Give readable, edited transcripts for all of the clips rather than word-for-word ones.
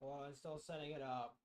Well, I'm still setting it up.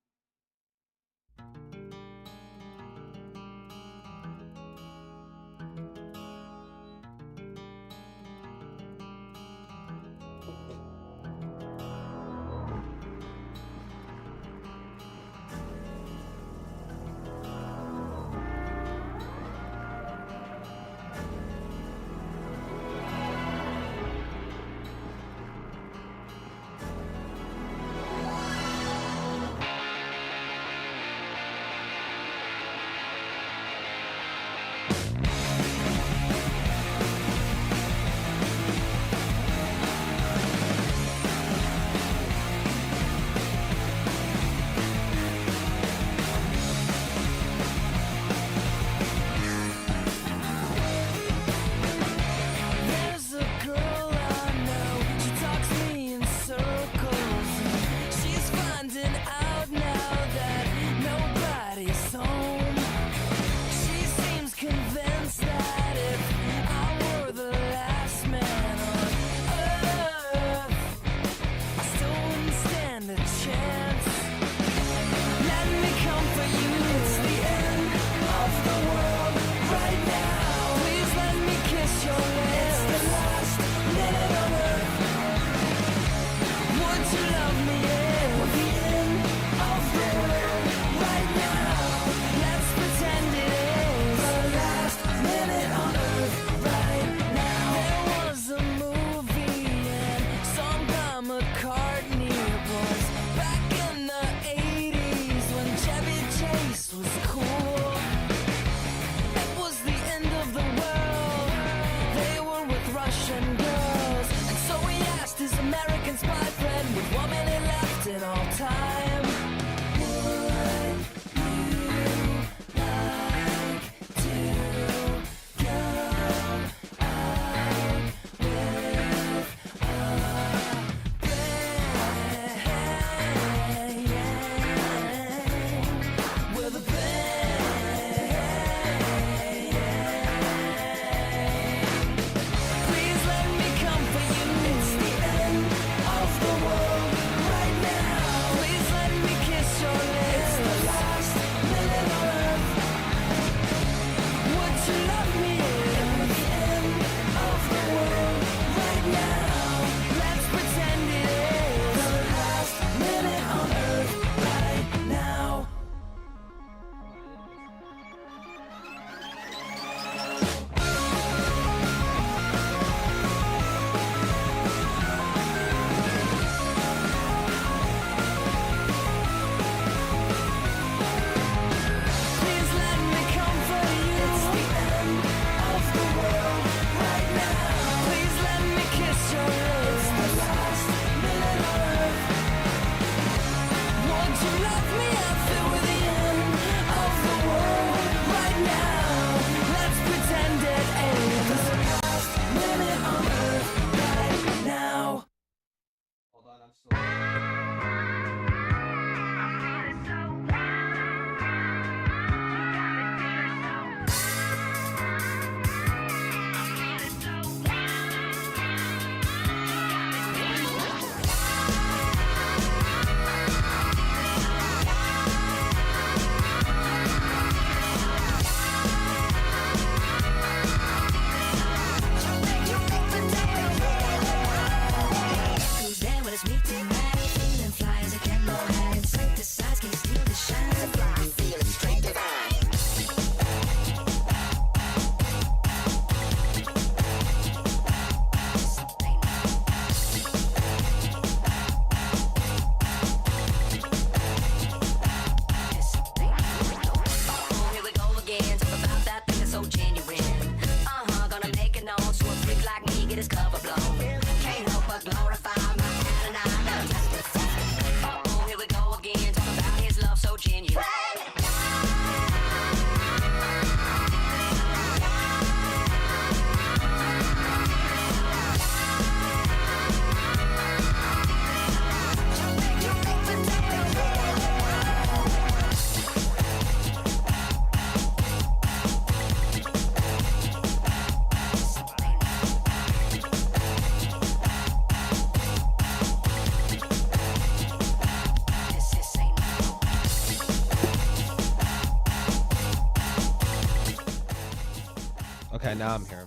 Okay, now I'm here.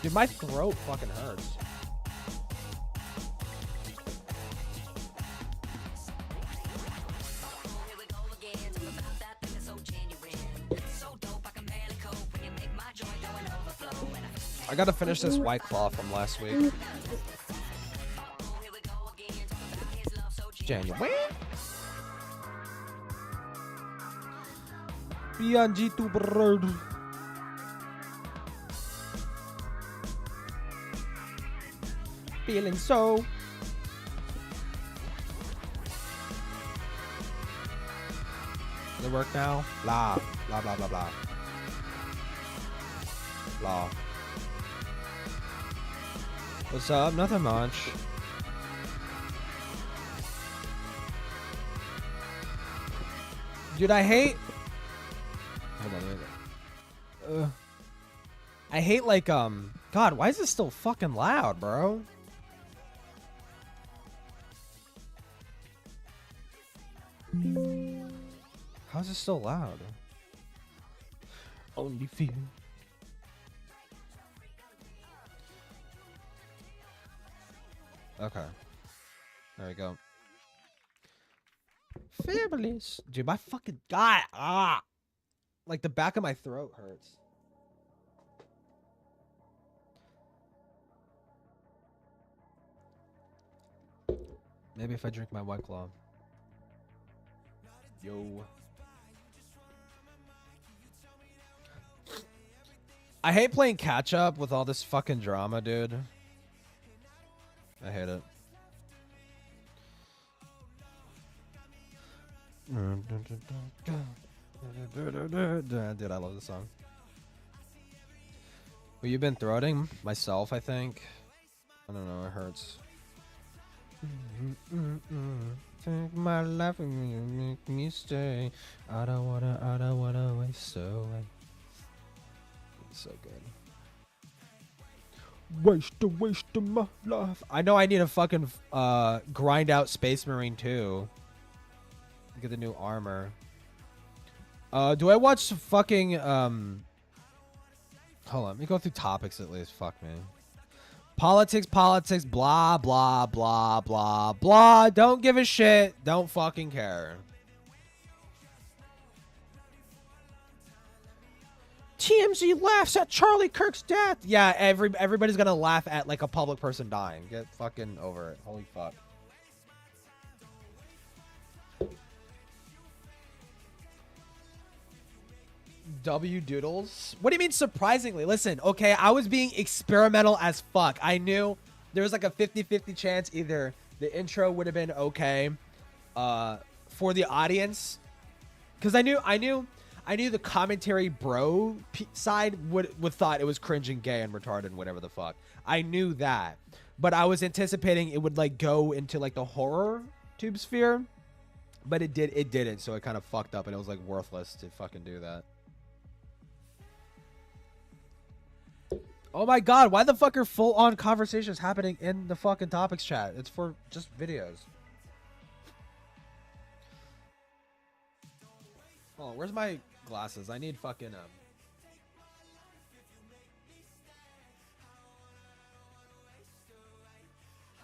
Dude, my throat fucking hurts. I gotta finish this White Claw from last week. January. BNG to bird. Feeling so. Does it work now? Blah blah blah blah blah. Blah. What's up? Nothing much. Dude, I hate. Hold on a minute. I hate like God, why is this still fucking loud, bro? How's it still loud? Only feel. Okay. There we go. Fabulous. Dude, my fucking God. Ah. Like the back of my throat hurts. Maybe if I drink my White Claw. Yo. I hate playing catch up with all this fucking drama, dude. I hate it. Dude, I love this song. Well, you've been throating myself, I think. I don't know, it hurts. Take my life and you make me stay. I don't wanna waste away. It's so good. Waste of my life. I know I need a fucking grind out Space Marine too. Get the new armor. Do I watch fucking hold on, let me go through topics at least. Fuck me. Politics, blah blah blah blah blah. Don't give a shit. Don't fucking care. TMZ laughs at Charlie Kirk's death. Yeah, everybody's gonna laugh at like a public person dying. Get fucking over it. Holy fuck. W Doodles? What do you mean surprisingly? Listen, okay, I was being experimental as fuck. I knew there was like a 50-50 chance either the intro would have been okay for the audience, because I knew the commentary bro side would thought it was cringe and gay and retarded and whatever the fuck. I knew that, but I was anticipating it would like go into like the horror tube sphere, but it didn't, so it kind of fucked up and it was like worthless to fucking do that. Oh my god, why the fuck are full-on conversations happening in the fucking topics chat? It's for just videos. Oh, where's my glasses? I need fucking I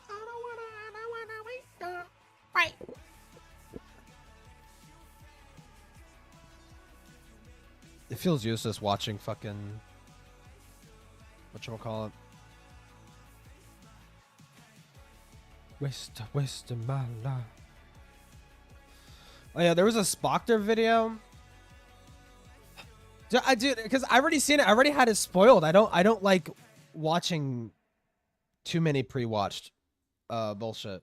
don't wanna wake up. Right. It feels useless watching fucking whatchamacallit. Waste of my life. Oh yeah, there was a Spockter video. Dude, because I already seen it. I already had it spoiled. I don't like watching too many pre-watched bullshit.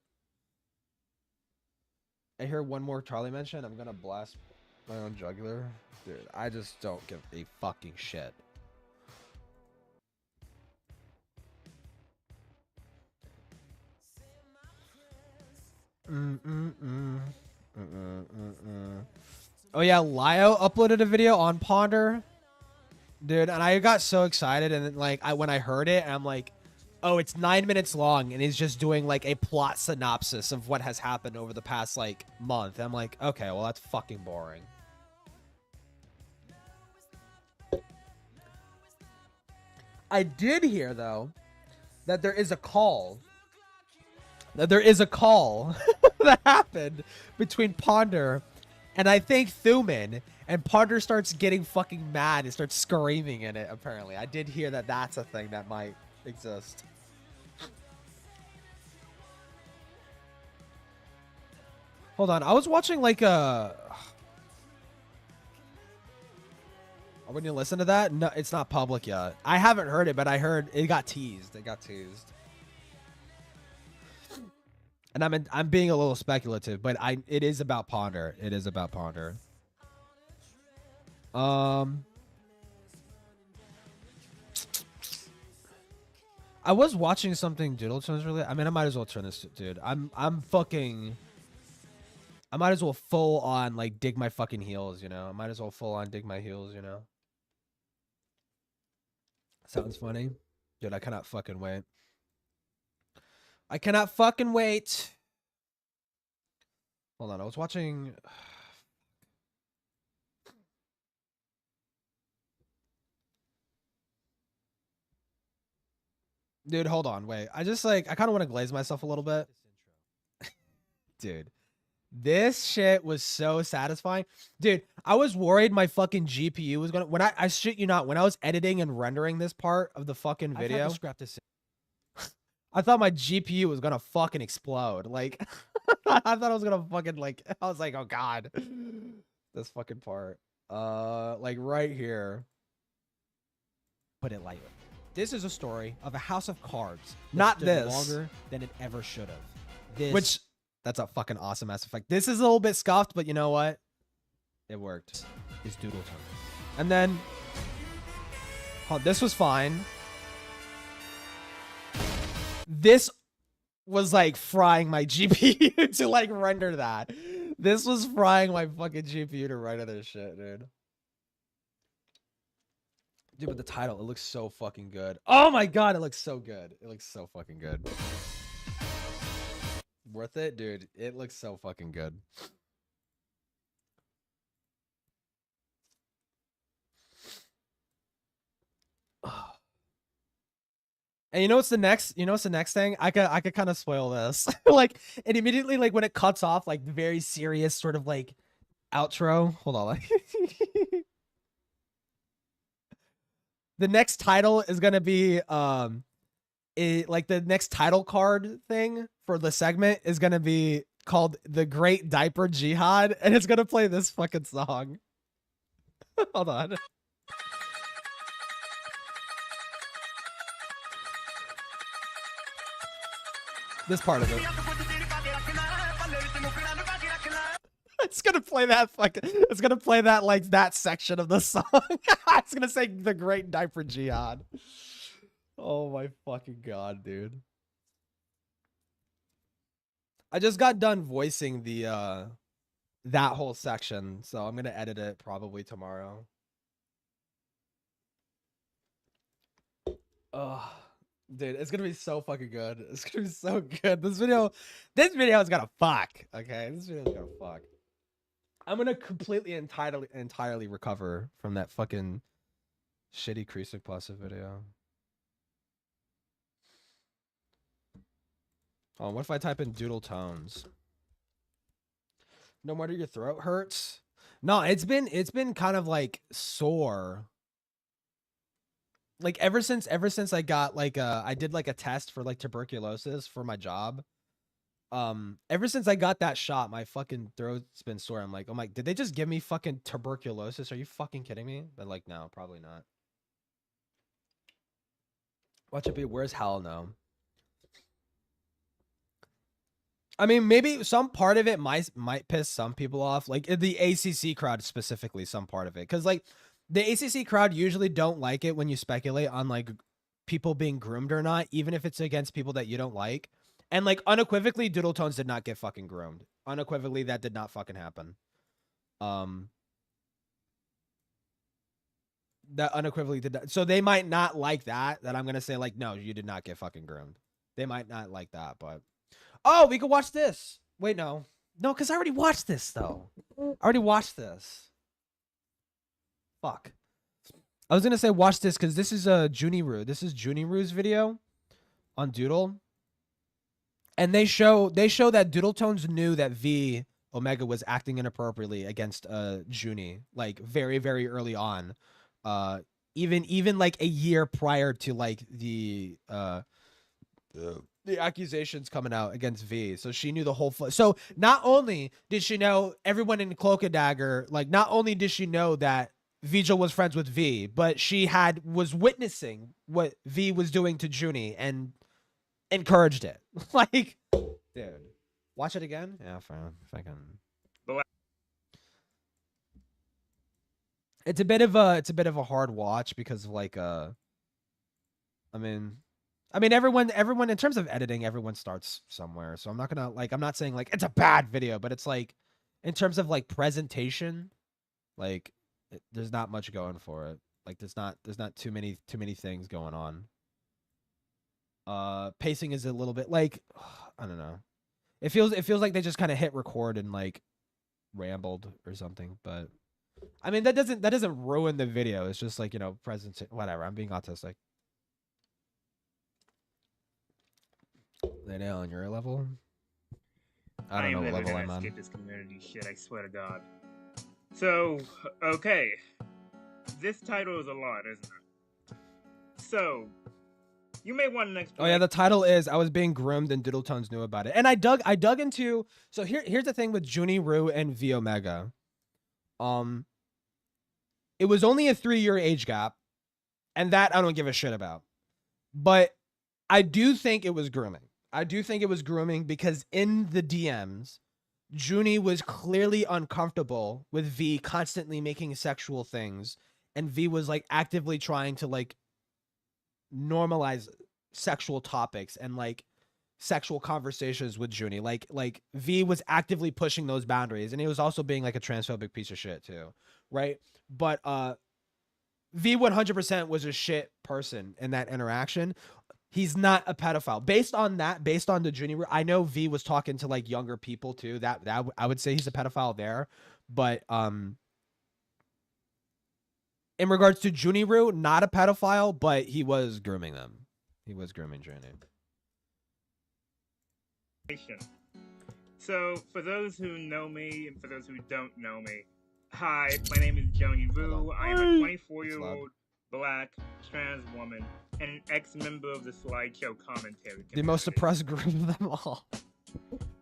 I hear one more Charlie mention, I'm gonna blast my own jugular. Dude, I just don't give a fucking shit. Oh yeah, Lio uploaded a video on Ponder, dude, and I got so excited. And then like when I heard it, and I'm like, oh, it's 9 minutes long, and he's just doing like a plot synopsis of what has happened over the past like month. I'm like, okay, well that's fucking boring. I did hear though that there is a call. That happened between Ponder and I think Thuman, and Ponder starts getting fucking mad and starts screaming in it. Apparently, I did hear that that's a thing that might exist. Hold on, I was watching like a. When you listen to that, no, it's not public yet. I haven't heard it, but I heard it got teased. It got teased. And I'm being a little speculative, but it is about Ponder. It is about Ponder. I was watching something Doodletent really. I mean, I might as well turn this, dude. I might as well full on like dig my fucking heels, you know. I might as well full on dig my heels, you know. Sounds funny, dude. I cannot fucking wait. I cannot fucking wait. Hold on, I was watching. Dude, hold on, wait. I kind of want to glaze myself a little bit. Dude, this shit was so satisfying. Dude, I was worried my fucking GPU was gonna, when I shit you not, when I was editing and rendering this part of the fucking video, scrap this. I thought my GPU was gonna fucking explode. Like, I thought I was gonna fucking like, I was like, oh god, this fucking part. Like right here. Put it lightly. This is a story of a house of cards. Not this. Longer than it ever should have. This. Which, that's a fucking awesome ass effect. This is a little bit scuffed, but you know what? It worked. Is Doodletent. And then, oh, this was fine. This was like frying my GPU to like render that. This was frying my fucking GPU to render this shit, dude. Dude, but the title, it looks so fucking good. Oh my god, it looks so good. It looks so fucking good. Worth it, dude. It looks so fucking good. And you know what's the next? You know what's the next thing? I could kind of spoil this. Like, and immediately, like when it cuts off, like very serious sort of like outro. Hold on, like the next title is gonna be like the next title card thing for the segment is gonna be called "The Great Diaper Jihad," and it's gonna play this fucking song. Hold on. This part of it. It's gonna play that fucking. It's gonna play that like that section of the song. It's gonna say "The Great Diaper Jihad." Oh my fucking god, dude! I just got done voicing the that whole section, so I'm gonna edit it probably tomorrow. Ugh. Dude, it's gonna be so fucking good. It's gonna be so good. This video is gonna fuck. Okay, this video is gonna fuck. I'm gonna completely entirely recover from that fucking shitty Creasic Plus video. Oh, what if I type in doodle tones? No wonder your throat hurts. No, it's been kind of like sore. Like ever since I got like I did like a test for like tuberculosis for my job. Ever since I got that shot, my fucking throat's been sore. I'm like, did they just give me fucking tuberculosis? Are you fucking kidding me? But like, no, probably not. Watch it be. Where's hell no? I mean, maybe some part of it might piss some people off, like the ACC crowd specifically. Some part of it, because like the ACC crowd usually don't like it when you speculate on like people being groomed or not, even if it's against people that you don't like. And like unequivocally, Doodletones did not get fucking groomed. Unequivocally, that did not fucking happen. That unequivocally did not. So they might not like that I'm gonna say like, no, you did not get fucking groomed. They might not like that, but oh, we could watch this. Wait, no, because I already watched this though. I already watched this. Fuck. I was gonna say watch this because this is a Juniru. This is Juniru's video on Doodle, and they show that Doodletones knew that V Omega was acting inappropriately against Junie, like very very early on, even like a year prior to like the accusations coming out against V. So she knew the whole so not only did she know everyone in Cloak and Dagger, like not only did she know that Vigil was friends with V, but she was witnessing what V was doing to Junie and encouraged it. Like, dude, watch it again. Yeah, fine. If I can. It's a bit of a hard watch because of like I mean everyone in terms of editing, everyone starts somewhere. So I'm not gonna I'm not saying like it's a bad video, but it's like in terms of like presentation, like there's not much going for it. Like there's not too many things going on. Pacing is a little bit like I don't know. It feels like they just kind of hit record and like rambled or something, but I mean that doesn't ruin the video. It's just like, you know, whatever. I'm being autistic. They nail on your level. I don't know what level I'm on. Skip this community shit, I swear to God. So, okay. This title is a lot, isn't it? So, you may want to next. Oh yeah, the title is "I Was Being Groomed" and Doodletones knew about it. And I dug into. So here's the thing with Juniru and V Omega. It was only a 3-year age gap, and that I don't give a shit about. But I do think it was grooming. I do think it was grooming because in the DMs, Junie was clearly uncomfortable with V constantly making sexual things, and V was like actively trying to like normalize sexual topics and like sexual conversations with Junie. Like V was actively pushing those boundaries, and he was also being like a transphobic piece of shit too, right? But V 100% was a shit person in that interaction. He's not a pedophile. Based on the Junior, I know V was talking to like younger people too. That I would say he's a pedophile there. But in regards to Juniru, not a pedophile, but he was grooming them. He was grooming Junie. So, for those who know me and for those who don't know me, hi, my name is Joni Vu. I am a 24-year-old black trans woman and an ex-member of the slideshow commentary community. The most suppressed group of them all.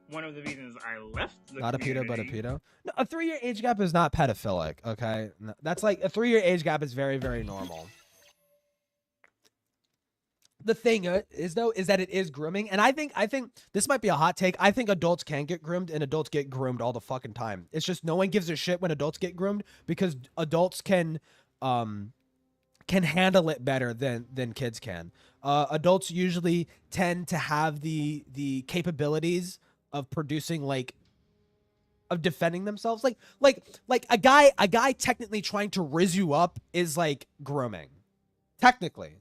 One of the reasons I left the not community... a pedo, but a pedo. No, a 3-year age gap is not pedophilic, okay? No, that's like, a 3-year age gap is very, very normal. The thing is, though, is that it is grooming. And I think this might be a hot take. I think adults can get groomed, and adults get groomed all the fucking time. It's just no one gives a shit when adults get groomed because adults can handle it better than kids can. Adults usually tend to have the capabilities of producing of defending themselves. Like a guy technically trying to riz you up is like grooming. Technically.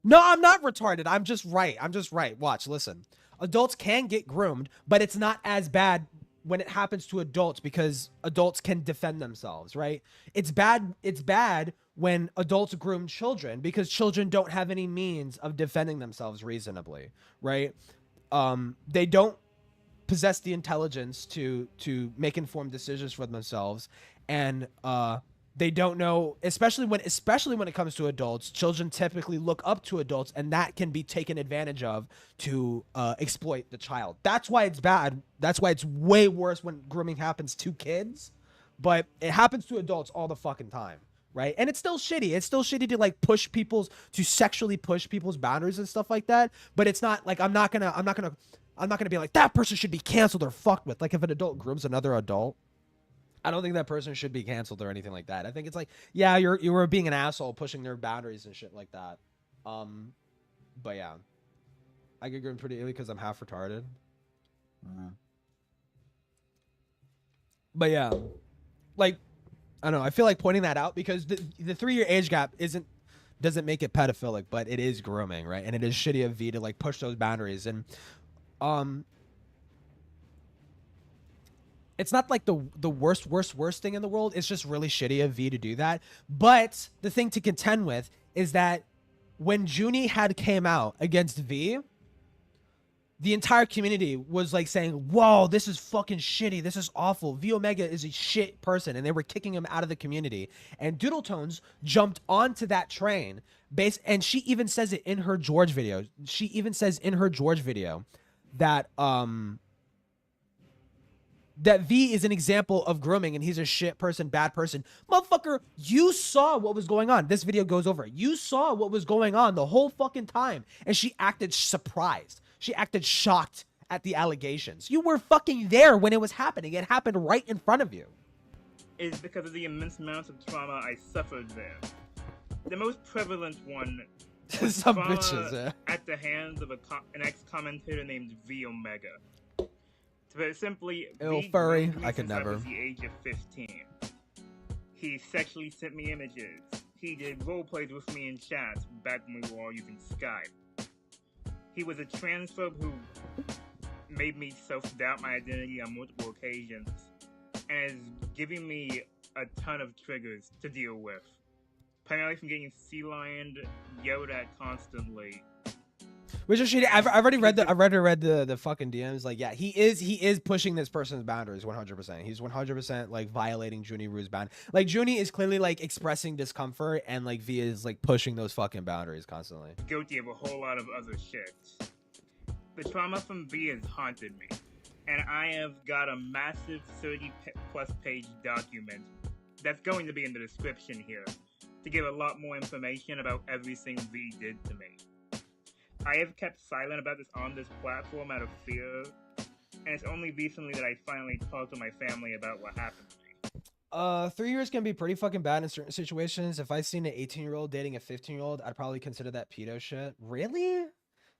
No, I'm not retarded. I'm just right. Watch, listen. Adults can get groomed, but it's not as bad when it happens to adults because adults can defend themselves, right? It's bad when adults groom children because children don't have any means of defending themselves reasonably, right? They don't possess the intelligence to make informed decisions for themselves, and they don't know, especially when it comes to adults. Children typically look up to adults, and that can be taken advantage of to exploit the child. That's why it's bad. That's why it's way worse when grooming happens to kids, but it happens to adults all the fucking time, right? And it's still shitty. It's still shitty to like sexually push people's boundaries and stuff like that. But it's not like I'm not gonna be like that person should be canceled or fucked with. Like if an adult grooms another adult, I don't think that person should be canceled or anything like that. I think it's like, yeah, you were being an asshole pushing their boundaries and shit like that. But yeah, I get groomed pretty early because I'm half retarded. But yeah, like, I don't know. I feel like pointing that out because the 3-year age gap doesn't make it pedophilic, but it is grooming, right? And it is shitty of V to like push those boundaries. And it's not like the worst thing in the world. It's just really shitty of V to do that. But the thing to contend with is that when Junie had came out against V, the entire community was like saying, whoa, this is fucking shitty. This is awful. V Omega is a shit person. And they were kicking him out of the community. And Doodletones jumped onto that train. And she even says it in her George video. She even says in her George video that that V is an example of grooming and he's a shit person, bad person. Motherfucker, you saw what was going on. This video goes over it. You saw what was going on the whole fucking time. And she acted surprised. She acted shocked at the allegations. You were fucking there when it was happening. It happened right in front of you. Is because of the immense amounts of trauma I suffered there. The most prevalent one was Some trauma bitches, yeah. at the hands of an ex-commentator named V Omega. But simply, Ew, V furry. groomed me I could since I never. was the age of 15. He sexually sent me images. He did role plays with me in chats back when we were all using Skype. He was a transphobe who made me self-doubt my identity on multiple occasions, and is giving me a ton of triggers to deal with. Primarily from getting sea lioned, yelled at constantly. Which is shitty. I've already read the fucking DMs. Like, yeah, he is pushing this person's boundaries 100%. He's 100% like violating Junie Rue's bound. Like, Junie is clearly like expressing discomfort, and like V is like pushing those fucking boundaries constantly. Guilty of a whole lot of other shit. The trauma from V has haunted me, and I have got a massive 30-plus page document that's going to be in the description here to give a lot more information about everything V did to me. I have kept silent about this on this platform out of fear, and it's only recently that I finally talked to my family about what happened to me. 3 years can be pretty fucking bad in certain situations. If I seen an 18-year-old dating a 15-year-old, I'd probably consider that pedo shit. Really?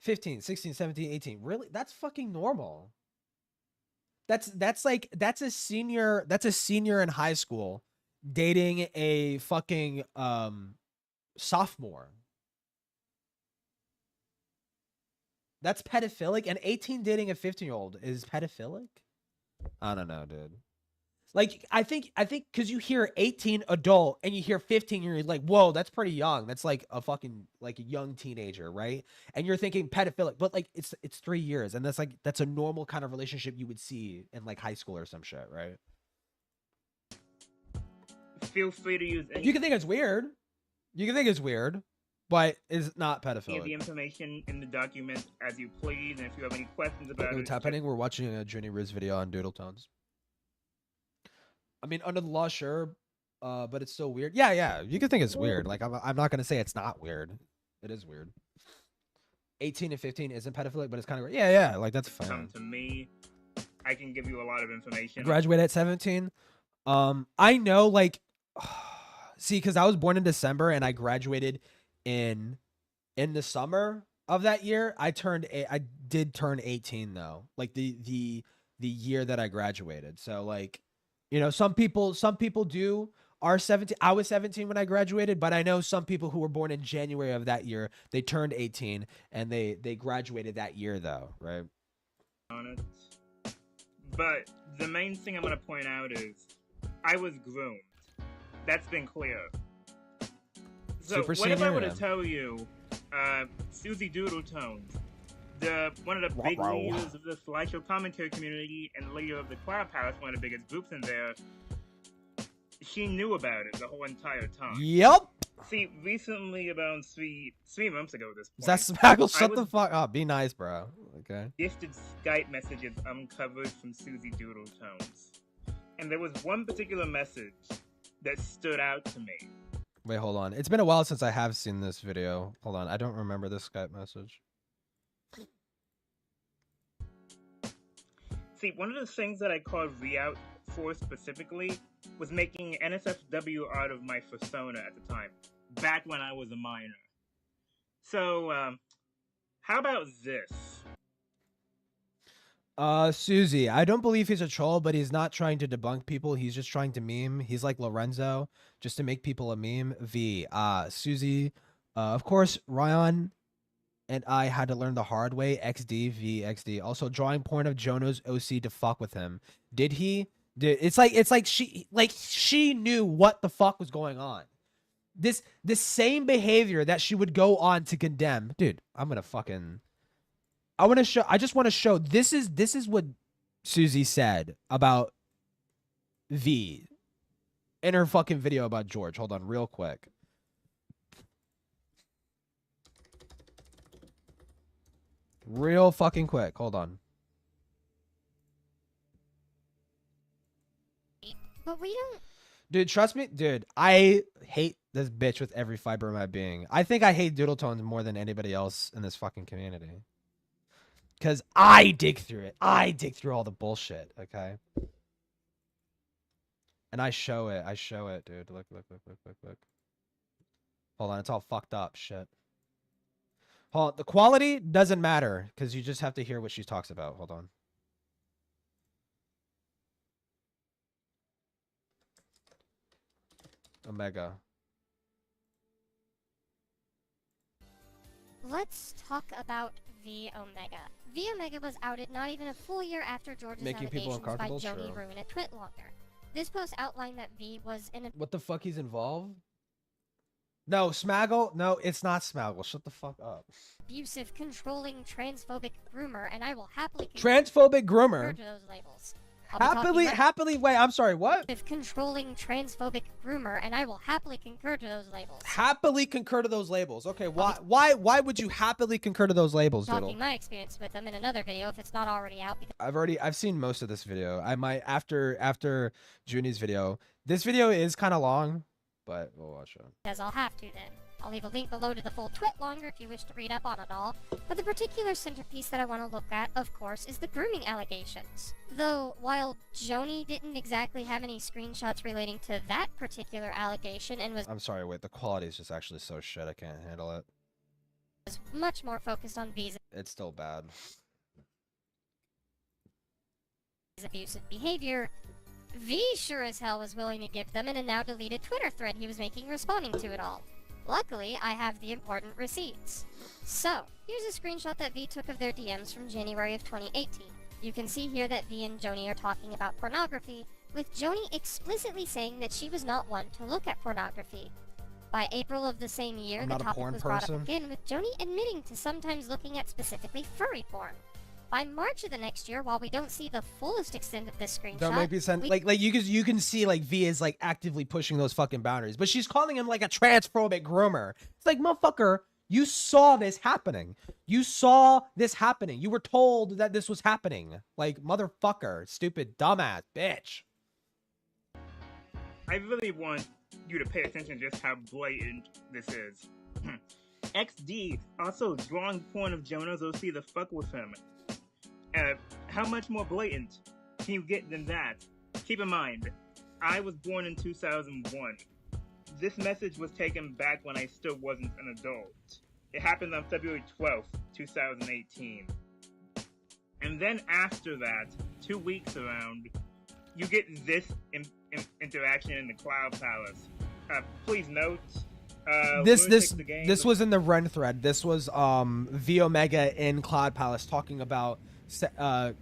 15, 16, 17, 18. Really? That's fucking normal. That's a senior in high school dating a fucking sophomore. That's pedophilic. And 18 dating a 15-year-old is pedophilic? I don't know, dude. Like, I think because you hear 18 adult and you hear 15, you're like, whoa, that's pretty young. That's like a fucking like a young teenager, right? And you're thinking pedophilic, but like it's 3 years, and that's a normal kind of relationship you would see in like high school or some shit, right? Feel free to use any. You can think it's weird. But it's not pedophilic. The information in the document as you please, and if you have any questions about What's happening? We're watching a Junie Riz video on Doodletones. I mean, under the law, sure, but it's still weird. Yeah, you can think it's weird. Like, I'm not gonna say it's not weird. It is weird. 18 and 15 isn't pedophilic, but it's kind of weird. Yeah, like that's fine. Come to me. I can give you a lot of information. Graduate at 17. I know, like, see, because I was born in December and I graduated in the summer of that year. I did turn 18 though, like the year that I graduated. So like, you know, some people are 17. I was 17 when I graduated, but I know some people who were born in January of that year, they turned 18 and they graduated that year though, right? Honest. But the main thing I'm going to point out is I was groomed. That's been clear. So Super what if I senior, were to yeah. tell you, Susie Doodletones, one of the big leaders of the slideshow commentary community and leader of the Cloud Palace, one of the biggest groups in there, she knew about it the whole entire time. Yep. See, recently, about three months ago at this point, Is that Spackle? Shut the fuck up. Be nice, bro. Okay. gifted Skype messages uncovered from Susie Doodletones. And there was one particular message that stood out to me. Wait, hold on. It's been a while since I have seen this video. Hold on. I don't remember this Skype message. See, one of the things that I called re-out for specifically was making NSFW out of my persona at the time, back when I was a minor. So, how about this? Susie, I don't believe he's a troll, but he's not trying to debunk people. He's just trying to meme. He's like Lorenzo, just to make people a meme. Susie, of course, Ryan and I had to learn the hard way. XD. Also, drawing point of Jono's OC to fuck with him. Did he? Dude, it's like she knew what the fuck was going on. This same behavior that she would go on to condemn. Dude, I'm gonna fucking I just want to show this is what Susie said about V in her fucking video about George. Hold on real quick. Real fucking quick. Hold on. But we don't... Dude, trust me. Dude, I hate this bitch with every fiber of my being. I think I hate Doodletones more than anybody else in this fucking community. Because I dig through it. I dig through all the bullshit, okay? And I show it. I show it, dude. Look. Hold on. It's all fucked up. Shit. Hold on. The quality doesn't matter because you just have to hear what she talks about. Hold on. Omega. Let's talk about V Omega. V Omega was outed not even a full year after George's allegations by Joni Rune at TwitLonger. This post outlined that V was in a... What the fuck he's involved? No, Smaggle? No, it's not Smaggle. Shut the fuck up. Abusive, controlling, transphobic groomer, and I will happily... Transphobic groomer? ...to those labels. Happily, wait, I'm sorry, what? Controlling, transphobic groomer, and I will happily concur to those labels. Happily concur to those labels. Okay, why would you happily concur to those labels, Doodle? Talking my experience with them in another video if it's not already out. I've seen most of this video. I might after Junie's video. This video is kind of long, but we'll watch it. Because I'll have to then. I'll leave a link below to the full TwitLonger if you wish to read up on it all, but the particular centerpiece that I want to look at, of course, is the grooming allegations. Though, while Joni didn't exactly have any screenshots relating to that particular allegation and was... I'm sorry, wait, the quality is just actually so shit, I can't handle it. ...was much more focused on V's... It's still bad. ...abusive behavior, V sure as hell was willing to give them in a now deleted Twitter thread he was making responding to it all. Luckily, I have the important receipts. So, here's a screenshot that V took of their DMs from January of 2018. You can see here that V and Joni are talking about pornography, with Joni explicitly saying that she was not one to look at pornography. By April of the same year, the topic was brought up again, with Joni admitting to sometimes looking at specifically furry porn. By March of the next year, while we don't see the fullest extent of this screenshot, that might be like you can see like V is like actively pushing those fucking boundaries, but she's calling him like a transphobic groomer. It's like, motherfucker, you saw this happening. You saw this happening. You were told that this was happening. Like, motherfucker, stupid dumbass bitch. I really want you to pay attention to just how blatant this is. XD also drawing porn of Jonah so see the fuck with him. How much more blatant can you get than that? Keep in mind, I was born in 2001. This message was taken back when I still wasn't an adult. It happened on February 12th, 2018. And then after that, 2 weeks around, you get this interaction in the Cloud Palace. Please note, this was in the Ren thread. This was V Omega in Cloud Palace talking about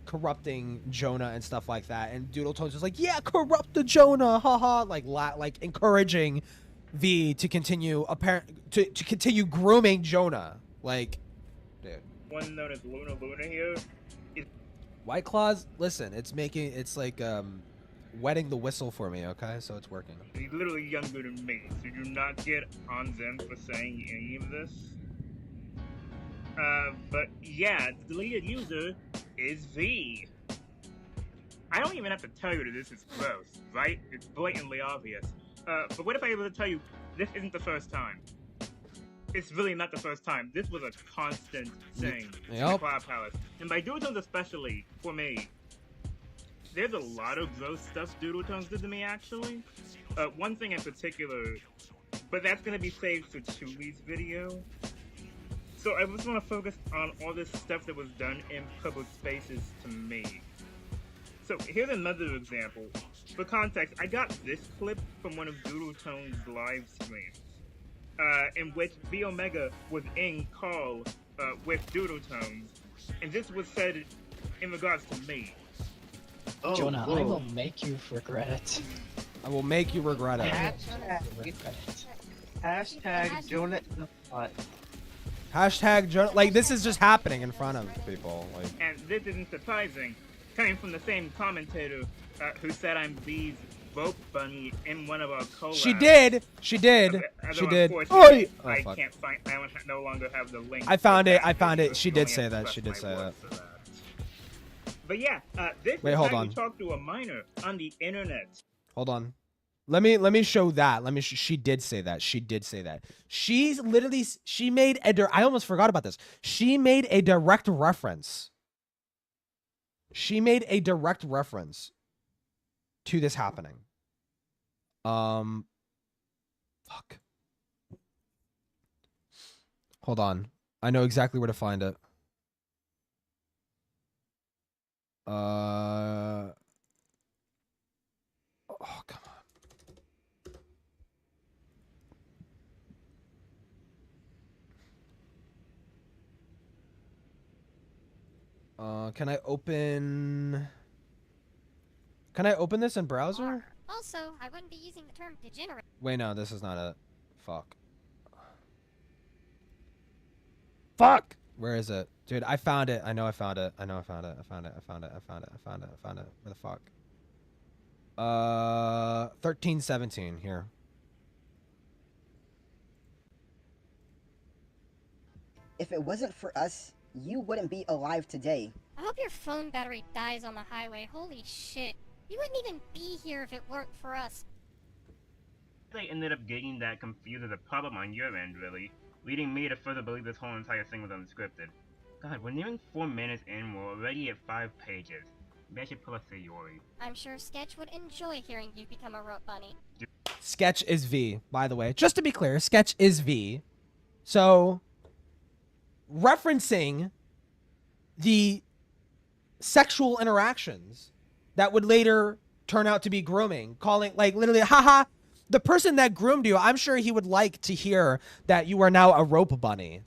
corrupting Jonah and stuff like that, and Doodletones was like, yeah, corrupt the Jonah, haha, like encouraging V to continue to continue grooming Jonah. Like, dude, one known as Luna here is White Claws. Listen, it's like wetting the whistle for me, okay? So it's working. He's literally younger than me, so do not get on them for saying any of this. But yeah, the deleted user is V. I don't even have to tell you that this is gross, right? It's blatantly obvious. But what if I were to tell you this isn't the first time? It's really not the first time. This was a constant thing in the Cloud Palace. And by Doodletones especially, for me, there's a lot of gross stuff Doodletones did to me, actually. One thing in particular, but that's going to be saved for Chuli's video. So I just want to focus on all this stuff that was done in public spaces to me. So here's another example. For context, I got this clip from one of Doodletones' live streams, in which V Omega was in call with Doodletones, and this was said in regards to me. Oh, Jonah, whoa. I will make you regret it. I will make you regret it. Regret it. Hashtag Jonah in the pot. Hashtag Jonah. Like, this is just happening in front of people. Like, And this isn't surprising, coming from the same commentator who said I'm V's rope bunny in one of our collabs. she did. She did. Although She did. unfortunately, Oh, I fuck. can't find. I no longer have the link. I found for it. that I found video, it. She so did only say have to that. trust She did my say word that. for But yeah, this Wait, is hold how on. you talk to a minor on the internet. Hold on. Let me show that. She did say that. She did say that. She's literally, she made I almost forgot about this. She made a direct reference. She made a direct reference to this happening. Fuck. Hold on. I know exactly where to find it. Oh, come on. Can I open this in browser? Also, I wouldn't be using the term degenerate. Wait, no, this is not it. Fuck. Fuck! Where is it? Dude, I found it. I know I found it. I found it. Where the fuck? 1317 here. If it wasn't for us, you wouldn't be alive today. I hope your phone battery dies on the highway. Holy shit. You wouldn't even be here if it weren't for us. They ended up getting that confused as a problem on your end, really, leading me to further believe this whole entire thing was unscripted. God, we're nearing 4 minutes in, we're already at 5 pages. Maybe I should pull a Sayori. I'm sure Sketch would enjoy hearing you become a rope bunny. Sketch is V, by the way. Just to be clear, Sketch is V. So, referencing the sexual interactions that would later turn out to be grooming, calling, like, literally, haha, the person that groomed you, I'm sure he would like to hear that you are now a rope bunny.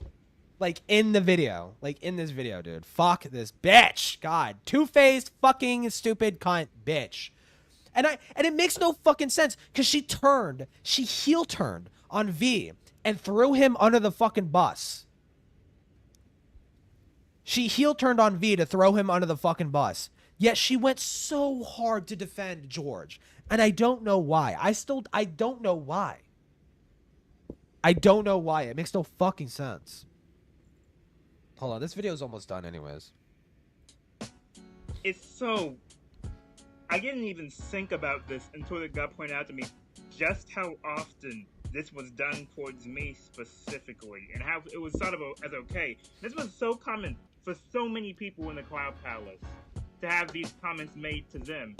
Like, in the video. Like, in this video, dude. Fuck this bitch. God. Two-faced, fucking, stupid cunt bitch. And it makes no fucking sense, because she heel turned on V and threw him under the fucking bus. She heel turned on V to throw him under the fucking bus. Yet she went so hard to defend George. And I don't know why. I don't know why. I don't know why. It makes no fucking sense. Hold on. This video is almost done anyways. It's so... I didn't even think about this until it got pointed out to me just how often this was done towards me specifically, and how it was thought of as okay. This was so common for so many people in the Cloud Palace to have these comments made to them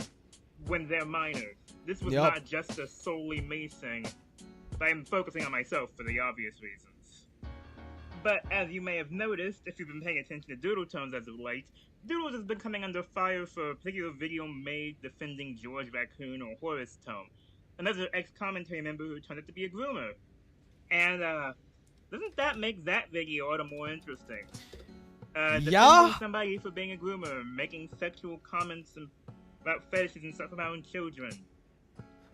when they're minors. This was not just a solely me thing, but I'm focusing on myself for the obvious reasons. But as you may have noticed, if you've been paying attention to Doodletones as of late, Doodles has been coming under fire for a particular video made defending George Raccoon or Horace Tome, another ex-commentary member who turned out to be a groomer. And, doesn't that make that video all the more interesting? Defending somebody for being a groomer, making sexual comments about fetishes and stuff about children.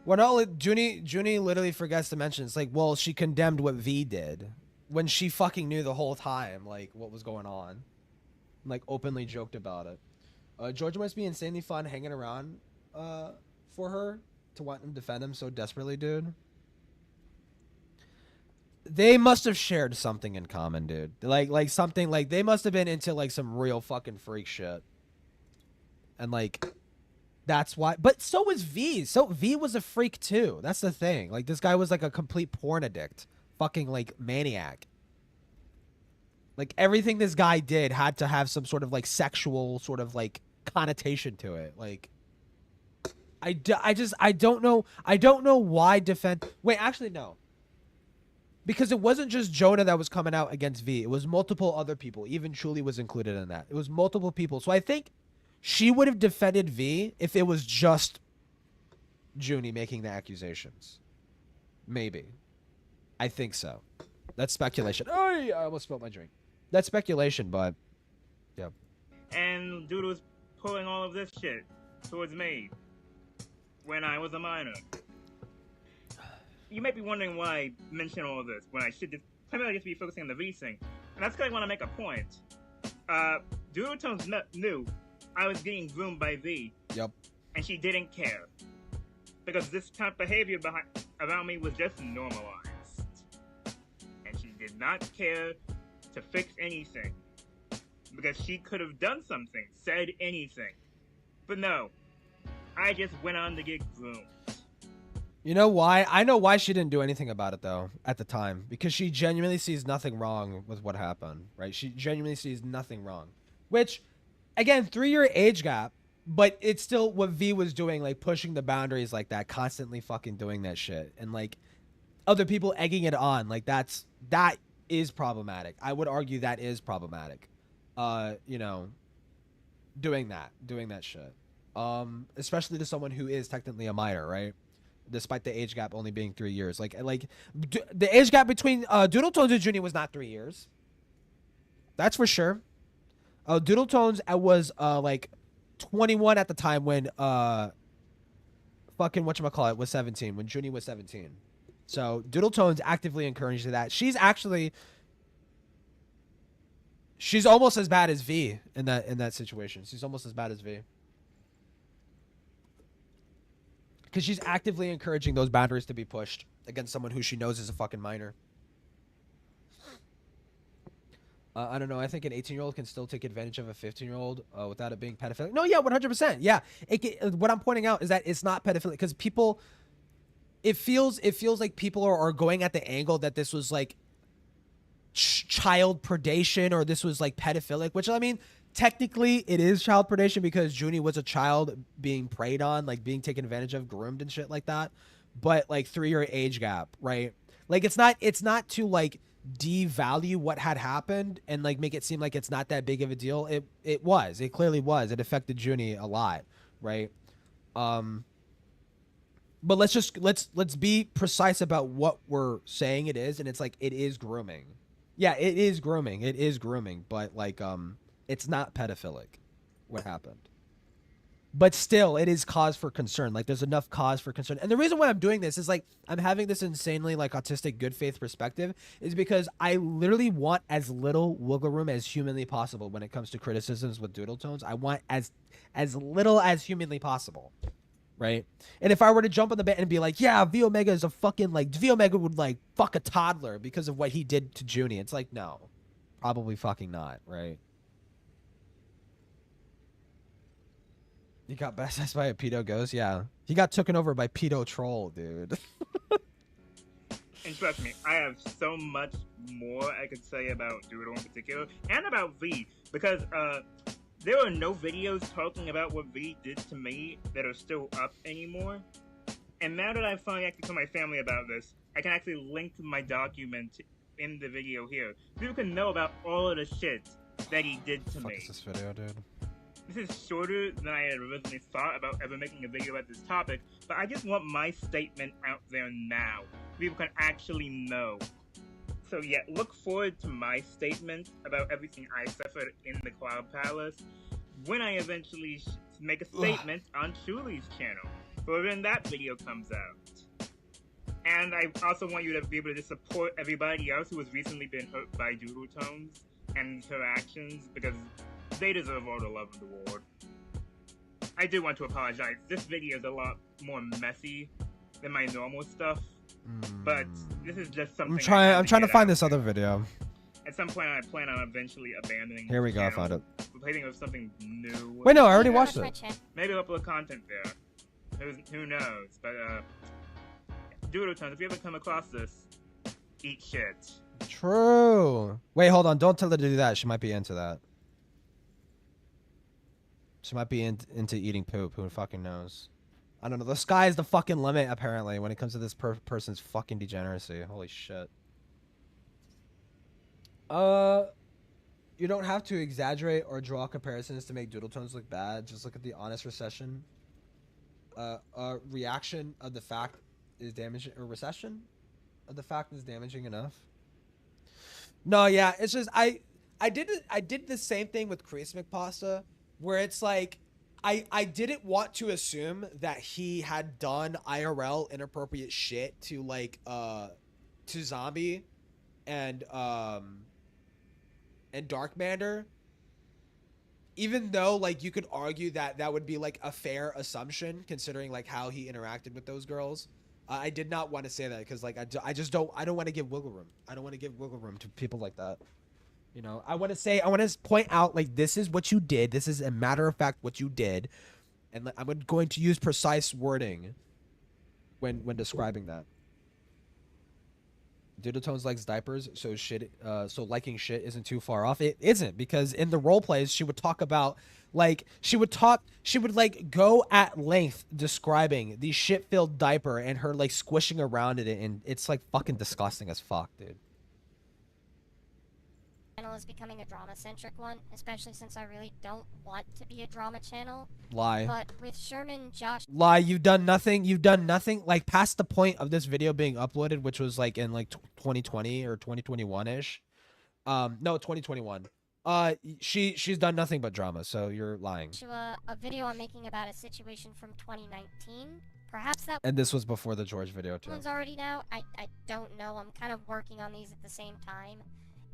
Well, no, Junie literally forgets to mention, it's like, well, she condemned what V did when she fucking knew the whole time, like, what was going on. Like, openly joked about it. George must be insanely fun hanging around for her to want him to defend him so desperately, dude. They must have shared something in common, dude. Like something, like, they must have been into, like, some real fucking freak shit. And, like, that's why. But so was V. So V was a freak, too. That's the thing. Like, this guy was, like, a complete porn addict. Fucking, like, maniac. Like, everything this guy did had to have some sort of, like, sexual sort of, like, connotation to it. Like, I don't know why defend... Wait, actually, no. Because it wasn't just Jonah that was coming out against V. It was multiple other people. Even Chuli was included in that. It was multiple people. So I think she would have defended V if it was just Junie making the accusations. Maybe. I think so. That's speculation. Oh, I almost spilled my drink. That's speculation, but yeah. And Doodle was pulling all of this shit. towards me when I was a minor. You might be wondering why I mention all of this when I should just primarily just be focusing on the V thing. And that's because I want to make a point. Doodletones knew I was getting groomed by V. Yep. And she didn't care. Because this kind of behavior around me was just normalized. And she did not care to fix anything. Because she could have done something, said anything. But no, I just went on to get groomed. You know why? I know why she didn't do anything about it, though, at the time. Because she genuinely sees nothing wrong with what happened, right? She genuinely sees nothing wrong. Which, again, 3-year age gap, but it's still what V was doing, like, pushing the boundaries like that, constantly fucking doing that shit. And, like, other people egging it on. Like, that is problematic. I would argue that is problematic. You know, doing that shit. Especially to someone who is technically a minor, right? Despite the age gap only being 3 years. Like the age gap between Doodletones and Junie was not 3 years. That's for sure. Doodletones was like 21 at the time when fucking whatchamacallit was 17, when Junie was 17. So Doodletones actively encouraged that. She's almost as bad as V in that situation. She's almost as bad as V. Because she's actively encouraging those boundaries to be pushed against someone who she knows is a fucking minor. I don't know. I think an 18-year-old can still take advantage of a 15-year-old without it being pedophilic. No, yeah, 100%. Yeah. What I'm pointing out is that it's not pedophilic because people... It feels like people are going at the angle that this was like child predation or this was like pedophilic, which I mean... Technically, it is child predation because Junie was a child being preyed on, like being taken advantage of, groomed and shit like that. But like 3-year age gap, right? Like it's not to like devalue what had happened and like make it seem like it's not that big of a deal. It clearly was. It affected Junie a lot, right? But let's be precise about what we're saying it is, and it's like it is grooming. Yeah, it is grooming. It is grooming, but like it's not pedophilic what happened. But still, it is cause for concern. Like, there's enough cause for concern. And the reason why I'm doing this is, like, I'm having this insanely, like, autistic good faith perspective is because I literally want as little wiggle room as humanly possible when it comes to criticisms with Doodletones. I want as little as humanly possible, right? And if I were to jump on the bed and be like, yeah, V Omega is a fucking, like, V Omega would, like, fuck a toddler because of what he did to Junie. It's like, no. Probably fucking not, right? He got possessed by a pedo ghost? Yeah. He got taken over by pedo troll, dude. And trust me, I have so much more I could say about Doodle in particular, and about V, because there are no videos talking about what V did to me that are still up anymore. And now that I've finally actually told my family about this, I can actually link my document in the video here. People can know about all of the shit that he did to me. What the fuck is this video, dude? This is shorter than I had originally thought about ever making a video about this topic, but I just want my statement out there now. People can actually know. So yeah, look forward to my statement about everything I suffered in the Cloud Palace when I eventually make a statement on Shuli's channel, or when that video comes out. And I also want you to be able to support everybody else who has recently been hurt by Doodletones and her actions, because they deserve all the love in the world. I do want to apologize. This video is a lot more messy than my normal stuff, but this is just something. I'm trying to find this other video. At some point, I plan on eventually abandoning. Here we go. I channel, found it. replacing with something new. Wait, no, I already watched it. Maybe I'll upload content there. Who knows? But Doodletones, if you ever come across this, eat shit. True. Wait, hold on. Don't tell her to do that. She might be into that. She might be into eating poop. Who fucking knows? I don't know. The sky is the fucking limit, apparently, when it comes to this person's fucking degeneracy. Holy shit. You don't have to exaggerate or draw comparisons to make Doodletones look bad. Just look at the honest recession. Reaction of the fact is damaging, or recession of the fact is damaging enough. No, yeah, it's just I did the same thing with Crease McPasta, where it's like I didn't want to assume that he had done IRL inappropriate shit to like to Zombie and Darkmander, even though like you could argue that that would be like a fair assumption considering like how he interacted with those girls. I did not want to say that because like I don't want to give wiggle room. I don't want to give wiggle room to people like that. You know, I want to point out like this is what you did. This is a matter of fact what you did, and I'm going to use precise wording when describing that. Doodletones likes diapers, so so liking shit isn't too far off. It isn't, because in the role plays she would talk about like she would like go at length describing the shit-filled diaper and her like squishing around in it, and it's like fucking disgusting as fuck, dude. Channel is becoming a drama-centric one, especially since I really don't want to be a drama channel. Lie. But with Sherman, Josh... Lie, you've done nothing, like, past the point of this video being uploaded, which was, like, in, like, 2020 or 2021-ish. No, 2021. She's done nothing but drama, so you're lying. A video I'm making about a situation from 2019. Perhaps that... And this was before the George video, too. One's already now. I don't know. I'm kind of working on these at the same time.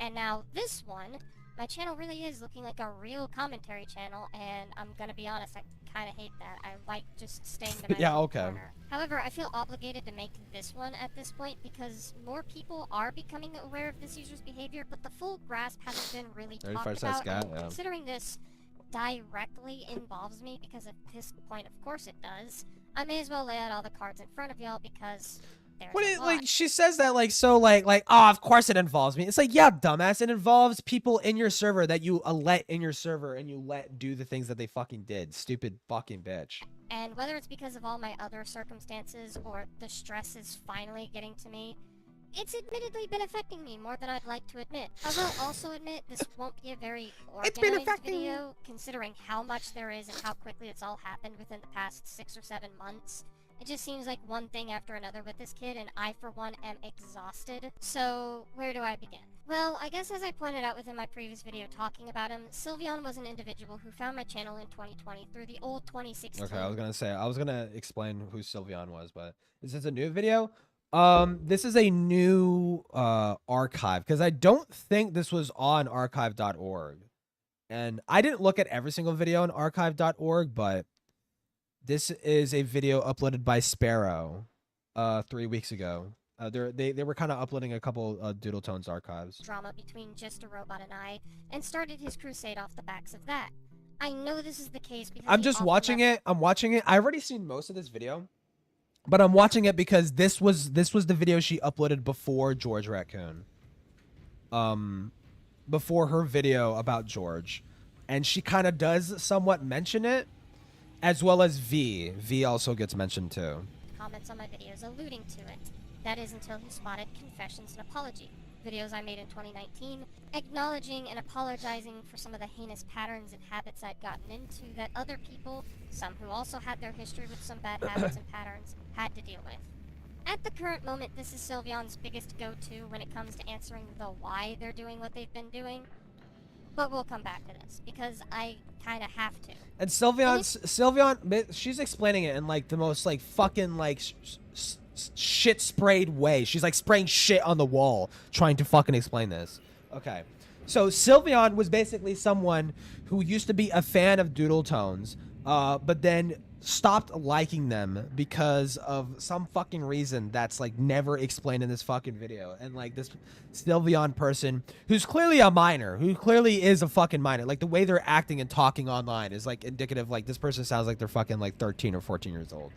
And now this one, my channel really is looking like a real commentary channel, and I'm gonna be honest, I kind of hate that. I like just staying to my own corner. However, I feel obligated to make this one at this point because more people are becoming aware of this user's behavior, but the full grasp hasn't been really talked about. And considering this directly involves me, because at this point, of course it does, I may as well lay out all the cards in front of y'all because... Like she says that like so like oh, of course it involves me. It's like, yeah, dumbass, it involves people in your server that you let in your server and you let do the things that they fucking did. Stupid fucking bitch. And whether it's because of all my other circumstances or the stress is finally getting to me, it's admittedly been affecting me more than I'd like to admit. I will also admit this won't be a very organized video, considering how much there is and how quickly it's all happened within the past 6 or 7 months. It just seems like one thing after another with this kid, and I, for one, am exhausted. So, where do I begin? Well, I guess as I pointed out within my previous video talking about him, Sylveon was an individual who found my channel in 2020 through the old 2016. Okay, I was gonna explain who Sylveon was, but is this a new video? This is a new archive, because I don't think this was on archive.org. And I didn't look at every single video on archive.org, but this is a video uploaded by Sparrow 3 weeks ago. They were kind of uploading a couple Doodletones archives. Drama between Just a Robot and I, and started his crusade off the backs of that. I know this is the case because I'm just watching it. I'm watching it. I've already seen most of this video, but I'm watching it because this was the video she uploaded before George Raccoon. Before her video about George, and she kind of does somewhat mention it. As well as V. V also gets mentioned too. Comments on my videos alluding to it. That is until he spotted Confessions and Apology, videos I made in 2019, acknowledging and apologizing for some of the heinous patterns and habits I'd gotten into that other people, some who also had their history with some bad habits and patterns, had to deal with. At the current moment, this is Sylveon's biggest go-to when it comes to answering the why they're doing what they've been doing. But we'll come back to this, because I kind of have to. And Sylveon, she's explaining it in, like, the most, like, fucking, like, shit-sprayed way. She's, like, spraying shit on the wall, trying to fucking explain this. Okay. So, Sylveon was basically someone who used to be a fan of Doodletones, but then stopped liking them because of some fucking reason that's like never explained in this fucking video. And like this Sylveon person who's clearly a minor, who clearly is a fucking minor, like the way they're acting and talking online is like indicative, like this person sounds like they're fucking like 13 or 14 years old.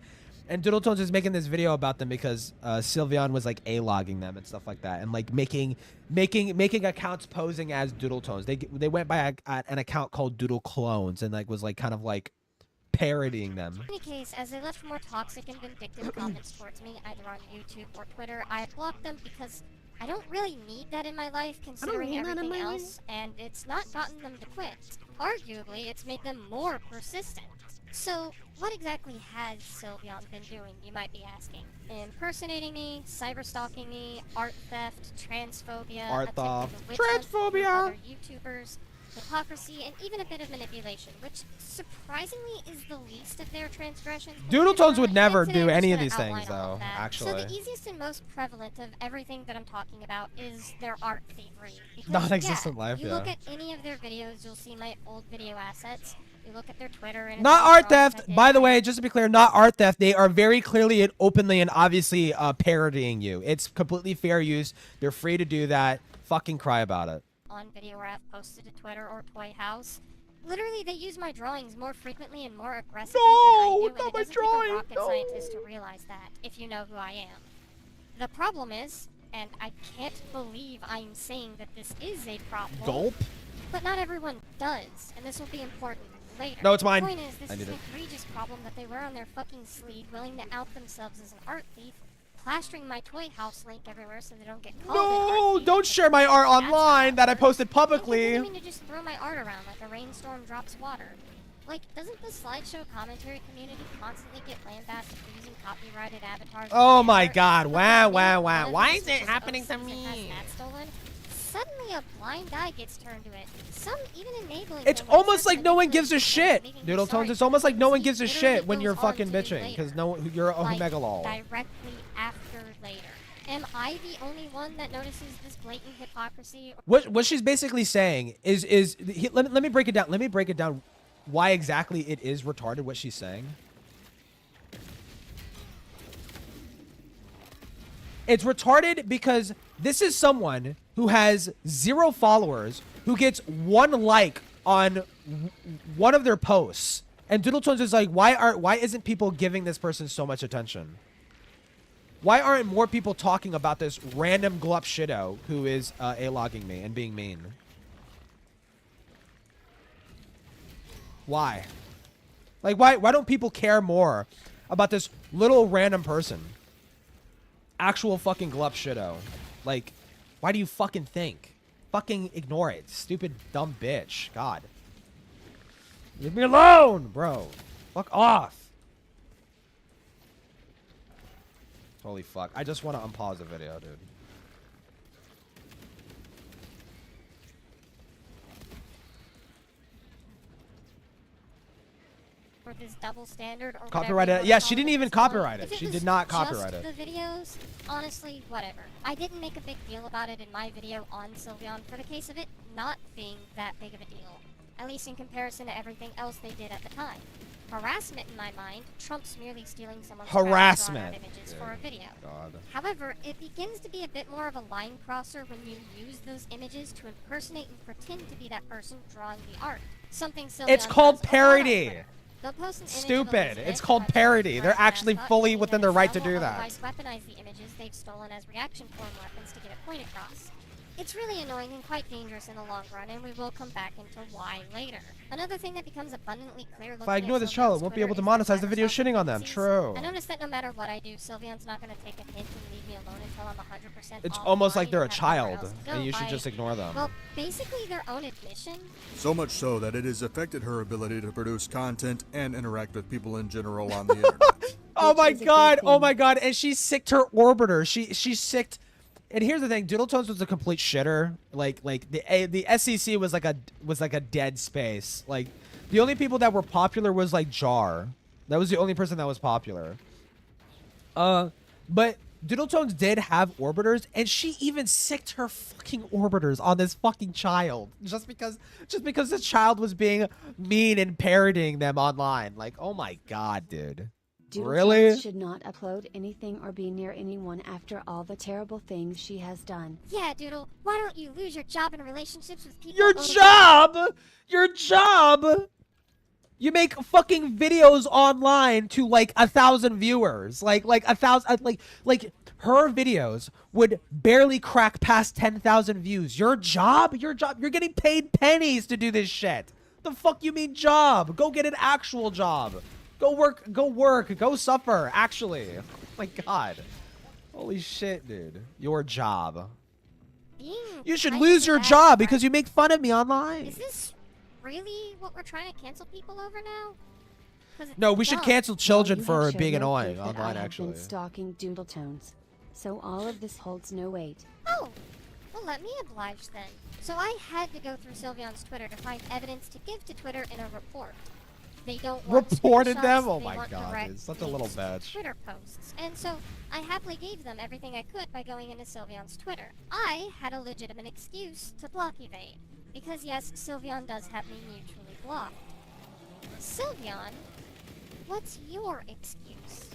And Doodletones is making this video about them because Sylveon was like A-logging them and stuff like that, and like making accounts posing as Doodletones. They went by an account called Doodle Clones and like was like kind of like parodying them. In any case, as they left more toxic and vindictive comments towards me, either on YouTube or Twitter, I blocked them because I don't really need that in my life, considering everything else, and it's not gotten them to quit. Arguably, it's made them more persistent. So, what exactly has Sylveon been doing, you might be asking? Impersonating me, cyberstalking me, art theft, transphobia, transphobia, other YouTubers. hypocrisy, and even a bit of manipulation, which surprisingly is the least of their transgressions. Doodletones would never Today do I'm any just of gonna these things, outline all though, of that. actually. So the easiest and most prevalent of everything that I'm talking about is their art thievery. Because, Non-existent life, you yeah. look at any of their videos, you'll see my old video assets. You look at their Twitter and Not art drawings I theft. did. By the way, just to be clear, not art theft. They are very clearly and openly and obviously parodying you. It's completely fair use. They're free to do that. Fucking cry about it. On video where I've posted to Twitter or Toy House. Literally, they use my drawings more frequently and more aggressively than I do, and not it my doesn't drawing, take a rocket no. scientist to realize that, if you know who I am. The problem is, and I can't believe I'm saying that this is a problem, Gulp. but not everyone does, and this will be important later. No, it's mine. The point is, this I is need an it. egregious problem that they wear on their fucking sleeve, willing to out themselves as an art thief, plastering my Toy House link everywhere so they don't get called an art No, thief. don't share my art That's online not that I art. posted And publicly. continuing to just throw my art around like a rainstorm drops water. Like, doesn't the slideshow commentary community constantly get lambasted for using copyrighted avatars? Oh and my art? God! But Wow, the wow, minute wow! one of Why these is it switches happening to OSINs and has me? that stolen, suddenly a blind eye gets turned to it. Some even enabling. It's them by almost like certain no one gives a manipulation shit, making you Doodletones. sorry It's for almost like no things one he gives a literally shit when you're goes on fucking to do bitching, because later. no, you're a Like, megalol. directly after later. Am I the only one that notices this blatant hypocrisy? What she's basically saying is let me break it down. Let me break it down. Why exactly it is retarded what she's saying. It's retarded because this is someone who has 0 followers, who gets 1 like on one of their posts, and Doodletones is like, why isn't people giving this person so much attention? Why aren't more people talking about this random glup shitto who is a-logging me and being mean? Why? Like, why don't people care more about this little random person? Actual fucking glup shitto. Like, why do you fucking think? Fucking ignore it. Stupid, dumb bitch. God. Leave me alone, bro. Fuck off. Holy fuck. I just want to unpause the video, dude. For this double standard or Copyrighted whatever you it. wanna Yeah, call she didn't at even this point. copyright it. If She was did not just copyright it. the videos, honestly, whatever. I didn't make a big deal about it in my video on Sylveon for the case of it not being that big of a deal, at least in comparison to everything else they did at the time. Harassment, in my mind, trumps merely stealing someone's Harassment. images for a video. God. However, it begins to be a bit more of a line crosser when you use those images to impersonate and pretend to be that person drawing the art. Something Sylveon It's called does a lot on parody. Twitter. They'll post an image of Stupid. Elizabeth It's called or a parody. They're giant actually mascot, fully thinking within that their right some to do will that. otherwise weaponize the images they've stolen as reaction form weapons to get a point across. It's really annoying and quite dangerous in the long run, and we will come back into why later. Another thing that becomes abundantly clear If I ignore this child, it won't be able to monetize the video shitting on them. True. I noticed that no matter what I do, Sylveon's not going to take a hint and leave me alone until I'm 100% It's offline almost like and they're a have nowhere child, else to go and you should by, just ignore them. well, basically their own admission. So much so that it has affected her ability to produce content and interact with people in general on the internet. Oh my Which is a good god! Oh thing. my god! And she sicked her orbiter. She sicked. And here's the thing: Doodletones was a complete shitter. Like the SEC was like a dead space. Like the only people that were popular was like Jar. That was the only person that was popular. But Doodletones did have orbiters, and she even sicked her fucking orbiters on this fucking child just because this child was being mean and parodying them online. Like, oh my god, dude. Really? Doodletones should not upload anything or be near anyone after all the terrible things she has done. Yeah, Doodle, why don't you lose your job and relationships with people? Your over- job! Your job! You make fucking videos online to like 1,000 viewers. Like 1,000, like her videos would barely crack past 10,000 views. Your job, you're getting paid pennies to do this shit. The fuck you mean job? Go get an actual job. Go work, go suffer, actually. Oh my god. Holy shit, dude. Your job. Being You should kind lose of your bad job friend. because you make fun of me online. Is this really what we're trying to cancel people over now? 'Cause it's No, we should dumb. cancel children You have for shown being no annoying proof that online, I have actually. been stalking Doodletones, so all of this holds no weight. Oh, Well, let me oblige then. So I had to go through Sylveon's Twitter to find evidence to give to Twitter in a report. They don't want Reported screenshots, them? Oh they my want god, direct dude. Such a little links to bitch. Twitter posts. And so I happily gave them everything I could by going into Sylveon's Twitter. I had a legitimate excuse to block evade. Because yes, Sylveon does have me mutually blocked. Sylveon, what's your excuse?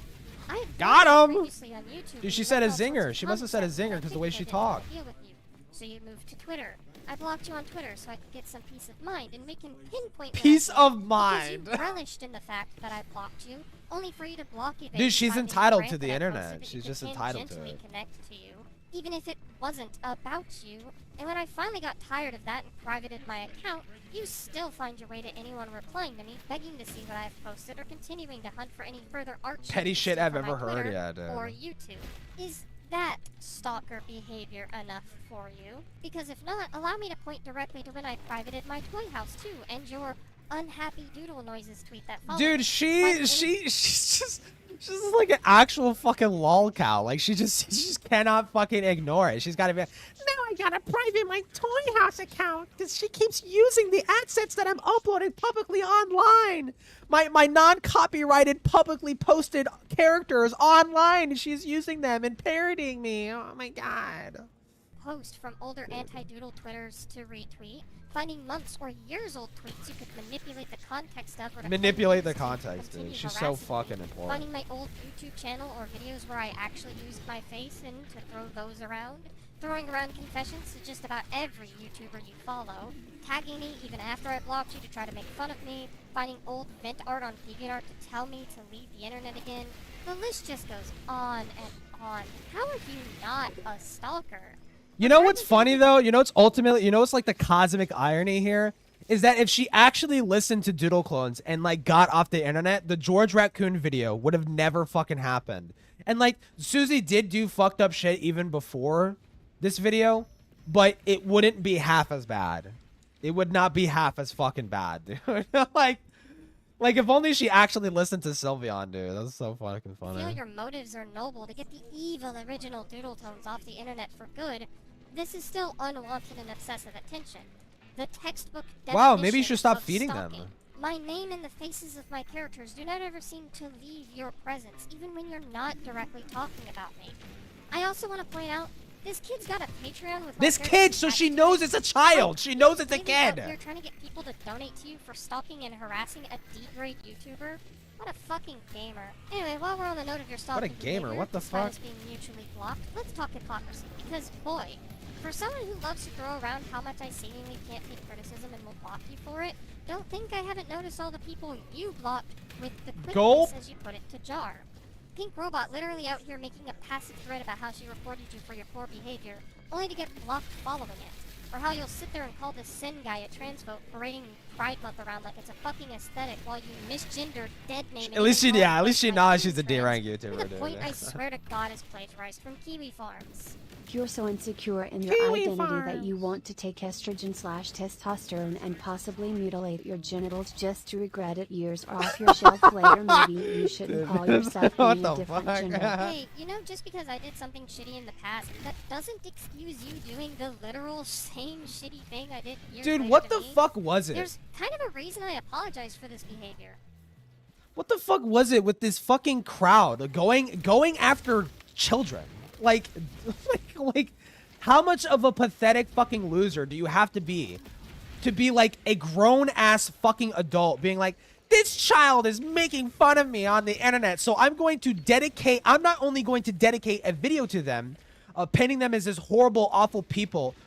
I Got him! previously on YouTube. Dude, she you said a left all sorts zinger. of She must have said a content zinger that because the way she didn't want talked. to deal with you. So you moved to Twitter. I blocked you on Twitter so I could get some peace of mind, and we can pinpoint where Peace I of because mind. you relished in the fact that I blocked you, only for you to block evade. Dude, she's finding entitled rant to the that I internet. posted that She's you could just entitled to tangentially it. connect to you, even if it wasn't about you. And when I finally got tired of that and privated my account, you still find your way to anyone replying to me, begging to see what I've posted, or continuing to hunt for any further art Petty sheets shit from I've my ever heard, Twitter yeah, dude. or YouTube. Is that stalker behavior enough for you? Because if not, allow me to point directly to when I privated my toy house too, and your unhappy doodle noises tweet that followed. Dude, she's just like an actual fucking lol cow. Like she just cannot fucking ignore it. She's gotta be like, now I gotta private my toy house account because she keeps using the assets that I'm uploading publicly online. My non-copyrighted publicly posted characters online. She's using them and parodying me. Oh my god. Post from older anti-doodle Twitters to retweet, finding months or years old tweets you could manipulate the context of, or to Manipulate the continue context, dude. She's so harassing me, fucking important. finding my old YouTube channel or videos where I actually used my face and to throw those around, throwing around confessions to just about every YouTuber you follow, tagging me even after I blocked you to try to make fun of me, finding old vent art on DeviantArt to tell me to leave the internet again. The list just goes on and on. How are you not a stalker? You know what's funny though? You know what's ultimately, you know what's like the cosmic irony here? Is that if she actually listened to Doodle Clones and like got off the internet, the George Raccoon video would have never fucking happened. And like Susie did do fucked up shit even before this video, but it wouldn't be half as bad. It would not be half as fucking bad, dude. like if only she actually listened to Sylveon, dude. That's so fucking I feel funny. your motives are noble to get the evil original Doodle Tones off the internet for good. This is still unwanted and obsessive attention. The textbook Wow, maybe you definition should stop of feeding them. stalking. My name and the faces of my characters do not ever seem to leave your presence, even when you're not directly talking about me. I also want to point out, this kid's got a Patreon with my This characters kid, so attached she to knows it. it's a child. She knows it's a Really out kid. here trying to get people to donate to you for stalking and harassing a D-grade YouTuber? What a fucking gamer. Anyway, while we're on the note of your stalking gamer, behavior, what the despite fuck? us being mutually blocked, let's talk hypocrisy. Because, boy, for someone who loves to throw around how much I seemingly can't take criticism and will block you for it, don't think I haven't noticed all the people you blocked with the Gulp. quickness as you put it to jar. Pink Robot literally out here making a passive thread about how she reported you for your poor behavior, only to get blocked following it. Or how you'll sit there and call this Sin guy a trans vote parading Pride Month around like it's a fucking aesthetic while you misgendered dead name. At least she knows she's a D-rank YouTuber, To the dude. point I swear to God is plagiarized from Kiwi Farms. You're so insecure in your Kiwi identity that farms. you want to take estrogen/testosterone and possibly mutilate your genitals just to regret it years off your shelf later. Maybe you shouldn't call yourself What any the different fuck? gender. Hey, you know, just because I did something shitty in the past, that doesn't excuse you doing the literal same shitty thing I did years Dude, later what to the me. fuck was it? There's kind of a reason I apologize for this behavior. What the fuck was it with this fucking crowd going after children? Like how much of a pathetic fucking loser do you have to be like a grown ass fucking adult being like, this child is making fun of me on the internet, so I'm not only going to dedicate a video to them, painting them as this horrible, awful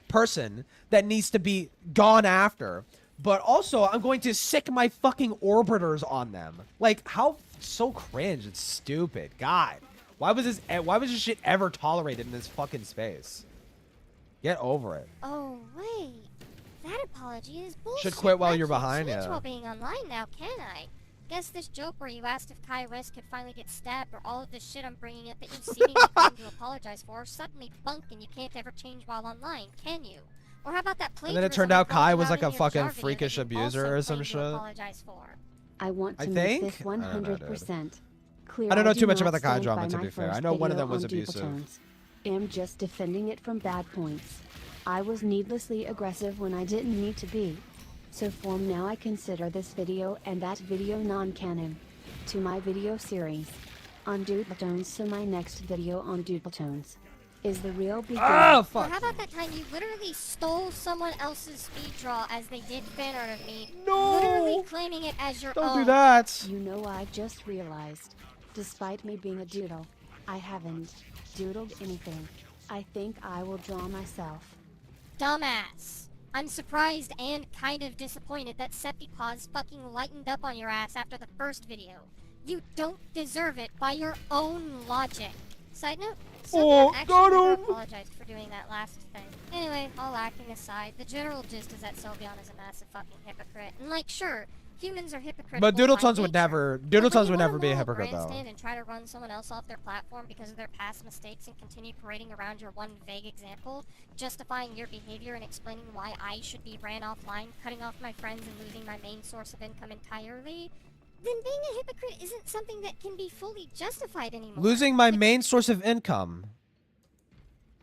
person that needs to be gone after, but also I'm going to sick my fucking orbiters on them. Like, how so cringe. It's stupid. God. Why was this shit ever tolerated in this fucking space? Get over it. Oh, wait. That apology is bullshit. Should quit while I you're can't behind, change yeah. while being online now, can I? Guess this joke where you asked if Kai Risk could finally get stabbed, or all of this shit I'm bringing up that you seemingly come to apologize for, suddenly bunk and you can't ever change while online, can you? Or how about that plagiarism? And then it turned out you called Kai you was out like in a your fucking jar video freakish that you abuser also or some claimed to shit. apologize for. I want to I make think? this I don't know, dude. 100% clear. I don't know do too much not about the Kai stand drama, by to my be fair. I first know one of video them was on abusive. Doodletones. Am just defending it from bad points. I was needlessly aggressive when I didn't need to be. So from now I consider this video and that video non-canon to my video series on Doodletones, so my next video on Doodletones is the real beginning. Oh, Or fuck. how about that time you literally stole someone else's speed draw as they did fan art of me, No! literally claiming it as your Don't own. do that. You know, I just realized, despite me being a doodle, I haven't doodled anything. I think I will draw myself. Dumbass. I'm surprised and kind of disappointed that Septipaws fucking lightened up on your ass after the first video. You don't deserve it by your own logic. Side note, Oh, Sylvia actually got never him. apologized for doing that last thing. Anyway, all acting aside, the general gist is that Sylvian is a massive fucking hypocrite. And like, sure, humans are hypocritical But by Doodletones would nature. never. But when Doodletones you would wanna never be a moral hypocrite though. grandstand and try to run someone else off their platform because of their past mistakes and continue parading around your one vague example, justifying your behavior and explaining why I should be ran offline, cutting off my friends and losing my main source of income entirely, then being a hypocrite isn't something that can be fully justified anymore. Losing my main source of income.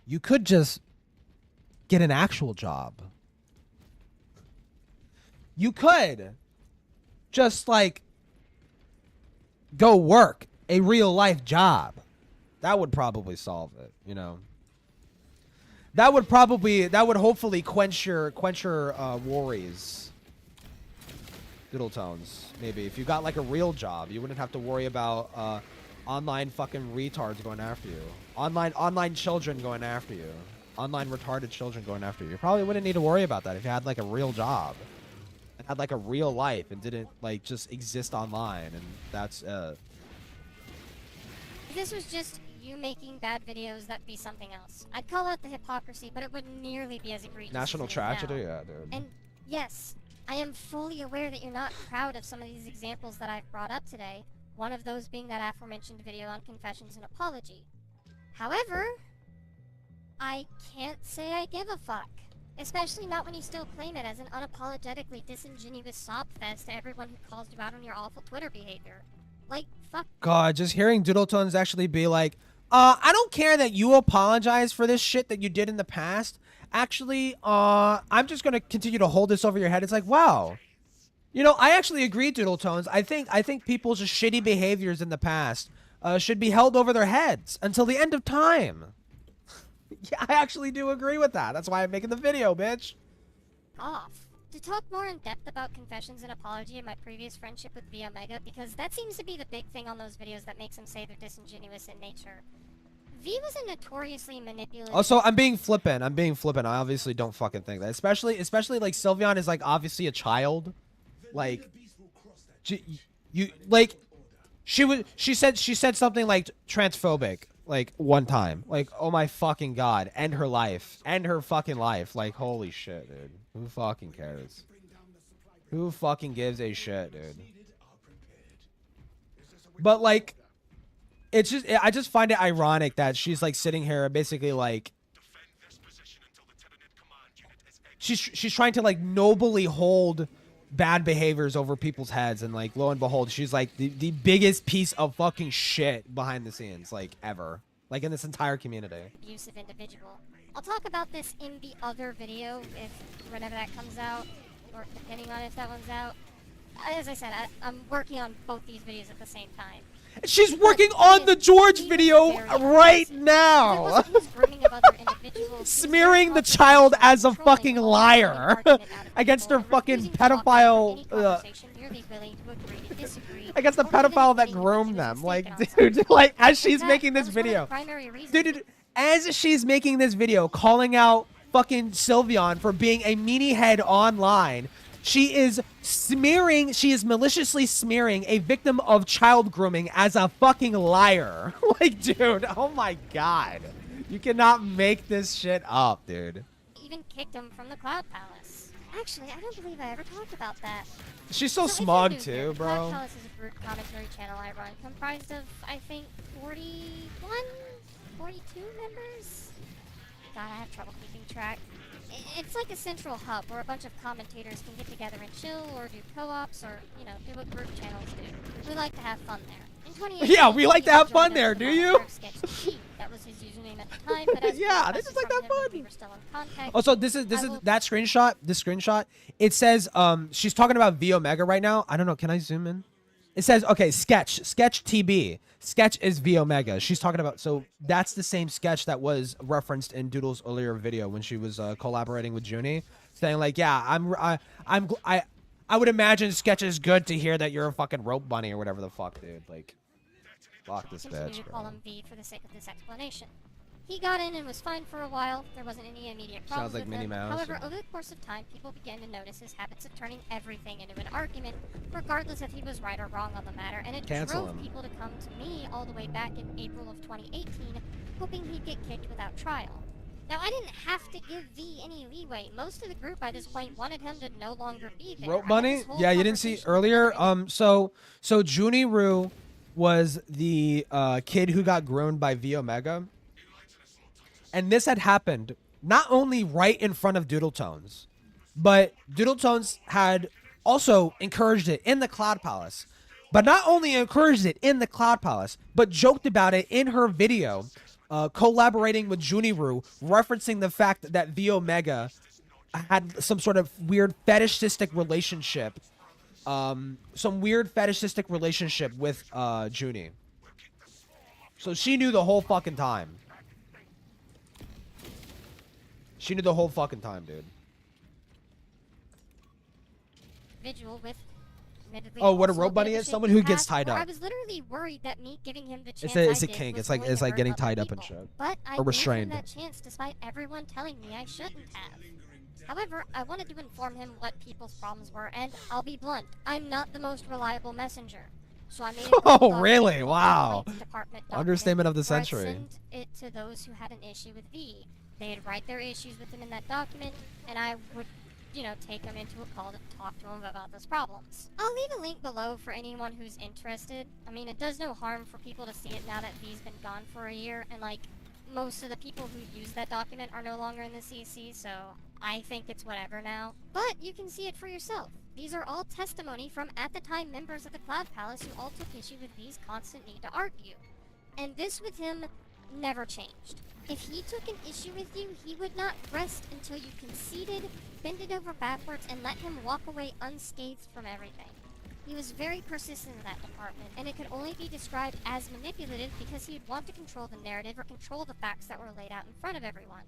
You could just get an actual job. You could just like go work a real life job. That would probably solve it, you know. That would hopefully quench your worries. Doodletones, maybe if you got like a real job, you wouldn't have to worry about online fucking retards going after you. Online children going after you. Online retarded children going after you. You probably wouldn't need to worry about that if you had like a real job and had like a real life and didn't like just exist online, and that's If this was just you making bad videos, that'd be something else. I'd call out the hypocrisy, but it wouldn't nearly be as egregious national as it is tragedy. now. Yeah, dude. And yes, I am fully aware that you're not proud of some of these examples that I've brought up today, one of those being that aforementioned video on confessions and apology. However, I can't say I give a fuck. Especially not when you still claim it as an unapologetically disingenuous sob fest to everyone who calls you out on your awful Twitter behavior. Like, fuck. God, just hearing Doodletones actually be like, I don't care that you apologize for this shit that you did in the past. Actually, I'm just gonna continue to hold this over your head. It's like, wow. You know, I actually agree, Doodletones. I think people's just shitty behaviors in the past should be held over their heads until the end of time. Yeah, I actually do agree with that. That's why I'm making the video, bitch. Off. To talk more in depth about confessions and apology and my previous friendship with V Omega, because that seems to be the big thing on those videos that makes them say they're disingenuous in nature. V was a notoriously manipulative... Also, I'm being flippant. I obviously don't fucking think that. Especially like Sylvian is like obviously a child. Like, she said something like transphobic like one time. Like, oh my fucking god, end her life, end her fucking life. Like, holy shit, dude. Who fucking cares? Who fucking gives a shit, dude? But like, it's just, I just find it ironic that she's like sitting here basically like she's trying to like nobly hold bad behaviors over people's heads, and like lo and behold, she's like the biggest piece of fucking shit behind the scenes like ever, like in this entire community. Abusive individual. I'll talk about this in the other video whenever that comes out, or depending on if that one's out. As I said, I'm working on both these videos at the same time. She's working on the George video right now. Smearing the child as a fucking liar against her fucking pedophile. Against the pedophile that groomed them. Like, dude, like, as she's making this video. Dude, as she's making this video calling out fucking Sylvian for being a meanie head online, she is maliciously smearing a victim of child grooming as a fucking liar. Like, dude, oh my god. You cannot make this shit up, dude. Even kicked him from the Cloud Palace. Actually, I don't believe I ever talked about that. She's so smug too, bro. Cloud Palace is a group commentary channel I run, comprised of, I think, 41, 42 members? God, I have trouble keeping track. It's like a central hub where a bunch of commentators can get together and chill, or do co-ops, or, you know, do what group channels do. We like to have fun there. In 2018, yeah, we like to have fun there, do you? That was his username at the time, but as Yeah, they just like that fun. we were still in contact. Oh, so this is that screenshot. This screenshot. It says she's talking about V Omega right now. I don't know. Can I zoom in? It says okay, sketch TB. Sketch is V Omega. She's talking about, so that's the same sketch that was referenced in Doodle's earlier video when she was collaborating with Junie, saying like, yeah, I would imagine Sketch is good to hear that you're a fucking rope bunny or whatever the fuck, dude. Like, fuck this Continue bitch, to bro. call him V for the sake of this explanation. He got in and was fine for a while. There wasn't any immediate problems Sounds like with Minnie him. Mouse. However, over the course of time, people began to notice his habits of turning everything into an argument, regardless if he was right or wrong on the matter, and it Cancel drove him. people to come to me all the way back in April of 2018, hoping he'd get kicked without trial. Now, I didn't have to give V any leeway. Most of the group by this point wanted him to no longer be there. Rope I had bunny? this whole Yeah, you didn't see conversation earlier. with him. So Junie Rue was the kid who got groomed by V Omega. And this had happened not only right in front of Doodletones, but Doodletones had also encouraged it in the Cloud Palace. But not only encouraged it in the Cloud Palace, but joked about it in her video, collaborating with Juniru, referencing the fact that V Omega had some sort of weird fetishistic relationship, with Junie. So she knew the whole fucking time. She knew the whole fucking time, dude. Individual with admittedly Oh, what a also rope bunny bit of a is? Someone shaky who gets past, tied where up. I was literally worried that me giving him the chance It's I a did kink. was It's like going to hurt getting other tied up and people. shit. But I Or gave restrained. him that chance despite everyone telling me I shouldn't have. However, I wanted to inform him what people's problems were, and I'll be blunt, I'm not the most reliable messenger. So I made a Oh, Google Doc really? with Wow. complaints department document Understatement of the where I'd century. send it to those who had an issue with V. They'd write their issues with him in that document, and I would, take them into a call to talk to him about those problems. I'll leave a link below for anyone who's interested. I mean, it does no harm for people to see it now that V's been gone for a year, and most of the people who use that document are no longer in the CC, so I think it's whatever now. But you can see it for yourself. These are all testimony from at the time members of the Cloud Palace who all took issue with V's constant need to argue. And this with him never changed. If he took an issue with you, he would not rest until you conceded, bended over backwards, and let him walk away unscathed from everything. He was very persistent in that department, and it could only be described as manipulative because he'd want to control the narrative or control the facts that were laid out in front of everyone.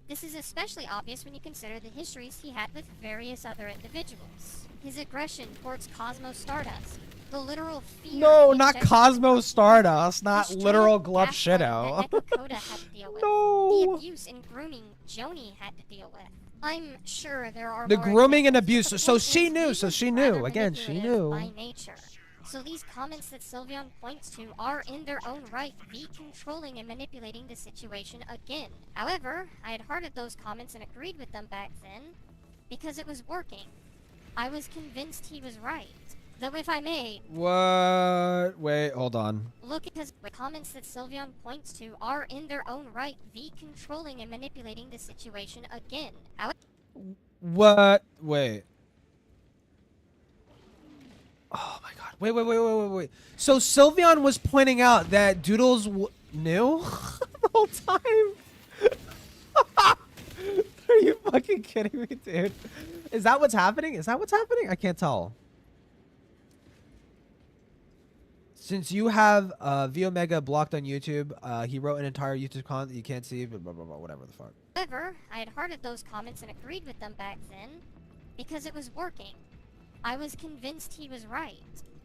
This is especially obvious when you consider the histories he had with various other individuals. His aggression towards Cosmo Stardust, the literal fear... No, he not injected Cosmo into Stardust, the not straight literal up Glove gaslighting Shido. that Echo Coda had to deal with. No. The abuse and grooming Joni had to deal with. I'm sure there are The more grooming and examples, abuse. but the So point she is, knew, he so was she knew. rather Again, she manipulative knew. by nature. So these comments that Sylveon points to are in their own right be controlling and manipulating the situation again. However, I had hearted those comments and agreed with them back then because it was working. I was convinced he was right. Though if I may... What? Wait, hold on. Look, because the comments that Sylveon points to are in their own right be controlling and manipulating the situation again. What? Wait. Oh my god. Wait. So Sylveon was pointing out that Doodles knew the whole time? Are you fucking kidding me, dude? Is that what's happening? I can't tell. Since you have V Omega blocked on YouTube, he wrote an entire YouTube comment that you can't see, but blah, blah, blah, whatever the fuck. However, I had hearted those comments and agreed with them back then because it was working. I was convinced he was right.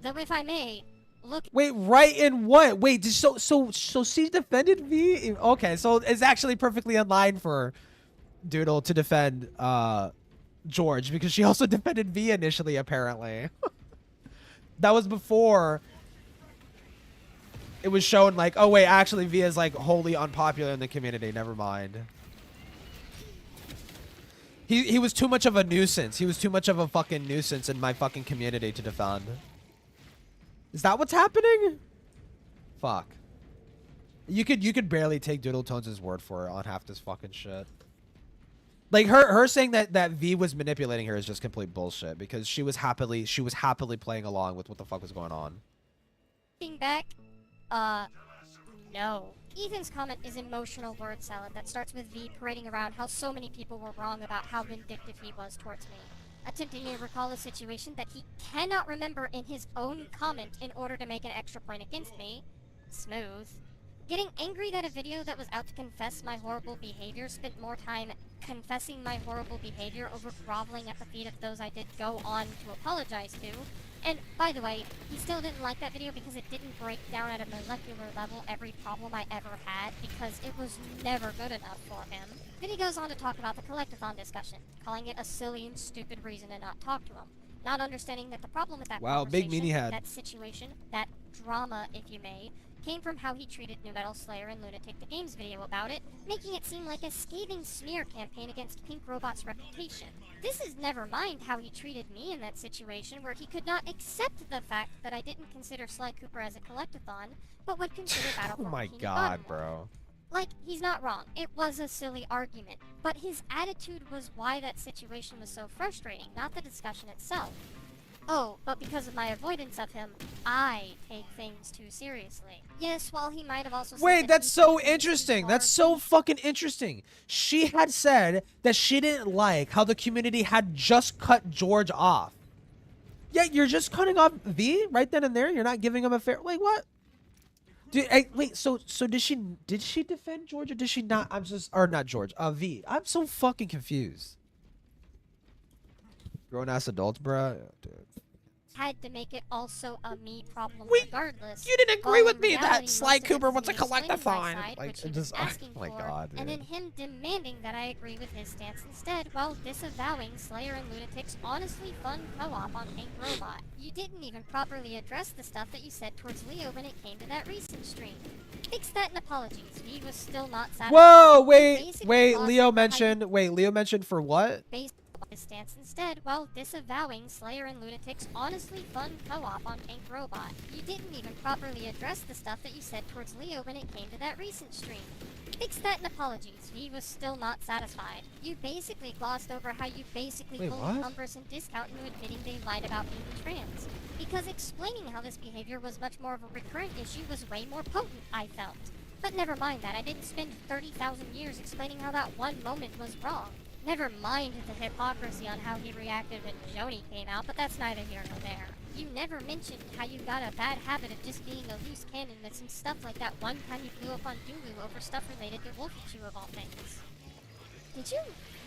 Though if I may, look... Wait, right in what? Wait, so she defended V? Okay, so it's actually perfectly in line for Doodle to defend George because she also defended V initially, apparently. That was before it was shown like, oh wait, actually V is like wholly unpopular in the community. Never mind. He was too much of a nuisance. He was too much of a fucking nuisance in my fucking community to defend. Is that what's happening? Fuck. You could barely take Doodletones' word for it on half this fucking shit. Like her saying that V was manipulating her is just complete bullshit because she was happily playing along with what the fuck was going on. Looking back, no. Ethan's comment is emotional word salad that starts with V parading around how so many people were wrong about how vindictive he was towards me, attempting to recall a situation that he cannot remember in his own comment in order to make an extra point against me. Smooth. Getting angry that a video that was out to confess my horrible behavior spent more time confessing my horrible behavior over groveling at the feet of those I did go on to apologize to. And, by the way, he still didn't like that video because it didn't break down at a molecular level every problem I ever had, because it was never good enough for him. Then he goes on to talk about the collectathon discussion, calling it a silly and stupid reason to not talk to him. Not understanding that the problem with that big meanie head. that situation, that drama, if you may, came from how he treated New Metal Slayer and Lunatic the Game's video about it, making it seem like a scathing smear campaign against Pink Robot's reputation. This is never mind how he treated me in that situation, where he could not accept the fact that I didn't consider Sly Cooper as a collectathon, but would consider Battle Oh for my Bikini god, Bottom. bro. Like, he's not wrong. It was a silly argument. But his attitude was why that situation was so frustrating, not the discussion itself. Oh, but because of my avoidance of him, I take things too seriously. Yes, while he might have also said Wait, that that's he so took things too interesting. far, That's so fucking interesting. She had said that she didn't like how the community had just cut George off. Yet you're just cutting off V right then and there? You're not giving him a fair... Wait, what? Wait, so did she defend George or did she not? I'm just... Or not George. V. I'm so fucking confused. Grown-ass adults, bruh. Yeah, dude. had to make it also a me problem Wait, regardless. You didn't agree while with in me reality, that most Sly of it Cooper was wants a me explaining my collectathon. side, Like, which it he was just... Oh asking my for, god, and then dude. him demanding that I agree with his stance instead, while disavowing Slayer and Lunatic's honestly fun co-op on Pink Robot. You didn't even properly address the stuff that you said towards Leo when it came to that recent stream. Fix that and apologies. He was still not satisfied. Whoa, wait, Basically wait, lost Leo how you mentioned... Wait, Leo mentioned for what? based on his stance instead, while disavowing Slayer and Lunatic's honestly fun co-op on Pink Robot. You didn't even properly address the stuff that you said towards Leo when it came to that recent stream. Fix that and apologies. He was still not satisfied. You basically glossed over how you basically Wait, pulled what? Umbrus and Discount into admitting they lied about being trans. Because explaining how this behavior was much more of a recurrent issue was way more potent, I felt. But never mind that, I didn't spend 30,000 years explaining how that one moment was wrong. Never mind the hypocrisy on how he reacted when Joni came out, but that's neither here nor there. You never mentioned how you got a bad habit of just being a loose cannon with some stuff like that one time you blew up on Dulu over stuff related to Wolfie of all things. Did you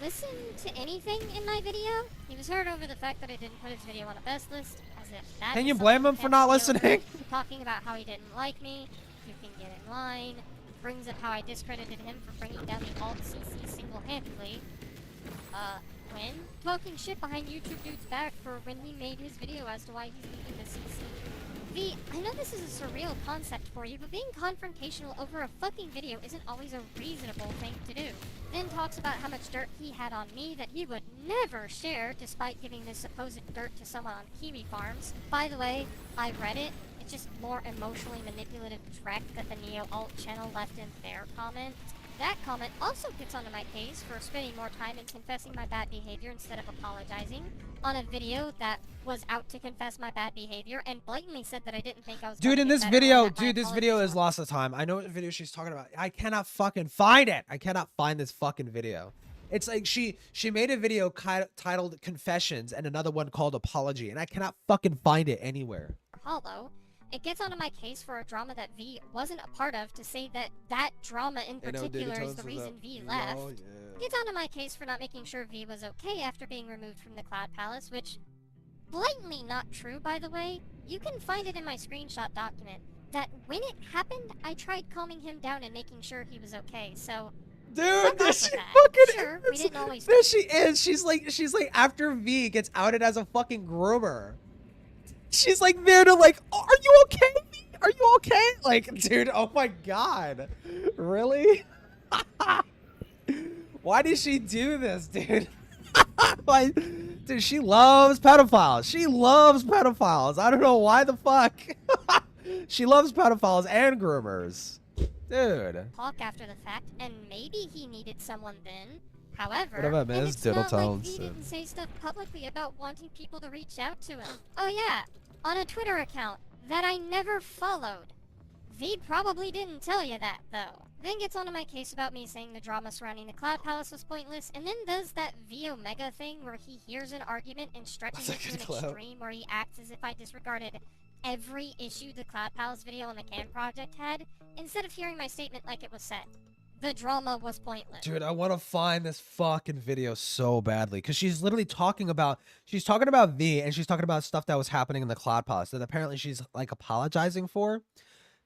listen to anything in my video? He was hurt over the fact that I didn't put his video on a best list, as if that Can is you blame something him for that not Leo listening? talking about how he didn't like me, you can get in line, brings up how I discredited him for bringing down the alt-CC single-handedly. When? Talking shit behind YouTube Dude's back for when he made his video as to why he's leaving the CC. V, I know this is a surreal concept for you, but being confrontational over a fucking video isn't always a reasonable thing to do. Then talks about how much dirt he had on me that he would never share, despite giving this supposed dirt to someone on Kiwi Farms. By the way, I read it. It's just more emotionally manipulative dreck that the Neo-Alt channel left in their comment. That comment also gets onto my case for spending more time in confessing my bad behavior instead of apologizing on a video that was out to confess my bad behavior and blatantly said that I didn't think I was Dude, in gonna this get better, video, and that my dude, this apologies video were- is lost of time. I know what video she's talking about. I cannot fucking find it. I cannot find this fucking video. It's like she made a video titled Confessions and another one called Apology, and I cannot fucking find it anywhere. Hollow. It gets onto my case for a drama that V wasn't a part of to say that that drama in particular is the reason V left. Oh, yeah. Gets onto my case for not making sure V was okay after being removed from the Cloud Palace, which blatantly not true, by the way. You can find it in my screenshot document that when it happened, I tried calming him down and making sure he was okay. So Dude, fuck there off she with that. fucking Sure, we didn't always. There she is. She's like after V gets outed as a fucking groomer. She's like there to like, oh, are you okay? V? Are you okay? Like, dude, oh my god. Really? Why did she do this, dude? Like, dude, she loves pedophiles. She loves pedophiles. I don't know why the fuck. She loves pedophiles and groomers. Dude. Talk after the fact, and maybe he needed someone then. However, Whatever, man, and it's it's not like Doodletent, V so- didn't say stuff publicly about wanting people to reach out to him. Oh yeah, on a Twitter account that I never followed. V probably didn't tell you that, though. Then gets onto my case about me saying the drama surrounding the Cloud Palace was pointless, and then does that V Omega thing where he hears an argument and stretches it to an extreme where he acts as if I disregarded every issue the Cloud Palace video on the CAN project had, instead of hearing my statement like it was said. The drama was pointless. Dude, I want to find this fucking video so badly because she's literally talking about V, and she's talking about stuff that was happening in the Cloud Palace that apparently she's like apologizing for.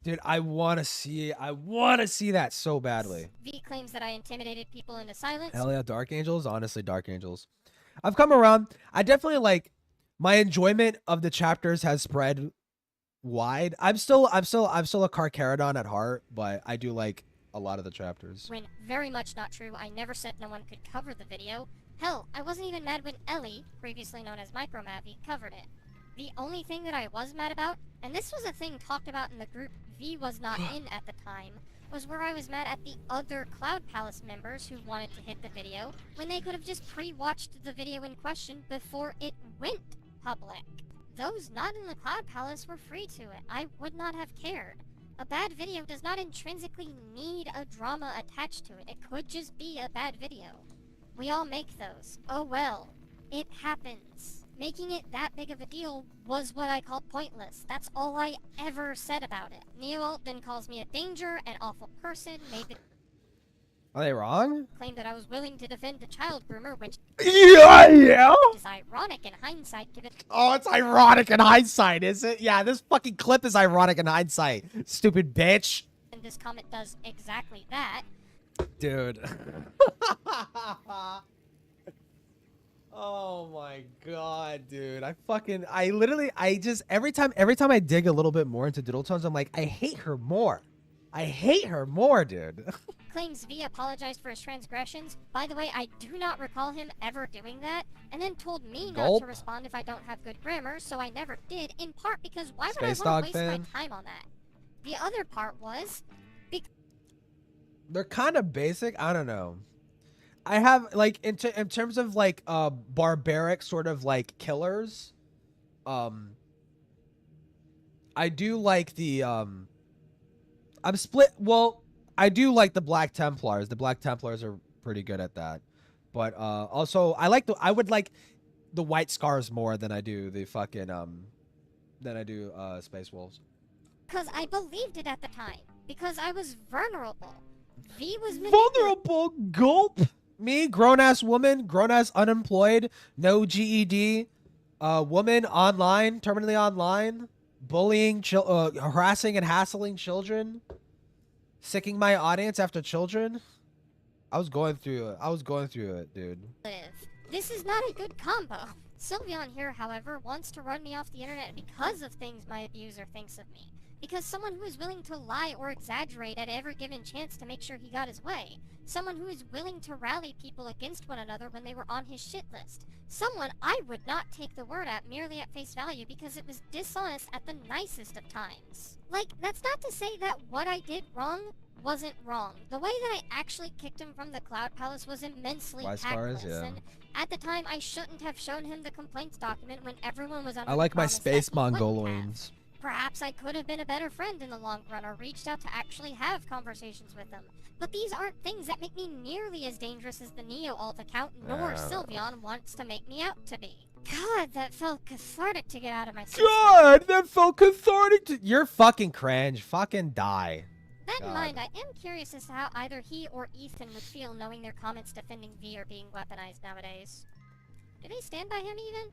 Dude, I want to see that so badly. V claims that I intimidated people into silence. Hell yeah, Dark Angels. Honestly, Dark Angels. I've come around. I definitely like my enjoyment of the chapters has spread wide. I'm still a Carcharodon at heart, but I do like a lot of the chapters. When very much not true, I never said no one could cover the video. Hell, I wasn't even mad when Ellie, previously known as Micromavi, covered it. The only thing that I was mad about, and this was a thing talked about in the group V was not in at the time, was where I was mad at the other Cloud Palace members who wanted to hit the video when they could have just pre-watched the video in question before it went public. Those not in the Cloud Palace were free to it. I would not have cared. A bad video does not intrinsically need a drama attached to it. It could just be a bad video. We all make those. Oh well. It happens. Making it that big of a deal was what I called pointless. That's all I ever said about it. Neoalt then calls me a danger, an awful person, made the... Are they wrong? Claim that I was willing to defend the child groomer, which... Yeah! ...is ironic in hindsight given... Oh, it's ironic in hindsight, is it? Yeah, this fucking clip is ironic in hindsight. Stupid bitch. And this comment does exactly that. Dude. Oh my god, dude. Every time I dig a little bit more into Doodletones, I'm like, I hate her more. I hate her more, dude. Claims V apologized for his transgressions. By the way, I do not recall him ever doing that, and then told me not to respond if I don't have good grammar, so I never did, in part because why would I want to waste my time on that? The other part was... They're kind of basic. I don't know. I have, like, in terms of, like, barbaric sort of, like, killers, I do like the, I'm split, well, I do like the Black Templars. The Black Templars are pretty good at that. But, also, I would like the White Scars more than I do the fucking, Space Wolves. Because I believed it at the time. Because I was vulnerable. V was vulnerable? Gulp? Me, grown-ass woman, grown-ass unemployed, no GED, woman online, terminally online, bullying, harassing and hassling children, sicking my audience after children. I was going through it, dude. This is not a good combo. Sylveon here, however, wants to run me off the internet because of things my abuser thinks of me. Because someone who is willing to lie or exaggerate at every given chance to make sure he got his way. Someone who is willing to rally people against one another when they were on his shit list. Someone I would not take the word at merely at face value because it was dishonest at the nicest of times. Like, that's not to say that what I did wrong wasn't wrong. The way that I actually kicked him from the Cloud Palace was immensely tactless, and at the time I shouldn't have shown him the complaints document when everyone was under I like my space Mongolians. Perhaps I could have been a better friend in the long run or reached out to actually have conversations with them. But these aren't things that make me nearly as dangerous as the Neo-Alt account, nor Sylveon wants to make me out to be. God, that felt cathartic to get out of my system. God, that felt cathartic to... You're fucking cringe. Fucking die. That in mind, I am curious as to how either he or Ethan would feel knowing their comments defending V are being weaponized nowadays. Do they stand by him even?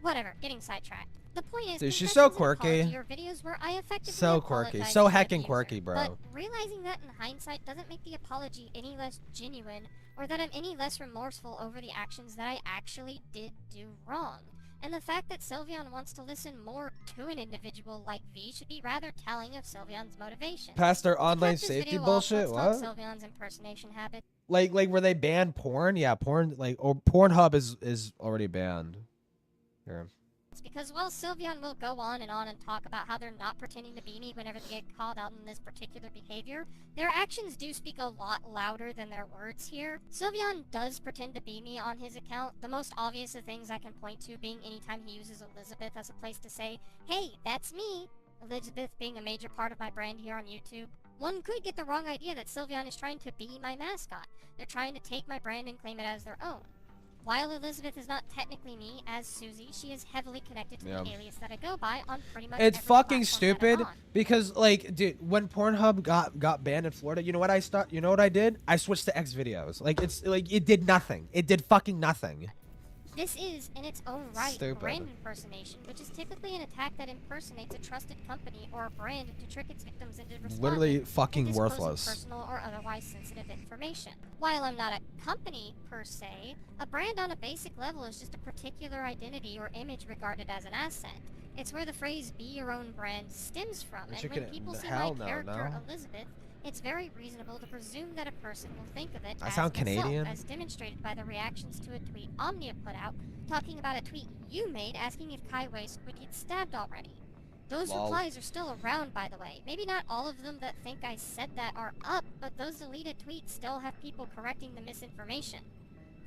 Whatever, getting sidetracked. The point is, dude, she's so quirky. Videos where I effectively so quirky, so heckin' quirky, bro. But realizing that in hindsight doesn't make the apology any less genuine, or that I'm any less remorseful over the actions that I actually did do wrong. And the fact that Sylveon wants to listen more to an individual like V should be rather telling of Sylveon's motivation. Past their online safety bullshit, what? Sylveon's impersonation habit. Like where they banned porn? Yeah, porn, like, or Pornhub is already banned. Here. It's because, well, Sylveon will go on and talk about how they're not pretending to be me whenever they get called out in this particular behavior. Their actions do speak a lot louder than their words here. Sylveon does pretend to be me on his account, the most obvious of things I can point to being anytime he uses Elizabeth as a place to say, hey, that's me. Elizabeth being a major part of my brand here on YouTube, one could get the wrong idea that Sylveon is trying to be my mascot. They're trying to take my brand and claim it as their own. While Elizabeth is not technically me as Susie, she is heavily connected to the alias that I go by on pretty much It's every fucking platform stupid that I'm on. because, like, dude, when Pornhub got banned in Florida, you know what I did? I switched to X videos. Like, it's like it did nothing. It did fucking nothing. This is, in its own right, Stupid. brand impersonation, which is typically an attack that impersonates a trusted company or a brand to trick its victims into responding. Literally fucking and disclosing worthless. Personal or otherwise sensitive information. While I'm not a company per se, a brand on a basic level is just a particular identity or image regarded as an asset. It's where the phrase "be your own brand" stems from, and when people see my character Elizabeth, it's very reasonable to presume that a person will think of it I as sound itself, Canadian. as demonstrated by the reactions to a tweet Omnia put out, talking about a tweet you made asking if Kai Weiss would get stabbed already. Those Lol. replies are still around, by the way. Maybe not all of them that think I said that are up, but those deleted tweets still have people correcting the misinformation.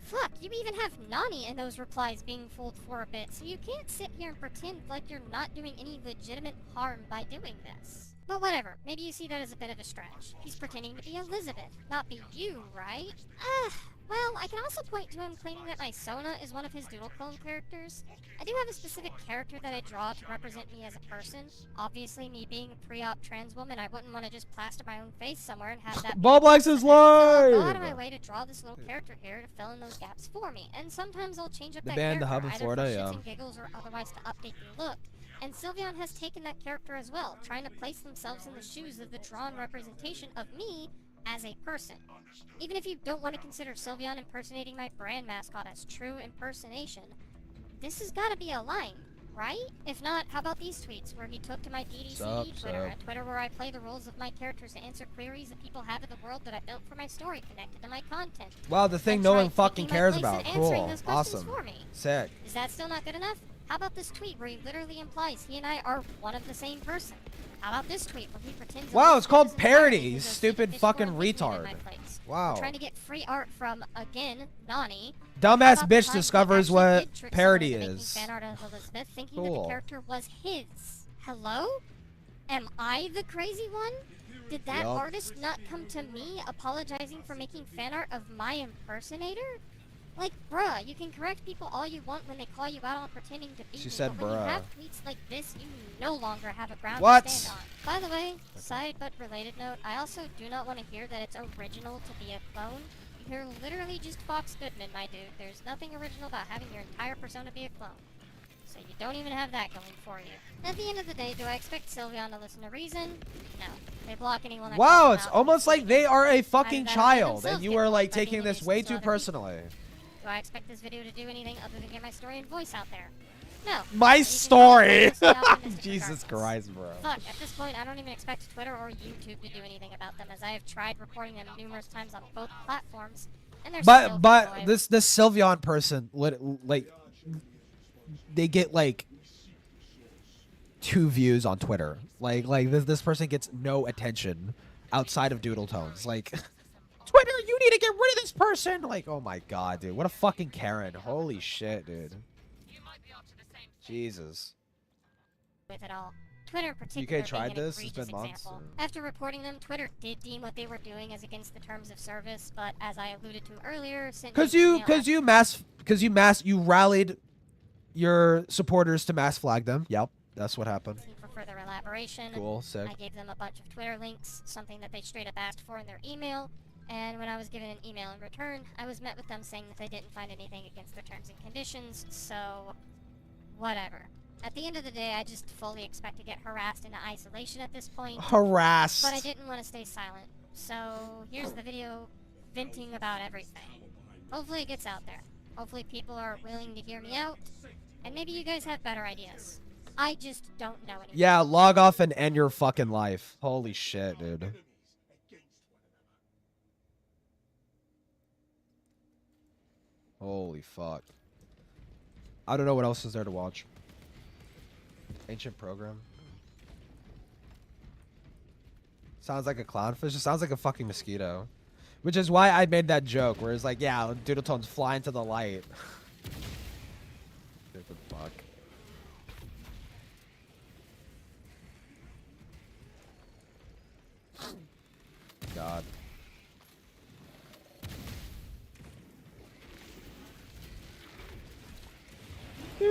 Fuck, you even have Nani in those replies being fooled for a bit, so you can't sit here and pretend like you're not doing any legitimate harm by doing this. But whatever, maybe you see that as a bit of a stretch. He's pretending to be Elizabeth, not be you, right? Well, I can also point to him claiming that my Sona is one of his Doodle clone characters. I do have a specific character that I draw to represent me as a person. Obviously, me being a pre-op trans woman, I wouldn't want to just plaster my own face somewhere and have that Bob likes his so I'll go out life! of my way to draw this little character here to fill in those gaps for me. And sometimes I'll change up The that band, the character hub in either Florida, for yeah. shits and giggles or otherwise to update the look. And Sylveon has taken that character as well, trying to place themselves in the shoes of the drawn representation of me as a person. Even if you don't want to consider Sylveon impersonating my brand mascot as true impersonation, this has got to be a line, right? If not, how about these tweets where he took to my DDCD Twitter, a Twitter where I play the roles of my characters to answer queries that people have in the world that I built for my story connected to my content. Wow, the thing And no tried one fucking taking my cares place about. and answering Cool. those questions Awesome. for me. Sick. Is that still not good enough? How about this tweet where he literally implies he and I are one of the same person? How about this tweet where he pretends Wow, it's called Elizabeth is parody, entirely you his stupid bitch fucking born witch woman in retard. my place. Wow. We're trying to get free art from, again, Nani. Dumbass How about the bitch time he discovers actually what did trick parody someone into making is. fan art of Elizabeth, thinking that Cool. the character was his. Hello? Am I the crazy one? Did that Yup. artist not come to me apologizing for making fan art of my impersonator? Like, bruh, you can correct people all you want when they call you out on pretending to be She me, said but when you bruh. have tweets like this, you no longer have a ground What? to stand on. By the way, side but related note, I also do not want to hear that it's original to be a clone. You're literally just Fox Goodman, my dude. There's nothing original about having your entire persona be a clone. So you don't even have that going for you. At the end of the day, do I expect Sylveon to listen to reason? No. They block anyone that calls Wow, them it's out. almost like they are a fucking that or they child, themselves and you get are like blocked by being taking a this nuisance way to too other people. personally. Do I expect this video to do anything other than get my story and voice out there? No. My Anything story! else is optimistic Jesus regardless. Christ, bro. Fuck, at this point, I don't even expect Twitter or YouTube to do anything about them, as I have tried reporting them numerous times on both platforms, and they're still But annoying. this Sylveon person, like, they get like 2 views on Twitter. Like this person gets no attention outside of Doodle Tones. Like, Twitter, you need to get rid of this person. Like, oh my god, dude, what a fucking Karen. Holy shit, dude. Jesus. With it all. Twitter in particular tried being an this? It's egregious been months, example. or- After reporting them, Twitter did deem what they were doing as against the terms of service, but as I alluded to earlier, sent me an email you rallied your supporters to mass flag them. Yep, that's what happened. asking for further elaboration. Cool, sick. I gave them a bunch of Twitter links, something that they straight up asked for in their email, and when I was given an email in return, I was met with them saying that they didn't find anything against their terms and conditions, so whatever. At the end of the day, I just fully expect to get harassed into isolation at this point. Harassed. But I didn't want to stay silent. So here's the video venting about everything. Hopefully it gets out there. Hopefully people are willing to hear me out. And maybe you guys have better ideas. I just don't know anymore. Yeah, log off and end your fucking life. Holy shit, dude. Holy fuck. I don't know what else is there to watch. Ancient program. Sounds like a clownfish. It sounds like a fucking mosquito. Which is why I made that joke where it's like, yeah, Doodletones fly into the light. Stupid fuck.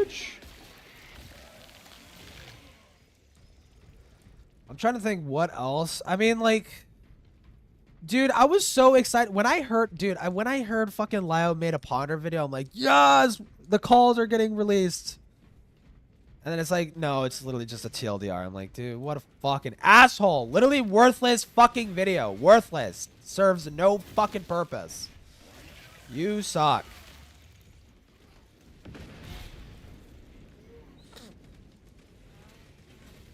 bitch. I'm trying to think what else. I mean, like, dude, I was so excited when I heard, dude, when I heard fucking Lio made a Ponder video, I'm like, yes, the calls are getting released. And then it's like, no, it's literally just a TLDR. I'm like, dude, what a fucking asshole. Literally worthless fucking video. Worthless. Serves no fucking purpose. You suck.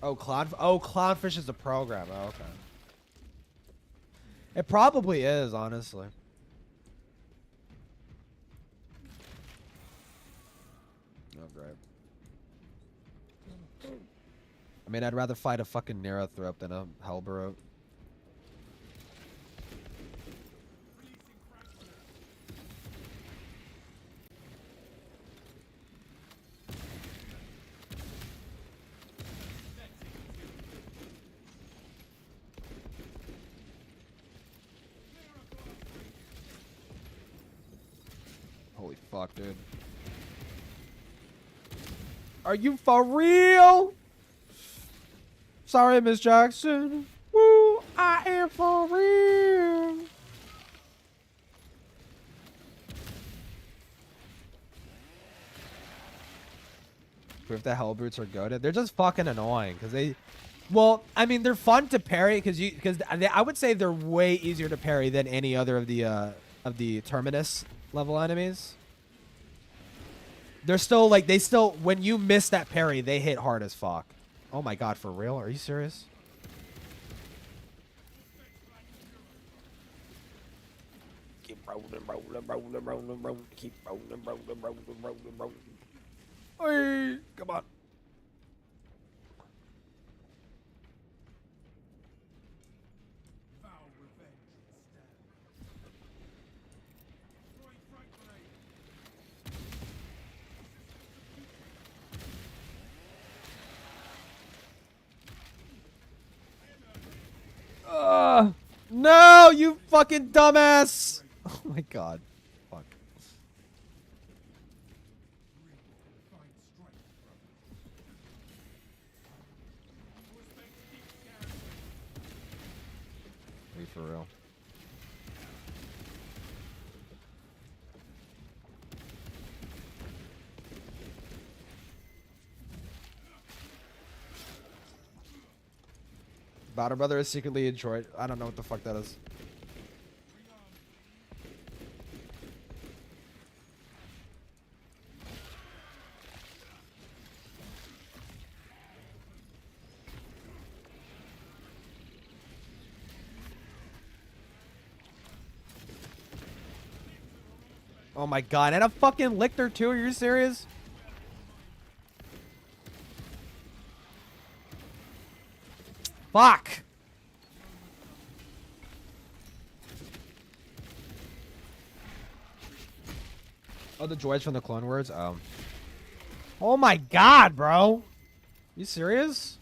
Oh, Clownfish is a program. Oh, okay. It probably is, honestly. Oh, great. I mean, I'd rather fight a fucking Neurothrop than a Hellborough. Holy fuck, dude. Are you for real? Sorry, Miss Jackson. Woo, I am for real. Proof the Hellbrutes are goated. They're just fucking annoying because they, well, I mean, they're fun to parry because I would say they're way easier to parry than any other of the Terminus level enemies. They're still like, when you miss that parry, they hit hard as fuck. Oh my god, for real? Are you serious? Keep rolling. Keep rolling. Hey, come on. No, you fucking dumbass! Oh my god. Fuck. Are you for real? Battle Brother is secretly in Detroit. I don't know what the fuck that is. Oh my god, and a fucking Lictor too? Are you serious? Fuck! Oh, the droids from the Clone Wars? Oh my god, bro! You serious?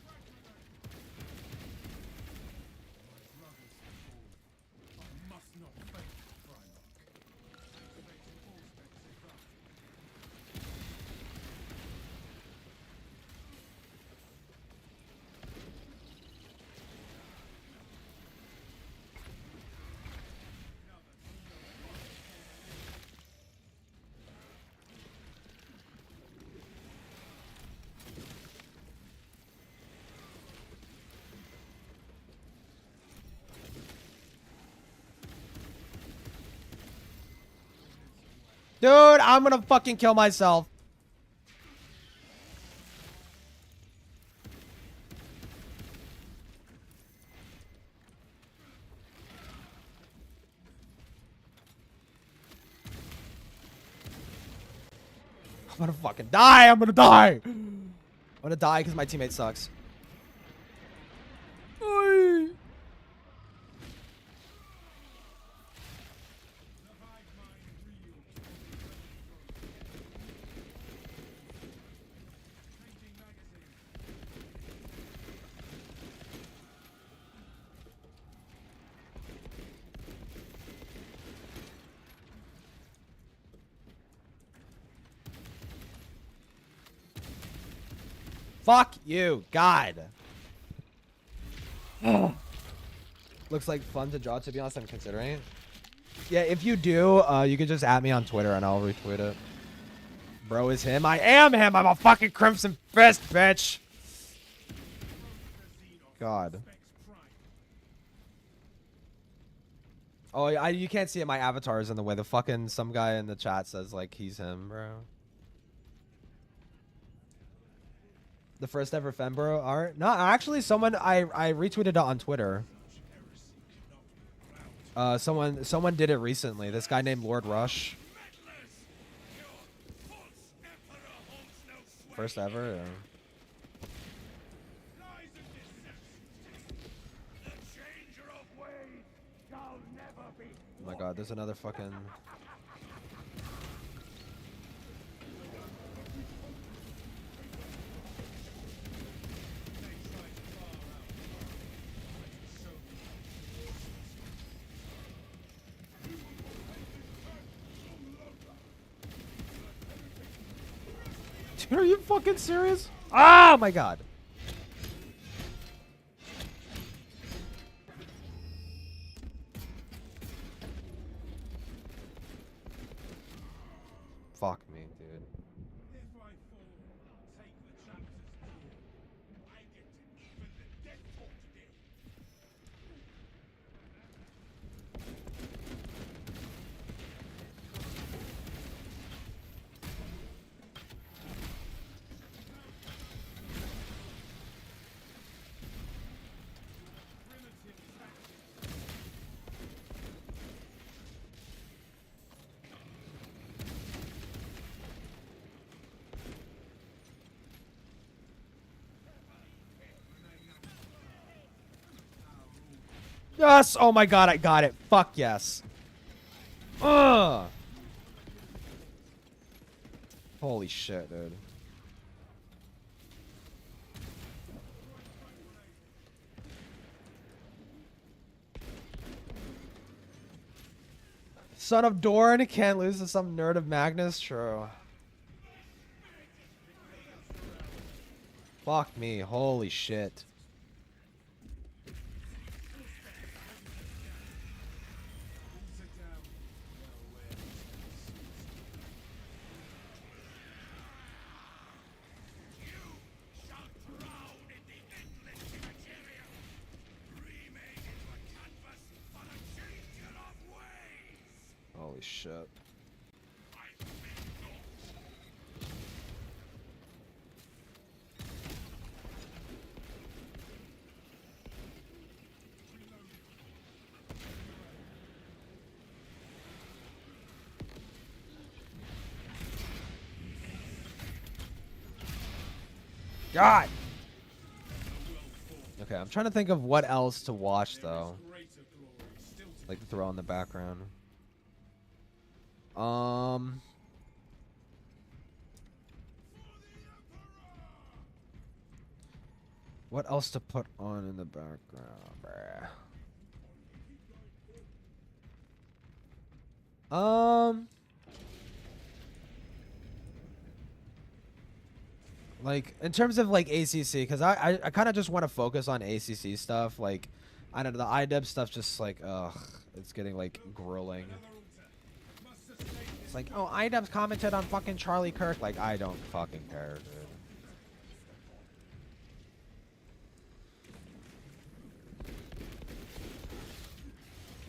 Dude, I'm gonna fucking kill myself. I'm gonna fucking die. I'm gonna die. I'm gonna die because my teammate sucks. Oy. Fuck you, God. Looks like fun to draw. To be honest, I'm considering it. Yeah, if you do, you can just add me on Twitter and I'll retweet it. Bro is him. I am him. I'm a fucking Crimson Fist, bitch. God. Oh, you can't see it. My avatar is in the way. The fucking some guy in the chat says like he's him, bro. The first ever Fembro art? No, actually, someone I retweeted it on Twitter. Someone did it recently. This guy named Lord Rush. First ever. Yeah. Oh my God, there's another fucking. Dude, are you fucking serious? Oh my God. Fuck me, dude. Yes! Oh my God, I got it. Fuck yes. Ugh. Holy shit, dude. Son of Dorn can't lose to some nerd of Magnus. True. Fuck me. Holy shit. Holy shit. God. Okay, I'm trying to think of what else to watch though. Like to throw in the background. What else to put on in the background, bruh? Like in terms of like ACC, because I kind of just want to focus on ACC stuff. Like, I don't know, the IDEB stuff just like, ugh, it's getting like grueling. It's like, oh, IDEB's commented on fucking Charlie Kirk. Like, I don't fucking care, dude.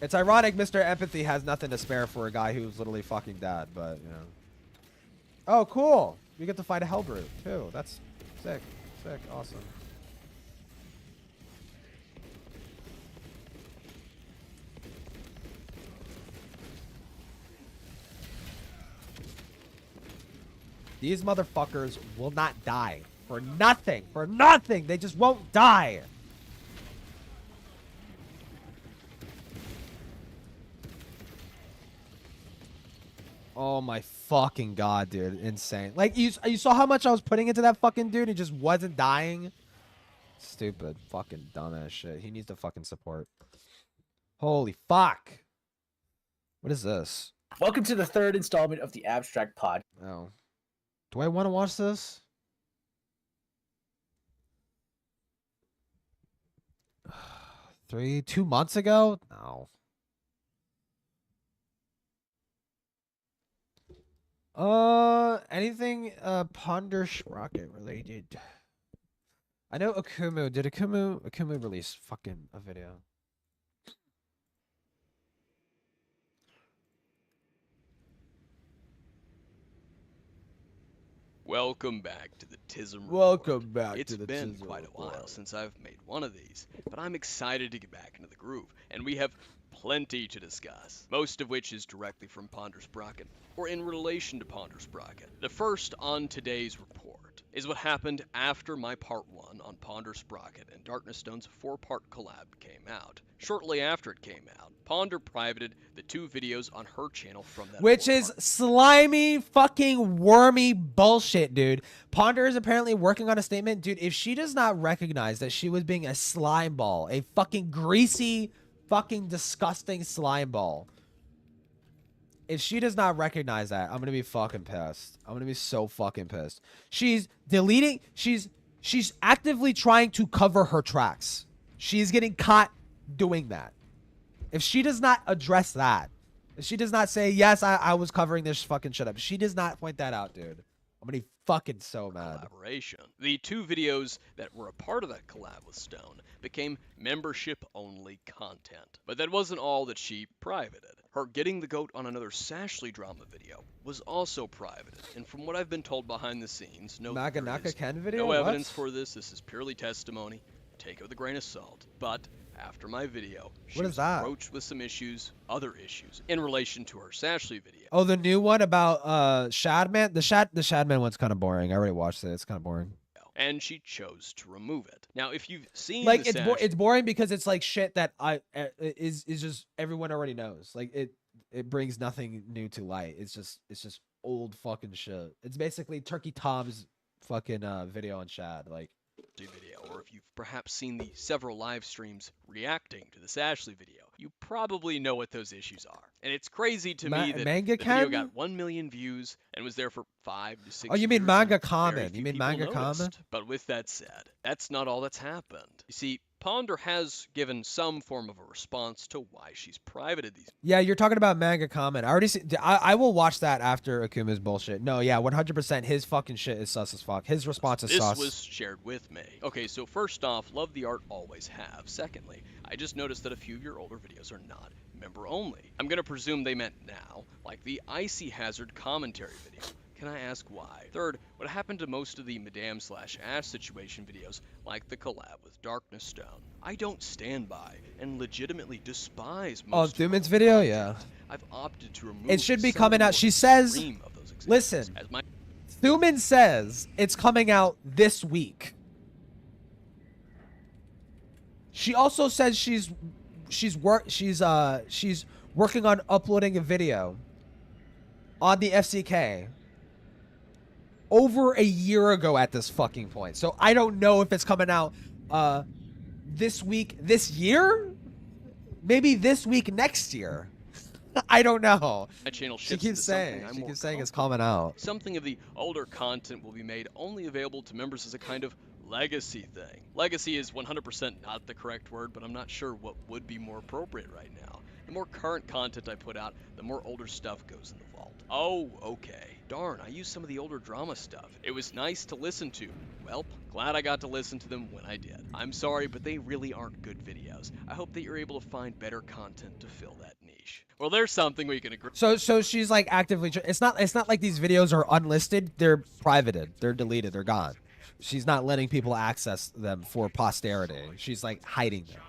It's ironic Mr. Empathy has nothing to spare for a guy who's literally fucking dead, but, you know. Oh, cool. We get to fight a Hellbrute, too. That's sick. Sick. Awesome. These motherfuckers will not die. For nothing. For nothing. They just won't die. Oh my fucking God, dude. Insane. Like, you saw how much I was putting into that fucking dude? He just wasn't dying. Stupid. Fucking dumbass shit. He needs to fucking support. Holy fuck. What is this? Welcome to the third installment of the Abstract Pod. Oh. Do I want to watch this? 2 months ago? No. Anything Ponder Sprocket related? I know Akumu. Did Akumu release fucking a video? Welcome back to the Tism Report. Welcome back It's to the been Tism quite a Report. while since I've made one of these, but I'm excited to get back into the groove, and we have plenty to discuss, most of which is directly from Ponder Sprocket, or in relation to Ponder Sprocket. The first on today's report is what happened after my part 1 on Ponder Sprocket and Darkness Stone's 4-part collab came out. Shortly after it came out, Ponder privated the 2 videos on her channel from that Which is slimy, fucking wormy bullshit, dude. Ponder is apparently working on a statement. Dude, if she does not recognize that she was being a slime ball, a fucking greasy, fucking disgusting slime ball. If she does not recognize that, I'm going to be fucking pissed. I'm going to be so fucking pissed. She's deleting. She's actively trying to cover her tracks. She's getting caught doing that. If she does not address that, if she does not say, yes, I was covering this fucking shit up, she does not point that out, dude, I'm gonna be fucking so mad. Collaboration. The 2 videos that were a part of that collab with Stone became membership-only content. But that wasn't all that she privated. Her getting the goat on another Sashley drama video was also privated, and from what I've been told behind the scenes, no evidence for this. This is purely testimony. Take it with a grain of salt. But after my video, she was approached with some issues, other issues, in relation to her Sashley video. Oh, the new one about Shadman? The Shadman one's kind of boring. I already watched it. It's kind of boring. And she chose to remove it. Now, if you've seen like it's boring because it's like shit that is just everyone already knows. Like it brings nothing new to light. It's just old fucking shit. It's basically Turkey Tom's fucking video on Shad. Like video, or if you've perhaps seen the several live streams reacting to this Ashley video, you probably know what those issues are. And it's crazy to me that the video got 1 million views and was there for 5 to 6 years. Oh, you mean Manga Common? You mean Manga Common? But with that said, that's not all that's happened. You see, Ponder has given some form of a response to why she's privated these. Yeah, you're talking about Manga Comment. I already see. I will watch that after Akuma's bullshit. No, yeah, 100%. His fucking shit is sus as fuck. His response is sus. This was shared with me. Okay, so first off, love the art, always have. Secondly, I just noticed that a few of your older videos are not member only. I'm gonna presume they meant now, like the Icy Hazard commentary video. Can I ask why? Third, what happened to most of the Madame/Ash situation videos, like the collab with Darkness Stone? I don't stand by and legitimately despise most of Thuman's video, yeah. I've opted to remove it should be coming out. She says, listen, Thuman says it's coming out this week. She also says she's working on uploading a video on the FCK over a year ago at this fucking point. So I don't know if it's coming out this week, this year? Maybe this week next year. I don't know. My channel she keeps saying it's coming out. Something of the older content will be made only available to members as a kind of legacy thing. Legacy is 100% not the correct word, but I'm not sure what would be more appropriate right now. The more current content I put out, the more older stuff goes in the vault. Oh, okay. Darn, I used some of the older drama stuff. It was nice to listen to. Well, glad I got to listen to them when I did. I'm sorry, but they really aren't good videos. I hope that you're able to find better content to fill that niche. Well, there's something we can agree. So she's like actively. It's not like these videos are unlisted. They're privated. They're deleted. They're gone. She's not letting people access them for posterity. She's like hiding them.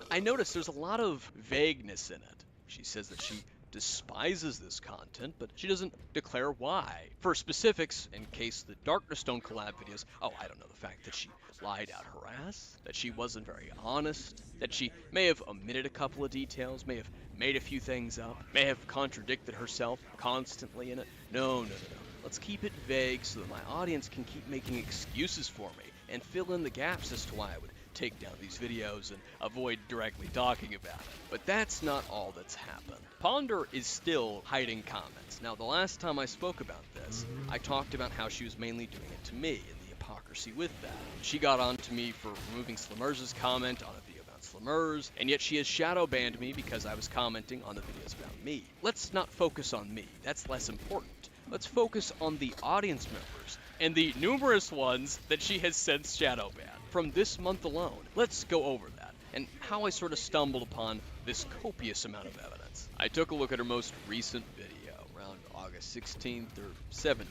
I noticed there's a lot of vagueness in it. She says that she despises this content, but she doesn't declare why. For specifics, in case the Darkness Stone collab videos, oh, I don't know, the fact that she lied out her ass, that she wasn't very honest, that she may have omitted a couple of details, may have made a few things up, may have contradicted herself constantly in it. No. Let's keep it vague so that my audience can keep making excuses for me and fill in the gaps as to why I would take down these videos and avoid directly talking about it. But that's not all that's happened. Ponder is still hiding comments. Now, the last time I spoke about this, I talked about how she was mainly doing it to me and the hypocrisy with that. She got on to me for removing Slimer's comment on a video lemurs, and yet she has shadow banned me because I was commenting on the videos about me. Let's not focus on me, that's less important. Let's focus on the audience members and the numerous ones that she has since shadow banned from this month alone. Let's go over that and how I sort of stumbled upon this copious amount of evidence. I took a look at her most recent video around August 16th or 17th,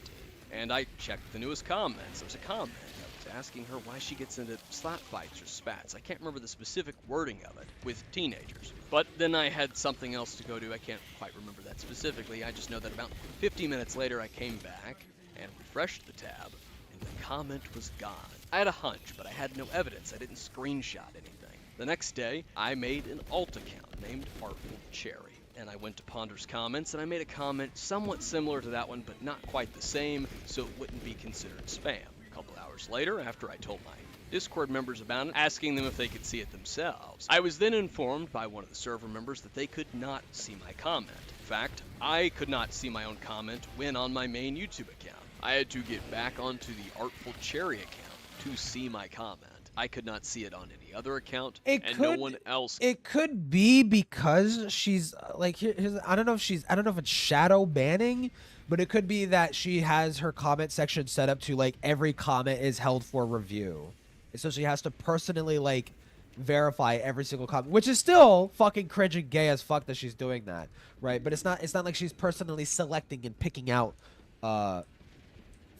and I checked the newest comments. There was a comment. I was asking her why she gets into slap fights or spats. I can't remember the specific wording of it with teenagers. But then I had something else to go to. I can't quite remember that specifically. I just know that about 50 minutes later I came back and refreshed the tab, and the comment was gone. I had a hunch, but I had no evidence. I didn't screenshot anything. The next day, I made an alt account named Artful Cherry, and I went to Ponder's comments, and I made a comment somewhat similar to that one, but not quite the same, so it wouldn't be considered spam. A couple hours later, after I told my Discord members about it, asking them if they could see it themselves, I was then informed by one of the server members that they could not see my comment. In fact, I could not see my own comment when on my main YouTube account. I had to get back onto the Artful Cherry account to see my comment. I could not see it on any other account, no one else. It could be because she's like, I don't know if it's shadow banning, but it could be that she has her comment section set up to like every comment is held for review, so she has to personally like verify every single comment, which is still fucking cringe and gay as fuck that she's doing that, right? But it's not like she's personally selecting and picking out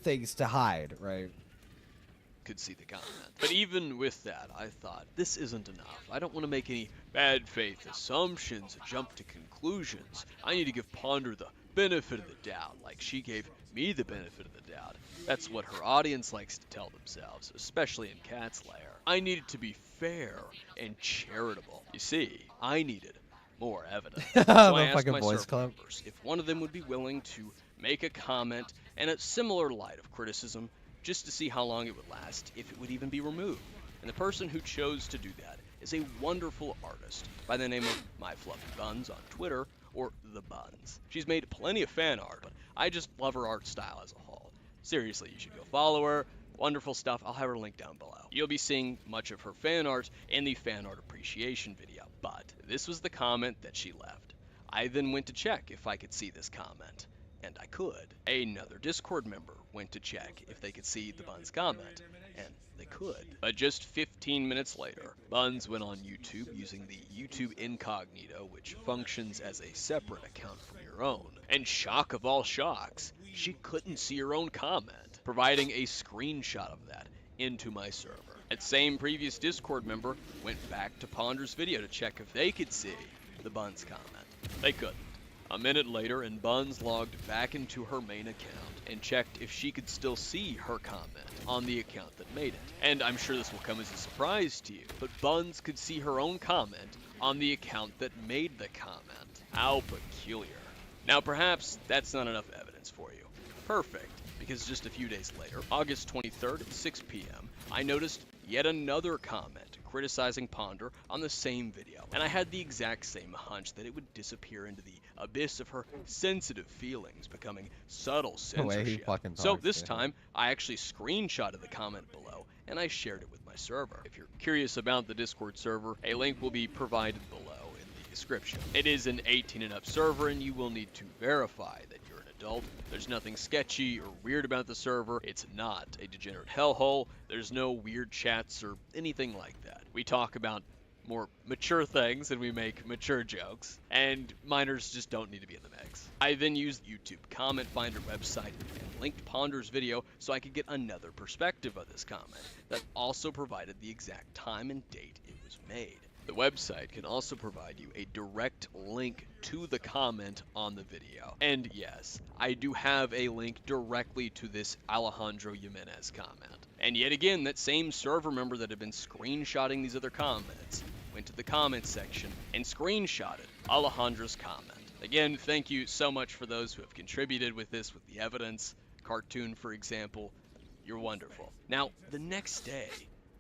things to hide, right? Could see the comment. But even with that, I thought, this isn't enough. I don't want to make any bad faith assumptions and jump to conclusions. I need to give Ponder the benefit of the doubt, like she gave me the benefit of the doubt. That's what her audience likes to tell themselves, especially in Cat's Lair. I needed to be fair and charitable. You see, I needed more evidence. So I asked my server members if one of them would be willing to make a comment in a similar light of criticism, just to see how long it would last, if it would even be removed. And the person who chose to do that is a wonderful artist by the name of My Fluffy Buns on Twitter, or The Buns. She's made plenty of fan art, but I just love her art style as a whole. Seriously, you should go follow her. Wonderful stuff. I'll have her link down below. You'll be seeing much of her fan art in the fan art appreciation video, but this was the comment that she left. I then went to check if I could see this comment, and I could. Another Discord member went to check if they could see the Buns comment, and they could. But just 15 minutes later, Buns went on YouTube using the YouTube Incognito, which functions as a separate account from your own. And shock of all shocks, she couldn't see her own comment, providing a screenshot of that into my server. That same previous Discord member went back to Ponder's video to check if they could see the Buns comment. They couldn't. A minute later, and Buns logged back into her main account and checked if she could still see her comment on the account that made it. And I'm sure this will come as a surprise to you, but Buns could see her own comment on the account that made the comment. How peculiar. Now perhaps that's not enough evidence for you. Perfect, because just a few days later, August 23rd at 6 p.m., I noticed yet another comment criticizing Ponder on the same video, and I had the exact same hunch that it would disappear into the abyss of her sensitive feelings, becoming subtle censorship. So this time, I actually screenshotted the comment below, and I shared it with my server. If you're curious about the Discord server, a link will be provided below in the description. It is an 18 and up server, and you will need to verify that you're an adult. There's nothing sketchy or weird about the server. It's not a degenerate hellhole. There's no weird chats or anything like that. We talk about more mature things and we make mature jokes, and minors just don't need to be in the mix. I then used YouTube comment finder website and linked Ponder's video so I could get another perspective of this comment that also provided the exact time and date it was made. The website can also provide you a direct link to the comment on the video. And yes, I do have a link directly to this Alejandro Jimenez comment. And yet again, that same server member that had been screenshotting these other comments went to the comments section and screenshotted Alejandro's comment. Again, thank you so much for those who have contributed with this, with the evidence. Cartoon, for example, you're wonderful. Now, the next day,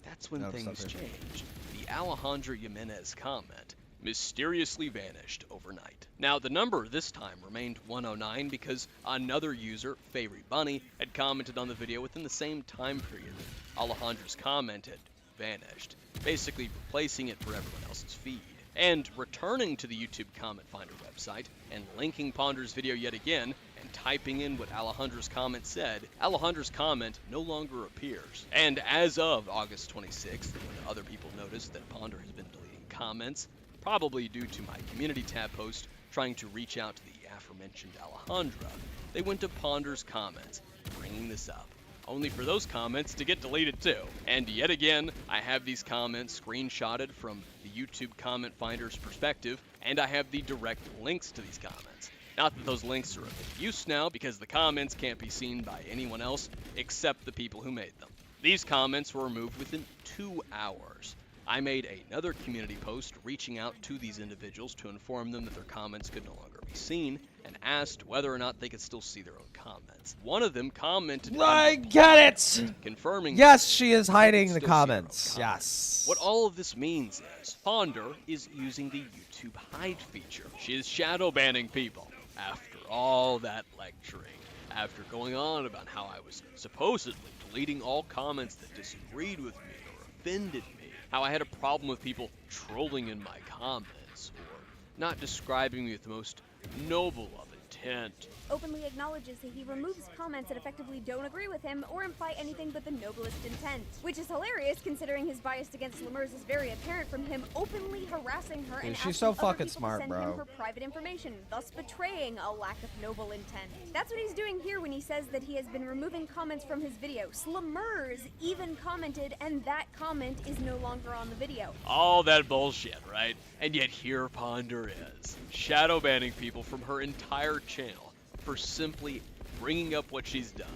that's when things changed. The Alejandro Jimenez comment mysteriously vanished overnight. Now, the number this time remained 109 because another user, Fairy Bunny, had commented on the video within the same time period that Alejandro's comment had vanished. basically replacing it for everyone else's feed. And returning to the YouTube comment finder website and linking Ponder's video yet again and typing in what Alejandra's comment said, Alejandra's comment no longer appears. And as of August 26th, when other people noticed that Ponder has been deleting comments, probably due to my community tab post trying to reach out to the aforementioned Alejandra, they went to Ponder's comments, bringing this up, only for those comments to get deleted too. And yet again, I have these comments screenshotted from the YouTube comment finder's perspective, and I have the direct links to these comments. Not that those links are of use now, because the comments can't be seen by anyone else except the people who made them. These comments were removed within 2 hours. I made another community post reaching out to these individuals to inform them that their comments could no longer be seen, and asked whether or not they could still see their own comments. One of them commented, I get it! confirming Yes, she is hiding the comments. Yes. What all of this means is Ponder is using the YouTube hide feature. She is shadow banning people. After all that lecturing, after going on about how I was supposedly deleting all comments that disagreed with me or offended me, how I had a problem with people trolling in my comments, or not describing me with the most noble of intent. Openly acknowledges that he removes comments that effectively don't agree with him or imply anything but the noblest intent. Which is hilarious considering his bias against Lemurs is very apparent from him openly harassing her and asking she's so other fucking people smart, to send bro. him for private information, thus betraying a lack of noble intent. That's what he's doing here when he says that he has been removing comments from his videos. Lemurs even commented, and that comment is no longer on the video. All that bullshit, right? And yet here Ponder is, shadow banning people from her entire channel for simply bringing up what she's done,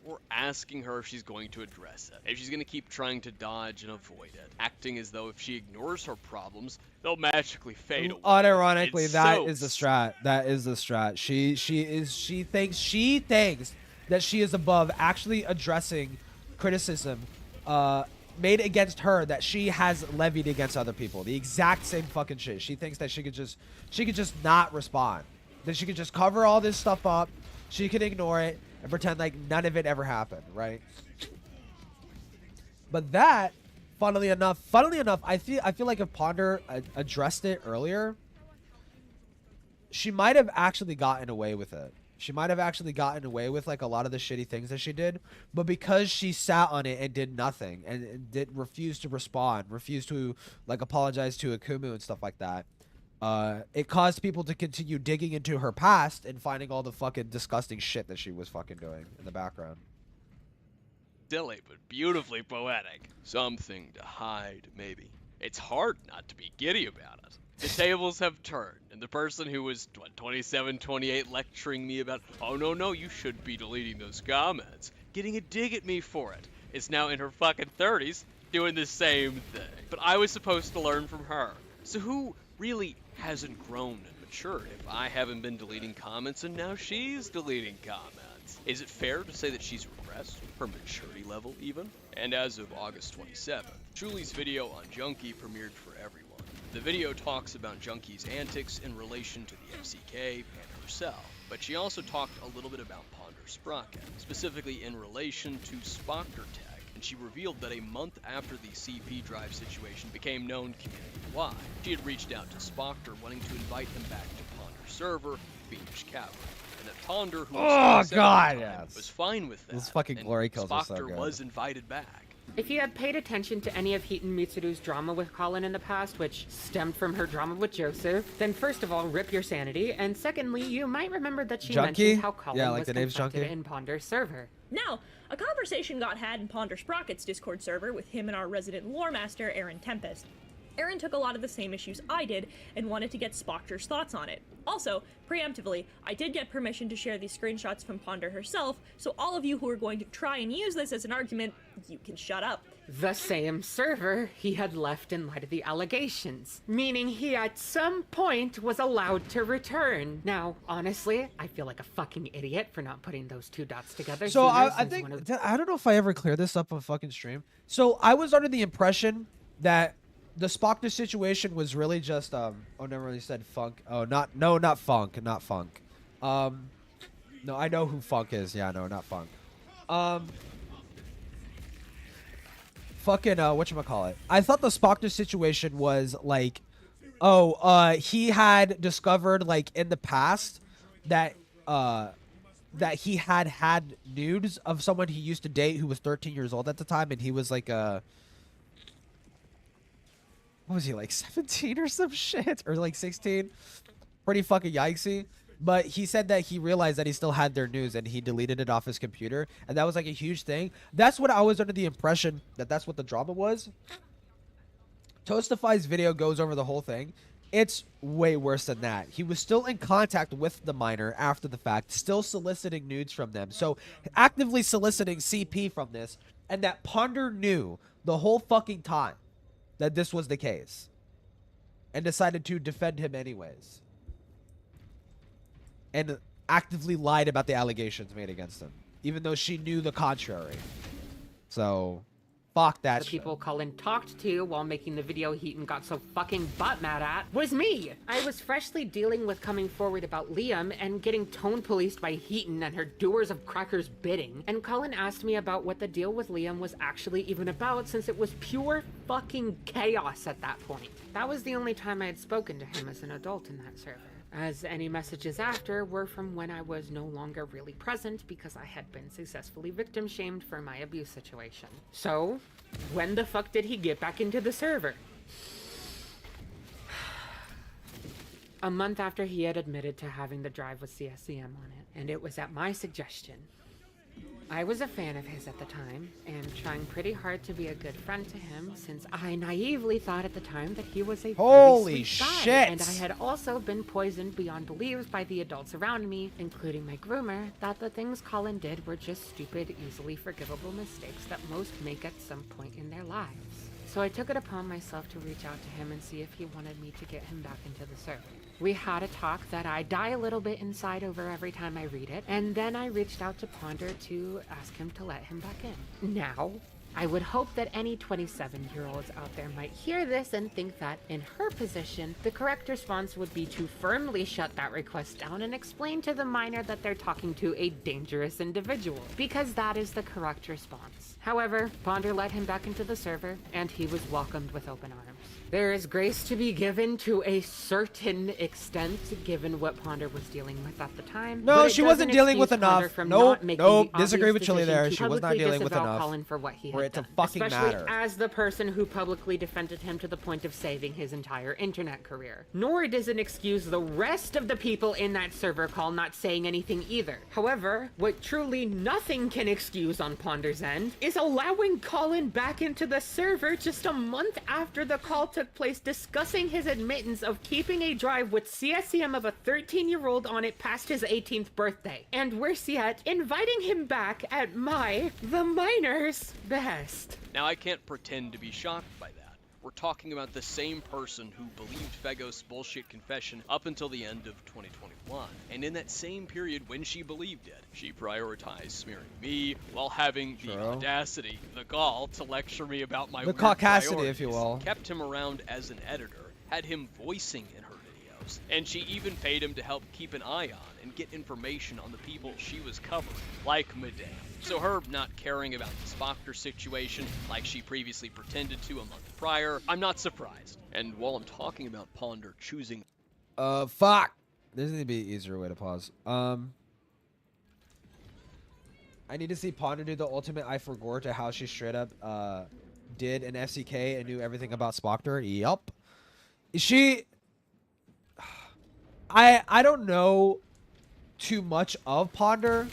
or asking her if she's going to address it, if she's going to keep trying to dodge and avoid it, acting as though if she ignores her problems, they'll magically fade away. Unironically, It's that so is the strat. That is the strat. She thinks that she is above actually addressing criticism made against her that she has levied against other people. The exact same fucking shit. She thinks that she could just not respond. That she could just cover all this stuff up. She could ignore it and pretend like none of it ever happened, right? But that, funnily enough, I feel like if Ponder addressed it earlier, she might have actually gotten away with it. She might have actually gotten away with like a lot of the shitty things that she did, but because she sat on it and did nothing and refused to respond, refused to like apologize to Akumu and stuff like that, it caused people to continue digging into her past and finding all the fucking disgusting shit that she was fucking doing in the background. Silly, but beautifully poetic. Something to hide, maybe. It's hard not to be giddy about it. The tables have turned, and the person who was, 27, 28 lecturing me about, oh no, you shouldn't be deleting those comments, getting a dig at me for it, is now in her fucking 30s doing the same thing. But I was supposed to learn from her. So who really hasn't grown and matured if I haven't been deleting comments and now she's deleting comments? Is it fair to say that she's regressed, her maturity level even? And as of August 27th, Julie's video on Junkie premiered for everyone. The video talks about Junkie's antics in relation to the FCK and herself, but she also talked a little bit about Ponder Sprocket, specifically in relation to Spoctor Tech, and she revealed that a month after the CP drive situation became known community-wide, she had reached out to Spoctor wanting to invite him back to Ponder's server, Phoenix Cavern, and that Ponder, who was was fine with that. Those fucking glory kills are so Spoctor good. was invited back. If you have paid attention to any of Heaton Mitsuru's drama with Colin in the past, which stemmed from her drama with Joseph, then first of all, rip your sanity, and secondly, you might remember that she mentioned how Colin was confronted in Ponder's server. Now, a conversation got had in Ponder Sprocket's Discord server with him and our resident lore master, Aaron Tempest. Aaron took a lot of the same issues I did and wanted to get Spoctor's thoughts on it. Also, preemptively, I did get permission to share these screenshots from Ponder herself, so all of you who are going to try and use this as an argument, you can shut up. The same server he had left in light of the allegations, meaning he at some point was allowed to return. Now, honestly, I feel like a fucking idiot for not putting those two dots together. So I think, I don't know if I ever cleared this up on fucking stream. So I was under the impression that the Spoctor situation was really just oh, never really said Funk. Oh, not Funk. No, I know who Funk is. Yeah, no, not Funk. fucking whatchamacallit. I thought the Spockter situation was like, he had discovered like in the past that that he had nudes of someone he used to date who was 13 years old at the time, and he was like what was he, like 17 or some shit, or like 16? Pretty fucking yikesy. But he said that he realized that he still had their news and he deleted it off his computer, and that was like a huge thing. That's what I was under the impression that that's what the drama was. Toastify's video goes over the whole thing. It's way worse than that. He was still in contact with the minor after the fact, still soliciting nudes from them. So actively soliciting CP from this, and that Ponder knew the whole fucking time that this was the case and decided to defend him anyways. And actively lied about the allegations made against him, even though she knew the contrary. So, fuck that shit. The people Cullen talked to while making the video Heaton got so fucking butt mad at was me. I was freshly dealing with coming forward about Liam and getting tone policed by Heaton and her doers of crackers bidding. And Cullen asked me about what the deal with Liam was actually even about, since it was pure fucking chaos at that point. That was the only time I had spoken to him as an adult in that server, as any messages after were from when I was no longer really present because I had been successfully victim shamed for my abuse situation. So, when the fuck did he get back into the server? A month after he had admitted to having the drive with CSCM on it, and it was at my suggestion. I was a fan of his at the time, and trying pretty hard to be a good friend to him, since I naively thought at the time that he was a holy sweet guy, shit, and I had also been poisoned beyond beliefs by the adults around me, including my groomer, that the things Colin did were just stupid, easily forgivable mistakes that most make at some point in their lives. So I took it upon myself to reach out to him and see if he wanted me to get him back into the server. We had a talk that I die a little bit inside over every time I read it, and then I reached out to Ponder to ask him to let him back in. Now, I would hope that any 27-year-olds out there might hear this and think that, in her position, the correct response would be to firmly shut that request down and explain to the minor that they're talking to a dangerous individual, because that is the correct response. However, Ponder let him back into the server, and he was welcomed with open arms. There is grace to be given to a certain extent, given what Ponder was dealing with at the time. No, she wasn't dealing with enough. Nope, disagree with Chili there. She was not dealing with enough for it to fucking matter. As the person who publicly defended him to the point of saving his entire internet career. Nor does it excuse the rest of the people in that server call not saying anything either. However, what truly nothing can excuse on Ponder's end is allowing Colin back into the server just a month after the call took place, discussing his admittance of keeping a drive with CSCM of a 13-year-old on it past his 18th birthday. And worse yet, inviting him back at the minor's behest. Now I can't pretend to be shocked by that. We're talking about the same person who believed Fegos' bullshit confession up until the end of 2021. And in that same period when she believed it, she prioritized smearing me while having the audacity, the gall, to lecture me about my weird caucasity, if you will. Kept him around as an editor, had him voicing in her videos, and she even paid him to help keep an eye on and get information on the people she was covering, like Madame. So her not caring about the Spockter situation like she previously pretended to a month prior, I'm not surprised. And while I'm talking about Ponder choosing... fuck! There's need to be an easier way to pause. I need to see Ponder do the ultimate I forgot to how she straight up, did an FCK and knew everything about Spockter. Yup. She... I don't know too much of Ponder,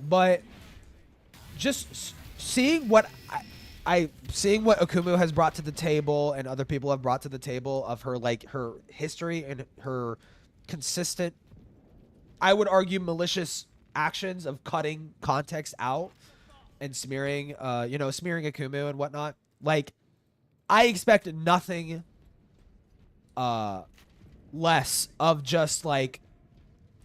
but just seeing what seeing what Akumu has brought to the table and other people have brought to the table of her, like, her history and her consistent, I would argue, malicious actions of cutting context out and smearing, smearing Akumu and whatnot. Like, I expect nothing less of just, like,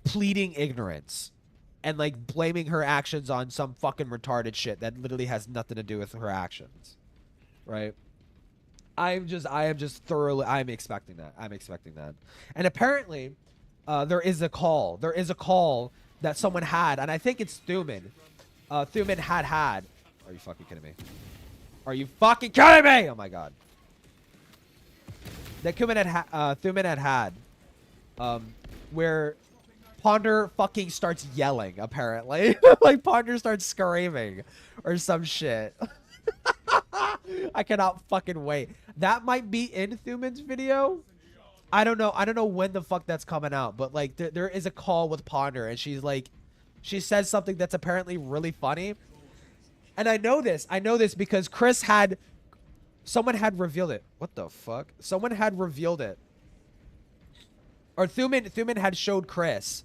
pleading ignorance and, like, blaming her actions on some fucking retarded shit that literally has nothing to do with her actions, right? I'm expecting that. And apparently, there is a call that someone had, and I think it's Thuman. Thuman had. Are you fucking kidding me? Are you fucking kidding me? Oh my god. That Thuman had where Ponder fucking starts yelling, apparently. Like, Ponder starts screaming or some shit. I cannot fucking wait. That might be in Thuman's video. I don't know. I don't know when the fuck that's coming out, but like there is a call with Ponder and she's like, she says something that's apparently really funny. And I know this because someone had revealed it. What the fuck? Someone had revealed it. Or Thuman had showed Chris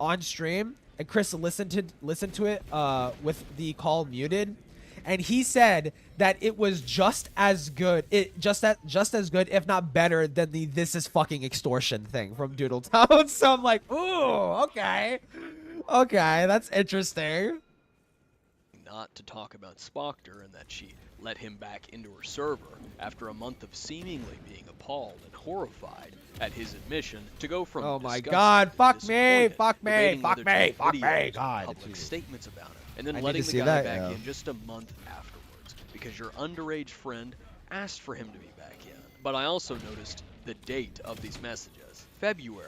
on stream, and Chris listened to it with the call muted, and he said that it was just as good, just as good, if not better, than the "this is fucking extortion" thing from Doodletent. So I'm like, ooh, okay, that's interesting. Not to talk about Spoctor and that she let him back into her server after a month of seemingly being appalled and horrified at his admission to go from oh my god, fuck me, god, public statements about it, and then letting the guy back in just a month afterwards because your underage friend asked for him to be back in. But I also noticed the date of these messages, February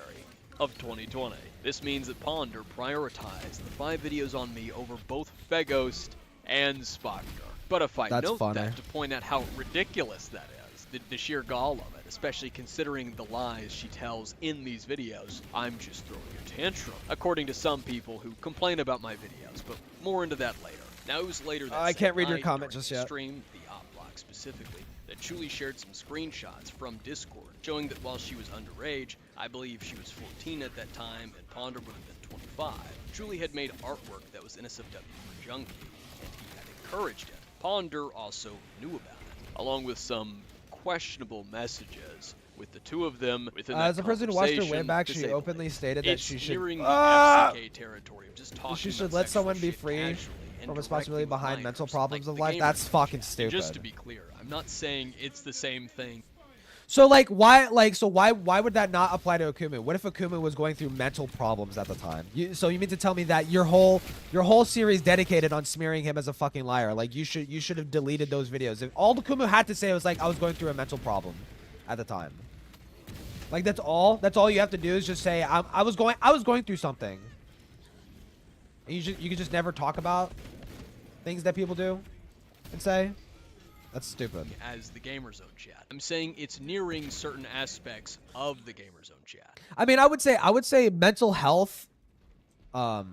of 2020. This means that Ponder prioritized the 5 videos on me over both Feghost and Spoctor. But if I note that to point out how ridiculous that is, the sheer gall of it, especially considering the lies she tells in these videos, I'm just throwing a tantrum, according to some people who complain about my videos, but more into that later. Now, it was later that I can't read your comment just yet. Stream, the op block specifically, that Julie shared some screenshots from Discord showing that while she was underage, I believe she was 14 at that time and Ponder would have been 25. Julie had made artwork that was NSFW for Junkie, and he had encouraged it. Ponder also knew about it, along with some questionable messages with the two of them within that as a person who watched her way back, she openly stated that she should territory of just talking she should let someone be free from responsibility behind mental problems of life. That's fucking stupid. Just to be clear, I'm not saying it's the same thing. So like why would that not apply to Akuma? What if Akuma was going through mental problems at the time? So you mean to tell me that your whole series dedicated on smearing him as a fucking liar? Like you should have deleted those videos. If all Akuma had to say was like I was going through a mental problem at the time. Like that's all you have to do is just say I was going through something. And you could just never talk about things that people do and say. That's stupid. As the Gamer Zone chat, I'm saying it's nearing certain aspects of the Gamer Zone chat. I mean, I would say mental health. I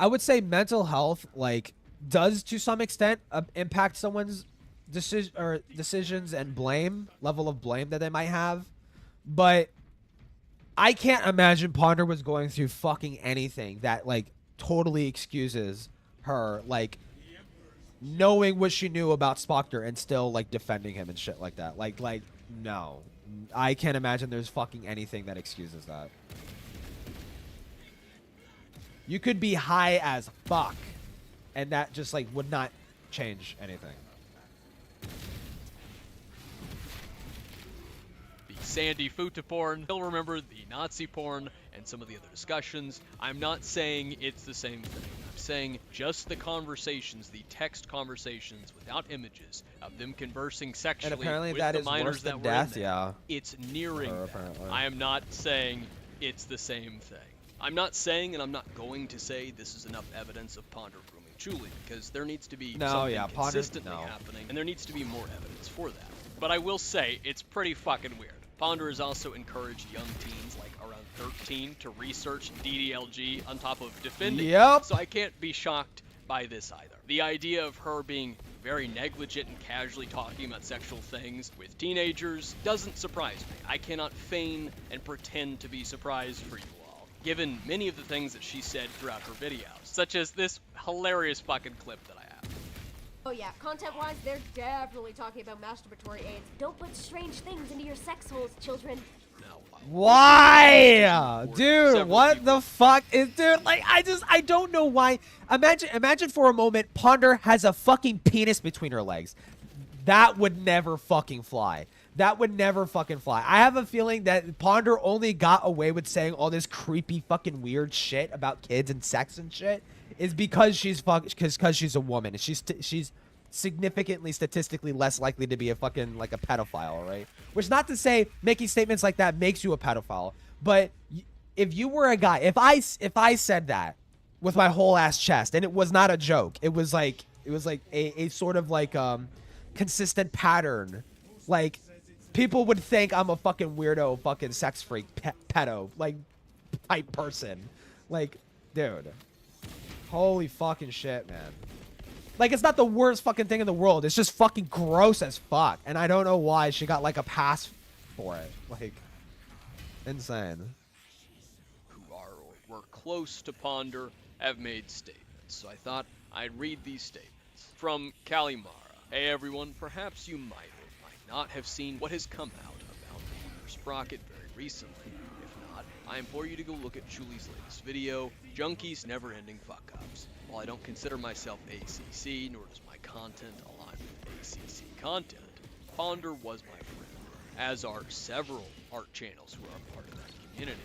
would say mental health like does to some extent impact someone's decisions and level of blame that they might have, but I can't imagine Ponder was going through fucking anything that like totally excuses her like knowing what she knew about Spoctor and still like defending him and shit like that. Like no, I can't imagine there's fucking anything that excuses that. You could be high as fuck and that just like would not change anything. The Sandy Futa porn, you'll remember the Nazi porn and some of the other discussions. I'm not saying it's the same thing. I'm saying just the conversations, the text conversations without images of them conversing sexually and apparently with that the is minors worse than that death, were in there. yeah. It's nearing that. I am not saying it's the same thing. I'm not saying, and I'm not going to say, this is enough evidence of Ponder grooming Julie, because there needs to be something consistently happening, and there needs to be more evidence for that. But I will say, it's pretty fucking weird. Ponder has also encouraged young teens, like around 13, to research DDLG on top of defending it. So I can't be shocked by this either. The idea of her being very negligent and casually talking about sexual things with teenagers doesn't surprise me. I cannot feign and pretend to be surprised for you all, given many of the things that she said throughout her videos, such as this hilarious fucking clip that I have. Oh yeah, content-wise, they're definitely talking about masturbatory aids. Don't put strange things into your sex holes, children. Why? Dude, what the fuck is, dude, like, I don't know why. Imagine for a moment Ponder has a fucking penis between her legs. That would never fucking fly. That would never fucking fly. I have a feeling that Ponder only got away with saying all this creepy fucking weird shit about kids and sex and shit is because she's a woman. She's significantly statistically less likely to be a fucking like a pedophile, right? Which not to say making statements like that makes you a pedophile, but if you were a guy, if I said that with my whole ass chest, and it was not a joke, it was like a sort of like consistent pattern, like people would think I'm a fucking weirdo, fucking sex freak, pedo, like type person, like dude, holy fucking shit, man. Like, it's not the worst fucking thing in the world. It's just fucking gross as fuck. And I don't know why she got, like, a pass for it. Like, insane. Who are or were close to Ponder have made statements. So I thought I'd read these statements. From Kalimara. Hey, everyone. Perhaps you might or might not have seen what has come out about Ponder Sprocket very recently. If not, I implore you to go look at Chuli's latest video, Junkies Never-Ending Fuck-Ups. While I don't consider myself ACC, nor does my content align with ACC content, Ponder was my friend, as are several art channels who are part of that community.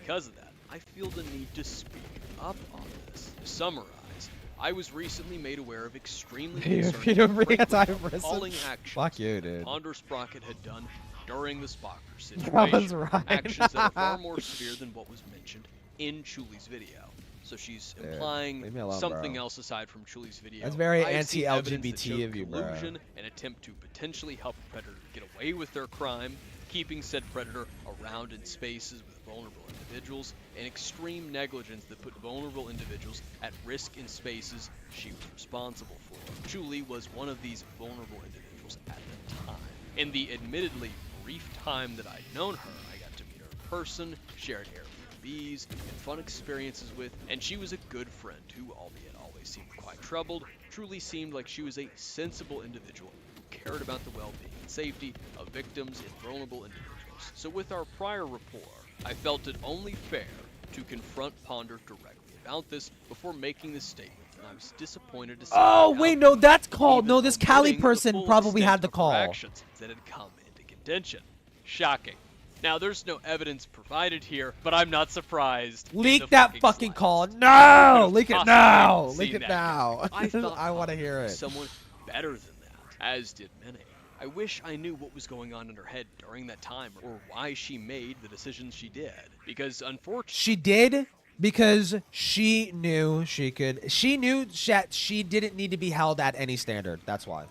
Because of that, I feel the need to speak up on this. To summarize, I was recently made aware of extremely concerning appalling actions Fuck you, dude. Ponder Sprocket had done during the Spocker That was situation. right. Actions that are far more severe than what was mentioned in Chuli's video. So she's implying something else aside from Chuli's video. That's very I've seen evidence that anti-LGBT showed of you, bro. collusion, an attempt to potentially help a predator get away with their crime, keeping said predator around in spaces with vulnerable individuals, and extreme negligence that put vulnerable individuals at risk in spaces she was responsible for. Chuli was one of these vulnerable individuals at the time. In the admittedly brief time that I'd known her, I got to meet her in person, shared Airbnbs, and fun experiences with, and she was a good friend who, albeit always seemed quite troubled, truly seemed like she was a sensible individual who cared about the well-being and safety of victims and vulnerable individuals. So with our prior rapport, I felt it only fair to confront Ponder directly about this before making this statement, and I was disappointed to see Wait, no, that's called. No, this Cali person probably had the call. Actions that had come into contention. Shocking. Now, there's no evidence provided here, but I'm not surprised. Leak that fucking call. No! Leak it now! Leak it now. I thought I want to hear it. Someone better than that, as did many. I wish I knew what was going on in her head during that time, or why she made the decisions she did. Because unfortunately, she did because she knew she could. She knew that she didn't need to be held at any standard. That's why.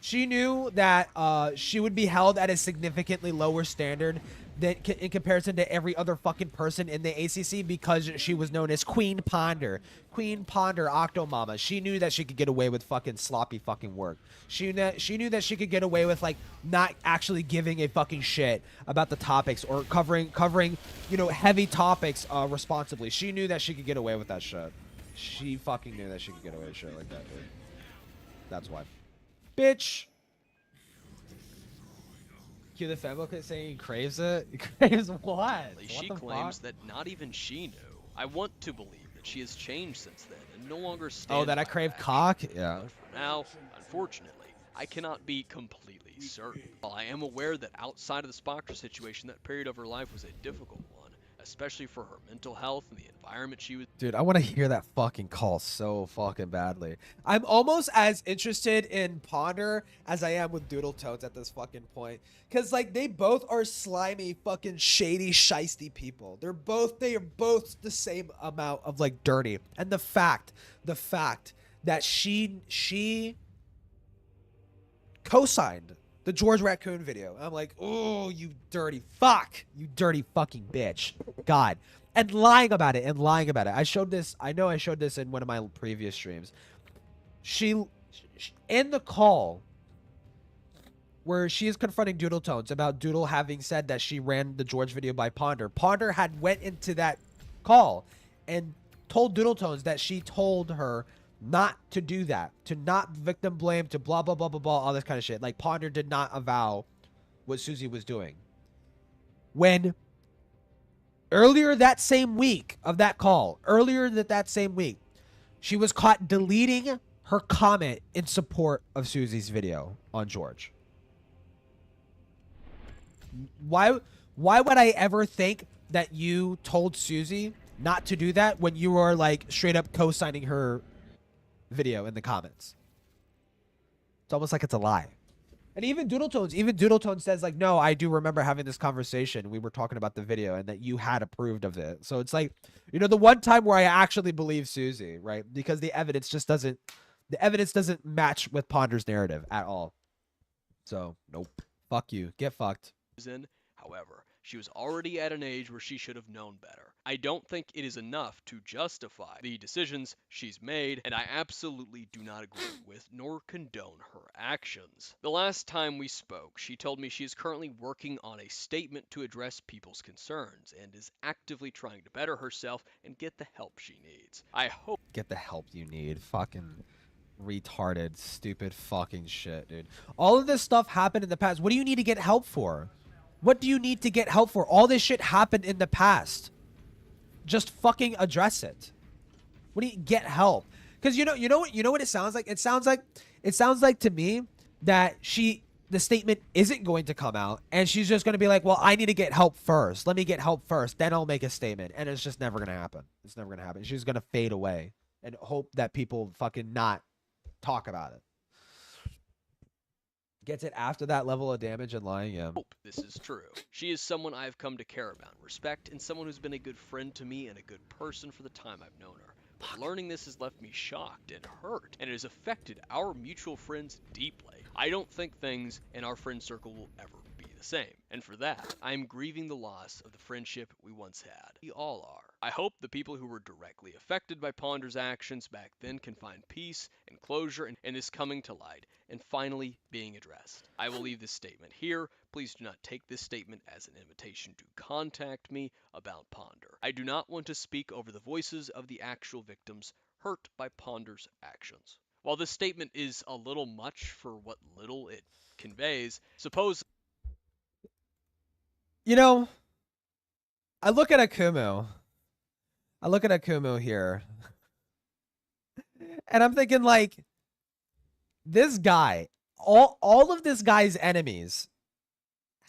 She knew that she would be held at a significantly lower standard than in comparison to every other fucking person in the ACC because she was known as Queen Ponder. Queen Ponder Octomama. She knew that she could get away with fucking sloppy fucking work. She knew that she could get away with like not actually giving a fucking shit about the topics or covering you know, heavy topics responsibly. She knew that she could get away with that shit. She fucking knew that she could get away with shit like that, dude. That's why. Bitch. Cue the fembook saying he craves it. He craves what? She claims that not even she knew. I want to believe that she has changed since then and no longer stands. Oh, that I crave cock? Yeah. But for now, unfortunately, I cannot be completely certain. While I am aware that outside of the Spocker situation, that period of her life was a difficult one, especially for her mental health and the environment she was. Dude, I want to hear that fucking call so fucking badly. I'm almost as interested in Ponder as I am with Doodletent at this fucking point. Because, like, they both are slimy, fucking shady, shisty people. They are both the same amount of, like, dirty. And the fact that she co-signed the George Raccoon video. I'm like, oh, you dirty fuck. You dirty fucking bitch. God. And lying about it. I showed this. I know I showed this in one of my previous streams. She in the call where she is confronting Doodletent about Doodle having said that she ran the George video by Ponder. Ponder had went into that call and told Doodletent that she told her not to do that, to not victim blame, to blah, blah, blah, blah, blah, all this kind of shit. Like, Ponder did not avow what Susie was doing. When earlier that same week of that call, that same week, she was caught deleting her comment in support of Susie's video on George. Why would I ever think that you told Susie not to do that when you were, like, straight up co-signing her video in the comments? It's almost like it's a lie. And even Doodletone says like, no, I do remember having this conversation. We were talking about the video and that you had approved of it. So it's like, you know, the one time where I actually believe Susie, right? Because the evidence doesn't match with Ponder's narrative at all. So nope. Fuck you. Get fucked. However, she was already at an age where she should have known better. I don't think it is enough to justify the decisions she's made, and I absolutely do not agree with nor condone her actions. The last time we spoke, she told me she is currently working on a statement to address people's concerns and is actively trying to better herself and get the help she needs. I hope— Get the help you need. Fucking retarded, stupid fucking shit, dude. All of this stuff happened in the past. What do you need to get help for? What do you need to get help for? All this shit happened in the past. Just fucking address it. What do you get help? Because you know what it sounds like? It sounds like to me that the statement isn't going to come out and she's just going to be like, well, I need to get help first. Let me get help first. Then I'll make a statement. And it's just never going to happen. It's never going to happen. She's going to fade away and hope that people fucking not talk about it. Gets it after that level of damage and lying, yeah. Hope this is true. She is someone I've come to care about, respect, and someone who's been a good friend to me and a good person for the time I've known her. But learning this has left me shocked and hurt, and it has affected our mutual friends deeply. I don't think things in our friend circle will ever be the same, and for that, I am grieving the loss of the friendship we once had. We all are. I hope the people who were directly affected by Ponder's actions back then can find peace and closure in this coming to light and finally being addressed. I will leave this statement here. Please do not take this statement as an invitation to contact me about Ponder. I do not want to speak over the voices of the actual victims hurt by Ponder's actions. While this statement is a little much for what little it conveys, suppose— You know, I look at Akumu here, and I'm thinking like, this guy, all of this guy's enemies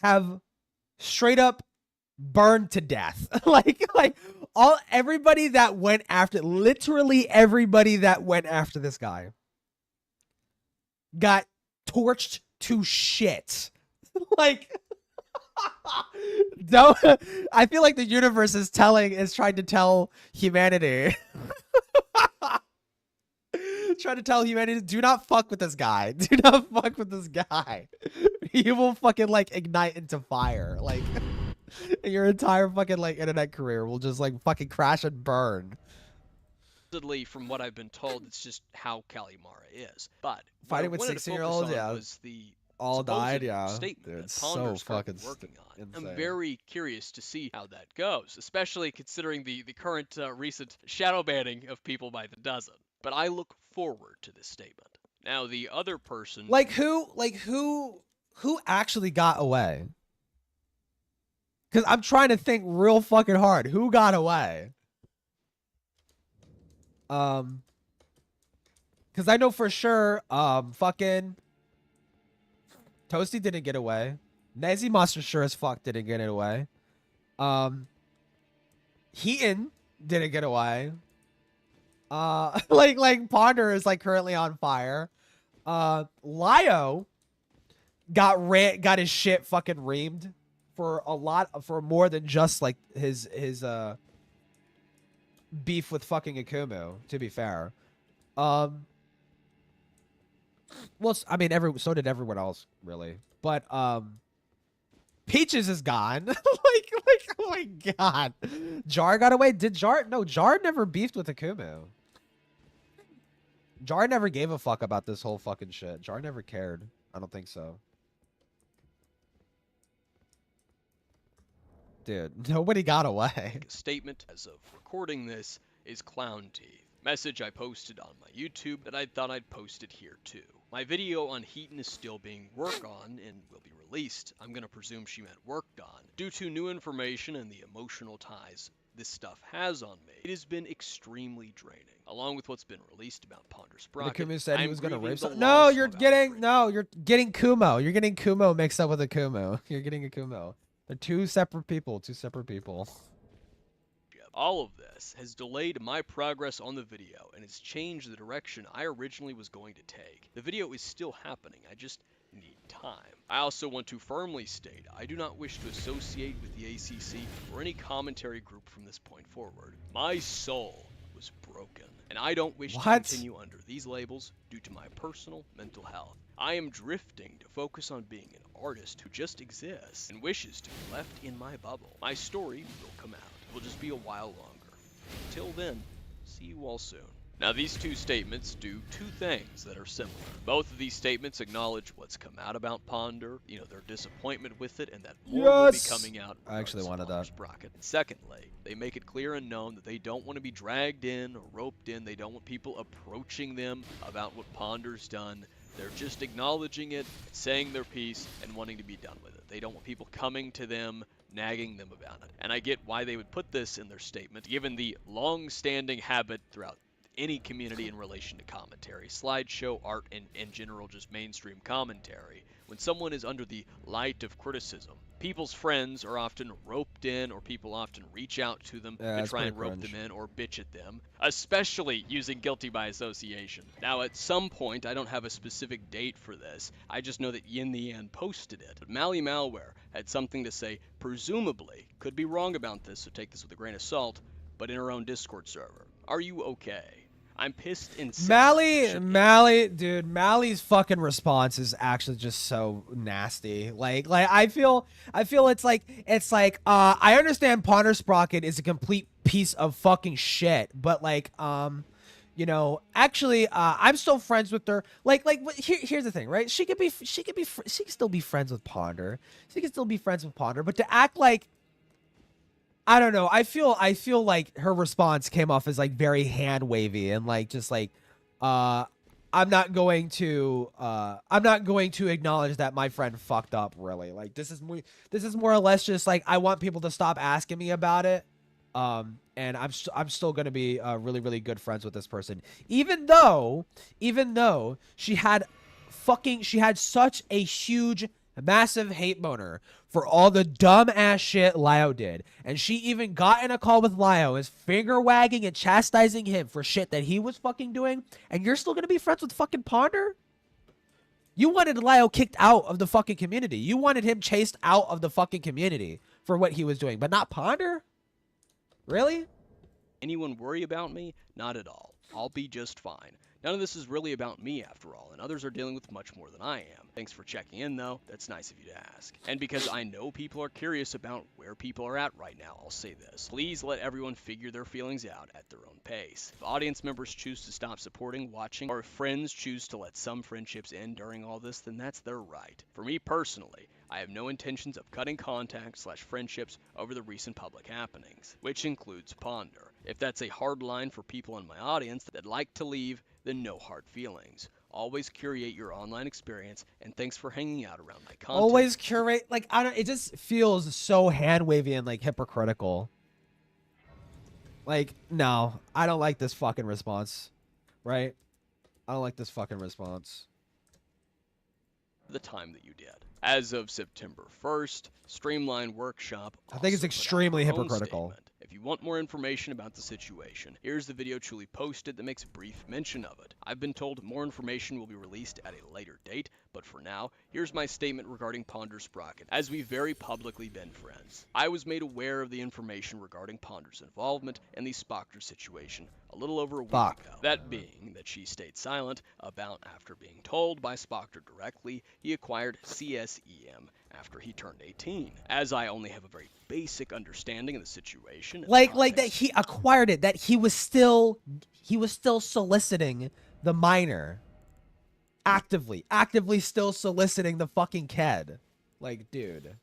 have straight up burned to death. Everybody that went after, literally everybody that went after this guy got torched to shit. Don't, I feel like the universe is trying to tell humanity. Trying to tell humanity, do not fuck with this guy. Do not fuck with this guy. He will fucking ignite into fire. Your entire fucking internet career will just fucking crash and burn. From what I've been told, it's just how Calimara is. But fighting with 16-year-olds, yeah, was the all died, yeah. Statement Dude, that Ponder so fucking working on. insane. I'm very curious to see how that goes, especially considering the current recent shadow banning of people by the dozen. But I look forward to this statement. Now, the other person— who actually got away? Because I'm trying to think real fucking hard. Who got away? Because I know for sure, fucking Toasty didn't get away. Nazi Monster sure as fuck didn't get it away. Heaton didn't get away. Ponder is currently on fire. Lio got his shit fucking reamed for more than just his beef with fucking Akumu, to be fair. Well, I mean, so did everyone else, really. But Peaches is gone. Oh my god. Jar got away. Did Jar? No, Jar never beefed with Akumu. Jar never gave a fuck about this whole fucking shit. Jar never cared. I don't think so. Dude, nobody got away. A statement as of recording this is Clown Teeth. Message I posted on my YouTube that I thought I'd post it here too. My video on Heaton is still being worked on and will be released. I'm gonna presume she meant worked on. Due to new information and the emotional ties this stuff has on me, it has been extremely draining. Along with what's been released about Ponder Sprocket, Akumu said he was gonna rape someone. No, you're getting Kumo. You're getting Kumo mixed up with Akumu. You're getting Akumu. They're two separate people. All of this has delayed my progress on the video and has changed the direction I originally was going to take. The video is still happening, I just need time. I also want to firmly state I do not wish to associate with the ACC or any commentary group from this point forward. My soul was broken, and I don't wish to continue under these labels due to my personal mental health. I am drifting to focus on being an artist who just exists and wishes to be left in my bubble. My story will come out. It will just be a while longer. Until then, see you all soon. Now, these two statements do two things that are similar. Both of these statements acknowledge what's come out about Ponder, their disappointment with it, and that more will be coming out. I actually wanted that. Sprocket. And secondly, they make it clear and known that they don't want to be dragged in or roped in. They don't want people approaching them about what Ponder's done. They're just acknowledging it, saying their piece, and wanting to be done with it. They don't want people coming to them, nagging them about it. And I get why they would put this in their statement, given the long-standing habit throughout any community in relation to commentary, slideshow, art, and in general just mainstream commentary. When someone is under the light of criticism, people's friends are often roped in, or people often reach out to them to try and rope them in or bitch at them, especially using guilty by association. Now, at some point, I don't have a specific date for this, I just know that Yin the Yan posted it. But Mally Malware had something to say, presumably, could be wrong about this, so take this with a grain of salt, but in her own Discord server. Are you okay? I'm pissed and Mally's fucking response is actually just so nasty. Like I feel it's like I understand Ponder Sprocket is a complete piece of fucking shit, but actually I'm still friends with her. Here's the thing, right? She can still be friends with Ponder. She can still be friends with Ponder, but to act like, I don't know. I feel like her response came off as very hand wavy and I'm not going to acknowledge that my friend fucked up, really. This is more or less just I want people to stop asking me about it. And I'm still going to be really, really good friends with this person, even though she had such a huge, massive hate boner for all the dumb ass shit Lio did. And she even got in a call with Lio, is finger wagging and chastising him for shit that he was fucking doing. And you're still gonna be friends with fucking Ponder? You wanted Lio kicked out of the fucking community. You wanted him chased out of the fucking community for what he was doing, but not Ponder? Really? Anyone worry about me? Not at all. I'll be just fine. None of this is really about me, after all, and others are dealing with much more than I am. Thanks for checking in, though. That's nice of you to ask. And because I know people are curious about where people are at right now, I'll say this. Please let everyone figure their feelings out at their own pace. If audience members choose to stop supporting, watching, or if friends choose to let some friendships end during all this, then that's their right. For me personally, I have no intentions of cutting contact/friendships over the recent public happenings, which includes Ponder. If that's a hard line for people in my audience that like to leave, then no hard feelings. Always curate your online experience, and thanks for hanging out around my content. Always curate, it just feels so hand wavy and hypocritical. No, I don't like this fucking response, right? I don't like this fucking response. The time that you did. As of September 1st, Streamline Workshop. I think it's extremely hypocritical. If you want more information about the situation, here's the video Truly posted that makes a brief mention of it. I've been told more information will be released at a later date, but for now, here's my statement regarding Ponder Sprocket. As we've very publicly been friends, I was made aware of the information regarding Ponder's involvement in the Spoctor situation a little over a week ago. That being that she stayed silent about after being told by Spoctor directly he acquired CSEM after he turned 18. As I only have a very basic understanding of the situation, like that he acquired it, that he was still soliciting the minor, actively still soliciting the fucking kid. Dude.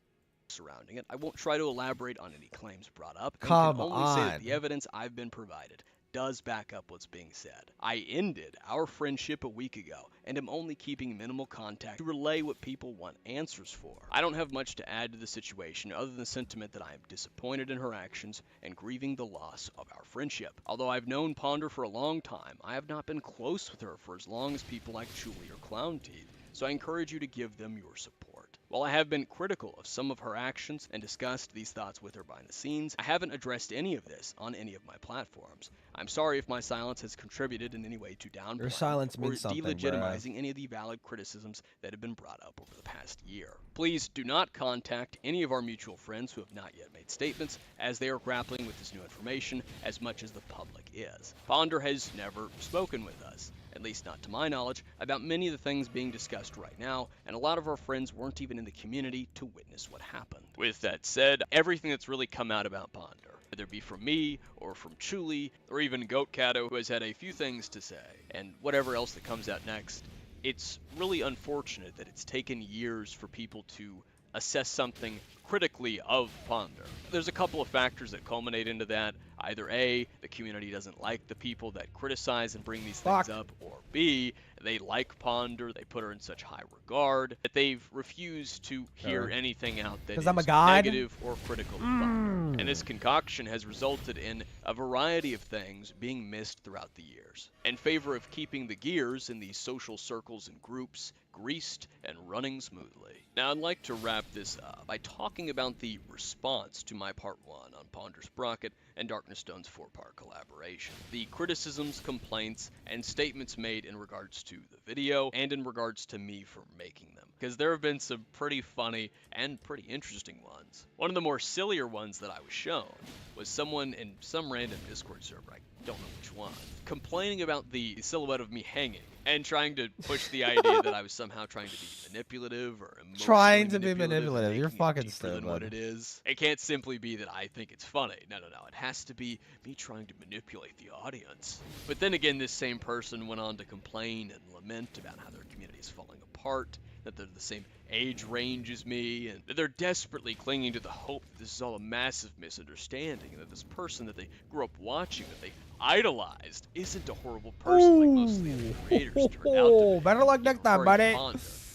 Surrounding it, I won't try to elaborate on any claims brought up. Come can only on. say that the evidence I've been provided does back up what's being said. I ended our friendship a week ago, and am only keeping minimal contact to relay what people want answers for. I don't have much to add to the situation other than the sentiment that I am disappointed in her actions and grieving the loss of our friendship. Although I've known Ponder for a long time, I have not been close with her for as long as people like Julie or Clown Teeth, so I encourage you to give them your support. While I have been critical of some of her actions and discussed these thoughts with her behind the scenes, I haven't addressed any of this on any of my platforms. I'm sorry if my silence has contributed in any way to downplaying Your silence or means something, delegitimizing any of the valid criticisms that have been brought up over the past year. Please do not contact any of our mutual friends who have not yet made statements, as they are grappling with this new information as much as the public is. Ponder has never spoken with us, at least not to my knowledge, about many of the things being discussed right now, and a lot of our friends weren't even in the community to witness what happened. With that said, everything that's really come out about Ponder, whether it be from me, or from Chuli, or even Goatcato, who has had a few things to say, and whatever else that comes out next, it's really unfortunate that it's taken years for people to assess something critically of Ponder. There's a couple of factors that culminate into that. Either A, the community doesn't like the people that criticize and bring these things up, or B, they like Ponder, they put her in such high regard, that they've refused to hear anything out that is negative or critical of Ponder. And this concoction has resulted in a variety of things being missed throughout the years, in favor of keeping the gears in these social circles and groups greased and running smoothly. Now I'd like to wrap this up by talking about the response to my part 1 on Ponder Sprocket and Darkness Stone's 4-part collaboration. The criticisms, complaints, and statements made in regards to the video and in regards to me for making them, because there have been some pretty funny and pretty interesting ones. One of the more sillier ones that I was shown was someone in some random Discord server, I don't know which one, complaining about the silhouette of me hanging and trying to push the idea that I was somehow trying to be manipulative or emotionally Trying to be manipulative. You're fucking stupid. What it is. It can't simply be that I think it's funny. No. It has to be me trying to manipulate the audience. But then again, this same person went on to complain and lament about how their community is falling apart, that they're the same age range as me, and that they're desperately clinging to the hope that this is all a massive misunderstanding, and that this person that they grew up watching, that they idolized, isn't a horrible person like most of the other creators turned out to be. Better luck next time, buddy.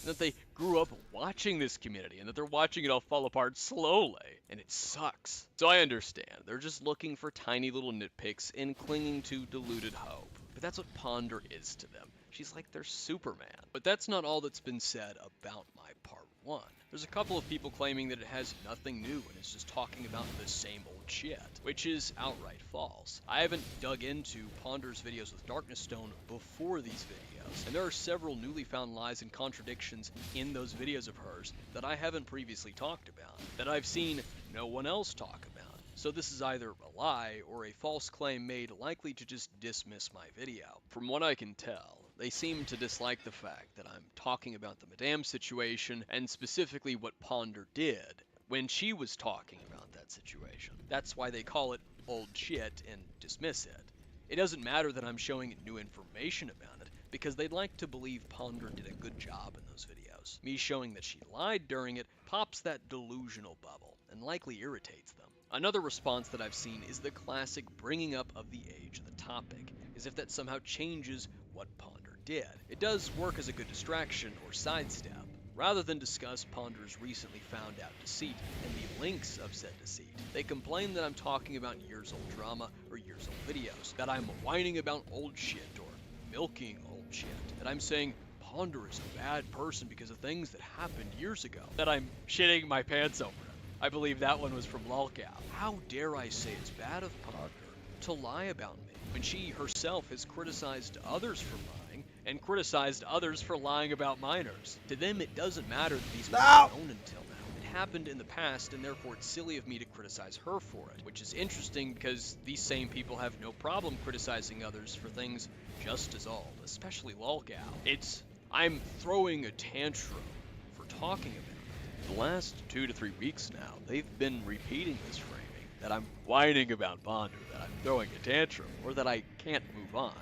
That they grew up watching this community, and that they're watching it all fall apart slowly, and it sucks. So I understand, they're just looking for tiny little nitpicks and clinging to deluded hope. But that's what Ponder is to them. She's like their Superman. But that's not all that's been said about my part 1. There's a couple of people claiming that it has nothing new and is just talking about the same old shit, which is outright false. I haven't dug into Ponder's videos with Darkness Stone before these videos, and there are several newly found lies and contradictions in those videos of hers that I haven't previously talked about, that I've seen no one else talk about. So this is either a lie or a false claim made likely to just dismiss my video. From what I can tell, they seem to dislike the fact that I'm talking about the Madame situation, and specifically what Ponder did when she was talking about that situation. That's why they call it old shit and dismiss it. It doesn't matter that I'm showing new information about it, because they'd like to believe Ponder did a good job in those videos. Me showing that she lied during it pops that delusional bubble, and likely irritates them. Another response that I've seen is the classic bringing up of the age of the topic, as if that somehow changes what Ponder did. It does work as a good distraction or sidestep, rather than discuss Ponder's recently found out deceit and the links of said deceit. They complain that I'm talking about years-old drama or years-old videos, that I'm whining about old shit or milking old shit, that I'm saying Ponder is a bad person because of things that happened years ago, that I'm shitting my pants over it. I believe that one was from Lolcow. How dare I say it's bad of Ponder to lie about me when she herself has criticized others for lying and criticized others for lying about minors? To them, it doesn't matter that these were known until now. It happened in the past, and therefore it's silly of me to criticize her for it, which is interesting because these same people have no problem criticizing others for things just as old, especially Lolcow. I'm throwing a tantrum for talking about it. The last 2 to 3 weeks now, they've been repeating this framing, that I'm whining about Ponder, that I'm throwing a tantrum, or that I can't move on,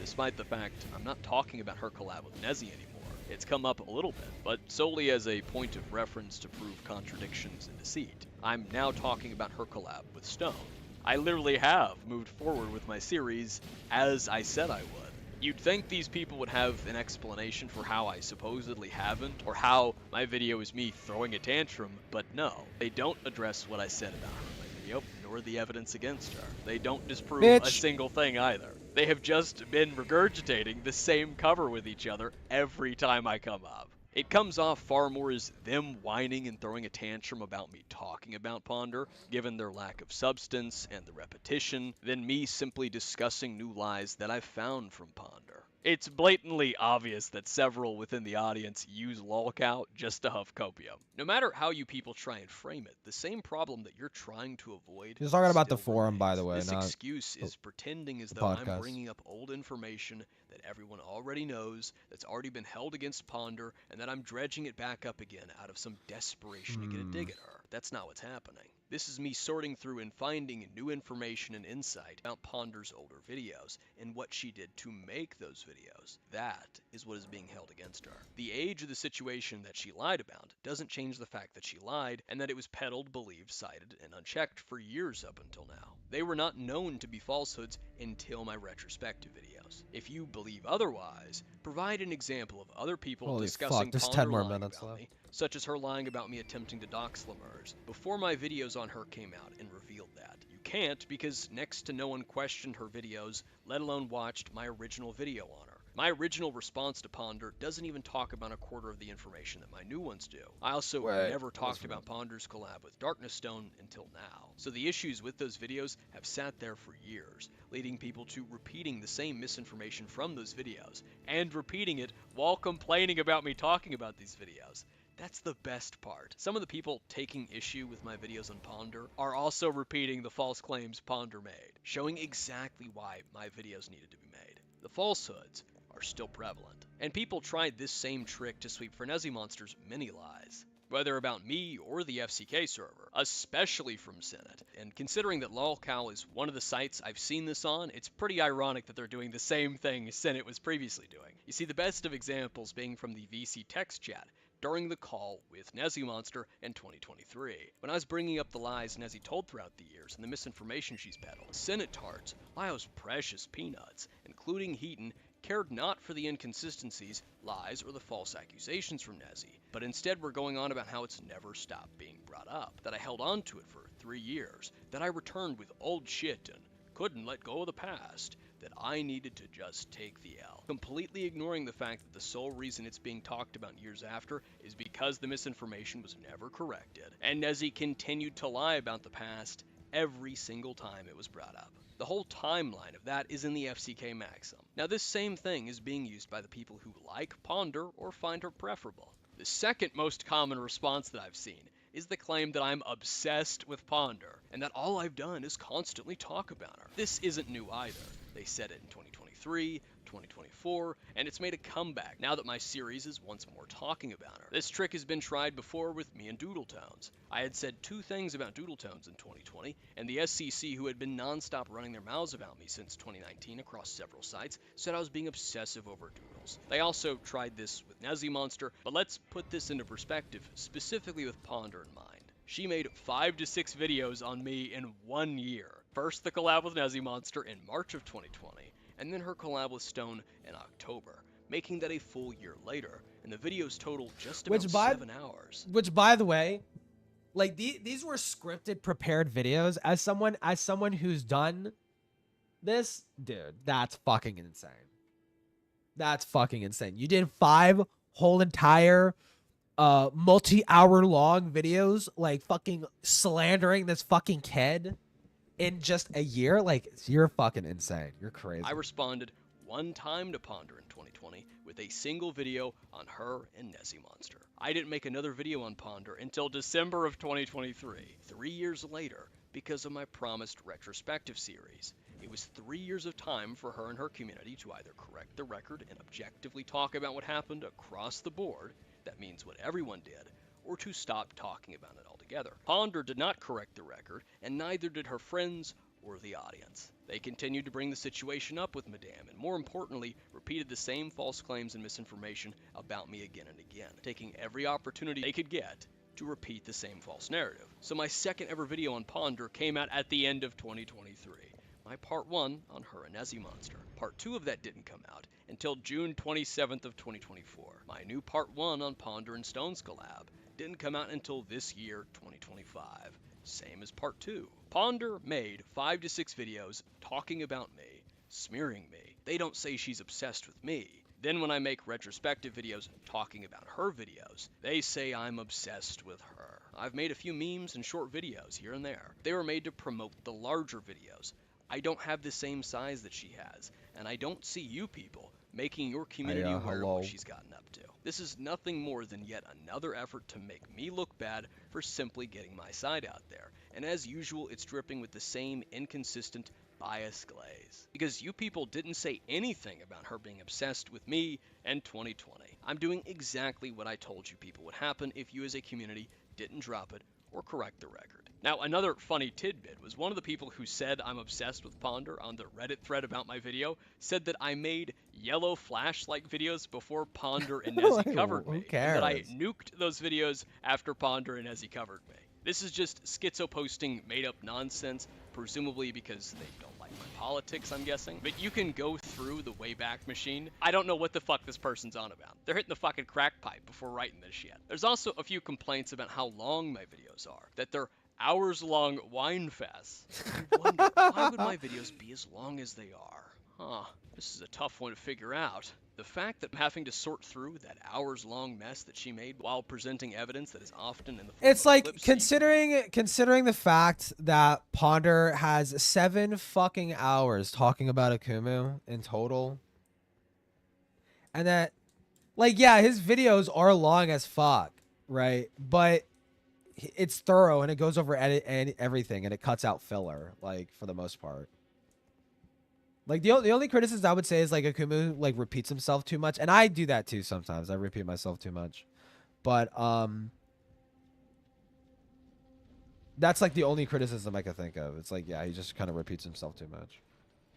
despite the fact I'm not talking about her collab with Nezzy anymore. It's come up a little bit, but solely as a point of reference to prove contradictions and deceit. I'm now talking about her collab with Stone. I literally have moved forward with my series as I said I would. You'd think these people would have an explanation for how I supposedly haven't, or how my video is me throwing a tantrum, but no. They don't address what I said about her in my video, nor the evidence against her. They don't disprove a single thing either. They have just been regurgitating the same cover with each other every time I come up. It comes off far more as them whining and throwing a tantrum about me talking about Ponder, given their lack of substance and the repetition, than me simply discussing new lies that I've found from Ponder. It's blatantly obvious that several within the audience use lolcow just to huff copium. No matter how you people try and frame it, the same problem that you're trying to avoid. He's talking about the still forum, by the way, This not excuse is pretending as the though I'm podcast. bringing up old information that everyone already knows, that's already been held against Ponder, and that I'm dredging it back up again out of some desperation to get a dig at her. That's not what's happening. This is me sorting through and finding new information and insight about Ponder's older videos and what she did to make those videos. That is what is being held against her. The age of the situation that she lied about doesn't change the fact that she lied and that it was peddled, believed, cited, and unchecked for years up until now. They were not known to be falsehoods until my retrospective videos. If you believe otherwise, provide an example of other people Holy discussing fuck, there's Ponder 10 more lying minutes about left. me, such as her lying about me attempting to dox Lemurs, before my videos on her came out and revealed that. You can't because next to no one questioned her videos, let alone watched my original video on her. My original response to Ponder doesn't even talk about a quarter of the information that my new ones do. I also never talked about Ponder's collab with Darkness Stone until now. So the issues with those videos have sat there for years, leading people to repeating the same misinformation from those videos, and repeating it while complaining about me talking about these videos. That's the best part. Some of the people taking issue with my videos on Ponder are also repeating the false claims Ponder made, showing exactly why my videos needed to be made. The falsehoods are still prevalent, and people tried this same trick to sweep Frenzy Monster's many lies, whether about me or the FCK server, especially from Senate. And considering that lolcow is one of the sites I've seen this on, it's pretty ironic that they're doing the same thing Senate was previously doing. You see, the best of examples being from the VC text chat during the call with Nezzy Monster in 2023. When I was bringing up the lies Nezzy told throughout the years and the misinformation she's peddled, Senate tards, Lio's precious peanuts, including Heaton, cared not for the inconsistencies, lies, or the false accusations from Nezzy, but instead were going on about how it's never stopped being brought up, that I held on to it for 3 years, that I returned with old shit and couldn't let go of the past, that I needed to just take the L, completely ignoring the fact that the sole reason it's being talked about years after is because the misinformation was never corrected, and Nezzy continued to lie about the past every single time it was brought up. The whole timeline of that is in the FCK Maxim. Now this same thing is being used by the people who like Ponder or find her preferable. The second most common response that I've seen is the claim that I'm obsessed with Ponder, and that all I've done is constantly talk about her. This isn't new either. They said it in 2023, 2024, and it's made a comeback now that my series is once more talking about her. This trick has been tried before with me and Doodletones. I had said 2 things about Doodletones in 2020, and the SCC, who had been non-stop running their mouths about me since 2019 across several sites, said I was being obsessive over doodles. They also tried this with Nezzy Monster, but let's put this into perspective, specifically with Ponder in mind. She made 5 to 6 videos on me in 1 year. First the collab with Nezzy Monster in March of 2020, and then her collab with Stone in October, making that a full year later, and the videos total just about 7 hours. Which, by the way, like these were scripted, prepared videos. As someone who's done this, dude, that's fucking insane. That's fucking insane. You did 5 whole entire multi-hour long videos, like fucking slandering this fucking kid in just a year. Like, you're fucking insane. You're crazy. I responded 1 time to Ponder in 2020 with a single video on her and Nezzy Monster. I didn't make another video on Ponder until December of 2023, 3 years later, because of my promised retrospective series. It was 3 years of time for her and her community to either correct the record and objectively talk about what happened across the board, that means what everyone did, or to stop talking about it altogether. Ponder did not correct the record, and neither did her friends or the audience. They continued to bring the situation up with Madame, and more importantly, repeated the same false claims and misinformation about me again and again, taking every opportunity they could get to repeat the same false narrative. So my second ever video on Ponder came out at the end of 2023. My part 1 on her and Nezzy Monster. Part 2 of that didn't come out until June 27th of 2024. My new part 1 on Ponder and Stone's collab didn't come out until this year, 2025. Same as part 2. Ponder made 5 to 6 videos talking about me, smearing me. They don't say she's obsessed with me. Then when I make retrospective videos talking about her videos, they say I'm obsessed with her. I've made a few memes and short videos here and there. They were made to promote the larger videos. I don't have the same size that she has, and I don't see you people making your community aware of what she's gotten up to. This is nothing more than yet another effort to make me look bad for simply getting my side out there. And as usual, it's dripping with the same inconsistent bias glaze. Because you people didn't say anything about her being obsessed with me and 2020. I'm doing exactly what I told you people would happen if you as a community didn't drop it or correct the record. Now, another funny tidbit was one of the people who said I'm obsessed with Ponder on the Reddit thread about my video said that I made yellow flash-like videos before Ponder and Nezzy covered me, and that I nuked those videos after Ponder and Nezzy covered me. This is just schizo-posting made-up nonsense, presumably because they don't like my politics, I'm guessing. But you can go through the Wayback Machine. I don't know what the fuck this person's on about. They're hitting the fucking crack pipe before writing this shit. There's also a few complaints about how long my videos are, that they're hours-long whine fests. I wonder, why would my videos be as long as they are? Huh, this is a tough one to figure out. The fact that I'm having to sort through that hours-long mess that she made while presenting evidence that is often in the form it's of like considering the fact that Ponder has 7 fucking hours talking about Akumu in total, and that, like, yeah, his videos are long as fuck, right? But it's thorough and it goes over everything and it cuts out filler, like, for the most part. Like, the only criticism I would say is, like, Akumu, like, repeats himself too much. And I do that, too, sometimes. I repeat myself too much. But, that's, like, the only criticism I can think of. It's like, yeah, he just kind of repeats himself too much.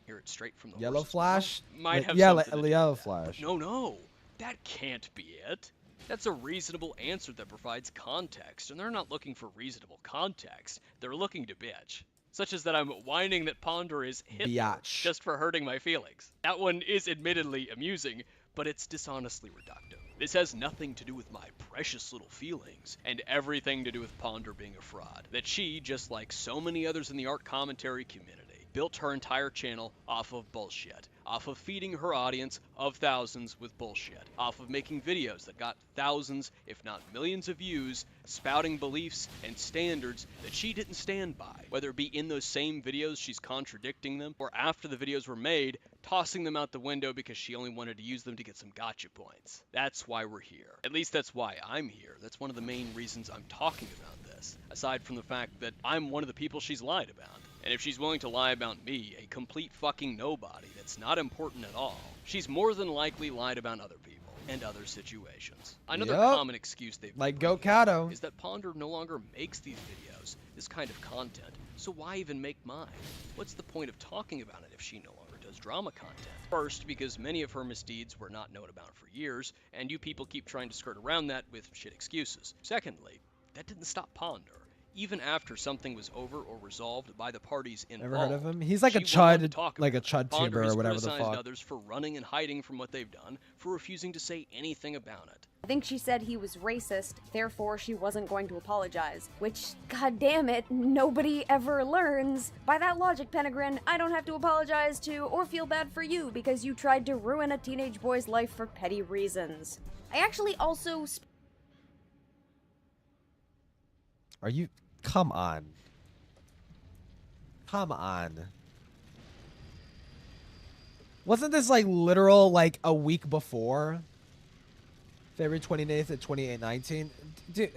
Hear it straight from the Yellow Flash? Might have Yellow Flash. No, that can't be it. That's a reasonable answer that provides context, and they're not looking for reasonable context. They're looking to bitch. Such as that I'm whining that Ponder is Hitler just for hurting my feelings. That one is admittedly amusing, but it's dishonestly reductive. This has nothing to do with my precious little feelings, and everything to do with Ponder being a fraud. That she, just like so many others in the art commentary community, built her entire channel off of bullshit, off of feeding her audience of thousands with bullshit, off of making videos that got thousands, if not millions of views, spouting beliefs and standards that she didn't stand by, whether it be in those same videos she's contradicting them, or after the videos were made, tossing them out the window because she only wanted to use them to get some gotcha points. That's why we're here. At least that's why I'm here. That's one of the main reasons I'm talking about this, aside from the fact that I'm one of the people she's lied about. And if she's willing to lie about me, a complete fucking nobody that's not important at all, she's more than likely lied about other people and other situations. Another common excuse they've like Go Kato is that Ponder no longer makes these videos, this kind of content, so why even make mine? What's the point of talking about it if she no longer does drama content? First, because many of her misdeeds were not known about for years, and you people keep trying to skirt around that with shit excuses. Secondly, that didn't stop Ponder. Even after something was over or resolved by the parties involved. Ever heard of him? He's like a chud, like a chud tuber or whatever the fuck. Criticized others for running and hiding from what they've done, for refusing to say anything about it. I think she said he was racist, therefore she wasn't going to apologize. Which, god damn it, nobody ever learns. By that logic, Penegrin, I don't have to apologize to or feel bad for you because you tried to ruin a teenage boy's life for petty reasons. I actually also... Are you... Come on. Come on. Wasn't this like literal like a week before? February 29th at 28:19? Dude,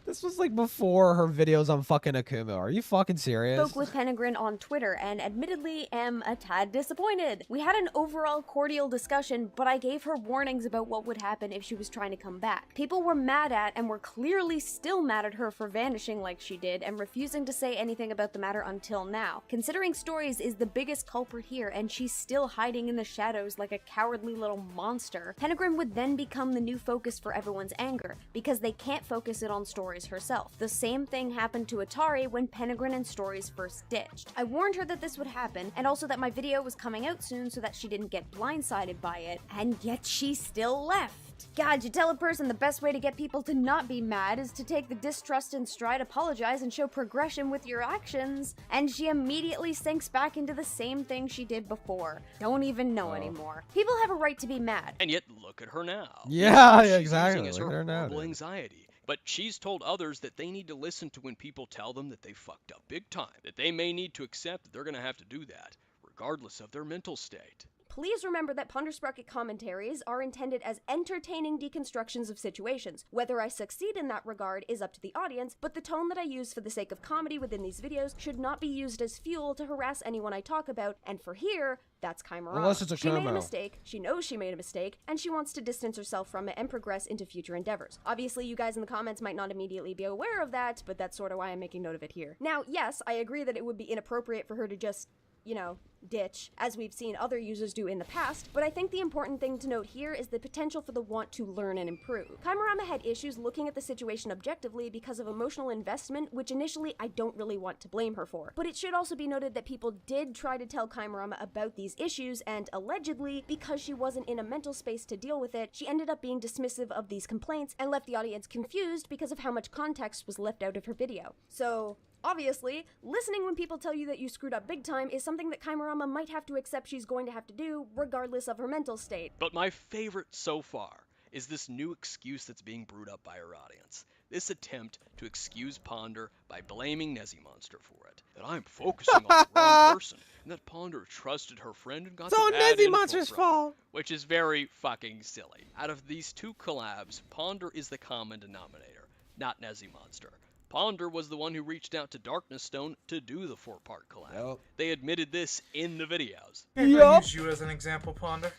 this was like before her videos on fucking Akumu. Are you fucking serious? Spoke with Penegrin on Twitter and admittedly am a tad disappointed. We had an overall cordial discussion, but I gave her warnings about what would happen if she was trying to come back. People were mad at and were clearly still mad at her for vanishing like she did and refusing to say anything about the matter until now. Considering Stories is the biggest culprit here and she's still hiding in the shadows like a cowardly little monster, Penegrin would then become the new focus for everyone's anger because they can't focus it on Stories herself. The same thing happened to Atari when Penegrin and Stories first ditched. I warned her that this would happen, and also that my video was coming out soon so that she didn't get blindsided by it, and yet she still left. right. God, you tell a person the best way to get people to not be mad is to take the distrust in stride, apologize, and show progression with your actions. And she immediately sinks back into the same thing she did before. Don't even know anymore. People have a right to be mad. And yet, look at her now. Yeah, She's exactly. using as Look her at her now, horrible dude. anxiety. But she's told others that they need to listen to when people tell them that they fucked up big time. That they may need to accept that they're going to have to do that, regardless of their mental state. Please remember that Ponder Sprocket commentaries are intended as entertaining deconstructions of situations. Whether I succeed in that regard is up to the audience, but the tone that I use for the sake of comedy within these videos should not be used as fuel to harass anyone I talk about, and for here, that's Chimera. Unless it's a She made a camo. mistake, she knows she made a mistake, and she wants to distance herself from it and progress into future endeavors. Obviously, you guys in the comments might not immediately be aware of that, but that's sort of why I'm making note of it here. Now, yes, I agree that it would be inappropriate for her to just, you know, ditch, as we've seen other users do in the past, but I think the important thing to note here is the potential for the want to learn and improve. Chimerama had issues looking at the situation objectively because of emotional investment, which initially I don't really want to blame her for. But it should also be noted that people did try to tell Chimerama about these issues, and allegedly, because she wasn't in a mental space to deal with it, she ended up being dismissive of these complaints and left the audience confused because of how much context was left out of her video. So, obviously, listening when people tell you that you screwed up big time is something that Chimerama might have to accept she's going to have to do, regardless of her mental state. But my favorite so far is this new excuse that's being brewed up by her audience. This attempt to excuse Ponder by blaming Nezimonster for it. That I'm focusing on the wrong person, and that Ponder trusted her friend and got It's all the bad info Nezimonster's from fault. her, which is very fucking silly. Out of these two collabs, Ponder is the common denominator, not Nezimonster. Ponder was the one who reached out to Darkness Stone to do the 4-part collab. They admitted this in the videos. Can I use you as an example, Ponder?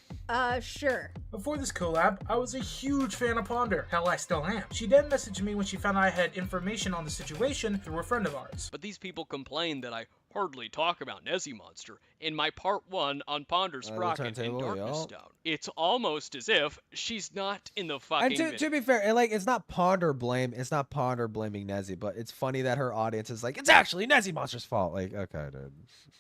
Sure. Before this collab, I was a huge fan of Ponder. Hell, I still am. She then messaged me when she found I had information on the situation through a friend of ours. But these people complain that I hardly talk about Nezimonster in my part 1 on Ponder Sprocket and Darkness Stone. It's almost as if she's not in the fucking And to be fair, it's not Ponder blame. It's not Ponder blaming Nezi, but it's funny that her audience is like, it's actually Nezimonster's fault. Like, okay, dude.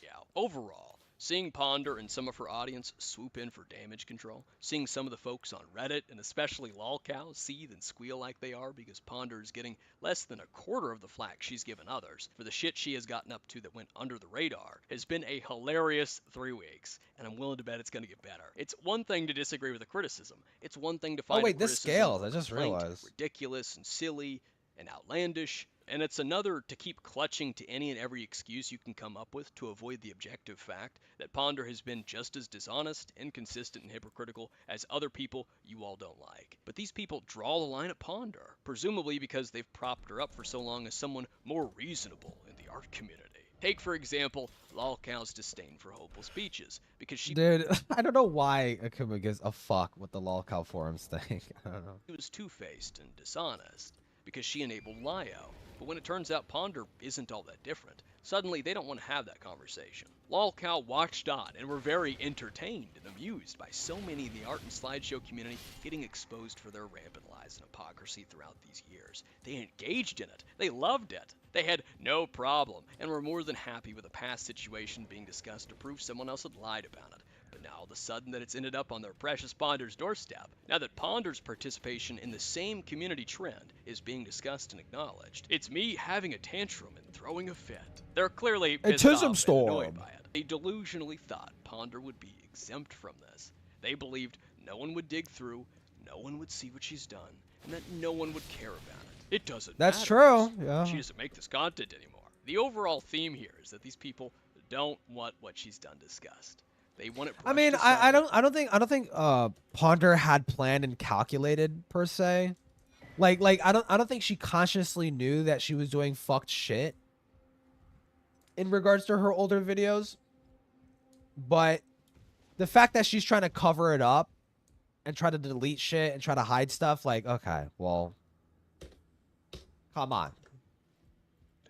Yeah, overall, seeing Ponder and some of her audience swoop in for damage control, seeing some of the folks on Reddit, and especially lolcows, seethe and squeal like they are because Ponder is getting less than a quarter of the flack she's given others for the shit she has gotten up to that went under the radar, has been a hilarious 3 weeks, and I'm willing to bet it's going to get better. It's one thing to disagree with a criticism. It's one thing to find wait, this scales. I just realized. ridiculous and silly and outlandish, and it's another to keep clutching to any and every excuse you can come up with to avoid the objective fact that Ponder has been just as dishonest, inconsistent, and hypocritical as other people you all don't like. But these people draw the line at Ponder, presumably because they've propped her up for so long as someone more reasonable in the art community. Take, for example, lolcow's disdain for hopeful speeches, because she— Dude, I don't know why Akuma gives a fuck what the lolcow forums think. I don't know. She was two-faced and dishonest, because she enabled Lio. But when it turns out Ponder isn't all that different, suddenly they don't want to have that conversation. Lolcow watched on and were very entertained and amused by so many in the art and slideshow community getting exposed for their rampant lies and hypocrisy throughout these years. They engaged in it. They loved it. They had no problem and were more than happy with a past situation being discussed to prove someone else had lied about it. But now all of a sudden that it's ended up on their precious Ponder's doorstep, now that Ponder's participation in the same community trend is being discussed and acknowledged, it's me having a tantrum and throwing a fit. They're clearly pissed off and annoyed by it. They delusionally thought Ponder would be exempt from this. They believed no one would dig through, no one would see what she's done, and that no one would care about it. It doesn't matter. That's true, yeah. She doesn't make this content anymore. The overall theme here is that these people don't want what she's done discussed. They want it. I mean, I don't think Ponder had planned and calculated per se. Like I don't think she consciously knew that she was doing fucked shit in regards to her older videos. But the fact that she's trying to cover it up and try to delete shit and try to hide stuff, like, okay, well, come on.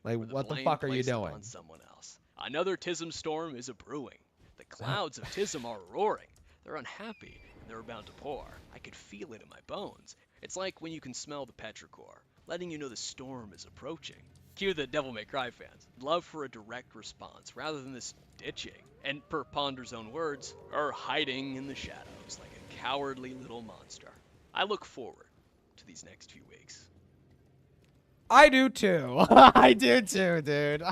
Like, what the fuck are you doing? On someone else. Another Tism storm is a-brewing. The clouds of Tism are roaring. They're unhappy, and they're about to pour. I could feel it in my bones. It's like when you can smell the petrichor, letting you know the storm is approaching. Cue the Devil May Cry fans. Love for a direct response, rather than this ditching. And per Ponder's own words, her hiding in the shadows like a cowardly little monster. I look forward to these next few weeks. I do too. I do too, dude.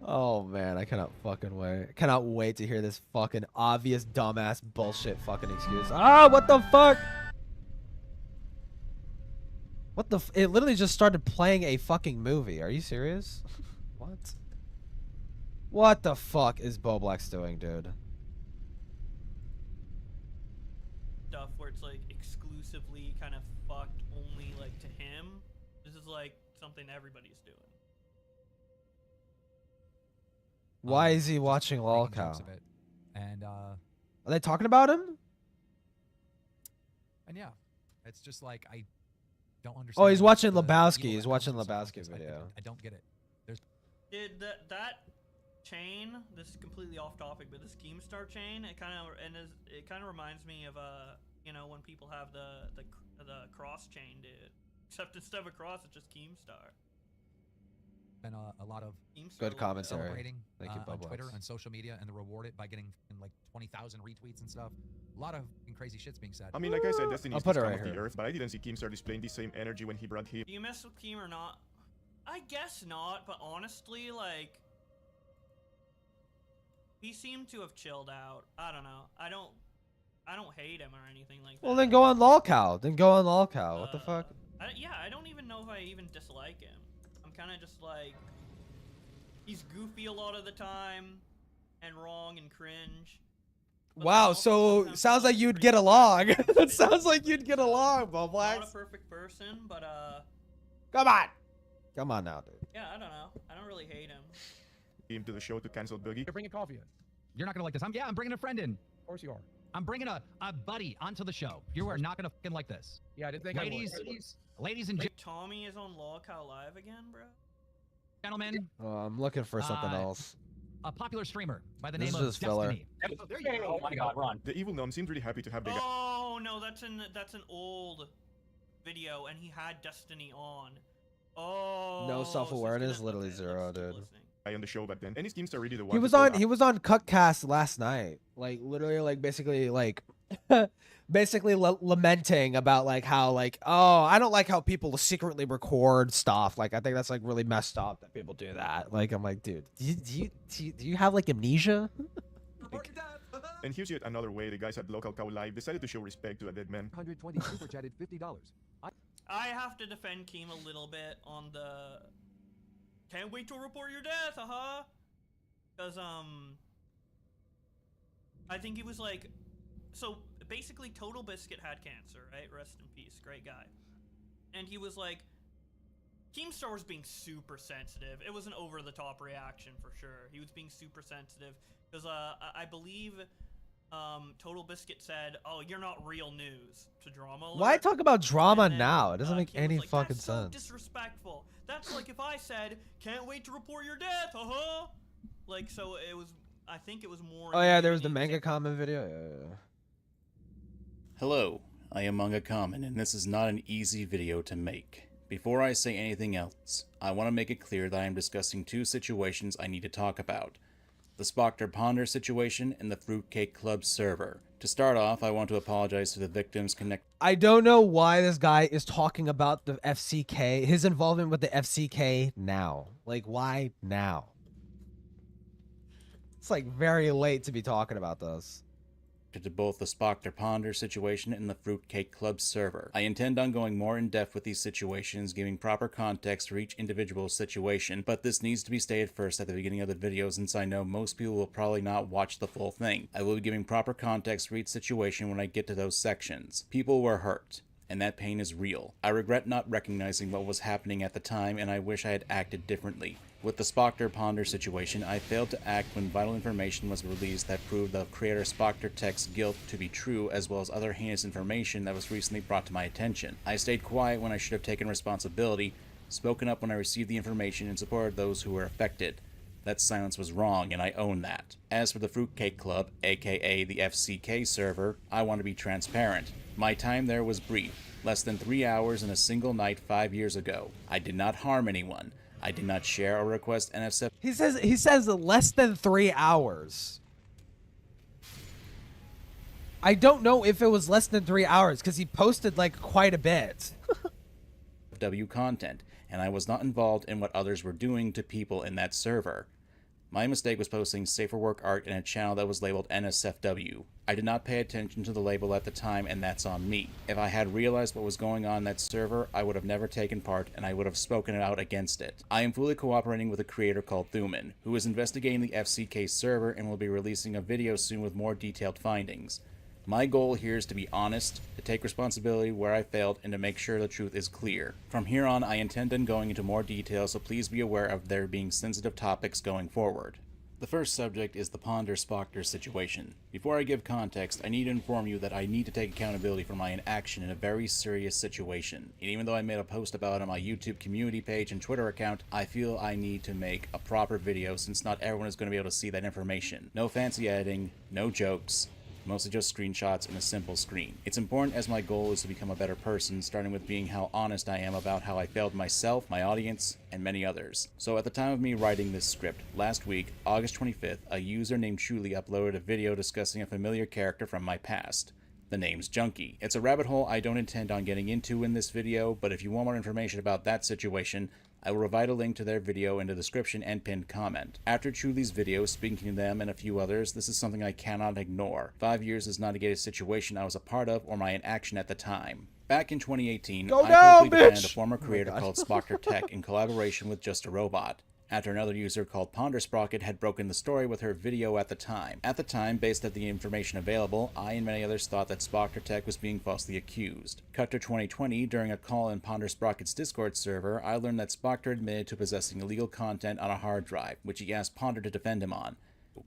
Oh man, I cannot fucking wait. I cannot wait to hear this fucking obvious dumbass bullshit fucking excuse. Ah, what the fuck? What the it literally just started playing a fucking movie. Are you serious? What? What the fuck is Boblex doing, dude? Stuff where it's like exclusively kind of fucked only like to him. This is like something everybody's doing. Why is he watching Lolcow? And Are they talking about him? and yeah, it's just like I don't understand. Oh, he's watching the Lebowski. evil He's that watching comes from Lebowski something. video. I don't get it. There's Did that chain? This is completely off topic, but this Keemstar chain, it kind of reminds me of you know, when people have the cross chain, dude. Except instead of a cross, it's just Keemstar. been a lot of Good commentary. celebrating Thank you, on Bubbles. Twitter and social media, and they're rewarded by getting like 20,000 retweets and stuff. A lot of crazy shit's being said. I mean, like I said, Destiny I'll is put the it scum right of the here. earth, but I didn't see Keemstar displaying the same energy when he brought him. Do you mess with Keem or not? I guess not, but honestly, like, he seemed to have chilled out. I don't know. I don't hate him or anything like that. Well, then go on Lolcow. Then go on Lolcow. What the fuck? Yeah, I don't even know if I even dislike him. I'm kind of just like, he's goofy a lot of the time, and wrong and cringe. Wow, so sounds like you'd get along. It sounds like you'd get along, Boblex. Not a perfect person, but Come on. Come on now, dude. yeah, I don't know. I don't really hate him. Came to the show to cancel Boogie. You're bringing coffee in. You're not gonna like this. I'm bringing a friend in. Of course you are. I'm bringing a buddy onto the show. You are not gonna fucking like this. Yeah, I didn't think ladies and Tommy is on Lolcow Live again, bro. gentlemen, Oh, I'm looking for something else. a popular streamer by the This name is of just filler. Destiny. There you go. Oh my God, Ron. The evil gnome seemed really happy to have the guy. Oh no, that's an old video, and he had Destiny on. Oh. No self-awareness, literally zero, dude. On the show back then, and his Keemstar really the one. He was on Cutcast last night, like literally, like basically, like basically lamenting about like how like, oh, I don't like how people secretly record stuff. Like I think that's like really messed up that people do that. Like I'm like, dude, do you have like amnesia? And here's yet another way the guys at Local Cow Live decided to show respect to a dead man. 120 super chatted $50. I have to defend Keem a little bit on the can't wait to report your death, because I think he was like, so basically Total Biscuit had cancer, right? Rest in peace, great guy. And he was like, Keemstar was being super sensitive. It was an over-the-top reaction for sure. He was being super sensitive because I believe Total Biscuit said, "Oh, you're not real news" to Drama Alert. Why talk about drama now? It doesn't make Keem any was like, fucking "That's so sense. disrespectful. That's like if I said, "Can't wait to report your death," Like, so it was. I think it was more. Oh yeah, there was the manga comment video. Yeah. Hello, I am Manga Common, and this is not an easy video to make. Before I say anything else, I want to make it clear that I am discussing two situations I need to talk about. The Spoctor Ponder situation and the Fruitcake Club server. To start off, I want to apologize to the victims I don't know why this guy is talking about the FCK, his involvement with the FCK now. Like, why now? It's like very late to be talking about this. to both the Spoctor Ponder situation and the Fruitcake Club server. I intend on going more in depth with these situations, giving proper context for each individual situation, but this needs to be stated first at the beginning of the video since I know most people will probably not watch the full thing. I will be giving proper context for each situation when I get to those sections. People were hurt, and that pain is real. I regret not recognizing what was happening at the time, and I wish I had acted differently. With the Spoctor Ponder situation, I failed to act when vital information was released that proved the creator Spoctor Tech's guilt to be true, as well as other heinous information that was recently brought to my attention. I stayed quiet when I should have taken responsibility, spoken up when I received the information, and supported those who were affected. That silence was wrong, and I own that. As for the Fruitcake Club, aka the FCK server, I want to be transparent. My time there was brief, less than 3 hours in a single night 5 years ago. I did not harm anyone. I did not share or request NF7. He says less than 3 hours. I don't know if it was less than 3 hours because he posted like quite a bit. W content, and I was not involved in what others were doing to people in that server. My mistake was posting safer work art in a channel that was labeled NSFW. I did not pay attention to the label at the time, and that's on me. If I had realized what was going on in that server, I would have never taken part, and I would have spoken out against it. I am fully cooperating with a creator called Thuman, who is investigating the FCK server and will be releasing a video soon with more detailed findings. My goal here is to be honest, to take responsibility where I failed, and to make sure the truth is clear. From here on, I intend on going into more detail, so please be aware of there being sensitive topics going forward. The first subject is the Ponder-Spoctor situation. Before I give context, I need to inform you that I need to take accountability for my inaction in a very serious situation. And even though I made a post about it on my YouTube community page and Twitter account, I feel I need to make a proper video since not everyone is going to be able to see that information. No fancy editing, no jokes, mostly just screenshots and a simple screen. It's important as my goal is to become a better person, starting with being how honest I am about how I failed myself, my audience, and many others. So at the time of me writing this script, last week, August 25th, a user named Chuli uploaded a video discussing a familiar character from my past. The name's Junkie. It's a rabbit hole I don't intend on getting into in this video, but if you want more information about that situation, I will provide a link to their video in the description and pinned comment. After Chuli's video, speaking to them and a few others, this is something I cannot ignore. 5 years is not a situation I was a part of or my inaction at the time. Back in 2018, I publicly defended a former creator called Spoctor Tech in collaboration with Just a Robot, after another user called Pondersprocket had broken the story with her video at the time. At the time, based on the information available, I and many others thought that Spoctor Tech was being falsely accused. Cut to 2020, during a call in Pondersprocket's Discord server, I learned that Spoctor admitted to possessing illegal content on a hard drive, which he asked Ponder to defend him on.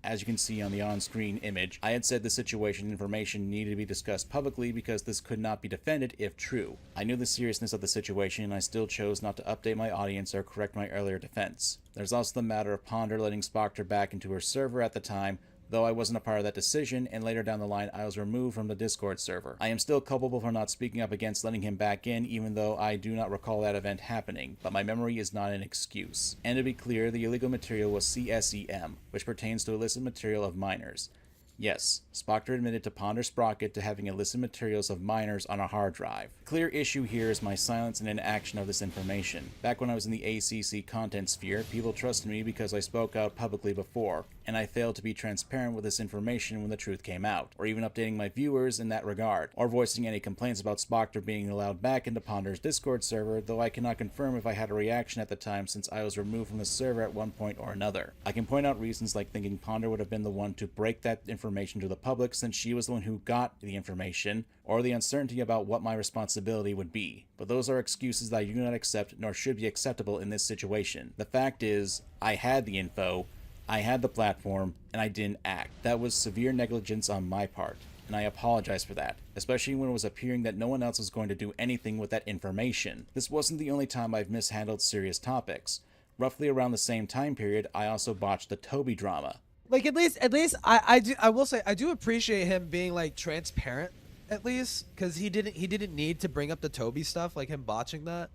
As you can see on the on-screen image, I had said the situation information needed to be discussed publicly because this could not be defended if true. I knew the seriousness of the situation and I still chose not to update my audience or correct my earlier defense. There's also the matter of Ponder letting Spoctor back into her server at the time, though I wasn't a part of that decision, and later down the line I was removed from the Discord server. I am still culpable for not speaking up against letting him back in, even though I do not recall that event happening, but my memory is not an excuse. And to be clear, the illegal material was CSEM, which pertains to illicit material of minors. Yes, Spoctor admitted to Pondersprocket to having illicit materials of minors on a hard drive. The clear issue here is my silence and inaction of this information. Back when I was in the ACC content sphere, people trusted me because I spoke out publicly before, and I failed to be transparent with this information when the truth came out, or even updating my viewers in that regard, or voicing any complaints about Spoctor being allowed back into Ponder's Discord server, though I cannot confirm if I had a reaction at the time since I was removed from the server at one point or another. I can point out reasons like thinking Ponder would have been the one to break that information to the public since she was the one who got the information, or the uncertainty about what my responsibility would be. But those are excuses that I do not accept nor should be acceptable in this situation. The fact is, I had the info, I had the platform, and I didn't act. That was severe negligence on my part, and I apologize for that, especially when it was appearing that no one else was going to do anything with that information. This wasn't the only time I've mishandled serious topics. Roughly around the same time period, I also botched the Toby drama. Like at least I will say I do appreciate him being like transparent at least, because he didn't need to bring up the Toby stuff, like him botching that.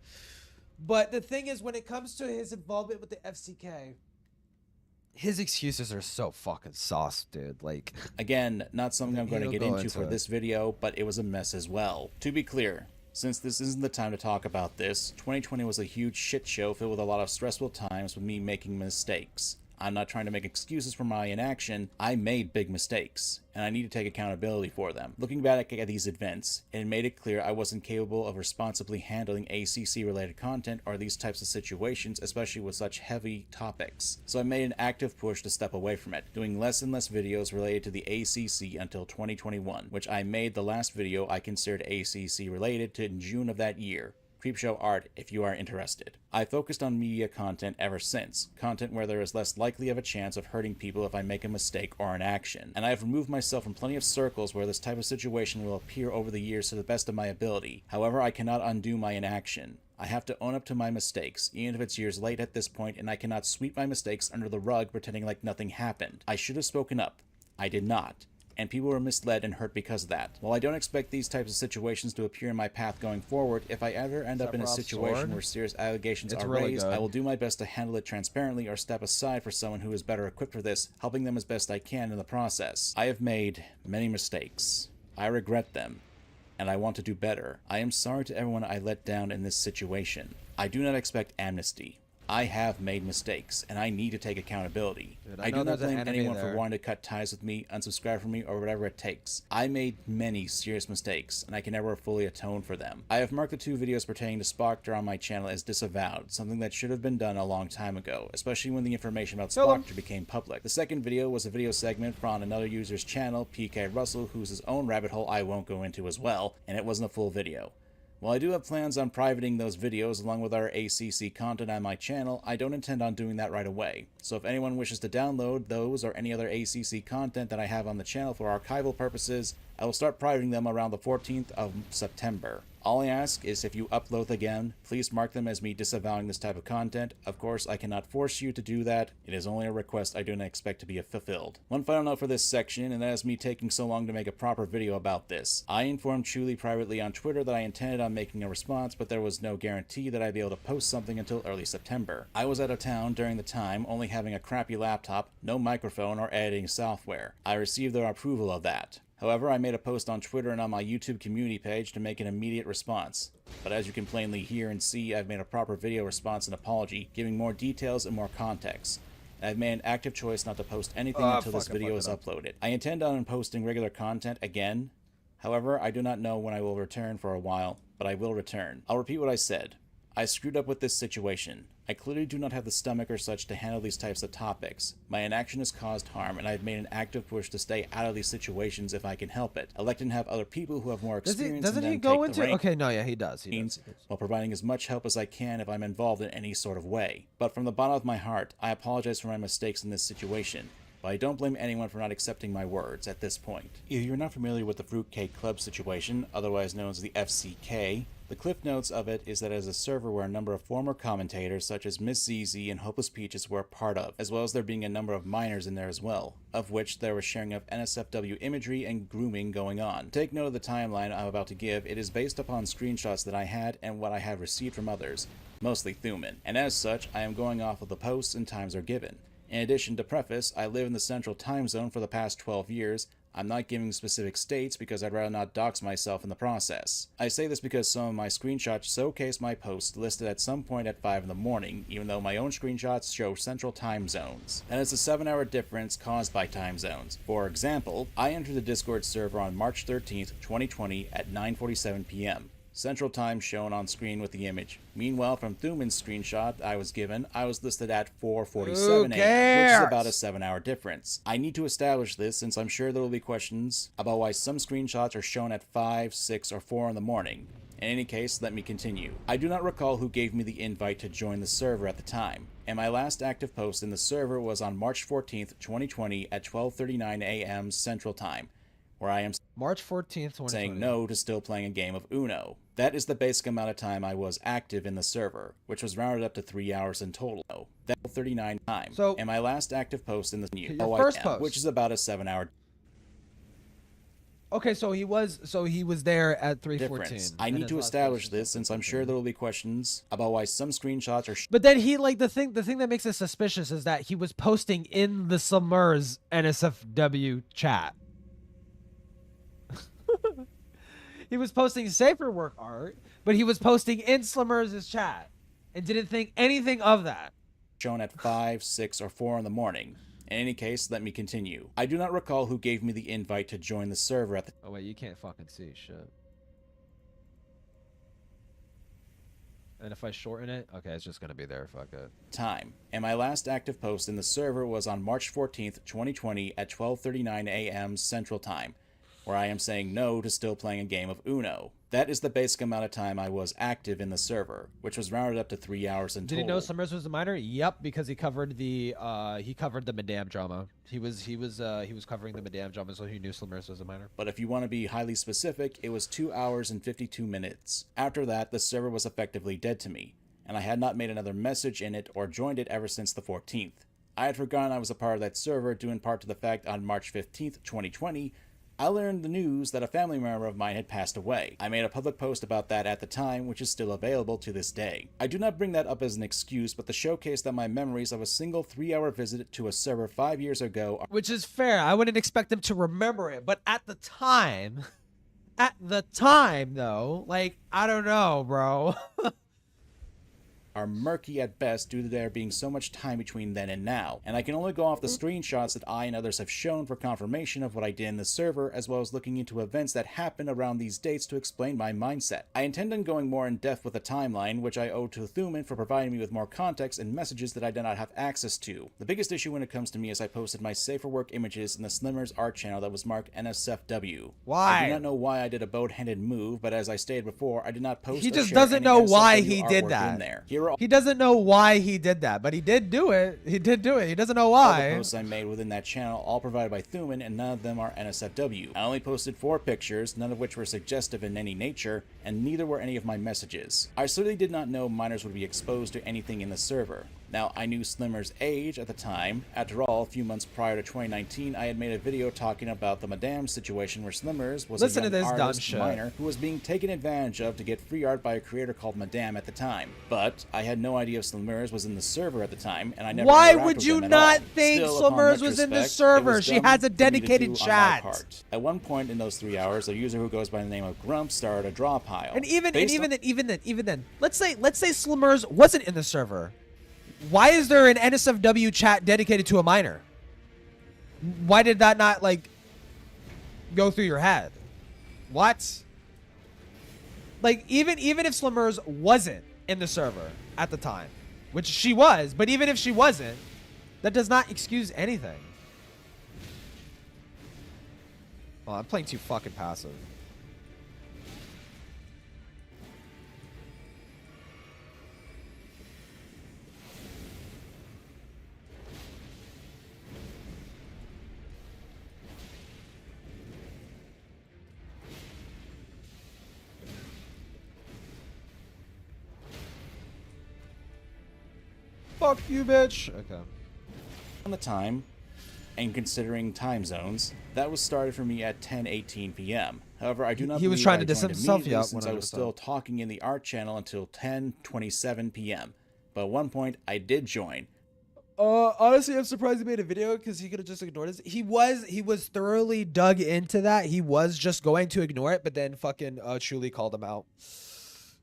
But the thing is, when it comes to his involvement with the FCK, his excuses are so fucking sauce, dude. Like, again, not something I'm going to get into for this video, but it was a mess as well. To be clear, since this isn't the time to talk about this, 2020 was a huge shit show filled with a lot of stressful times with me making mistakes. I'm not trying to make excuses for my inaction. I made big mistakes, and I need to take accountability for them. Looking back at these events, it made it clear I wasn't capable of responsibly handling ACC-related content or these types of situations, especially with such heavy topics. So I made an active push to step away from it, doing less and less videos related to the ACC until 2021, which I made the last video I considered ACC-related to in June of that year. Creepshow art if you are interested. I focused on media content ever since, content where there is less likely of a chance of hurting people if I make a mistake or an action, and I have removed myself from plenty of circles where this type of situation will appear over the years to the best of my ability. However, I cannot undo my inaction. I have to own up to my mistakes, even if it's years late at this point, and I cannot sweep my mistakes under the rug pretending like nothing happened. I should have spoken up. I did not. And people were misled and hurt because of that. While I don't expect these types of situations to appear in my path going forward, if I ever end up in a situation where serious allegations are raised, I will do my best to handle it transparently or step aside for someone who is better equipped for this, helping them as best I can in the process. I have made many mistakes. I regret them, and I want to do better. I am sorry to everyone I let down in this situation. I do not expect amnesty. I have made mistakes, and I need to take accountability. Dude, I do not blame anyone for wanting to cut ties with me, unsubscribe from me, or whatever it takes. I made many serious mistakes, and I can never fully atone for them. I have marked the 2 videos pertaining to Spoctor on my channel as disavowed, something that should have been done a long time ago, especially when the information about Spoctor became public. The second video was a video segment from another user's channel, PK Russell, who's his own rabbit hole I won't go into as well, and it wasn't a full video. While I do have plans on privating those videos along with our ACC content on my channel, I don't intend on doing that right away. So if anyone wishes to download those or any other ACC content that I have on the channel for archival purposes, I will start privating them around the 14th of September. All I ask is if you upload again, please mark them as me disavowing this type of content. Of course, I cannot force you to do that. It is only a request I do not expect to be fulfilled. One final note for this section, and that is me taking so long to make a proper video about this. I informed Chuli privately on Twitter that I intended on making a response, but there was no guarantee that I'd be able to post something until early September. I was out of town during the time, only having a crappy laptop, no microphone, or editing software. I received their approval of that. However, I made a post on Twitter and on my YouTube community page to make an immediate response. But as you can plainly hear and see, I've made a proper video response and apology, giving more details and more context. And I've made an active choice not to post anything until this video is uploaded. I intend on posting regular content again. However, I do not know when I will return for a while, but I will return. I'll repeat what I said. I screwed up with this situation. I clearly do not have the stomach or such to handle these types of topics. My inaction has caused harm, and I have made an active push to stay out of these situations if I can help it. Elect and have other people who have more experience Doesn't in he them go take into? the reins, Okay, no, yeah, he does. He does. while providing as much help as I can if I'm involved in any sort of way. But from the bottom of my heart, I apologize for my mistakes in this situation. But I don't blame anyone for not accepting my words at this point. If you're not familiar with the Fruitcake Club situation, otherwise known as the FCK, the cliff notes of it is that it is a server where a number of former commentators such as Miss ZZ and Hopeless Peaches were a part of, as well as there being a number of minors in there as well, of which there was sharing of NSFW imagery and grooming going on. Take note of the timeline I'm about to give. It is based upon screenshots that I had and what I have received from others, mostly Thuman, and as such, I am going off of the posts and times are given. In addition to preface, I live in the Central Time Zone for the past 12 years. I'm not giving specific states because I'd rather not dox myself in the process. I say this because some of my screenshots showcase my posts listed at some point at 5 in the morning, even though my own screenshots show Central Time Zones. And it's a 7-hour difference caused by time zones. For example, I entered the Discord server on March 13th, 2020 at 9:47 p.m. Central Time shown on screen with the image. Meanwhile, from Thuman's screenshot I was given, I was listed at 4:47 a.m., which is about a 7-hour difference. I need to establish this since I'm sure there will be questions about why some screenshots are shown at 5, 6, or 4 in the morning. In any case, let me continue. I do not recall who gave me the invite to join the server at the time, and my last active post in the server was on March 14th, 2020 at 12:39 a.m. Central Time, where I am March 14th, 2020. saying no to still playing a game of Uno. That is the basic amount of time I was active in the server, which was rounded up to 3 hours in total. That 39 time. So, and my last active post in the your first post, which is about a 7-hour. Okay, so he was there at 3:14. I need to establish this since I'm sure there will be questions about why some screenshots are. But then he the thing that makes it suspicious is that he was posting in the Summers NSFW chat. He was posting safer work art, but he was posting in Slimmers' chat and didn't think anything of that. Shown at 5, 6, or 4 in the morning. In any case, let me continue. I do not recall who gave me the invite to join the server at the. Oh wait, you can't fucking see shit. And if I shorten it, okay, it's just gonna be there. Fuck it. Time. And my last active post in the server was on March 14th, 2020 at 12:39 a.m. Central Time, where I am saying no to still playing a game of Uno. That is the basic amount of time I was active in the server, which was rounded up to 3 hours in total. Did he know Summers was a minor? Yep, because he covered the Madame drama. He was covering the Madame drama, so he knew Summers was a minor. But if you want to be highly specific, it was 2 hours and 52 minutes. After that, the server was effectively dead to me, and I had not made another message in it or joined it ever since the 14th. I had forgotten I was a part of that server due in part to the fact on March 15th, 2020, I learned the news that a family member of mine had passed away. I made a public post about that at the time, which is still available to this day. I do not bring that up as an excuse, but to showcase that my memories of a single 3-hour visit to a server 5 years ago are— Which is fair. I wouldn't expect him to remember it, but at the time, At the time, though, like, I don't know, bro. Are murky at best due to there being so much time between then and now, and I can only go off the screenshots that I and others have shown for confirmation of what I did in the server, as well as looking into events that happened around these dates to explain my mindset. I intend on going more in depth with the timeline, which I owe to Thuman for providing me with more context and messages that I did not have access to. The biggest issue when it comes to me is I posted my Safe for Work images in the Slimmers art channel that was marked NSFW. Why? I do not know why I did a boat-handed move, but as I stated before, I did not post He or just share doesn't any know NSFW why he artwork did that. in there. Here are He doesn't know why he did that, but he did do it. He did do it. He doesn't know all the why. posts I made within that channel, all provided by Thuman, and none of them are NSFW. I only posted 4 pictures, none of which were suggestive in any nature, and neither were any of my messages. I certainly did not know minors would be exposed to anything in the server. Now, I knew Slimmer's age at the time. After all, a few months prior to 2019, I had made a video talking about the Madame situation where Slimmers was Listen a to young this dumb artist shit. minor who was being taken advantage of to get free art by a creator called Madame at the time. But I had no idea if Slimmers was in the server at the time, and I never Why interacted would with you them at not all. think Still, upon Slimmers was in the retrospect, it server? was She dumb has a for me to dedicated do on my chat. part. At one point in those 3 hours, a user who goes by the name of Grump started a draw pile. And even Based on- then, let's say Slimmers wasn't in the server. Why is there an NSFW chat dedicated to a minor? Why did that not like go through your head? What? Like even if Slimmers wasn't in the server at the time, which she was, but even if she wasn't, that does not excuse anything. Oh, I'm playing too fucking passive. Fuck you, bitch. Okay. On the time, and considering time zones, that was started for me at 10:18 p.m. However, I do not He was believe trying I to distance joined himself, immediately yeah, since I was 100%. still talking in the art channel until 10:27 p.m. But at one point, I did join. Honestly, I'm surprised he made a video because he could have just ignored it. He was thoroughly dug into that. He was just going to ignore it, but then fucking Chuli called him out.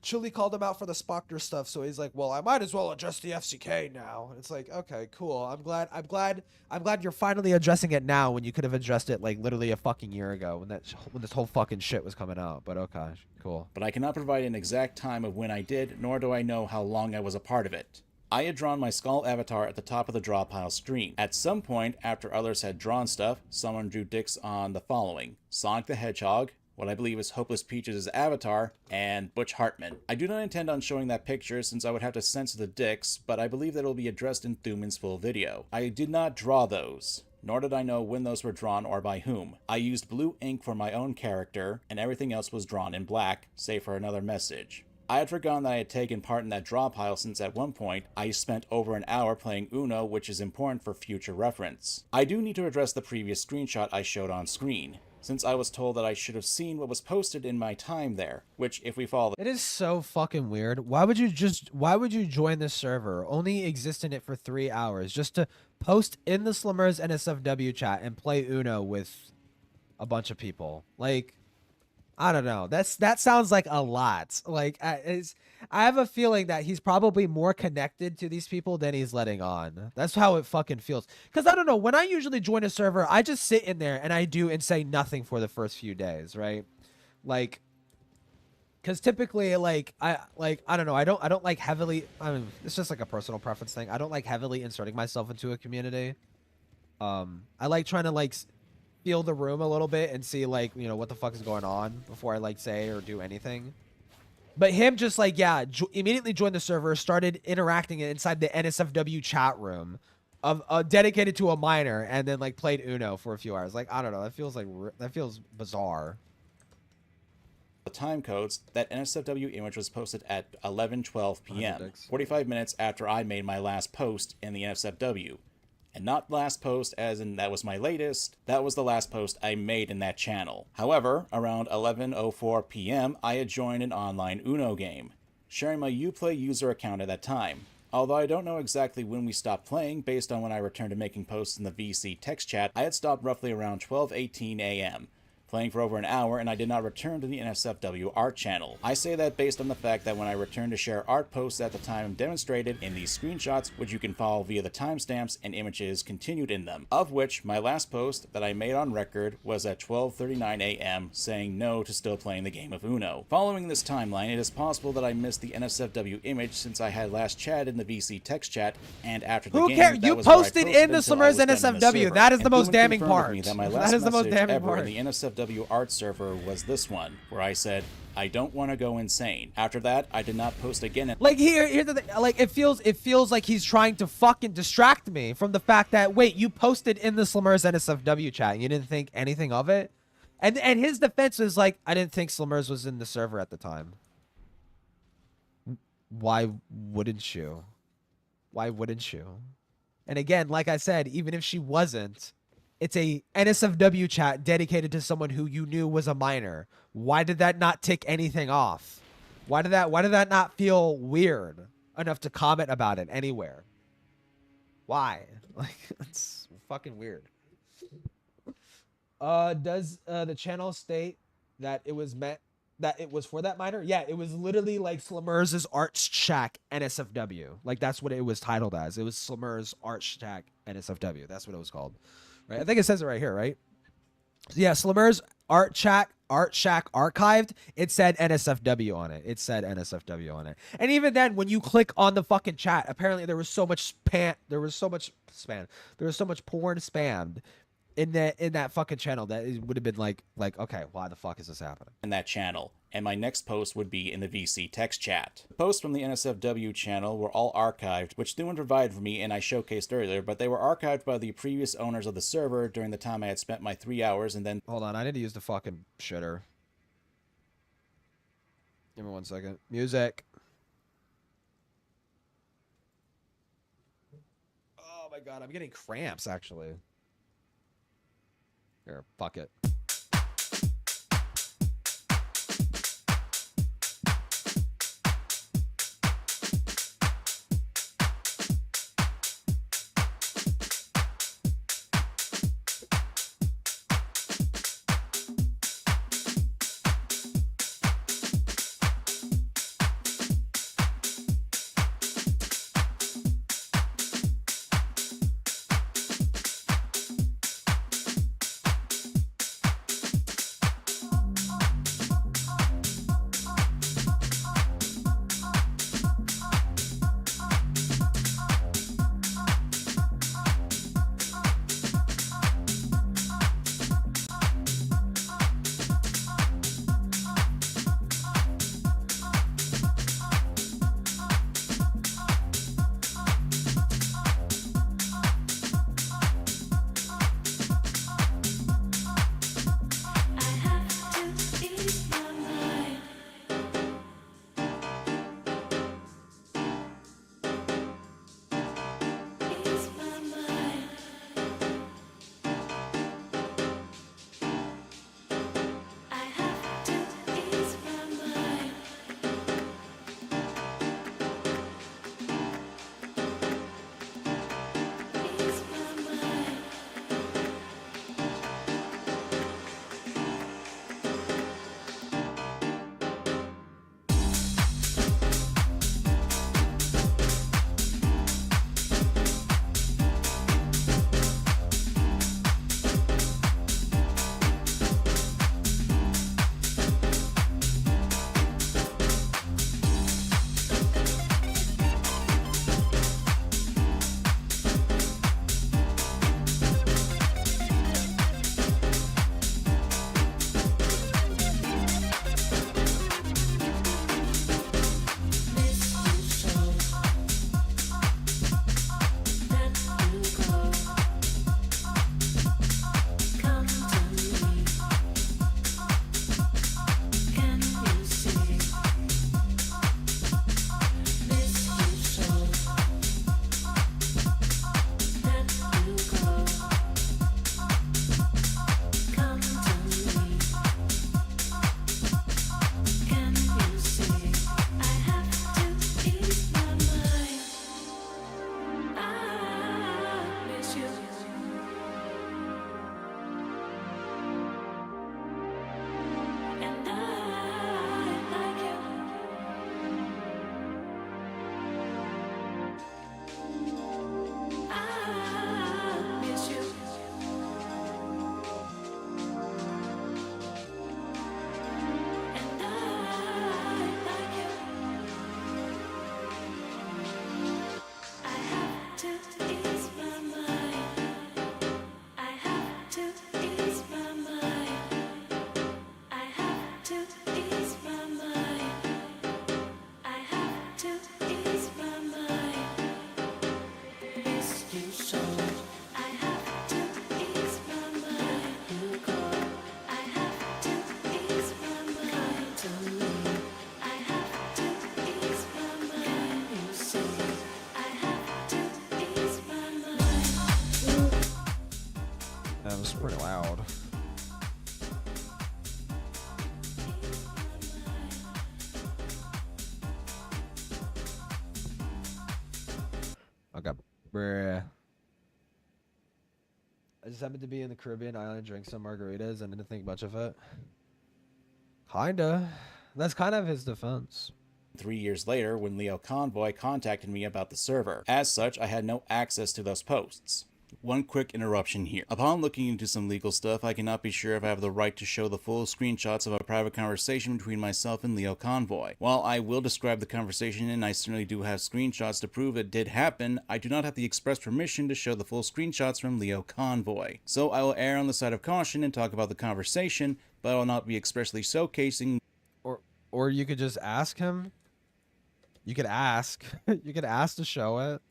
Chuli called him out for the Spockter stuff, so he's like, "Well, I might as well address the FCK now." And it's like, okay, cool. I'm glad you're finally addressing it now when you could have addressed it like literally a fucking year ago when this whole fucking shit was coming out. But okay, cool. But I cannot provide an exact time of when I did, nor do I know how long I was a part of it. I had drawn my skull avatar at the top of the draw pile screen. At some point, after others had drawn stuff, someone drew dicks on the following: Sonic the Hedgehog, what I believe is Hopeless Peaches' avatar, and Butch Hartman. I do not intend on showing that picture since I would have to censor the dicks, but I believe that it will be addressed in Thuman's full video. I did not draw those, nor did I know when those were drawn or by whom. I used blue ink for my own character, and everything else was drawn in black, save for another message. I had forgotten that I had taken part in that draw pile since at one point I spent over an hour playing Uno, which is important for future reference. I do need to address the previous screenshot I showed on screen, since I was told that I should have seen what was posted in my time there, which if we follow... It is so fucking weird. Why would you join this server, only exist in it for 3 hours, just to post in the Slimmers NSFW chat and play Uno with a bunch of people? Like, I don't know. That sounds like a lot. Like, I have a feeling that he's probably more connected to these people than he's letting on. That's how it fucking feels. Because I don't know. When I usually join a server, I just sit in there and I do and say nothing for the first few days, right? Like, because typically, like I don't know. I don't like heavily. I mean, it's just like a personal preference thing. I don't like heavily inserting myself into a community. I like trying to like feel the room a little bit and see like, you know, what the fuck is going on before I like say or do anything. But him just like, yeah, immediately joined the server, started interacting inside the NSFW chat room of dedicated to a minor, and then like played Uno for a few hours. Like, I don't know. That feels bizarre. The time codes, that NSFW image was posted at 11:12 p.m., 45 minutes after I made my last post in the NSFW. And not last post as in that was my latest, that was the last post I made in that channel. However, around 11:04 p.m. I had joined an online Uno game, sharing my Uplay user account at that time. Although I don't know exactly when we stopped playing based on when I returned to making posts in the VC text chat, I had stopped roughly around 12:18 a.m. playing for over an hour, and I did not return to the NSFW art channel. I say that based on the fact that when I returned to share art posts at the time demonstrated in these screenshots, which you can follow via the timestamps and images continued in them, of which my last post that I made on record was at 12:39 a.m. saying no to still playing the game of Uno. Following this timeline, it is possible that I missed the NSFW image since I had last chatted in the VC text chat, and after the Who game, cares? that You was where I posted in the until I was Slumers done in the NSFW. server. That is the And most Boomin damning confirmed with part. me that my That last is the most message damning ever part. in the NSFW art server was this one, where I said, I don't want to go insane. After that, I did not post again. Like here's the thing. Like it feels like he's trying to fucking distract me from the fact that wait, you posted in the Slummers NSFW chat and you didn't think anything of it, and his defense is like, I didn't think Slummers was in the server at the time. Why wouldn't you? Why wouldn't you? And again, like I said, even if she wasn't, it's a NSFW chat dedicated to someone who you knew was a minor. Why did that not tick anything off? Why did that not feel weird enough to comment about it anywhere? Why? Like, it's fucking weird. Does the channel state that it was for that minor? Yeah, it was literally like Slummers' Art Shack NSFW. Like that's what it was titled as. It was Slummers' Art Shack NSFW. That's what it was called. Right? I think it says it right here, right? Yeah, Slummers Art Shack archived. It said NSFW on it. It said NSFW on it. And even then, when you click on the fucking chat, apparently there was so much porn spammed in that fucking channel that it would have been like, okay, why the fuck is this happening? In that channel, and my next post would be in the VC text chat. The posts from the NSFW channel were all archived, which no one provided for me and I showcased earlier, but they were archived by the previous owners of the server during the time I had spent my 3 hours, and then... Hold on, I need to use the fucking shitter. Give me 1 second. Music. Oh my god, I'm getting cramps, actually. Here, fuck it. it's pretty loud. Okay. Bruh. I just happened to be in the Caribbean island, drank some margaritas, and didn't think much of it. Kinda. That's kind of his defense. 3 years later, when Leo Convoy contacted me about the server. As such, I had no access to those posts. One quick interruption here. Upon looking into some legal stuff, I cannot be sure if I have the right to show the full screenshots of a private conversation between myself and Leo Convoy. While I will describe the conversation and I certainly do have screenshots to prove it did happen, I do not have the express permission to show the full screenshots from Leo Convoy. So I will err on the side of caution and talk about the conversation, but I will not be expressly showcasing. Or you could just ask him. You could ask. You could ask to show it.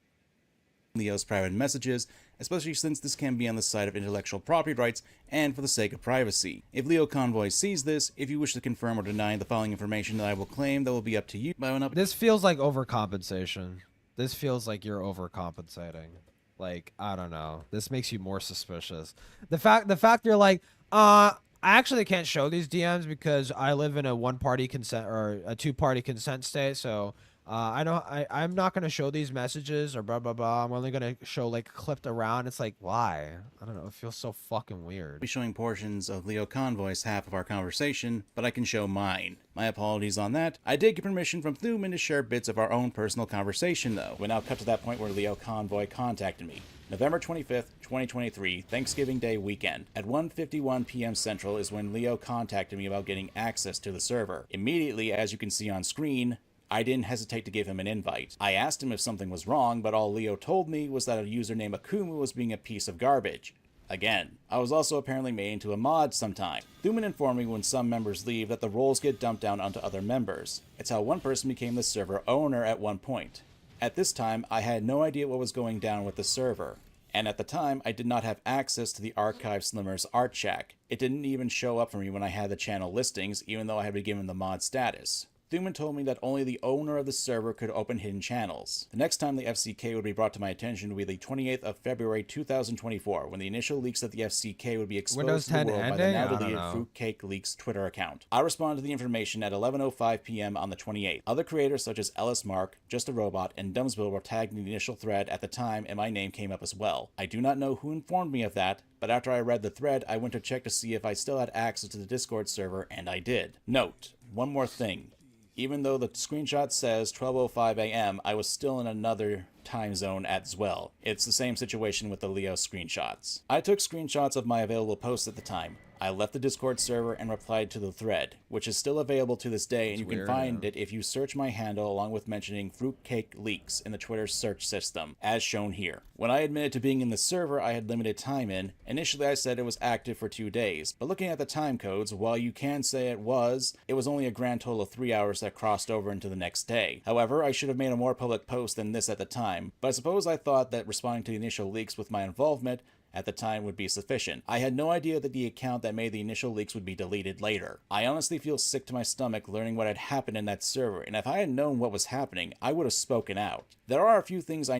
Leo's private messages, especially since this can be on the side of intellectual property rights and for the sake of privacy. If Leo Convoy sees this, if you wish to confirm or deny the following information that I will claim, that will be up to you. This feels like overcompensation. This feels like you're overcompensating. Like, I don't know. This makes you more suspicious. The fact you're like, I actually can't show these DMs because I live in a one-party consent or a two-party consent state, so I'm not gonna show these messages or blah blah blah. I'm only gonna show like clipped around. It's like, why? I don't know. It feels so fucking weird. I'll be showing portions of Leo Convoy's half of our conversation, but I can show mine. My apologies on that. I did get permission from Thuman to share bits of our own personal conversation though. We now cut to that point where Leo Convoy contacted me. November 25th, 2023, Thanksgiving Day weekend. At 1:51 p.m. Central is when Leo contacted me about getting access to the server. Immediately, as you can see on screen, I didn't hesitate to give him an invite. I asked him if something was wrong, but all Leo told me was that a user named Akumu was being a piece of garbage. Again, I was also apparently made into a mod sometime. Thuman informed me when some members leave that the roles get dumped down onto other members. It's how one person became the server owner at one point. At this time, I had no idea what was going down with the server. And at the time, I did not have access to the Archive Slimmer's art shack. It didn't even show up for me when I had the channel listings, even though I had been given the mod status. Thuman told me that only the owner of the server could open hidden channels. The next time the FCK would be brought to my attention would be the 28th of February 2024, when the initial leaks of the FCK would be exposed to the world by the now deleted Fruitcake Leaks Twitter account. I responded to the information at 11:05 p.m. on the 28th. Other creators such as Ellis Mark, Just a Robot, and Dumbsbill were tagged in the initial thread at the time, and my name came up as well. I do not know who informed me of that, but after I read the thread, I went to check to see if I still had access to the Discord server, and I did. Note, one more thing. Even though the screenshot says 12:05 a.m., I was still in another time zone as well. It's the same situation with the Leo screenshots. I took screenshots of my available posts at the time. I left the Discord server and replied to the thread, which is still available to this day, and you can find it if you search my handle along with mentioning Fruitcake Leaks in the Twitter search system, as shown here. When I admitted to being in the server I had limited time in, initially I said it was active for 2 days, but looking at the time codes, while you can say it was only a grand total of 3 hours that crossed over into the next day. However, I should have made a more public post than this at the time, but I suppose I thought that responding to the initial leaks with my involvement at the time would be sufficient. I had no idea that the account that made the initial leaks would be deleted later. I honestly feel sick to my stomach learning what had happened in that server, and if I had known what was happening, I would have spoken out. There are a few things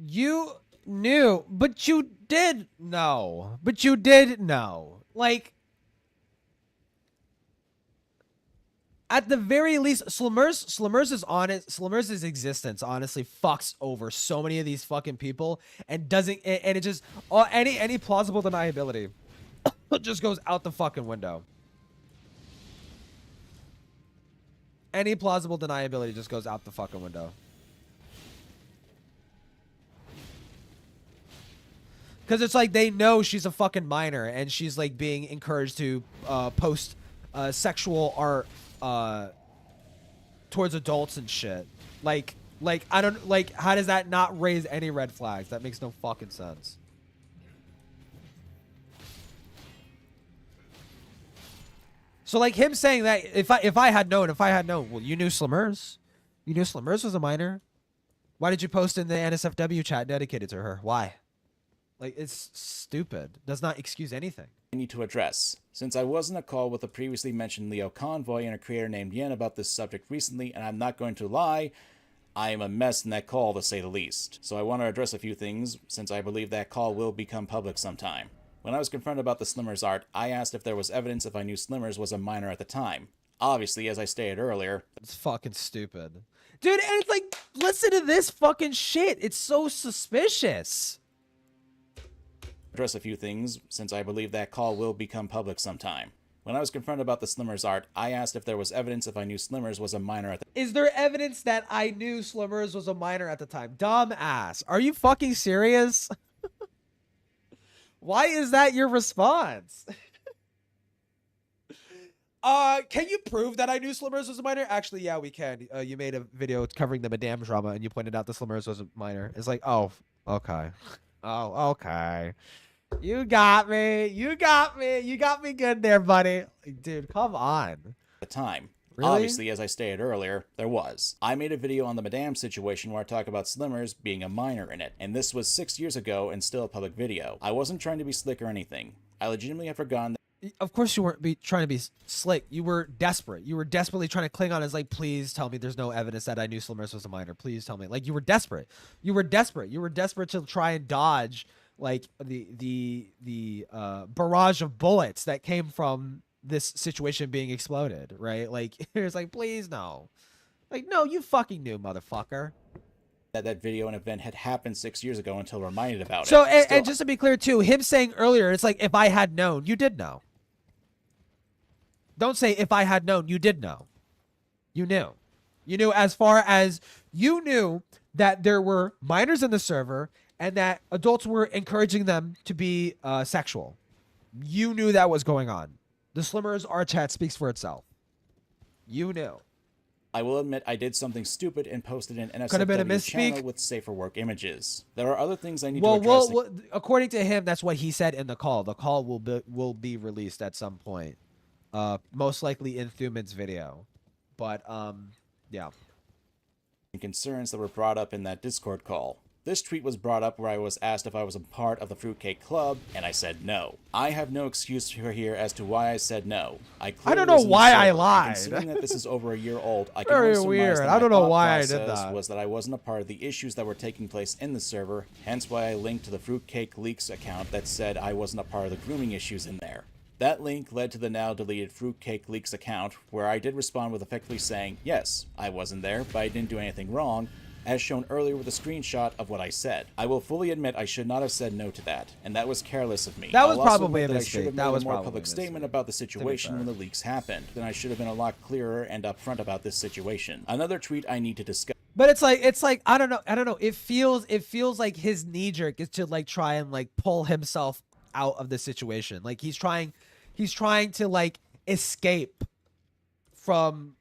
You knew, but you did know. But you did know. Like, at the very least, Slimmers' existence honestly fucks over so many of these fucking people and it just any plausible deniability just goes out the fucking window. Any plausible deniability just goes out the fucking window. Because it's like they know she's a fucking minor and she's like being encouraged to post sexual art towards adults and shit. Like I don't like, how does that not raise any red flags? That makes no fucking sense. So like him saying that if I had known, well, you knew Slimmers. You knew Slimmers was a minor. Why did you post in the NSFW chat dedicated to her? Why? Like, it's stupid. Does not excuse anything. I need to address. Since I was in a call with the previously mentioned Leo Convoy and a creator named Yen about this subject recently, and I'm not going to lie, I am a mess in that call to say the least. So I want to address a few things, since I believe that call will become public sometime. When I was confronted about the Slimmers art, I asked if there was evidence if I knew Slimmers was a minor at the time. Obviously, as I stated earlier, it's fucking stupid. Dude, and it's like, listen to this fucking shit. It's so suspicious. Address a few things, since I believe that call will become public sometime. When I was confronted about the Slimmers art, I asked if there was evidence if I knew Slimmers was a minor at the time. Is there evidence that I knew Slimmers was a minor at the time? Dumb ass. Are you fucking serious? Why is that your response? Can you prove that I knew Slimmers was a minor? Actually, yeah, we can. You made a video covering the Madame drama, and you pointed out the Slimmers was a minor. It's like, oh, okay. Oh, okay. You got me. You got me. You got me good there, buddy. Dude, come on. The time. Really? Obviously, as I stated earlier, there was. I made a video on the Madame situation where I talk about Slimmers being a minor in it, and this was 6 years ago and still a public video. I wasn't trying to be slick or anything. I legitimately have forgotten that. Of course you weren't trying to be slick. You were desperate. You were desperately trying to cling on as like, please tell me there's no evidence that I knew Slimmers was a minor. Please tell me. Like, you were desperate. You were desperate. You were desperate to try and dodge like the barrage of bullets that came from this situation being exploded, right? Like, it's like, please no. Like, no, you fucking knew, motherfucker. That video and event had happened 6 years ago until reminded about it. So, and just to be clear too, him saying earlier, it's like, if I had known, you did know. Don't say if I had known, you did know. You knew. You knew as far as you knew that there were minors in the server and that adults were encouraging them to be sexual. You knew that was going on. The Slimmers art chat speaks for itself. You knew. I will admit I did something stupid and posted an Could have been a NSFW misspeak. channel with safer work images. There are other things I need to address. Well, according to him, that's what he said in the call. The call will be released at some point. Most likely in Thuman's video. But, yeah. Concerns that were brought up in that Discord call. This tweet was brought up where I was asked if I was a part of the Fruitcake Club, and I said no. I have no excuse here as to why I said no. I don't know why I lied. Considering that this is over a year old, I can Very only weird. surmise that I don't know my why I thought did process that. was that I wasn't a part of the issues that were taking place in the server, hence why I linked to the Fruitcake Leaks account that said I wasn't a part of the grooming issues in there. That link led to the now deleted Fruitcake Leaks account, where I did respond with effectively saying, yes, I wasn't there, but I didn't do anything wrong, as shown earlier with a screenshot of what I said. I will fully admit I should not have said no to that, and that was careless of me. That was I'll also probably admit a that I should mistake. have That made was a more probably public a statement about the situation when the leaks happened. Then I should have been a lot clearer and upfront about this situation. Another tweet I need to discuss. But it's like I don't know. It feels like his knee jerk is to like try and like pull himself out of the situation. Like he's trying to like escape from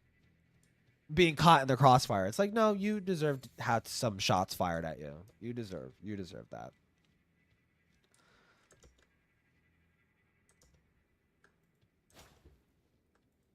being caught in the crossfire. It's like, no, you deserve to have some shots fired at you. You deserve that.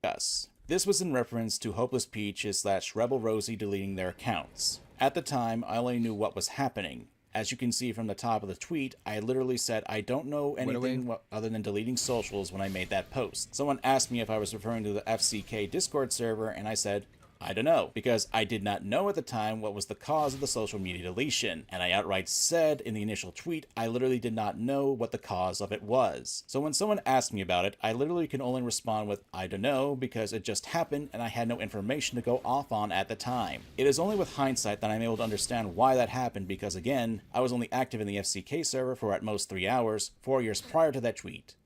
Yes. This was in reference to Hopeless Peaches / Rebel Rosie deleting their accounts. At the time, I only knew what was happening. As you can see from the top of the tweet, I literally said I don't know anything other than deleting socials when I made that post. Someone asked me if I was referring to the FCK Discord server, and I said, I don't know, because I did not know at the time what was the cause of the social media deletion, and I outright said in the initial tweet I literally did not know what the cause of it was. So when someone asked me about it, I literally can only respond with I don't know, because it just happened and I had no information to go off on at the time. It is only with hindsight that I'm able to understand why that happened, because again, I was only active in the FCK server for at most 3 hours, 4 years prior to that tweet.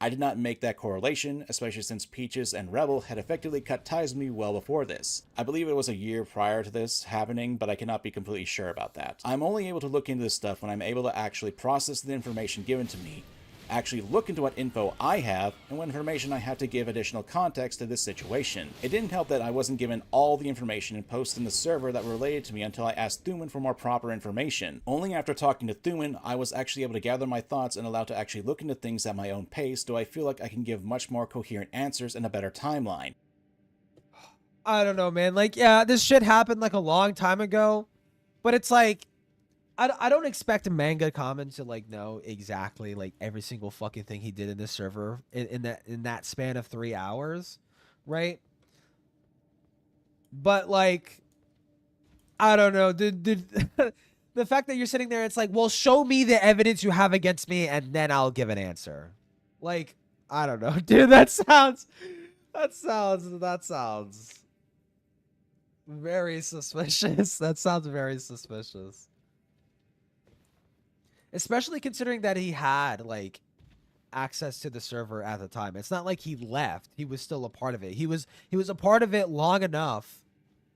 I did not make that correlation, especially since Peaches and Rebel had effectively cut ties with me well before this. I believe it was a year prior to this happening, but I cannot be completely sure about that. I'm only able to look into this stuff when I'm able to actually process the information given to me, actually look into what info I have, and what information I have to give additional context to this situation. It didn't help that I wasn't given all the information and posts in the server that were related to me until I asked Thuman for more proper information. Only after talking to Thuman, I was actually able to gather my thoughts and allowed to actually look into things at my own pace, do I feel like I can give much more coherent answers and a better timeline. I don't know, man. Like, yeah, this shit happened like a long time ago, but it's like, I don't expect a manga comment to like know exactly like every single fucking thing he did in this server in that span of 3 hours, right? But like, I don't know, The fact that you're sitting there, it's like, well, show me the evidence you have against me, and then I'll give an answer. Like, I don't know, dude. That sounds very suspicious. That sounds very suspicious. Especially considering that he had, like, access to the server at the time. It's not like he left. He was still a part of it. He was a part of it long enough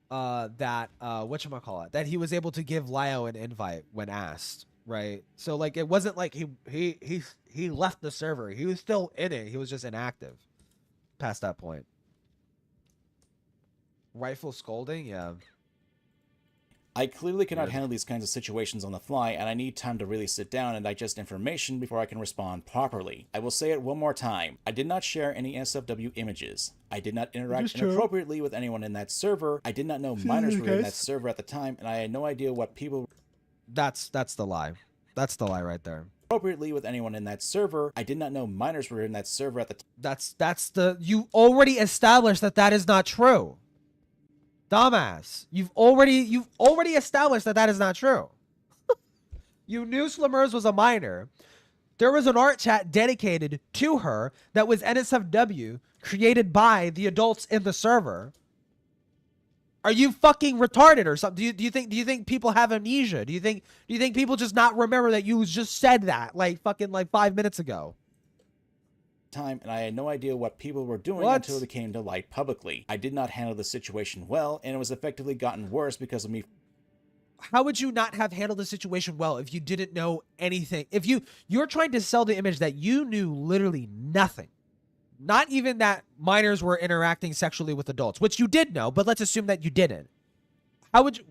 that whatchamacallit, that he was able to give Lio an invite when asked, right? So, like, it wasn't like he left the server. He was still in it. He was just inactive past that point. Rightful scolding? Yeah. I clearly cannot handle these kinds of situations on the fly, and I need time to really sit down and digest information before I can respond properly. I will say it one more time. I did not share any SFW images. I did not interact inappropriately with anyone in that server. I did not know minors were in that server at the time, and I had no idea what people... That's the lie. That's the lie right there. Appropriately with anyone in that server. I did not know minors were in that server at the time. You already established that is not true. Dumbass. You've already established that is not true. You knew Slimmers was a minor. There was an art chat dedicated to her that was NSFW created by the adults in the server. Are you fucking retarded or something? Do you think people have amnesia? Do you think people just not remember that you just said that like 5 minutes ago? Time, and I had no idea what people were doing until it came to light publicly. I did not handle the situation well, and it was effectively gotten worse because of me. How would you not have handled the situation well if you didn't know anything? If you're trying to sell the image that you knew literally nothing, not even that minors were interacting sexually with adults, which you did know, but let's assume that you didn't. How would you?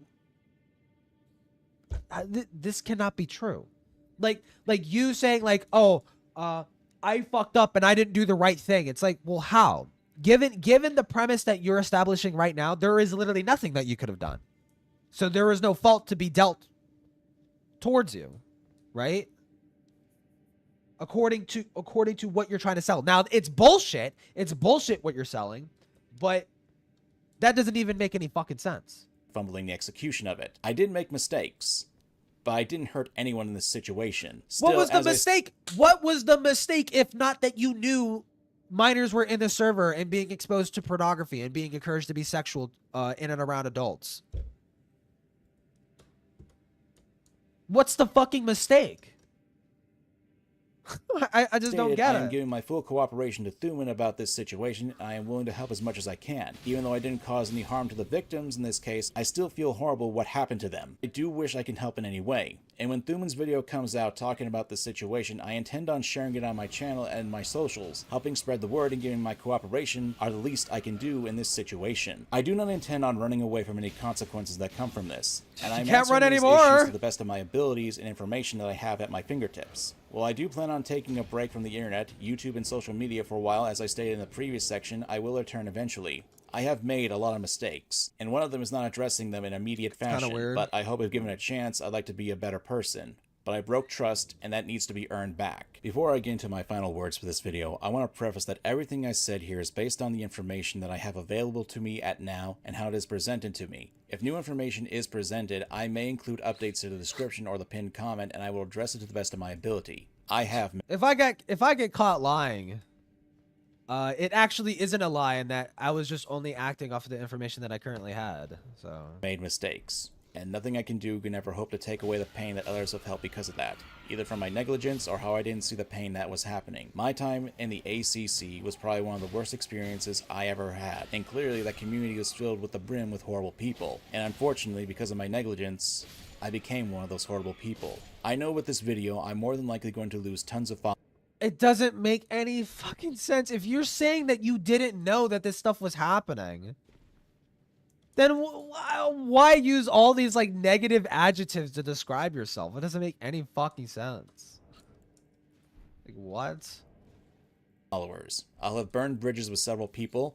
This cannot be true. Like you saying like, oh, I fucked up and I didn't do the right thing. It's like, well, how? Given the premise that you're establishing right now, there is literally nothing that you could have done. So there is no fault to be dealt towards you, right? According to what you're trying to sell. Now, it's bullshit. It's bullshit what you're selling, but that doesn't even make any fucking sense. Fumbling the execution of it. I did make mistakes, but I didn't hurt anyone in this situation. Still, what was the mistake? What was the mistake if not that you knew minors were in the server and being exposed to pornography and being encouraged to be sexual in and around adults? What's the fucking mistake? I just don't get it. I am giving my full cooperation to Thuman about this situation, and I am willing to help as much as I can. Even though I didn't cause any harm to the victims in this case, I still feel horrible what happened to them. I do wish I can help in any way. And when Thuman's video comes out talking about this situation, I intend on sharing it on my channel and my socials. Helping spread the word and giving my cooperation are the least I can do in this situation. I do not intend on running away from any consequences that come from this, and I'm answering these issues to the best of my abilities and information that I have at my fingertips. While I do plan on taking a break from the internet, YouTube, and social media for a while, as I stated in the previous section, I will return eventually. I have made a lot of mistakes, and one of them is not addressing them in immediate fashion, but I hope if given a chance, I'd like to be a better person. But I broke trust, and that needs to be earned back. Before I get into my final words for this video, I want to preface that everything I said here is based on the information that I have available to me at now and how it is presented to me. If new information is presented, I may include updates to the description or the pinned comment, and I will address it to the best of my ability. I have... If I get caught lying, it actually isn't a lie in that I was just only acting off of the information that I currently had, so... Made mistakes. And nothing I can do can ever hope to take away the pain that others have felt because of that, either from my negligence or how I didn't see the pain that was happening. My time in the ACC was probably one of the worst experiences I ever had, and clearly that community was filled with the brim with horrible people, and unfortunately, because of my negligence, I became one of those horrible people. I know with this video, I'm more than likely going to lose tons of followers. It doesn't make any fucking sense. If you're saying that you didn't know that this stuff was happening, then why use all these like negative adjectives to describe yourself? It doesn't make any fucking sense. Like what? Followers. I'll have burned bridges with several people,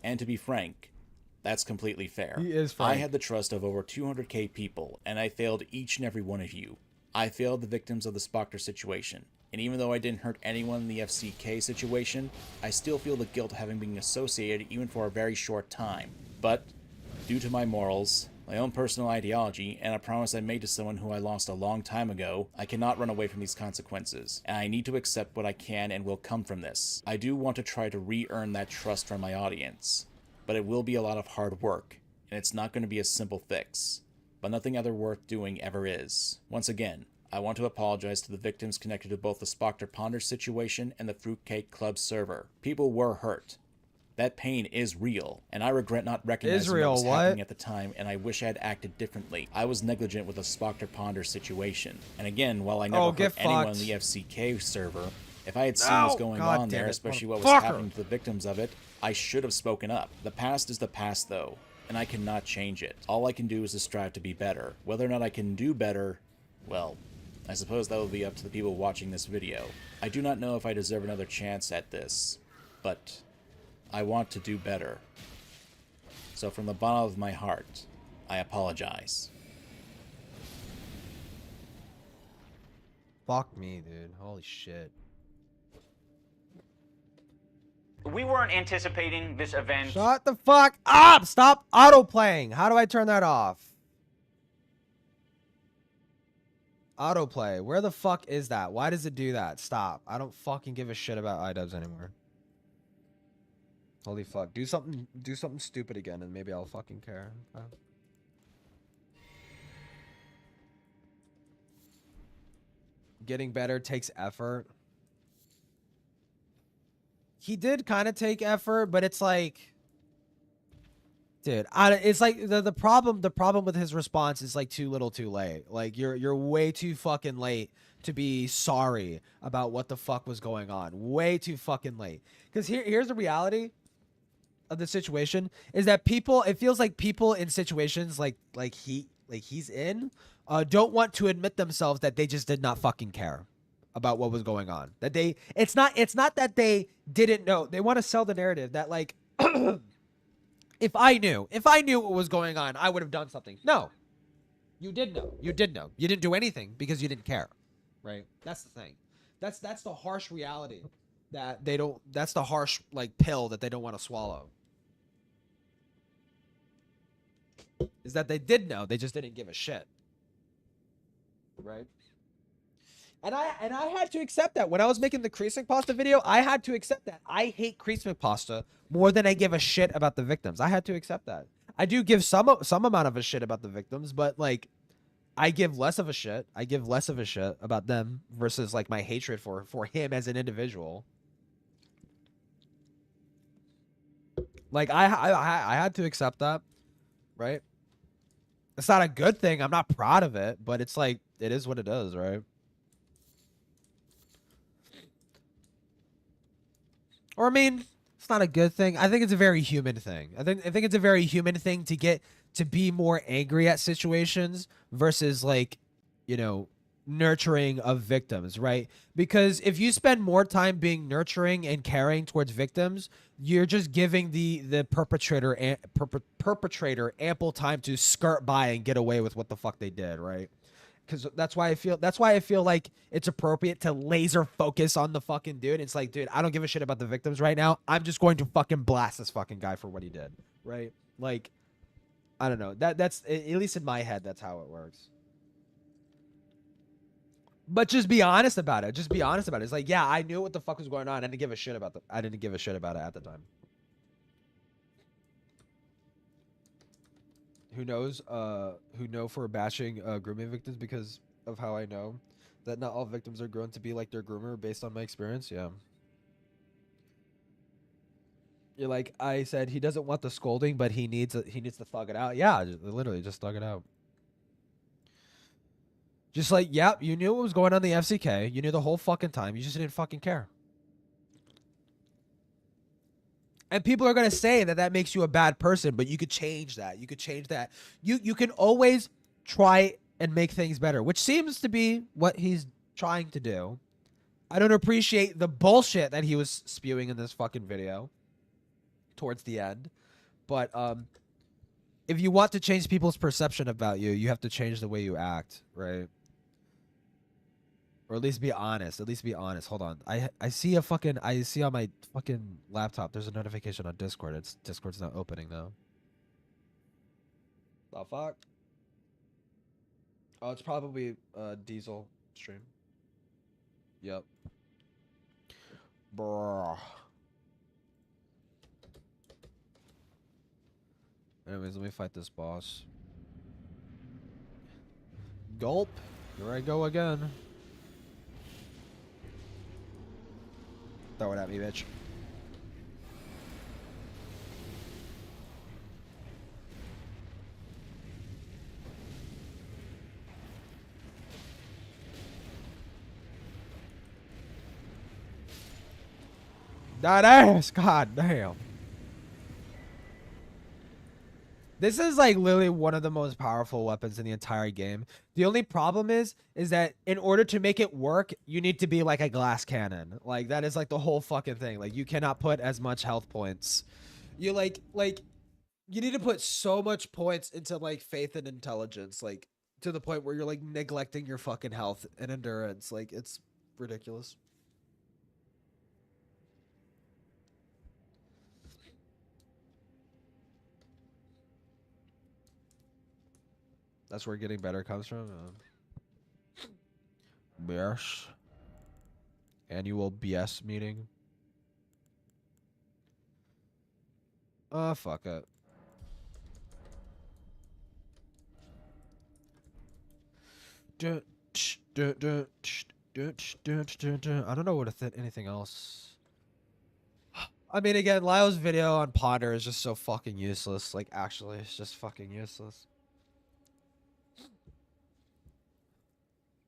and to be frank, that's completely fair. He is frank. I had the trust of over 200k people, and I failed each and every one of you. I failed the victims of the Spockter situation, and even though I didn't hurt anyone in the FCK situation, I still feel the guilt of having been associated even for a very short time. But due to my morals, my own personal ideology, and a promise I made to someone who I lost a long time ago. I cannot run away from these consequences, and I need to accept what I can and will come from this. I do want to try to re-earn that trust from my audience, but it will be a lot of hard work, and it's not going to be a simple fix. But nothing other worth doing ever is. Once again, I want to apologize to the victims connected to both the Spockter Ponder situation and the Fruitcake Club server. People were hurt. That pain is real, and I regret not recognizing what was happening at the time, and I wish I had acted differently. I was negligent with the Spockter Ponder situation. And again, while I never hurt anyone on the FCK server, if I had seen what was going on there, especially what was happening to the victims of it, I should have spoken up. The past is the past, though, and I cannot change it. All I can do is to strive to be better. Whether or not I can do better, well, I suppose that will be up to the people watching this video. I do not know if I deserve another chance at this, but I want to do better. So from the bottom of my heart, I apologize. Fuck me, dude. Holy shit. We weren't anticipating this event. Shut the fuck up! Stop autoplaying! How do I turn that off? Autoplay. Where the fuck is that? Why does it do that? Stop. I don't fucking give a shit about iDubbbz anymore. Holy fuck. Do something stupid again and maybe I'll fucking care. Getting better takes effort. He did kind of take effort, but it's like, dude, it's like the problem with his response is like too little too late. Like you're way too fucking late to be sorry about what the fuck was going on. Way too fucking late. Because here's the reality of the situation is that it feels like people in situations like he's in don't want to admit themselves that they just did not fucking care about what was going on. That it's not that they didn't know. They want to sell the narrative that like if I knew what was going on, I would have done something. No. You did know. You did know. You didn't do anything because you didn't care. Right? That's the thing. That's the harsh reality that they don't, that's the harsh like pill that they don't want to swallow. Is that they did know, they just didn't give a shit. Right? And I had to accept that. When I was making the Crease McPasta video, I had to accept that. I hate Crease McPasta more than I give a shit about the victims. I had to accept that. I do give some amount of a shit about the victims, but like I give less of a shit. I give less of a shit about them versus like my hatred for him as an individual. Like I had to accept that, right? It's not a good thing. I'm not proud of it, but it's like it is what it is, right? Or I mean, it's not a good thing. I think it's a very human thing. I think it's a very human thing to get to be more angry at situations versus like, you know, nurturing of victims, right? Because if you spend more time being nurturing and caring towards victims, you're just giving the perpetrator ample time to skirt by and get away with what the fuck they did, right? Because that's why I feel like it's appropriate to laser focus on the fucking dude. It's like, dude, I don't give a shit about the victims right now. I'm just going to fucking blast this fucking guy for what he did, right? Like, I don't know. That's at least in my head, that's how it works. But just be honest about it. Just be honest about it. It's like, yeah, I knew what the fuck was going on. I didn't give a shit about I didn't give a shit about it at the time. Who knows? Who know for bashing grooming victims because of how I know that not all victims are grown to be like their groomer based on my experience. Yeah. You're like, I said he doesn't want the scolding, but he needs to thug it out. Yeah, literally just thug it out. Just like, yep, you knew what was going on in the FCK. You knew the whole fucking time. You just didn't fucking care. And people are going to say that that makes you a bad person, but you could change that. You could change that. You can always try and make things better, which seems to be what he's trying to do. I don't appreciate the bullshit that he was spewing in this fucking video towards the end. But if you want to change people's perception about you, you have to change the way you act, right? Or at least be honest. At least be honest. Hold on. I see on my fucking laptop there's a notification on Discord. Discord's not opening though. The fuck? Oh, it's probably Diesel stream. Yep. Bruh. Anyways, let me fight this boss. Gulp. Here I go again. Throw it at me, bitch. That ass, god damn. This is like literally one of the most powerful weapons in the entire game. The only problem is that in order to make it work, you need to be like a glass cannon. Like that is like the whole fucking thing. Like you cannot put as much health points. You like you need to put so much points into like faith and intelligence, like to the point where you're like neglecting your fucking health and endurance. Like it's ridiculous. That's where getting better comes from. BS. Annual BS meeting. Fuck it. I don't know what to anything else. I mean, again, Lyle's video on Ponder is just so fucking useless. Like, actually, it's just fucking useless.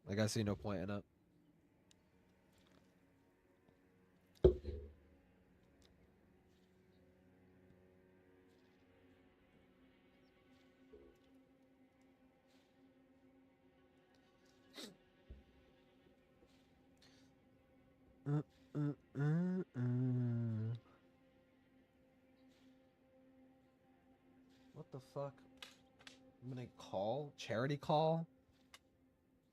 Like, I see no point in it. What the fuck? I'm gonna call? Charity call?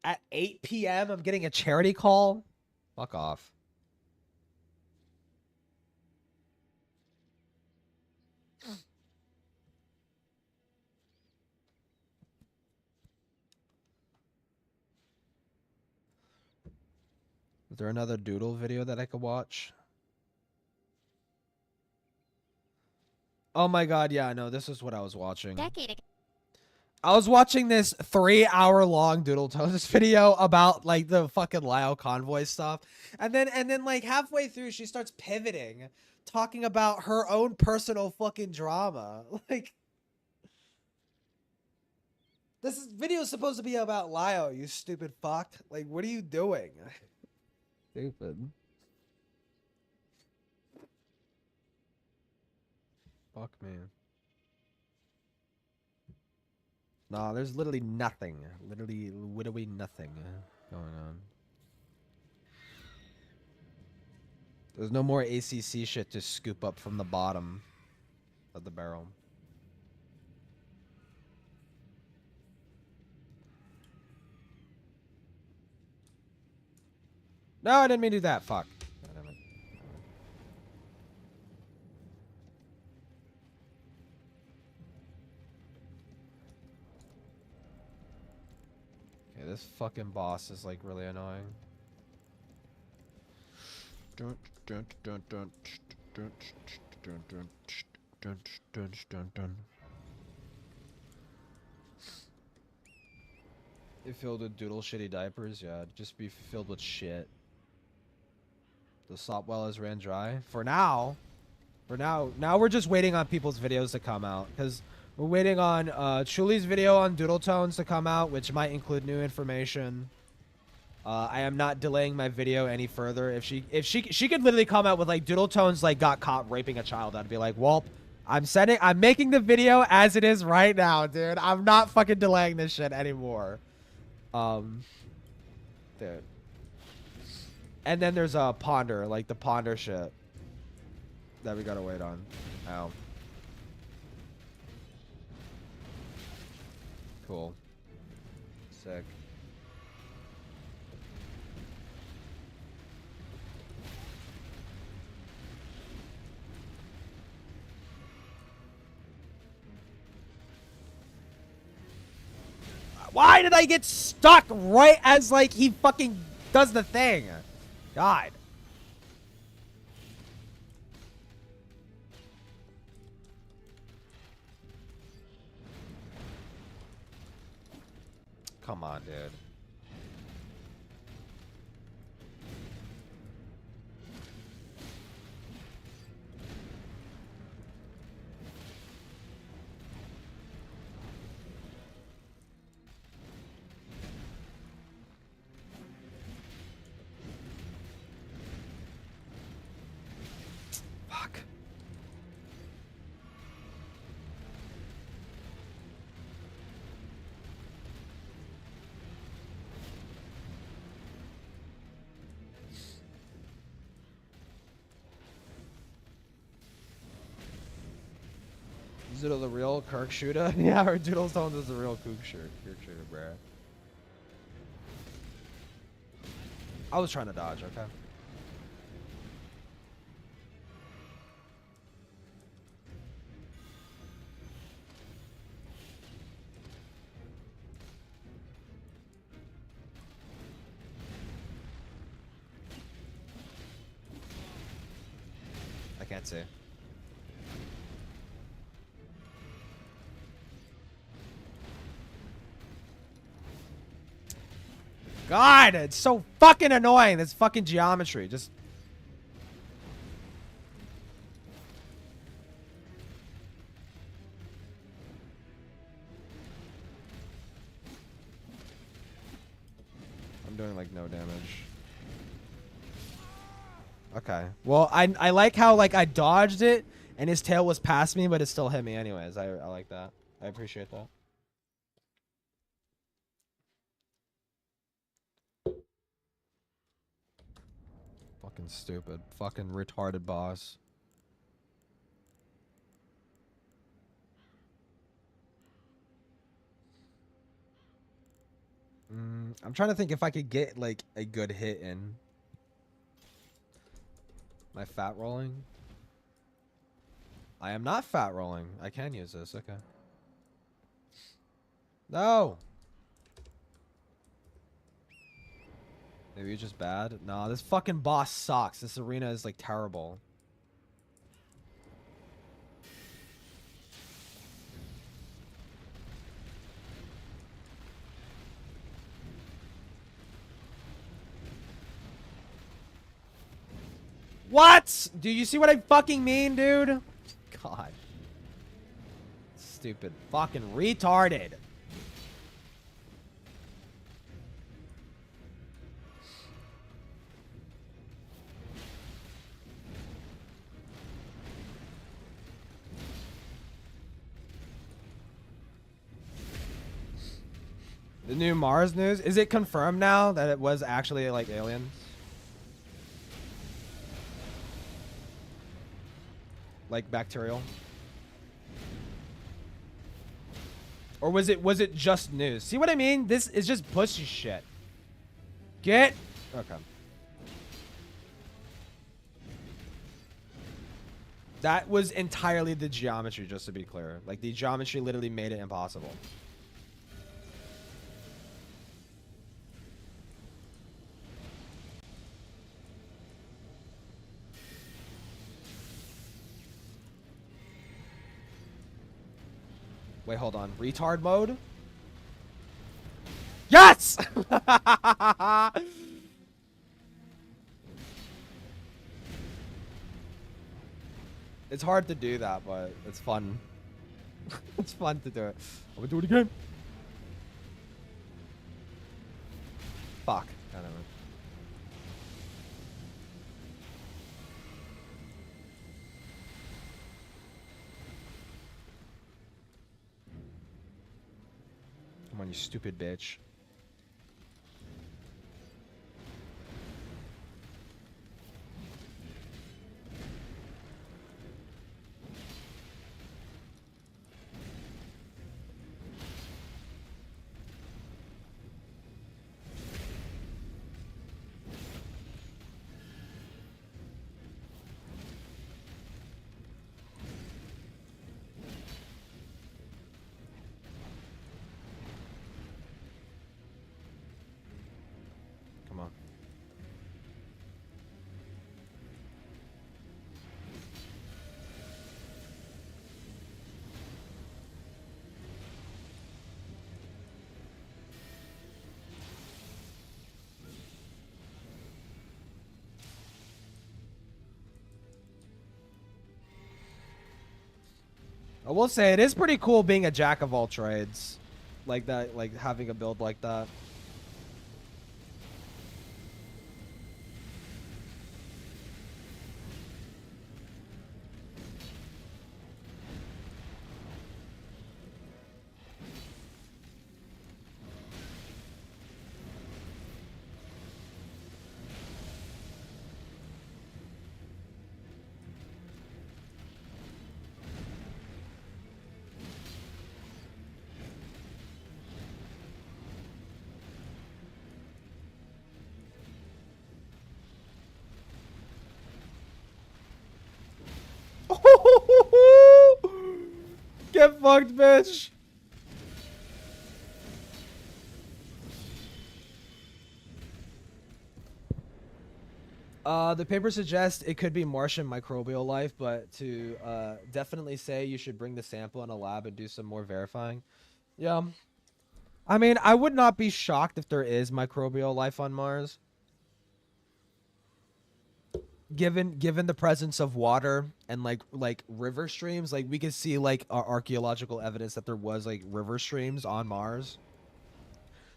At 8 p.m. I'm getting a charity call? Fuck off. Is there another Doodle video that I could watch? Oh my god, yeah, no, this is what I was watching. Decade ago. I was watching this 3-hour-long Doodletones video about like the fucking Lyle convoy stuff. And then like halfway through she starts pivoting, talking about her own personal fucking drama. Like this video is supposed to be about Lyle, you stupid fuck. Like what are you doing? Stupid. Fuck man. Nah, there's literally nothing. Literally nothing going on. There's no more ACC shit to scoop up from the bottom of the barrel. No, I didn't mean to do that. Fuck. Okay, this fucking boss is like really annoying. It filled with doodle shitty diapers, yeah. Just be filled with shit. The sop well is ran dry. For now. Now we're just waiting on people's videos to come out. Because we're waiting on Chuli's video on Doodletones to come out, which might include new information. I am not delaying my video any further. If she could literally come out with like Doodletones like got caught raping a child, I'd be like, well, I'm making the video as it is right now, dude. I'm not fucking delaying this shit anymore. Dude. And then there's a Ponder, like the Ponder shit that we gotta wait on. Ow. Cool. Sick. Why did I get stuck right as, like, he fucking does the thing? God. Come on, dude. Fuck. Is it the real Kirk shooter? Yeah, our Doodletent is the real Kirk shooter, bruh. I was trying to dodge, okay? I can't see. God, it's so fucking annoying. This fucking geometry. Just. I'm doing like no damage. Okay. Well, I like how like I dodged it and his tail was past me, but it still hit me anyways. I like that. I appreciate that. Fucking stupid. Fucking retarded boss. I'm trying to think if I could get like a good hit in. Am I fat rolling? I am not fat rolling. I can use this. Okay. No. Maybe it's just bad. Nah, this fucking boss sucks. This arena is like terrible. What? Do you see what I fucking mean, dude? God. Stupid. Fucking retarded. The new Mars news? Is it confirmed now that it was actually like aliens? Like bacterial? Or was it just news? See what I mean? This is just pussy shit. Get okay. That was entirely the geometry, just to be clear. Like the geometry literally made it impossible. Wait, hold on. Retard mode? Yes! It's hard to do that, but it's fun. It's fun to do it. I'm gonna do it again. Fuck. God damn it. Come on, you stupid bitch. I will say it is pretty cool being a jack of all trades, like that, like having a build like that. Get fucked, bitch. The paper suggests it could be Martian microbial life, but to definitely say you should bring the sample in a lab and do some more verifying. Yeah. I mean, I would not be shocked if there is microbial life on Mars. Given the presence of water and like river streams, like we could see like archaeological evidence that there was like river streams on Mars.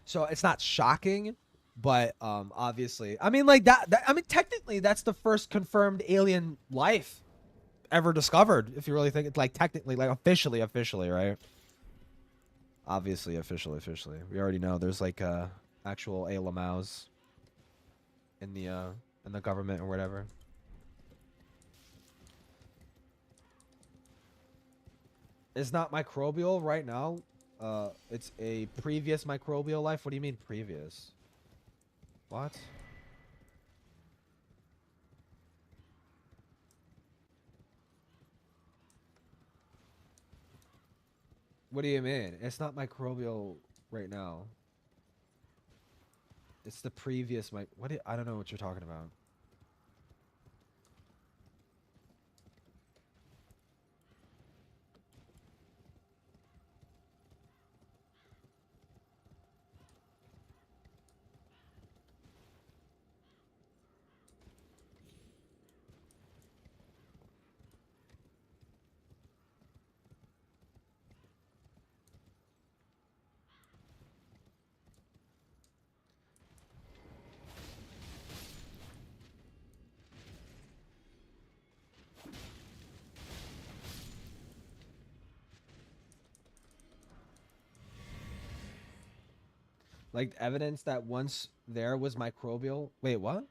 So it's not shocking, but obviously, I mean, like that I mean, technically that's the first confirmed alien life ever discovered, if you really think it's like technically, like officially, right? Obviously, officially. We already know there's like actual ALMAUs in the government or whatever. It's not microbial right now. It's a previous microbial life. What do you mean previous? What? What do you mean? It's not microbial right now. It's the previous I don't know what you're talking about. Like evidence that once there was microbial. Wait, what?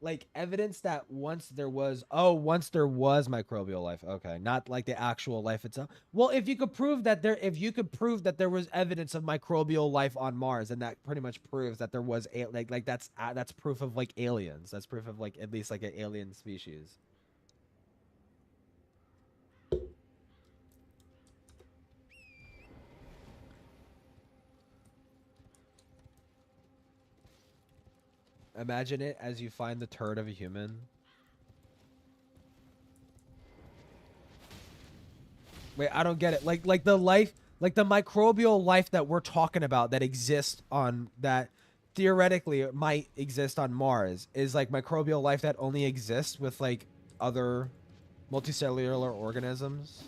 Like evidence that once there was microbial life. Okay, not like the actual life itself. Well, if you could prove that there was evidence of microbial life on Mars, then that pretty much proves that there was that's proof of like aliens. That's proof of like at least like an alien species. Imagine it as you find the turd of a human. Wait, I don't get it. Like the life, like the microbial life that we're talking about that exists on that theoretically it might exist on Mars is like microbial life that only exists with like other multicellular organisms.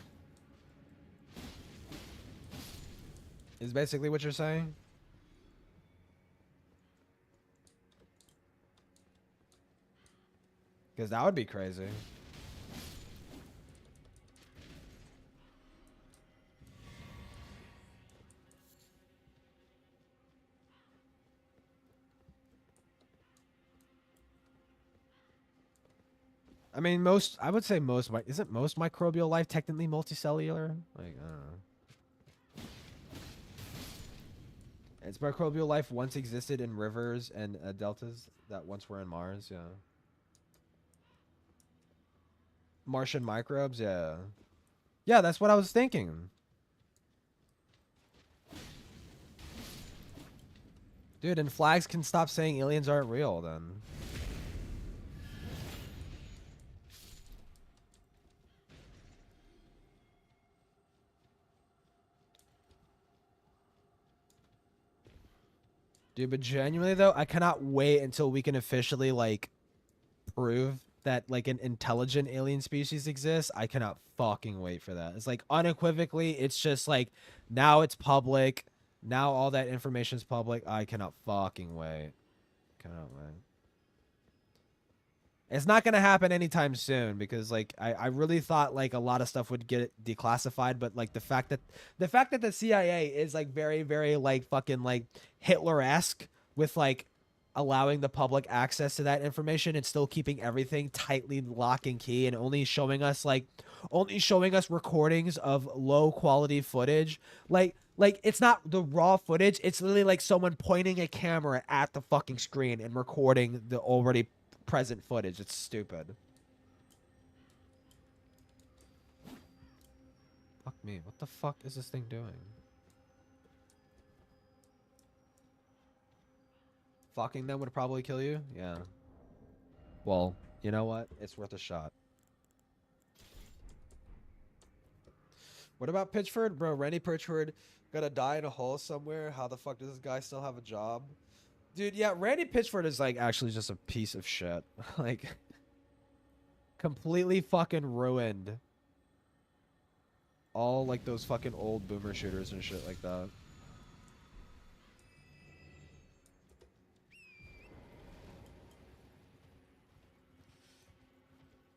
Is basically what you're saying? Because that would be crazy. I mean, I would say isn't most microbial life technically multicellular? Like, I don't know. It's microbial life once existed in rivers and deltas that once were in Mars, yeah. Martian microbes, yeah. Yeah, that's what I was thinking. Dude, and flags can stop saying aliens aren't real then. Dude, but genuinely though, I cannot wait until we can officially like prove that like an intelligent alien species exists, I cannot fucking wait for that. It's like unequivocally, it's just like now it's public. Now all that information's public. I cannot fucking wait. Cannot wait. It's not gonna happen anytime soon because like I really thought like a lot of stuff would get declassified, but like the fact that the CIA is like very, very like fucking like Hitler-esque with like allowing the public access to that information and still keeping everything tightly lock and key and only showing us recordings of low quality footage. Like it's not the raw footage, it's literally like someone pointing a camera at the fucking screen and recording the already present footage. It's stupid. Fuck me. What the fuck is this thing doing? Fucking them would probably kill you? Yeah. Well, you know what? It's worth a shot. What about Pitchford? Bro, Randy Pitchford gonna die in a hole somewhere? How the fuck does this guy still have a job? Dude, yeah, Randy Pitchford is like actually just a piece of shit. Like completely fucking ruined all like those fucking old boomer shooters and shit like that.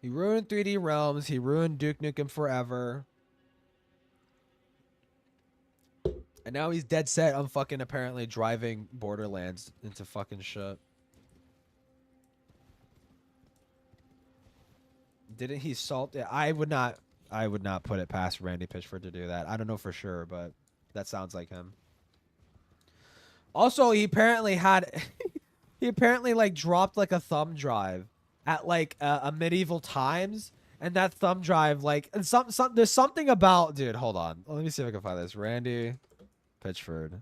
He ruined 3D Realms. He ruined Duke Nukem Forever. And now he's dead set on fucking apparently driving Borderlands into fucking shit. Didn't he salt it? I would not put it past Randy Pitchford to do that. I don't know for sure, but that sounds like him. Also, he apparently had he apparently like dropped like a thumb drive at like a medieval times, and that thumb drive like and there's something about, dude, hold on. Let me see if I can find this. Randy Pitchford.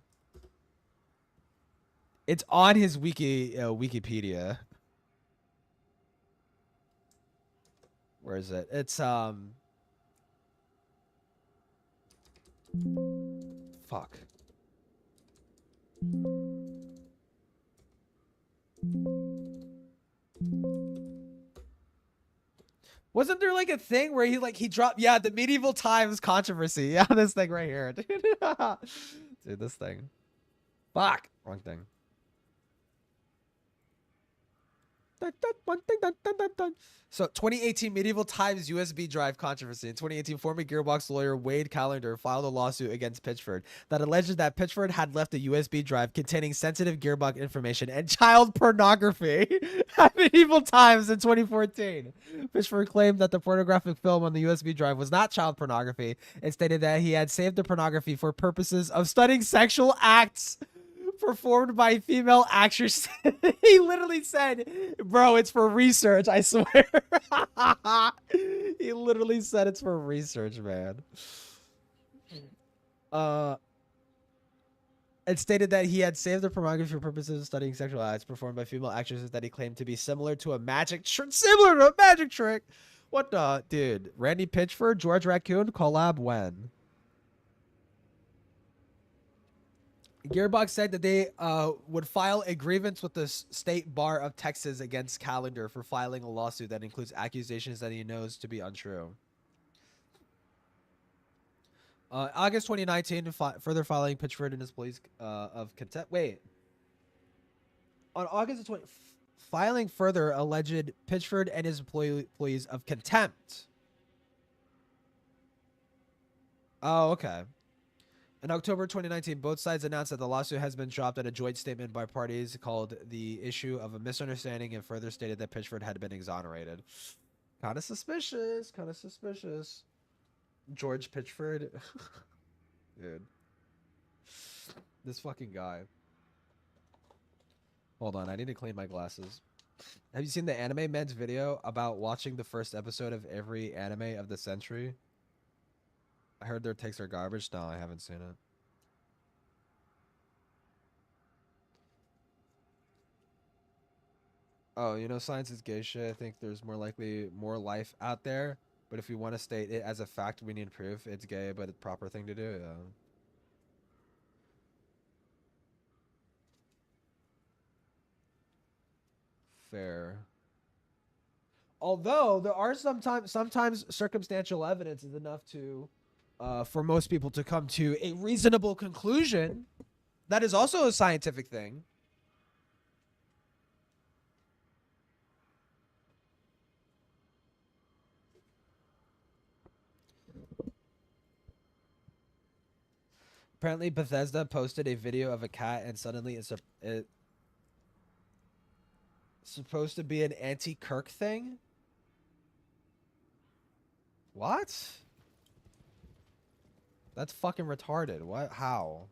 It's on his Wikipedia. Where is it? It's fuck. Wasn't there like a thing where he dropped, yeah, the medieval times controversy. Yeah, this thing right here, dude. Dude, this thing. Fuck. Wrong thing. Dun, dun, dun, dun, dun, dun, dun. So 2018 medieval times USB drive controversy. In 2018, former Gearbox lawyer Wade Callender filed a lawsuit against Pitchford that alleged that Pitchford had left a USB drive containing sensitive Gearbox information and child pornography at medieval times in 2014. Pitchford claimed that the pornographic film on the USB drive was not child pornography and stated that he had saved the pornography for purposes of studying sexual acts performed by female actresses. He literally said, bro, it's for research, I swear. He literally said it's for research, man. It stated that he had saved the pornography for purposes of studying sexual acts performed by female actresses that he claimed to be similar to a magic trick. What the dude? Randy Pitchford, George Raccoon collab when? Gearbox said that they would file a grievance with the State Bar of Texas against Callender for filing a lawsuit that includes accusations that he knows to be untrue. August 2019, further filing Pitchford and his pleas of contempt. Wait. On August 20, filing further alleged Pitchford and his pleas of contempt. Oh, okay. In October 2019, both sides announced that the lawsuit has been dropped at a joint statement by parties called the issue of a misunderstanding and further stated that Pitchford had been exonerated. Kind of suspicious. Kind of suspicious. George Pitchford. Dude. This fucking guy. Hold on, I need to clean my glasses. Have you seen the Anime Men's video about watching the first episode of every anime of the century? I heard their takes are garbage. No, I haven't seen it. Oh, you know, science is gay shit. I think there's more likely more life out there. But if we want to state it as a fact, we need proof it's gay, but it's a proper thing to do. Yeah. Fair. Although there are sometimes circumstantial evidence is enough to, for most people to come to a reasonable conclusion. That is also a scientific thing. Apparently, Bethesda posted a video of a cat, and suddenly it's supposed to be an anti-Kirk thing. What? That's fucking retarded. What? How?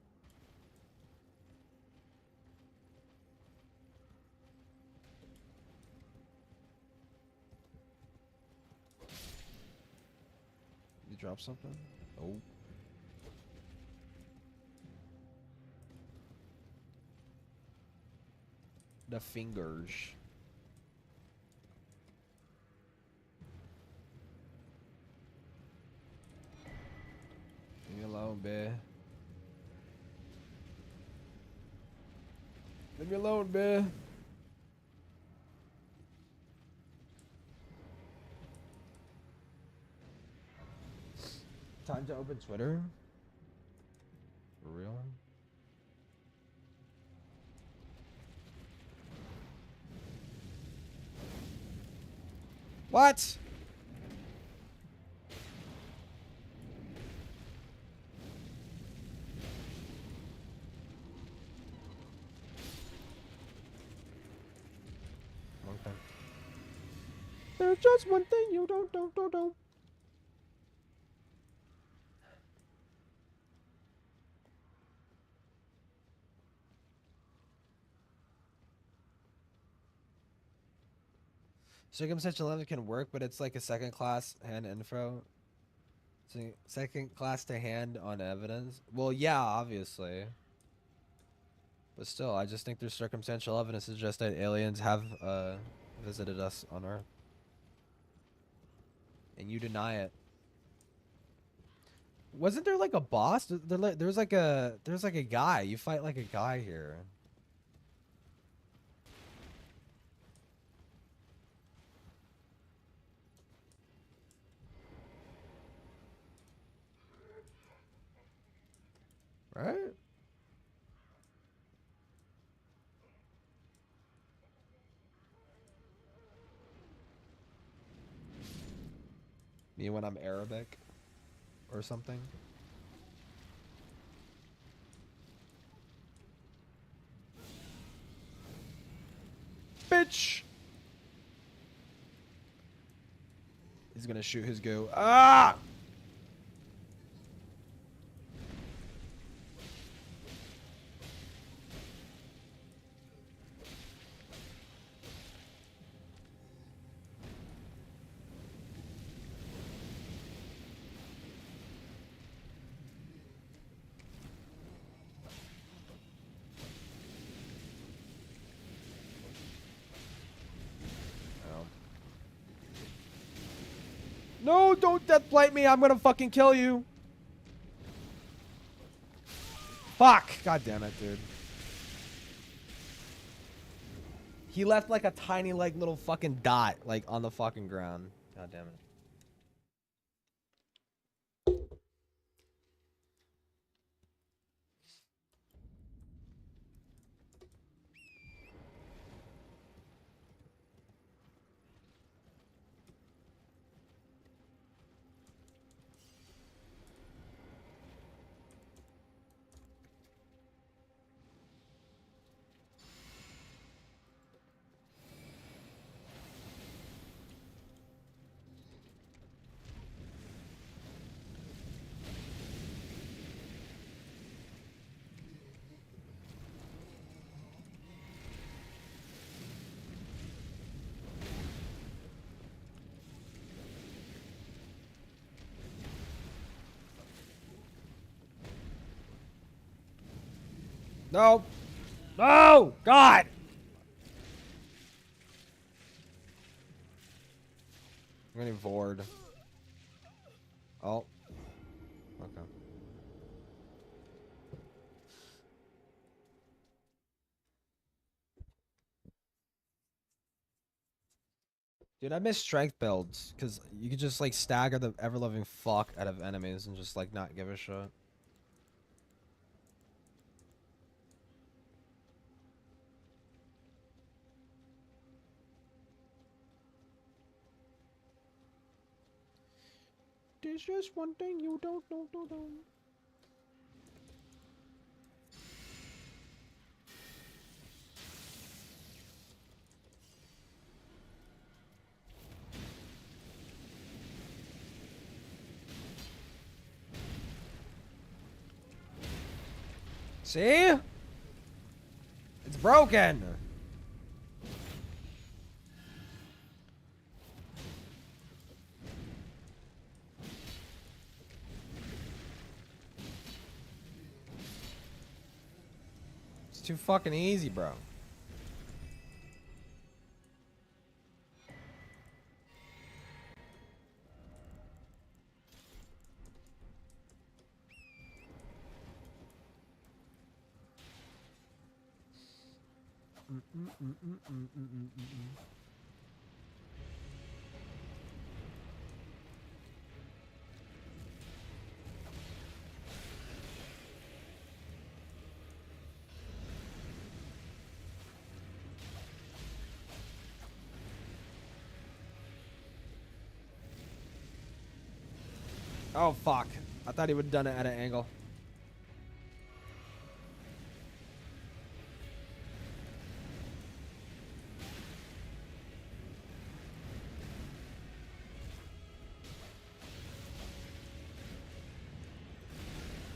You drop something? Oh. The fingers. Leave me alone, babe. Leave me alone, babe. Time to open Twitter? For real? What? Okay. There's just one thing you don't. Circumstantial evidence can work, but it's like a second class hand info. So second class to hand on evidence. Well, yeah, obviously. But still, I just think there's circumstantial evidence to suggest that aliens have visited us on Earth. And you deny it. Wasn't there like a boss? There's like a guy. You fight like a guy here. Right? Me when I'm Arabic or something. Bitch! He's gonna shoot his goo. Ah! No, don't death blight me. I'm gonna fucking kill you. Fuck. God damn it, dude. He left like a tiny like little fucking dot like on the fucking ground. God damn it. No. No! God! I'm getting bored. Oh. Okay. Dude, I miss strength builds because you could just like stagger the ever-loving fuck out of enemies and just like not give a shit. There's just one thing you don't know. See? It's broken. It's too fucking easy, bro. Oh fuck. I thought he would have done it at an angle.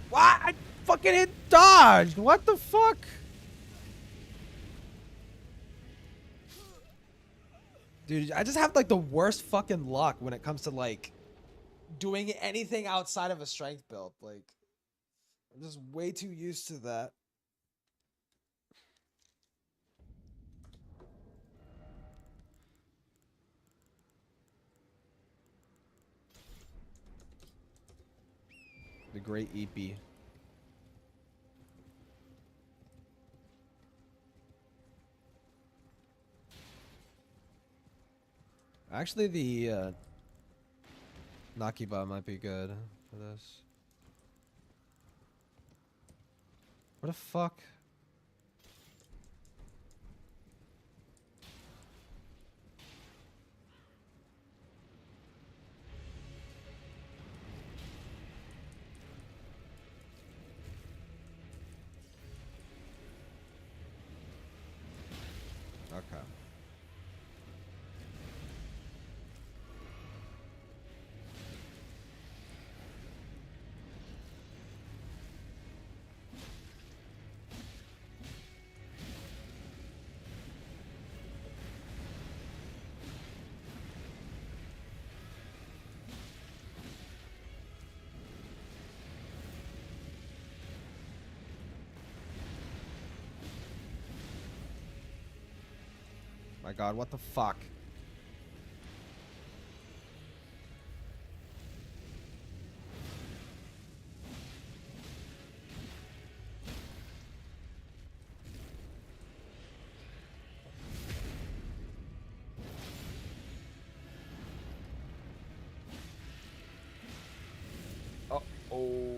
What? I fucking hit dodged. What the fuck? Dude, I just have like the worst fucking luck when it comes to like doing anything outside of a strength build. Like, I'm just way too used to that. The great EP. Actually, the Nakiba might be good for this. What the fuck? Okay. My god, what the fuck? Uh-oh.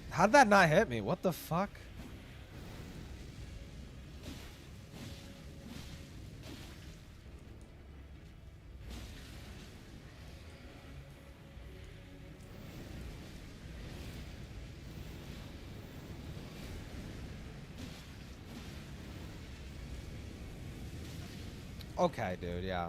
How'd that not hit me? What the fuck? Okay, dude, yeah.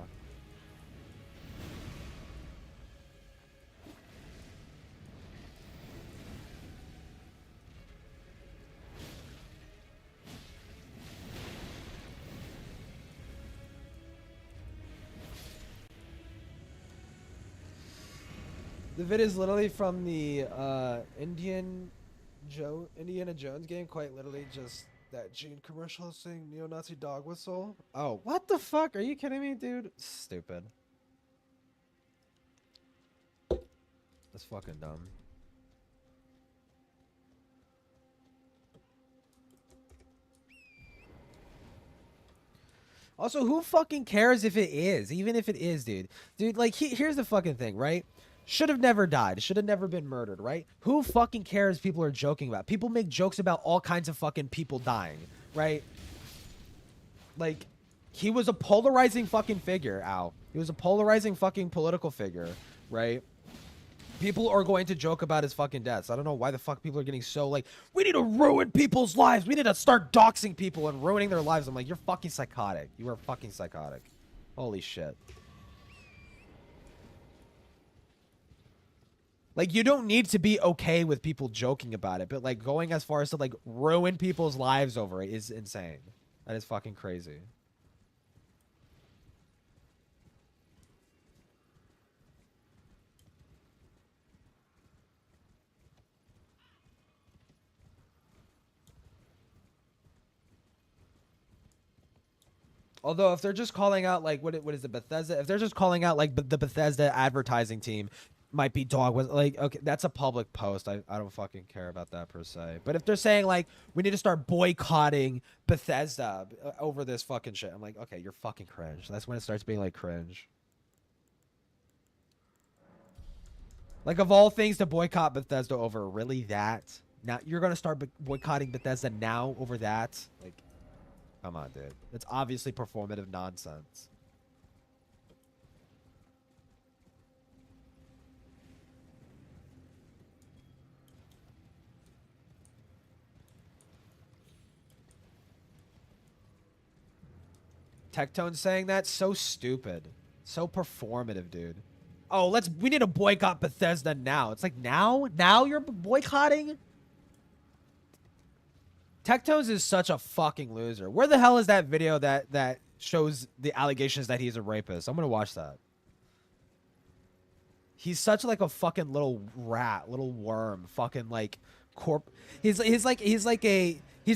The vid is literally from the Indiana Jones game, quite literally just that Gene commercial saying neo-Nazi dog whistle. Oh, what the fuck? Are you kidding me, dude? Stupid. That's fucking dumb. Also, who fucking cares if it is? Even if it is, dude. Dude, like, here's the fucking thing, right? Should have never died. Should have never been murdered, right? Who fucking cares people are joking about? People make jokes about all kinds of fucking people dying, right? Like, he was a polarizing fucking figure, Al. He was a polarizing fucking political figure, right? People are going to joke about his fucking deaths. I don't know why the fuck people are getting so like, we need to ruin people's lives. We need to start doxing people and ruining their lives. I'm like, you're fucking psychotic. You are fucking psychotic. Holy shit. Like, you don't need to be okay with people joking about it, but like going as far as to like ruin people's lives over it is insane. That is fucking crazy. Although if they're just calling out like what is it, Bethesda? If they're just calling out like the Bethesda advertising team might be dog was like, okay, that's a public post. I don't fucking care about that per se. But if they're saying like we need to start boycotting Bethesda over this fucking shit, I'm like, okay, you're fucking cringe. That's when it starts being like cringe. Like, of all things to boycott Bethesda over, really that? Now you're gonna start boycotting Bethesda now over that? Like, come on, dude. It's obviously performative nonsense. Tectone saying that? So stupid. So performative, dude. Oh, we need to boycott Bethesda now. It's like, now? Now you're boycotting? Tectones is such a fucking loser. Where the hell is that video that shows the allegations that he's a rapist? I'm gonna watch that. He's such like a fucking little rat, little worm, fucking like he's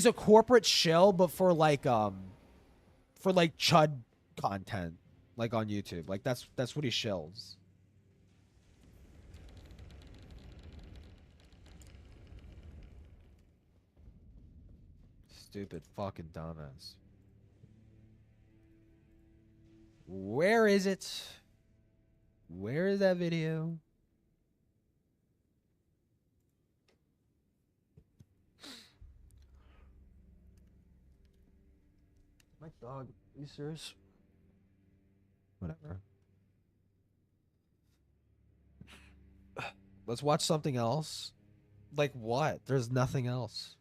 a corporate shill, but for like chud content, like on YouTube. Like that's what he shills. Stupid fucking dumbass. Where is it? Where is that video? My dog, are you serious? Whatever. Let's watch something else. Like what? There's nothing else.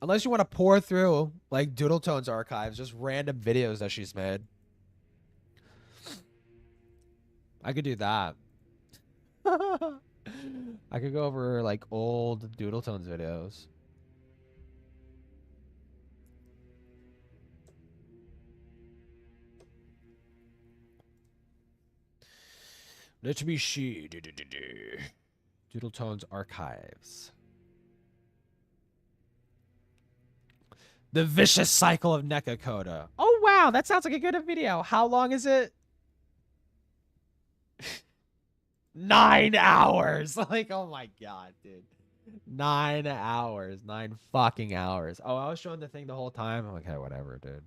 Unless you want to pour through, like, Doodletone's archives, just random videos that she's made. I could do that. I could go over, like, old Doodletone's videos. Let me see. Doodletone's archives. The Vicious Cycle of Nekakoda. Oh, wow. That sounds like a good video. How long is it? 9 hours. Like, oh my God, dude. 9 hours. 9 fucking hours. Oh, I was showing the thing the whole time. I'm like, okay, whatever, dude.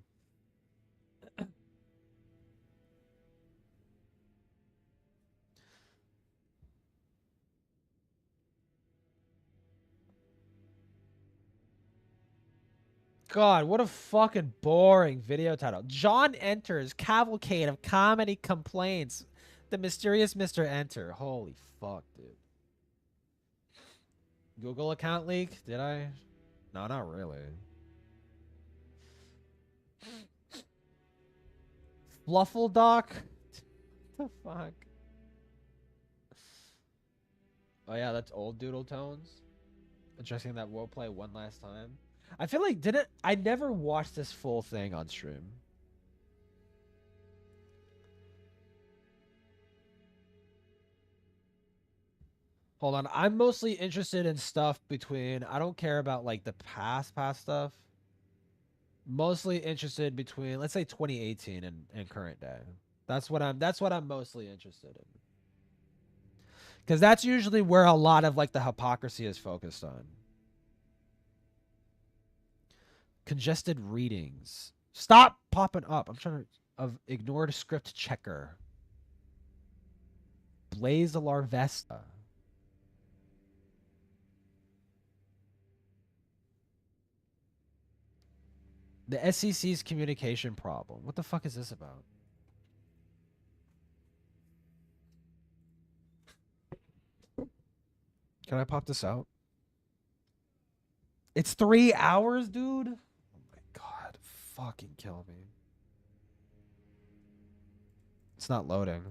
God, what a fucking boring video title. John enters cavalcade of comedy complaints. The mysterious Mr. Enter. Holy fuck, dude. Google account leak? Did I? No, not really. Fluffle Doc? What the fuck? Oh yeah, that's old Doodle Tones. Addressing that we'll play one last time. I feel like I never watched this full thing on stream. Hold on, I'm mostly interested in stuff between, I don't care about like the past stuff. Mostly interested between, let's say 2018 and current day. That's what I'm mostly interested in. Because that's usually where a lot of like the hypocrisy is focused on. Congested readings. Stop popping up. I'm trying to ignored script checker. Blaze the Larvesta. The SEC's communication problem. What the fuck is this about? Can I pop this out? It's 3 hours, dude. Oh my god. Fucking kill me. It's not loading.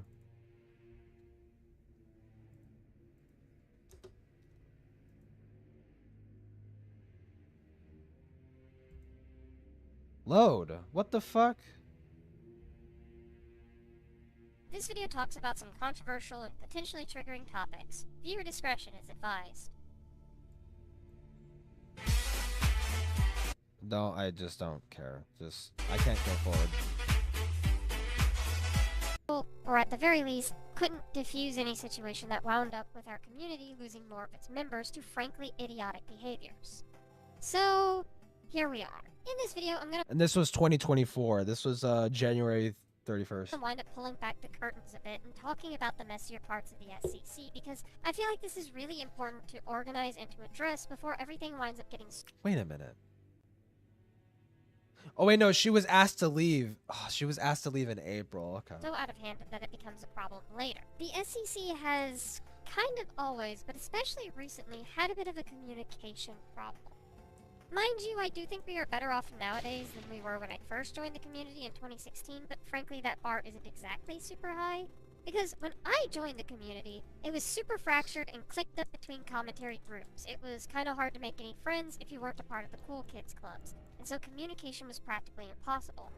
Load. What the fuck? This video talks about some controversial and potentially triggering topics. Viewer discretion is advised. No, I just don't care. I can't go forward. Well, or at the very least, couldn't diffuse any situation that wound up with our community losing more of its members to frankly idiotic behaviors. So, here we are. In this video, I'm gonna... And this was 2024. This was January 31st. I'll wind up pulling back the curtains a bit and talking about the messier parts of the SEC because I feel like this is really important to organize and to address before everything winds up getting... Wait a minute. Oh wait, no, she was asked to leave. Oh, she was asked to leave in April. Okay. So out of hand that it becomes a problem later. The SEC has kind of always, but especially recently, had a bit of a communication problem. Mind you, I do think we are better off nowadays than we were when I first joined the community in 2016, but frankly that bar isn't exactly super high. Because when I joined the community, it was super fractured and clicked up between commentary groups. It was kind of hard to make any friends if you weren't a part of the cool kids clubs, and so communication was practically impossible.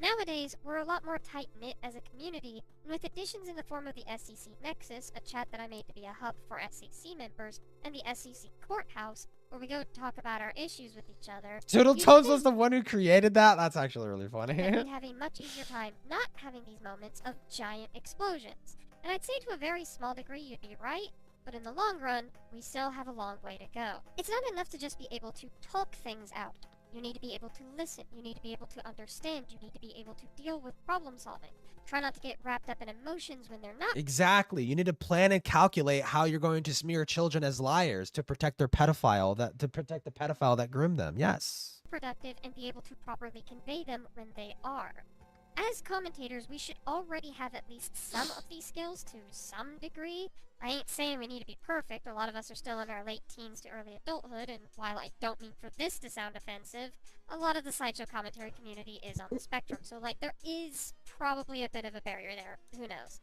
Nowadays, we're a lot more tight-knit as a community, and with additions in the form of the SEC Nexus, a chat that I made to be a hub for SEC members, and the SEC Courthouse, where we go talk about our issues with each other. Doodletones was the one who created that? That's actually really funny. We'd have a much easier time not having these moments of giant explosions. And I'd say to a very small degree you'd be right, but in the long run, we still have a long way to go. It's not enough to just be able to talk things out. You need to be able to listen, you need to be able to understand, you need to be able to deal with problem solving. Try not to get wrapped up in emotions when they're not. Exactly. You need to plan and calculate how you're going to smear children as liars to protect the pedophile that groomed them. Yes. Productive and be able to properly convey them when they are. As commentators, we should already have at least some of these skills to some degree. I ain't saying we need to be perfect. A lot of us are still in our late teens to early adulthood, and while I don't mean for this to sound offensive, a lot of the sideshow commentary community is on the spectrum, so like there is probably a bit of a barrier there. Who knows?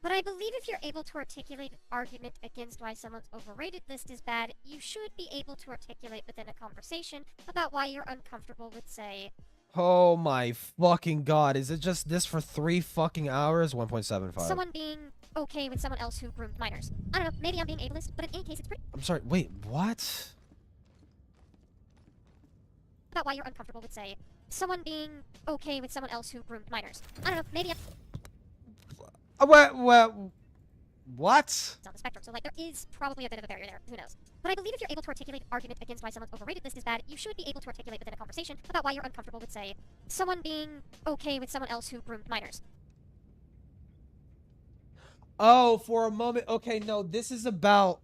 But I believe if you're able to articulate an argument against why someone's overrated list is bad, you should be able to articulate within a conversation about why you're uncomfortable with, say, oh my fucking god. Is it just this for 3 fucking hours? 1.75. someone being okay with someone else who groomed minors. I don't know, maybe I'm being ableist, but in any case, it's pretty... I'm sorry, wait, what? About why you're uncomfortable with, say, someone being okay with someone else who groomed minors. I don't know, maybe I'm... What? It's on the spectrum, so like there is probably a bit of a barrier there. Who knows? But I believe if you're able to articulate an argument against why someone's overrated list is bad, you should be able to articulate within a conversation about why you're uncomfortable with, say, someone being okay with someone else who groomed minors. Oh, for a moment. Okay, no, this is about...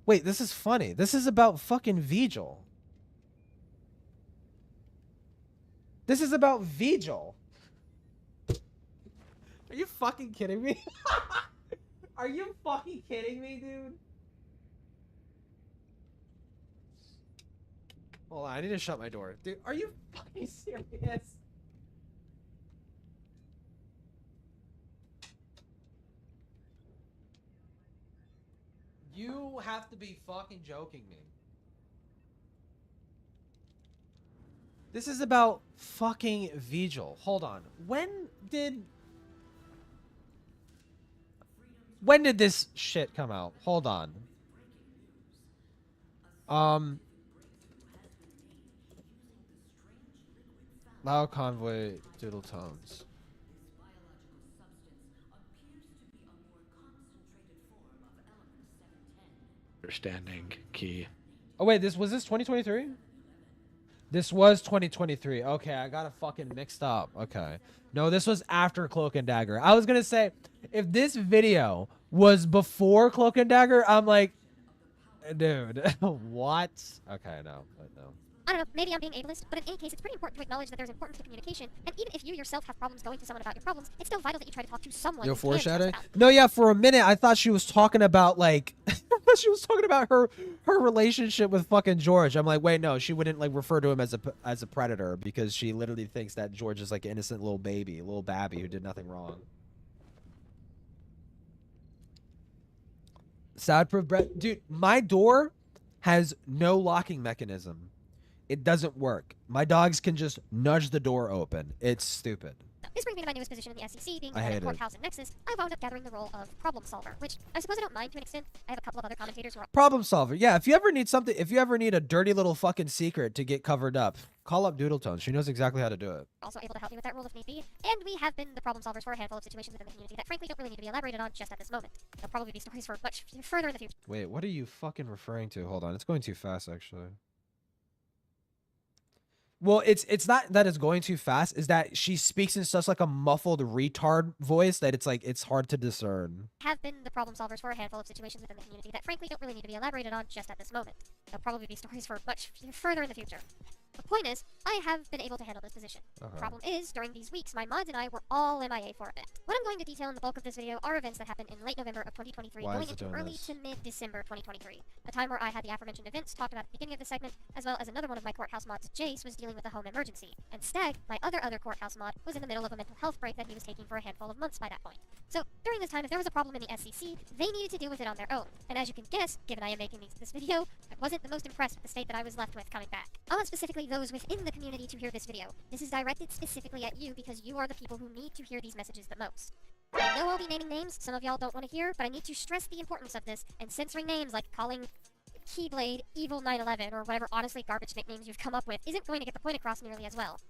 Wait, this is funny. This is about fucking Vigil. This is about Vigil. Are you fucking kidding me? Are you fucking kidding me, dude? Hold on, I need to shut my door. Dude, are you fucking serious? You have to be fucking joking me. This is about fucking Vigil. Hold on. When did this shit come out? Hold on. Loud Convoy Doodletones. understanding, Key. Oh wait, was this 2023? This was 2023. Okay, I got it fucking mixed up. Okay. No, this was after Cloak and Dagger. I was gonna say, if this video was before Cloak and Dagger, I'm like, dude, what? Okay, no, but no. I don't know, maybe I'm being ableist, but in any case, it's pretty important to acknowledge that there's importance to communication, and even if you yourself have problems going to someone about your problems, it's still vital that you try to talk to someone. You're foreshadowing? No, yeah, for a minute, I thought she was talking about, like, she was talking about her relationship with fucking George. I'm like, wait, no, she wouldn't, like, refer to him as a predator, because she literally thinks that George is, like, an innocent little baby, little babby who did nothing wrong. Soundproof breath. Dude, my door has no locking mechanism. It doesn't work. My dogs can just nudge the door open. It's stupid. This brings me to my newest position in the SEC, being the head of Courthouse and Nexus. I wound up gathering the role of problem solver, which I suppose I don't mind to an extent. I have a couple of other commentators who are problem solver. Yeah, if you ever need something, if you ever need a dirty little fucking secret to get covered up, call up Doodletent. She knows exactly how to do it. Also able to help me with that role if need be. And we have been the problem solvers for a handful of situations within the community that frankly don't really need to be elaborated on just at this moment. There'll probably be stories for much further in the future. Wait, what are you fucking referring to? Hold on, it's going too fast actually. Well, it's not that it's going too fast. Is that she speaks in such like a muffled retard voice that it's like it's hard to discern. Have been the problem solvers for a handful of situations within the community that frankly don't really need to be elaborated on just at this moment. There'll probably be stories for much further in the future. The point is, I have been able to handle this position. Problem is, during these weeks, my mods and I were all MIA for a bit. What I'm going to detail in the bulk of this video are events that happened in late November of 2023 going into early to mid-December 2023. A time where I had the aforementioned events talked about at the beginning of the segment, as well as another one of my courthouse mods, Jace, was dealing with a home emergency. And Stag, my other courthouse mod, was in the middle of a mental health break that he was taking for a handful of months by that point. So, during this time, if there was a problem in the SEC, they needed to deal with it on their own. And as you can guess, given I am making this video, I wasn't the most impressed with the state that I was left with coming back. I want specifically those within the community to hear this video. This is directed specifically at you because you are the people who need to hear these messages the most. I know I'll be naming names some of y'all don't want to hear, but I need to stress the importance of this, and censoring names like calling Keyblade Evil 911 or whatever honestly garbage nicknames you've come up with isn't going to get the point across nearly as well.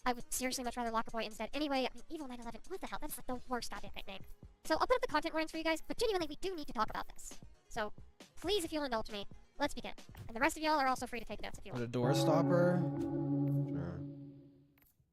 I would seriously much rather Locker Boy instead. Anyway, I mean, Evil 911, what the hell? That's like the worst goddamn nickname. So I'll put up the content warnings for you guys, but genuinely we do need to talk about this. So please, if you'll indulge me, let's begin. And the rest of y'all are also free to take notes if you want. A door stopper? Sure.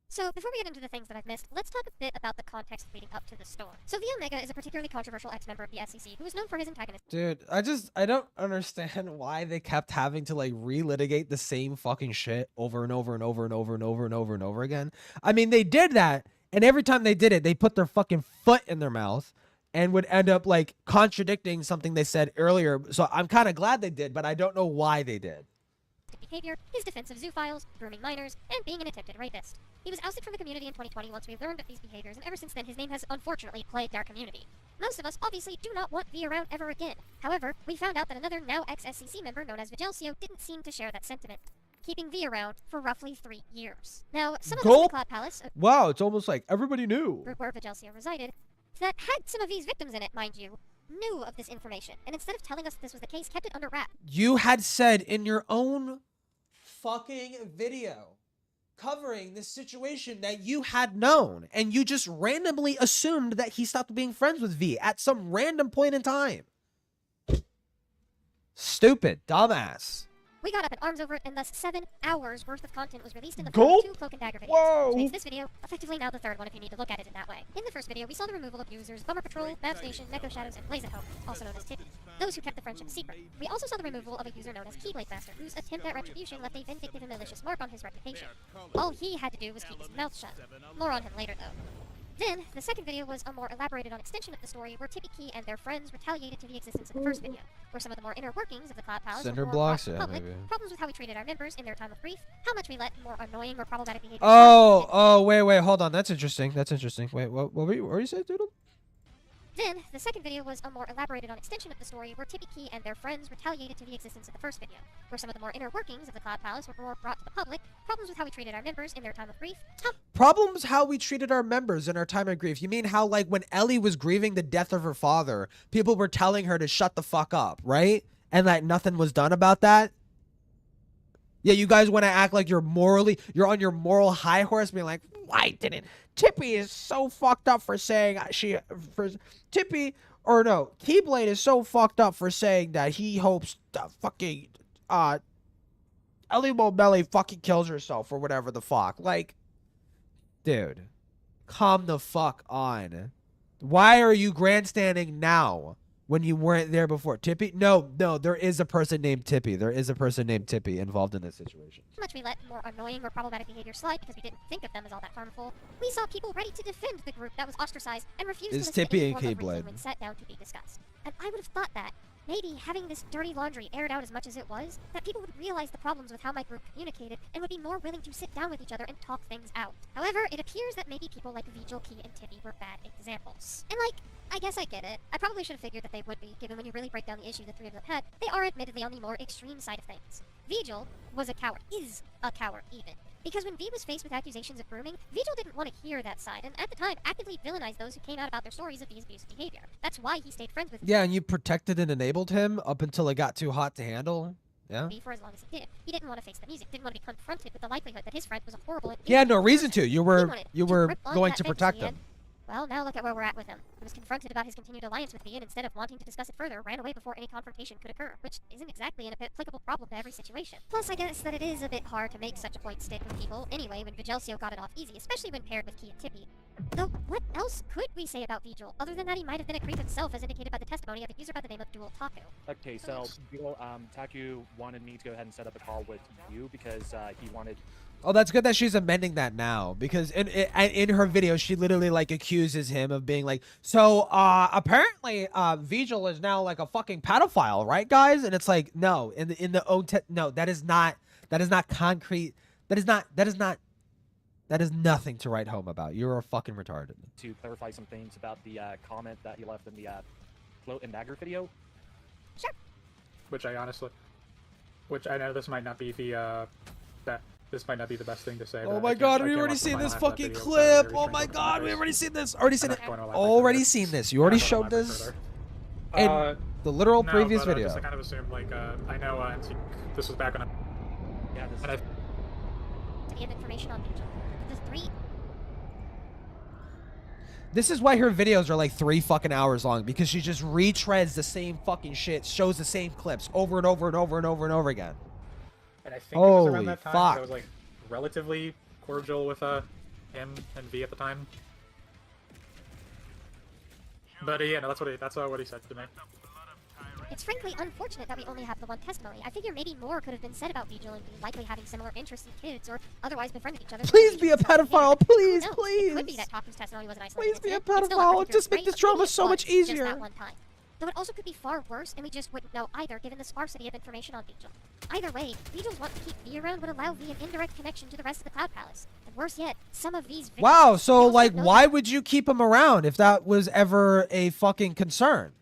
So, before we get into the things that I've missed, let's talk a bit about the context leading up to the storm. So, V Omega is a particularly controversial ex-member of the SEC who is known for his antagonism. Dude, I don't understand why they kept having to like relitigate the same fucking shit over and over and over and over and over and over and over again. I mean, they did that, and every time they did it, they put their fucking foot in their mouth and would end up like contradicting something they said earlier. So I'm kind of glad they did, but I don't know why they did. Behavior, his defense of zoophiles, grooming minors, and being an attempted rapist. He was ousted from the community in 2020 once we learned of these behaviors, and ever since then his name has unfortunately plagued our community. Most of us obviously do not want V around ever again. However, we found out that another now ex-SEC member known as Vigelsio didn't seem to share that sentiment, keeping V around for roughly 3 years. Now, some of us in the Cloud Palace, wow, it's almost like everybody knew where Vigelsio resided, that had some of V's victims in it, mind you, knew of this information, and instead of telling us that this was the case, kept it under wraps. You had said in your own fucking video covering this situation that you had known, and you just randomly assumed that he stopped being friends with V at some random point in time. Stupid, dumbass. We got up in arms over it, and thus 7 hours worth of content was released in the form of 2 Cloak and Dagger videos. Whoa. Which makes this video effectively now the third one if you need to look at it in that way. In the first video, we saw the removal of users Bummer Patrol, Map Station, Neko Shadows, and Blaze at Home, also known as Tippy, those who kept the friendship secret. We also saw the removal of a user known as Keyblade Master, whose attempt at retribution left a vindictive and malicious mark on his reputation. All he had to do was keep his mouth shut. More on him later, though. Then, the second video was a more elaborated on extension of the story where Tippy Key and their friends retaliated to the existence of the first video, where some of the more inner workings of the Cloud Palace Cinder were blocks, brought to the public, maybe. problems with how we treated our members in their time of grief, how much we let more annoying or problematic behavior. Wait, hold on. That's interesting. Wait, what were you saying, Doodle? Then, the second video was a more elaborated on extension of the story where Tippy Key and their friends retaliated to the existence of the first video, where some of the more inner workings of the Cloud Palace were more brought to the public, problems with how we treated our members in their time of grief. Problems how we treated our members in our time of grief. You mean how, like, when Ellie was grieving the death of her father, people were telling her to shut the fuck up, right? And that nothing was done about that? Yeah, you guys want to act like you're on your moral high horse, being like, why didn't Tippy is so fucked up for saying Tippy, or no, Keyblade is so fucked up for saying that he hopes that fucking Ellie Melly fucking kills herself or whatever the fuck. Like, dude, calm the fuck on. Why are you grandstanding now when you weren't there before? Tippy? No, there is a person named Tippy. There is a person named Tippy involved in this situation. How much we let more annoying or problematic behavior slide because we didn't think of them as all that harmful. We saw people ready to defend the group that was ostracized and refused to listen to any form of reason when sat down to be discussed. And I would have thought that maybe having this dirty laundry aired out as much as it was, that people would realize the problems with how my group communicated and would be more willing to sit down with each other and talk things out. However, it appears that maybe people like Vigil, Key, and Tippy were bad examples. And like, I guess I get it. I probably should have figured that they would be, given when you really break down the issue the three of them had, they are admittedly on the more extreme side of things. Vigil was a coward, is a coward even. Because when V was faced with accusations of grooming, Vigil didn't want to hear that side, and at the time actively villainized those who came out about their stories of V's abusive behavior. That's why he stayed friends with V. Yeah, and you protected and enabled him up until it got too hot to handle. Yeah. V for as long as he did. He didn't want to face the music, didn't want to be confronted with the likelihood that his friend was a horrible and He had no reason to. You were grip on going that to protect fantasy him. Well, now look at where we're at with him. He was confronted about his continued alliance with V, and instead of wanting to discuss it further, ran away before any confrontation could occur, which isn't exactly an applicable problem to every situation. Plus, I guess that it is a bit hard to make such a point stick with people anyway when Vigelsio got it off easy, especially when paired with Key and Tippy. Though, what else could we say about Vigil, other than that he might have been a creep himself, as indicated by the testimony of a user by the name of Dual Taku? Okay, so Taku wanted me to go ahead and set up a call with you because he wanted... Oh, that's good that she's amending that now, because in her video she literally like accuses him of being like, so apparently Vigil is now like a fucking pedophile, right, guys? And it's like, no, in the own no, that is not concrete. That is nothing to write home about. You're a fucking retarded. To clarify some things about the comment that you left in the Float and Dagger video. Sure. Which I know this might not be the this might not be the best thing to say. Oh my god, we already seen this fucking clip. Oh my god, we already seen this. Already seen it. Already seen this. You already showed this in the literal previous video. I kind of assumed like I know this was back on. Yeah, this. To give information on Vigil. The three. This is why her videos are like 3 fucking hours long, because she just retreads the same fucking shit, shows the same clips over and over and over and over and over again. And I think it was around that time that I was like relatively cordial with him and V at the time. But yeah, no, that's what he said to me. It's frankly unfortunate that we only have the one testimony. I figure maybe more could have been said about Vigil and V likely having similar interests in kids or otherwise befriended each other. Please be a pedophile, please, no, please. It could be that Taku's testimony was an isolated Please be a incident. pedophile. Just make this drama so much easier. Just that one time. Though it also could be far worse, and we just wouldn't know either, given the sparsity of information on Vigil. Either way, Vigil's want to keep V around would allow V an indirect connection to the rest of the Cloud Palace. And worse yet, some of V's victims... Wow, so like, why would you keep him around if that was ever a fucking concern?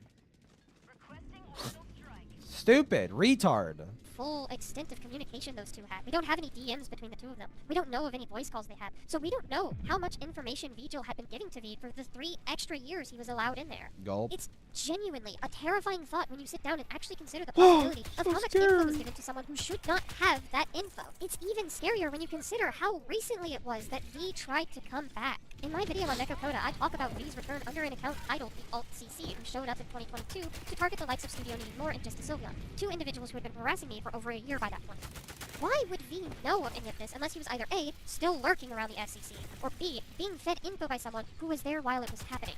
Stupid. Retard. Full extent of communication those two had. We don't have any DMs between the two of them. We don't know of any voice calls they had. So we don't know how much information Vigil had been giving to V for the 3 extra years he was allowed in there. Gulp. It's genuinely a terrifying thought when you sit down and actually consider the possibility of how much info was given to someone who should not have that info. It's even scarier when you consider how recently it was that V tried to come back. In my video on Nekokoda, I talk about V's return under an account titled the Alt-CC, who showed up in 2022 to target the likes of Studio Needing More and Just Sylveon, 2 individuals who had been harassing me for over a year by that point. Why would V know of any of this unless he was either A, still lurking around the SCC, or B, being fed info by someone who was there while it was happening?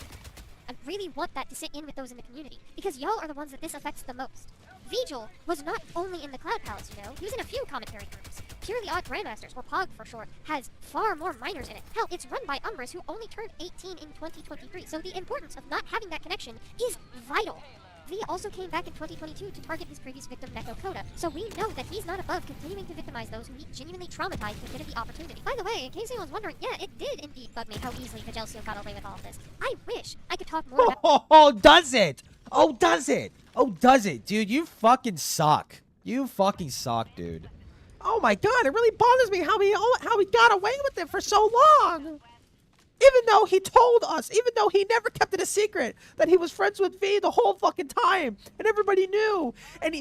I really want that to sit in with those in the community, because y'all are the ones that this affects the most. Vigil was not only in the Cloud Palace, you know, he was in a few commentary groups. Purely Odd Grandmasters, or POG for short, has far more minors in it. Hell, it's run by Umbris, who only turned 18 in 2023, so the importance of not having that connection is vital. V also came back in 2022 to target his previous victim, Nekokoda, so we know that he's not above continuing to victimize those who he genuinely traumatized and given the opportunity. By the way, in case anyone's wondering, yeah, it did indeed bug me how easily Vigelsio got away with all of this. I wish I could talk more about— Oh, does it? Oh, does it? Oh, does it? Dude, you fucking suck. You fucking suck, dude. Oh my god, it really bothers me how he got away with it for so long. Even though he told us, even though he never kept it a secret, that he was friends with V the whole fucking time, and everybody knew, and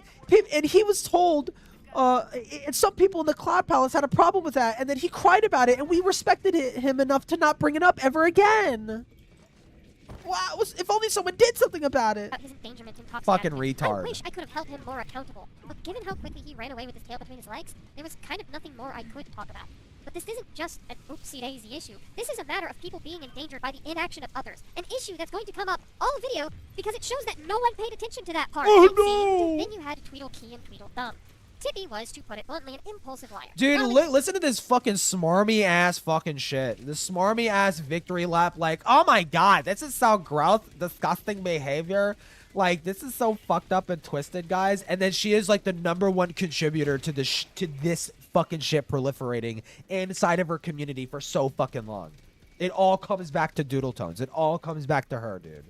he was told, and some people in the Cloud Palace had a problem with that, and then he cried about it, and we respected him enough to not bring it up ever again. if only someone did something about it. His endangerment and toxic Fucking attitude. retard. I wish I could have held him more accountable. But given how quickly he ran away with his tail between his legs, there was kind of nothing more I could talk about. But this isn't just an oopsie-daisy issue. This is a matter of people being endangered by the inaction of others. An issue that's going to come up all video because it shows that no one paid attention to that part. Oh, no! Then you had Tweedledee and Tweedledum. Tippy was, to put it bluntly, an impulsive liar. Dude, listen to this fucking smarmy ass fucking shit. This smarmy ass victory lap. Like, oh my god, this is so gross, disgusting behavior. Like, this is so fucked up and twisted, guys. And then she is like the #1 contributor to this fucking shit proliferating inside of her community for so fucking long. It all comes back to Doodletones. It all comes back to her, dude.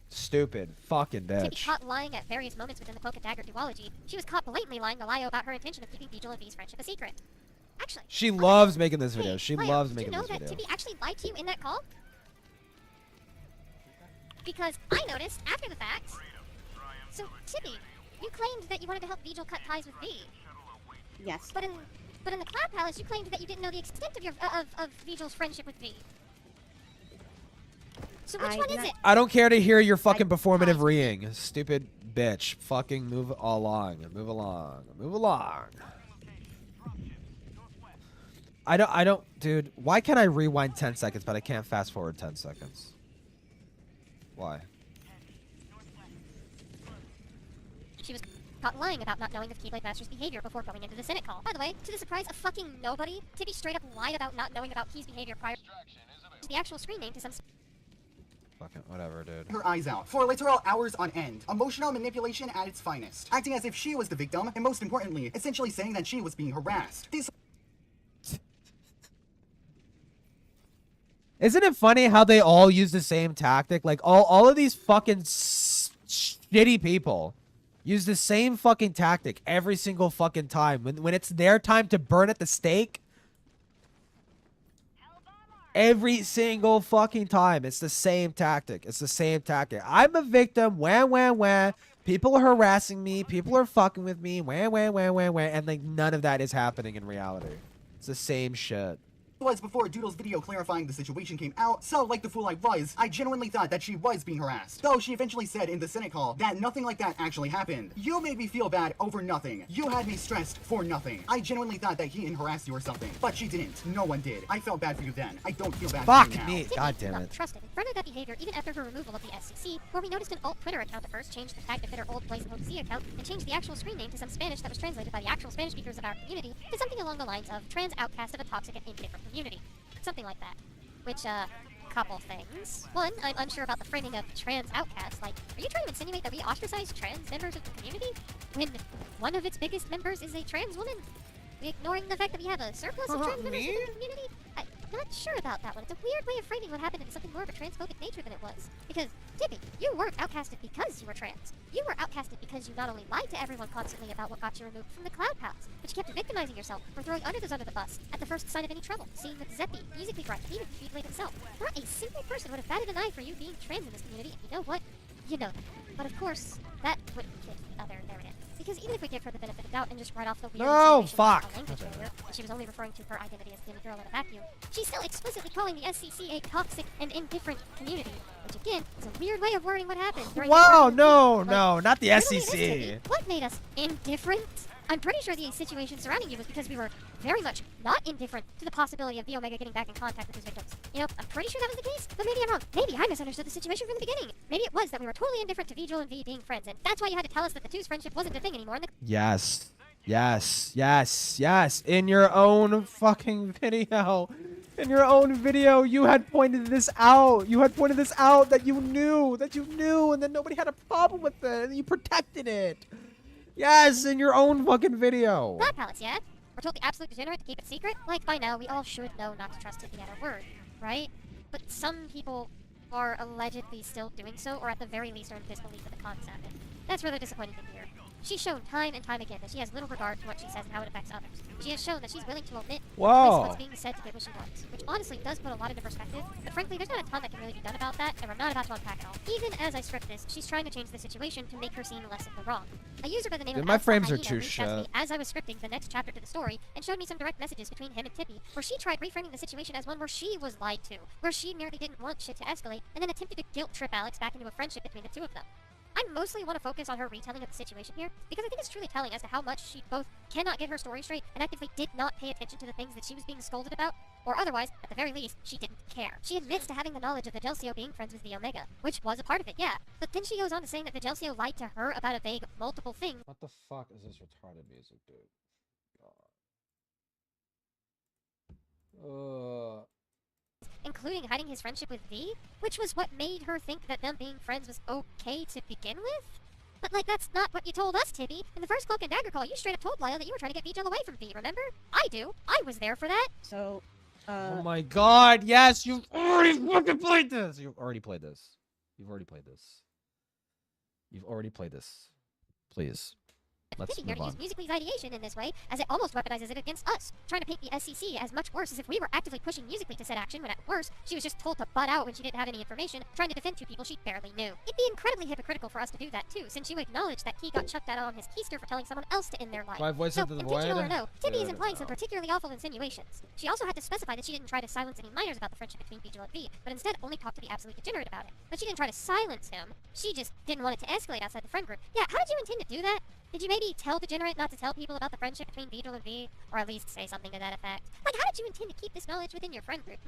Stupid fucking bitch. To be caught lying at various moments within the Cloak and Dagger duology, she was caught blatantly lying to Lio about her intention of keeping Vigil and V's friendship a secret. Actually, She loves making this video. She Lio, loves did making you know this that video. Tippy actually lied to you in that call? Because I noticed after the fact. So, Tippy, you claimed that you wanted to help Vigil cut ties with V. Yes. But in the Cloud Palace, you claimed that you didn't know the extent of your of Vigil's friendship with V. So which one is it? I don't care to hear your fucking performative reeing. Stupid bitch. Fucking move along. Move along. Move along. I don't, dude. Why can't I rewind 10 seconds, but I can't fast forward 10 seconds? Why? She was caught lying about not knowing of Keyblade Master's behavior before going into the Senate call. By the way, to the surprise of fucking nobody, Tippy straight up lied about not knowing about Key's behavior prior to the actual screen name to some... Fucking whatever, dude. Her eyes out for literal hours on end. Emotional manipulation at its finest. Acting as if she was the victim, and most importantly, essentially saying that she was being harassed. Isn't it funny how they all use the same tactic? Like, all of these fucking shitty people use the same fucking tactic every single fucking time. When it's their time to burn at the stake, every single fucking time, it's the same tactic. It's the same tactic. I'm a victim. Wah. People are harassing me. People are fucking with me. Wah. And like none of that is happening in reality. It's the same shit. Was before Doodle's video clarifying the situation came out, so like the fool I was, I genuinely thought that she was being harassed. Though she eventually said in the Senate call that nothing like that actually happened. You made me feel bad over nothing. You had me stressed for nothing. I genuinely thought that he harassed you or something, but she didn't. No one did. I felt bad for you then. I don't feel bad for you now. Me. God damn it. Trusted and furthered that behavior even after her removal of the SCC, where we noticed an alt Twitter account at first changed the tag to fit her old Blaze and Z account and changed the actual screen name to some Spanish that was translated by the actual Spanish speakers of our community to something along the lines of trans outcast of a toxic and indifferent community. Something like that. Which, couple things. One, I'm unsure about the framing of trans outcast. Like, are you trying to insinuate that we ostracize trans members of the community when one of its biggest members is a trans woman? We ignoring the fact that we have a surplus of trans members in the community? I'm not sure about that one. It's a weird way of framing what happened into something more of a transphobic nature than it was. Because, Tippy, you weren't outcasted because you were trans. You were outcasted because you not only lied to everyone constantly about what got you removed from the Cloud Palace, but you kept victimizing yourself or throwing others under the bus at the first sign of any trouble. Seeing with Zeppy, musically bright, and even Keyblade himself. Not a single person would have batted an eye for you being trans in this community, and you know what? You know that. But of course, that wouldn't fit the other narrative. Because even if we give her the benefit of doubt and just write off the weird language barrier, and she was only referring to her identity as the girl in a vacuum, she's still explicitly calling the SCC a toxic and indifferent community, which again is a weird way of wording what happened. Wow, no, not the SCC. What made us indifferent? I'm pretty sure the situation surrounding you was because we were very much not indifferent to the possibility of the Omega getting back in contact with his victims. You know, I'm pretty sure that was the case, but maybe I'm wrong. Maybe I misunderstood the situation from the beginning. Maybe it was that we were totally indifferent to Vigil and V being friends, and that's why you had to tell us that the two's friendship wasn't a thing anymore. Yes. In your own fucking video. In your own video, you had pointed this out. You had pointed this out that you knew, and then nobody had a problem with it, and you protected it. Yes, in your own fucking video. Cloud Palace, yeah? We're told the absolute degenerate to keep it secret? Like, by now, we all should know not to trust Tippy at her word, right? But some people are allegedly still doing so, or at the very least are in disbelief of the concept. And that's rather disappointing to hear. She's shown time and time again that she has little regard for what she says and how it affects others. She has shown that she's willing to omit what's being said to get what she wants, which honestly does put a lot into perspective, but frankly, there's not a ton that can really be done about that, and we're not about to unpack it all. Even as I script this, she's trying to change the situation to make her seem less in the wrong. A user by the name of my frames are Hyena too reached out to me shit. as I was scripting the next chapter to the story and showed me some direct messages between him and Tippy, where she tried reframing the situation as one where she was lied to, where she merely didn't want shit to escalate, and then attempted to guilt trip Alex back into a friendship between the two of them. I mostly want to focus on her retelling of the situation here, because I think it's truly telling as to how much she both cannot get her story straight and actively did not pay attention to the things that she was being scolded about, or otherwise, at the very least, she didn't care. She admits to having the knowledge of the Vegelsio being friends with the Omega, which was a part of it, yeah, but then she goes on to saying that Vegelsio lied to her about a vague, multiple things. What the fuck is this retarded music, dude? Including hiding his friendship with V, which was what made her think that them being friends was okay to begin with? But like, that's not what you told us, Tibby. In the first Cloak and Dagger call, you straight up told Lyle that you were trying to get Vigil away from V, remember? I do. I was there for that. So, Oh my god, yes, you've already fucking played this! You've already played this. You've already played this. You've already played this. Please. Let's Tibby here move to on. use Musically's ideation in this way, as it almost weaponizes it against us, trying to paint the SCC as much worse as if we were actively pushing Musically to set action, when at worst, she was just told to butt out when she didn't have any information, trying to defend two people she barely knew. It'd be incredibly hypocritical for us to do that too, since you acknowledge that he got chucked out on his keister for telling someone else to end their life. My voice So, into the intentional void? or no, Tibby is Good. implying some particularly awful insinuations. She also had to specify that she didn't try to silence any minors about the friendship between Vigil and V, but instead only talked to the absolute degenerate about it. But she didn't try to silence him, she just didn't want it to escalate outside the friend group. Yeah, how did you intend to do that? Did you maybe tell Degenerate not to tell people about the friendship between Vigil and V? Or at least say something to that effect? Like, how did you intend to keep this knowledge within your friend group,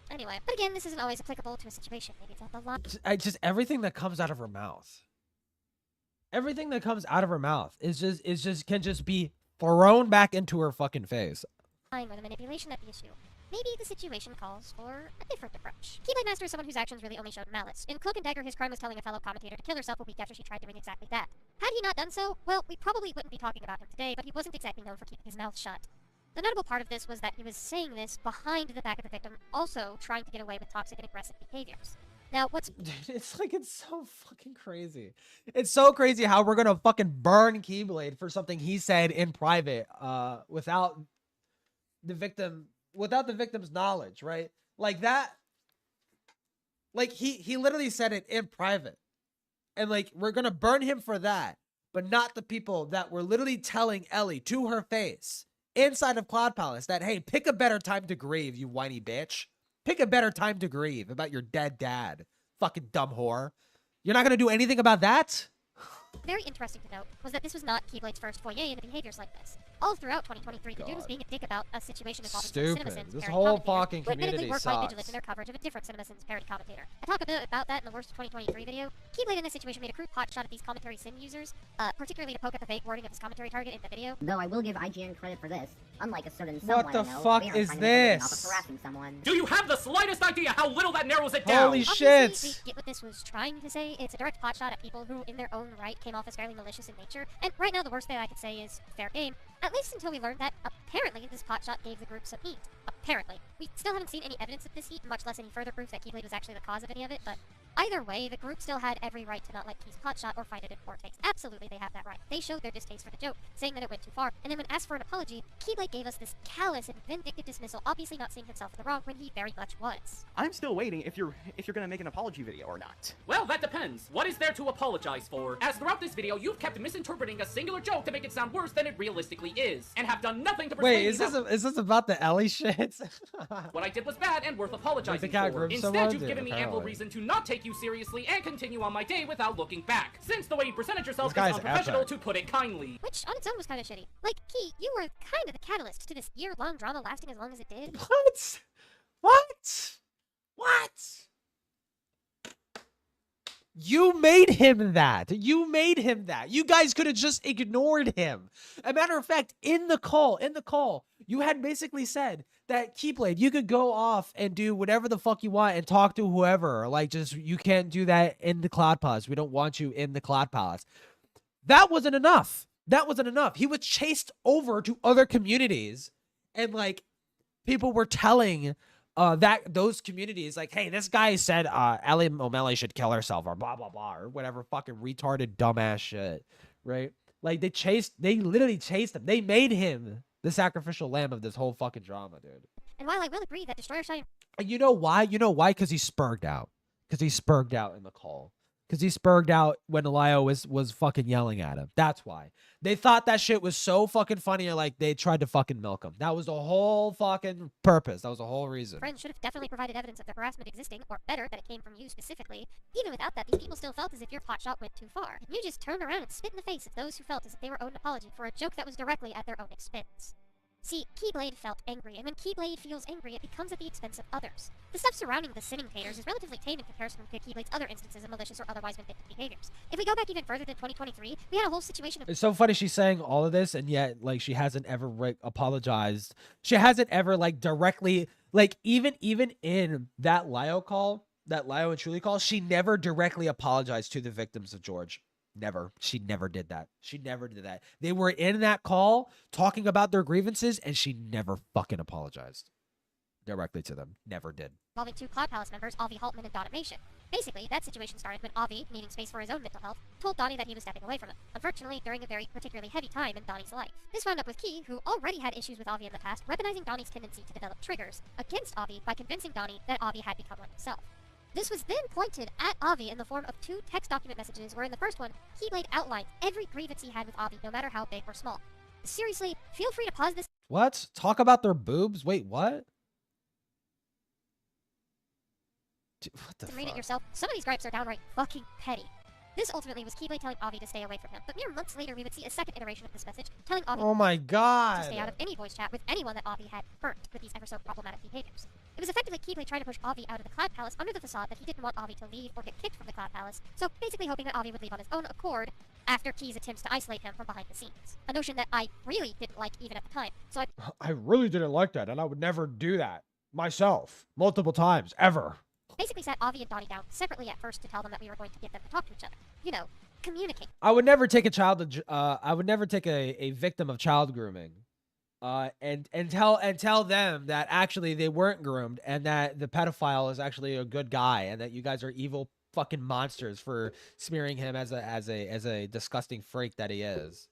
Anyway, but again, this isn't always applicable to a situation. Maybe it's at the line. Just everything that comes out of her mouth. Everything that comes out of her mouth can just be thrown back into her fucking face. Or the manipulation of the issue. Maybe the situation calls for a different approach. Keyblade Master is someone whose actions really only showed malice. In Cloak and Dagger, his crime was telling a fellow commentator to kill herself a week after she tried doing exactly that. Had he not done so, well, we probably wouldn't be talking about him today, but he wasn't exactly known for keeping his mouth shut. The notable part of this was that he was saying this behind the back of the victim, also trying to get away with toxic and aggressive behaviors. Now, what's... Dude, it's so fucking crazy. It's so crazy how we're gonna fucking burn Keyblade for something he said in private, without the victim's knowledge, right? Like that, like he literally said it in private, and like we're gonna burn him for that, but not the people that were literally telling Ellie to her face inside of Cloud Palace that, hey, pick a better time to grieve, you whiny bitch. Pick a better time to grieve about your dead dad, fucking dumb whore. You're not gonna do anything about that? Very interesting to note was that this was not Keyblade's first foyer into behaviors like this. All throughout 2023, the dude was being a dick about a situation involving some CinemaSins This parody whole commentator fucking who admittedly community were quite sucks. vigilant in their coverage of a different CinemaSins parody commentator. I talk a bit about that in the worst of 2023 video. Keyblade in this situation made a crude pot shot at these commentary Sin users, particularly to poke at the vague wording of his commentary target in the video. Though I will give IGN credit for this. Unlike a certain What someone the I know, fuck they aren't is trying to make a living off this? of harassing someone. Do you have the slightest idea how little that narrows it down? Holy Obviously, shit! we get what this was trying to say. It's a direct pot shot at people who, in their own right, came off as fairly malicious in nature. And right now, the worst thing I could say is fair game. At least until we learned that, apparently, this pot shot gave the group some heat. Apparently. We still haven't seen any evidence of this heat, much less any further proof that Keyblade was actually the cause of any of it, but either way, the group still had every right to not like Key's pot shot or find it in poor taste. Absolutely, they have that right. They showed their distaste for the joke, saying that it went too far, and then when asked for an apology, Keyblade gave us this callous and vindictive dismissal, obviously not seeing himself in the wrong when he very much was. I'm still waiting if you're gonna make an apology video or not. Well, that depends. What is there to apologize for? As throughout this video, you've kept misinterpreting a singular joke to make it sound worse than it realistically is, and have done nothing to persuade Wait, me is that this about the Ellie shit? what I did was bad and worth apologizing cat for. group Instead, someone? you've given me ample Apparently. reason to not take you seriously and continue on my day without looking back, since the way you presented yourself This is guy's unprofessional, epic. to put it kindly. Which, on its own, was kind of shitty. Like, Key, you were kind of the catalyst to this year-long drama lasting as long as it did. What? What? What? You made him that. You made him that. You guys could have just ignored him. A matter of fact, in the call, you had basically said that Keyblade, you could go off and do whatever the fuck you want and talk to whoever. Like, just, you can't do that in the Cloud Palace. We don't want you in the Cloud Palace. That wasn't enough. That wasn't enough. He was chased over to other communities, and like, people were telling those communities, like, hey, this guy said Ellie O'Malley should kill herself, or blah blah blah, or whatever fucking retarded dumbass shit, right? Like, they literally chased him. They made him the sacrificial lamb of this whole fucking drama, dude. And while I will agree that Destroyer Shine... And you know why? You know why? Because he spurged out. Because he spurged out in the call. Because he spurged out when Elio was fucking yelling at him. That's why. They thought that shit was so fucking funny, or like they tried to fucking milk him. That was the whole fucking purpose. That was the whole reason. Friends should have definitely provided evidence of the harassment existing, or better, that it came from you specifically. Even without that, these people still felt as if your pot shot went too far. You just turned around and spit in the face of those who felt as if they were owed an apology for a joke that was directly at their own expense. See, Keyblade felt angry, and when Keyblade feels angry, it becomes at the expense of others. The stuff surrounding the sinning haters is relatively tame in comparison to Keyblade's other instances of malicious or otherwise vindictive behaviors. If we go back even further than 2023, we had a whole situation of— It's so funny she's saying all of this, and yet, like, she hasn't ever, like, apologized. She hasn't ever, like, directly, like, even in that Lio call, that Lio and Truly call, she never directly apologized to the victims of George. Never. She never did that. She never did that. They were in that call talking about their grievances, and she never fucking apologized directly to them. Never did. Involving two Cloud Palace members, Avi Haltman and Donimation. Basically, that situation started when Avi, needing space for his own mental health, told Donnie that he was stepping away from him. Unfortunately, during a very particularly heavy time in Donnie's life. This wound up with Key, who already had issues with Avi in the past, weaponizing Donnie's tendency to develop triggers against Avi by convincing Donnie that Avi had become like himself. This was then pointed at Avi in the form of two text document messages, where in the first one, Keyblade outlined every grievance he had with Avi, no matter how big or small. Seriously, feel free to pause this— What? Talk about their boobs? Wait, what? Dude, what the and read fuck? it yourself. Some of these gripes are downright fucking petty. This ultimately was Keyblade telling Avi to stay away from him, but mere months later we would see a second iteration of this message, telling Avi Oh my god. to stay out of any voice chat with anyone that Avi had hurt with these ever so problematic behaviors. It was effectively Keyblade trying to push Avi out of the Cloud Palace under the facade that he didn't want Avi to leave or get kicked from the Cloud Palace, so basically hoping that Avi would leave on his own accord after Key's attempts to isolate him from behind the scenes. A notion that I really didn't like even at the time, so I really didn't like that, and I would never do that myself multiple times, ever. basically sat Avi and Donnie down separately at first to tell them that we were going to get them to talk to each other. You know, communicate. I would never take I would never take a victim of child grooming, and tell them that actually they weren't groomed, and that the pedophile is actually a good guy, and that you guys are evil fucking monsters for smearing him as a disgusting freak that he is.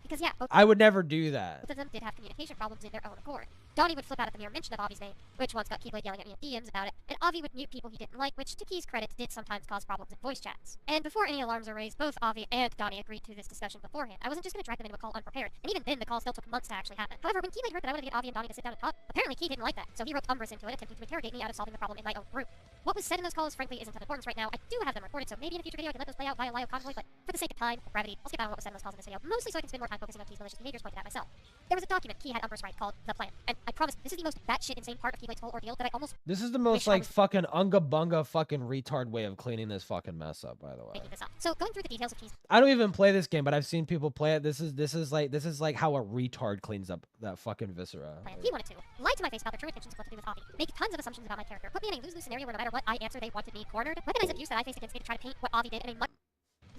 Because yeah, I would never do that. Both of them did have communication problems in their own accord. Donnie would flip out at the mere mention of Avi's name, which once got Keyblade yelling at me in DMs about it, and Avi would mute people he didn't like, which to Key's credit did sometimes cause problems in voice chats. And before any alarms are raised, both Avi and Donnie agreed to this discussion beforehand. I wasn't just going to drag them into a call unprepared, and even then the call still took months to actually happen. However, when Keyblade heard that I wanted to get Avi and Donnie to sit down and talk, apparently Key didn't like that, so he roped Umbrus into it, attempting to interrogate me out of solving the problem in my own group. What was said in those calls, frankly, isn't of importance right now. I do have them recorded, so maybe in a future video I can let those play out via Lio Convoy, but for the sake of time and brevity, I'll skip out on what was said in those calls in this video, mostly so I can spend more time focusing on Key's malicious behaviors pointed at myself. There was a document Key had Umbrus write called The Plan, and I promise this is the most batshit insane part of Keyblade's whole ordeal that I almost— This is the most like fucking unga bunga fucking retard way of cleaning this fucking mess up, by the way. making this up. So going through the details of Key's— I don't even play this game, but I've seen people play it. This is like how a retard cleans up that fucking viscera. plan. He wanted to lie to my face about their true intentions of what to do with Avi, make tons of assumptions about my character, put me in a lose-lose scenario where no matter what I answer they wanted me cornered, weaponize abuse that I faced against me to try to paint what Avi did in a much—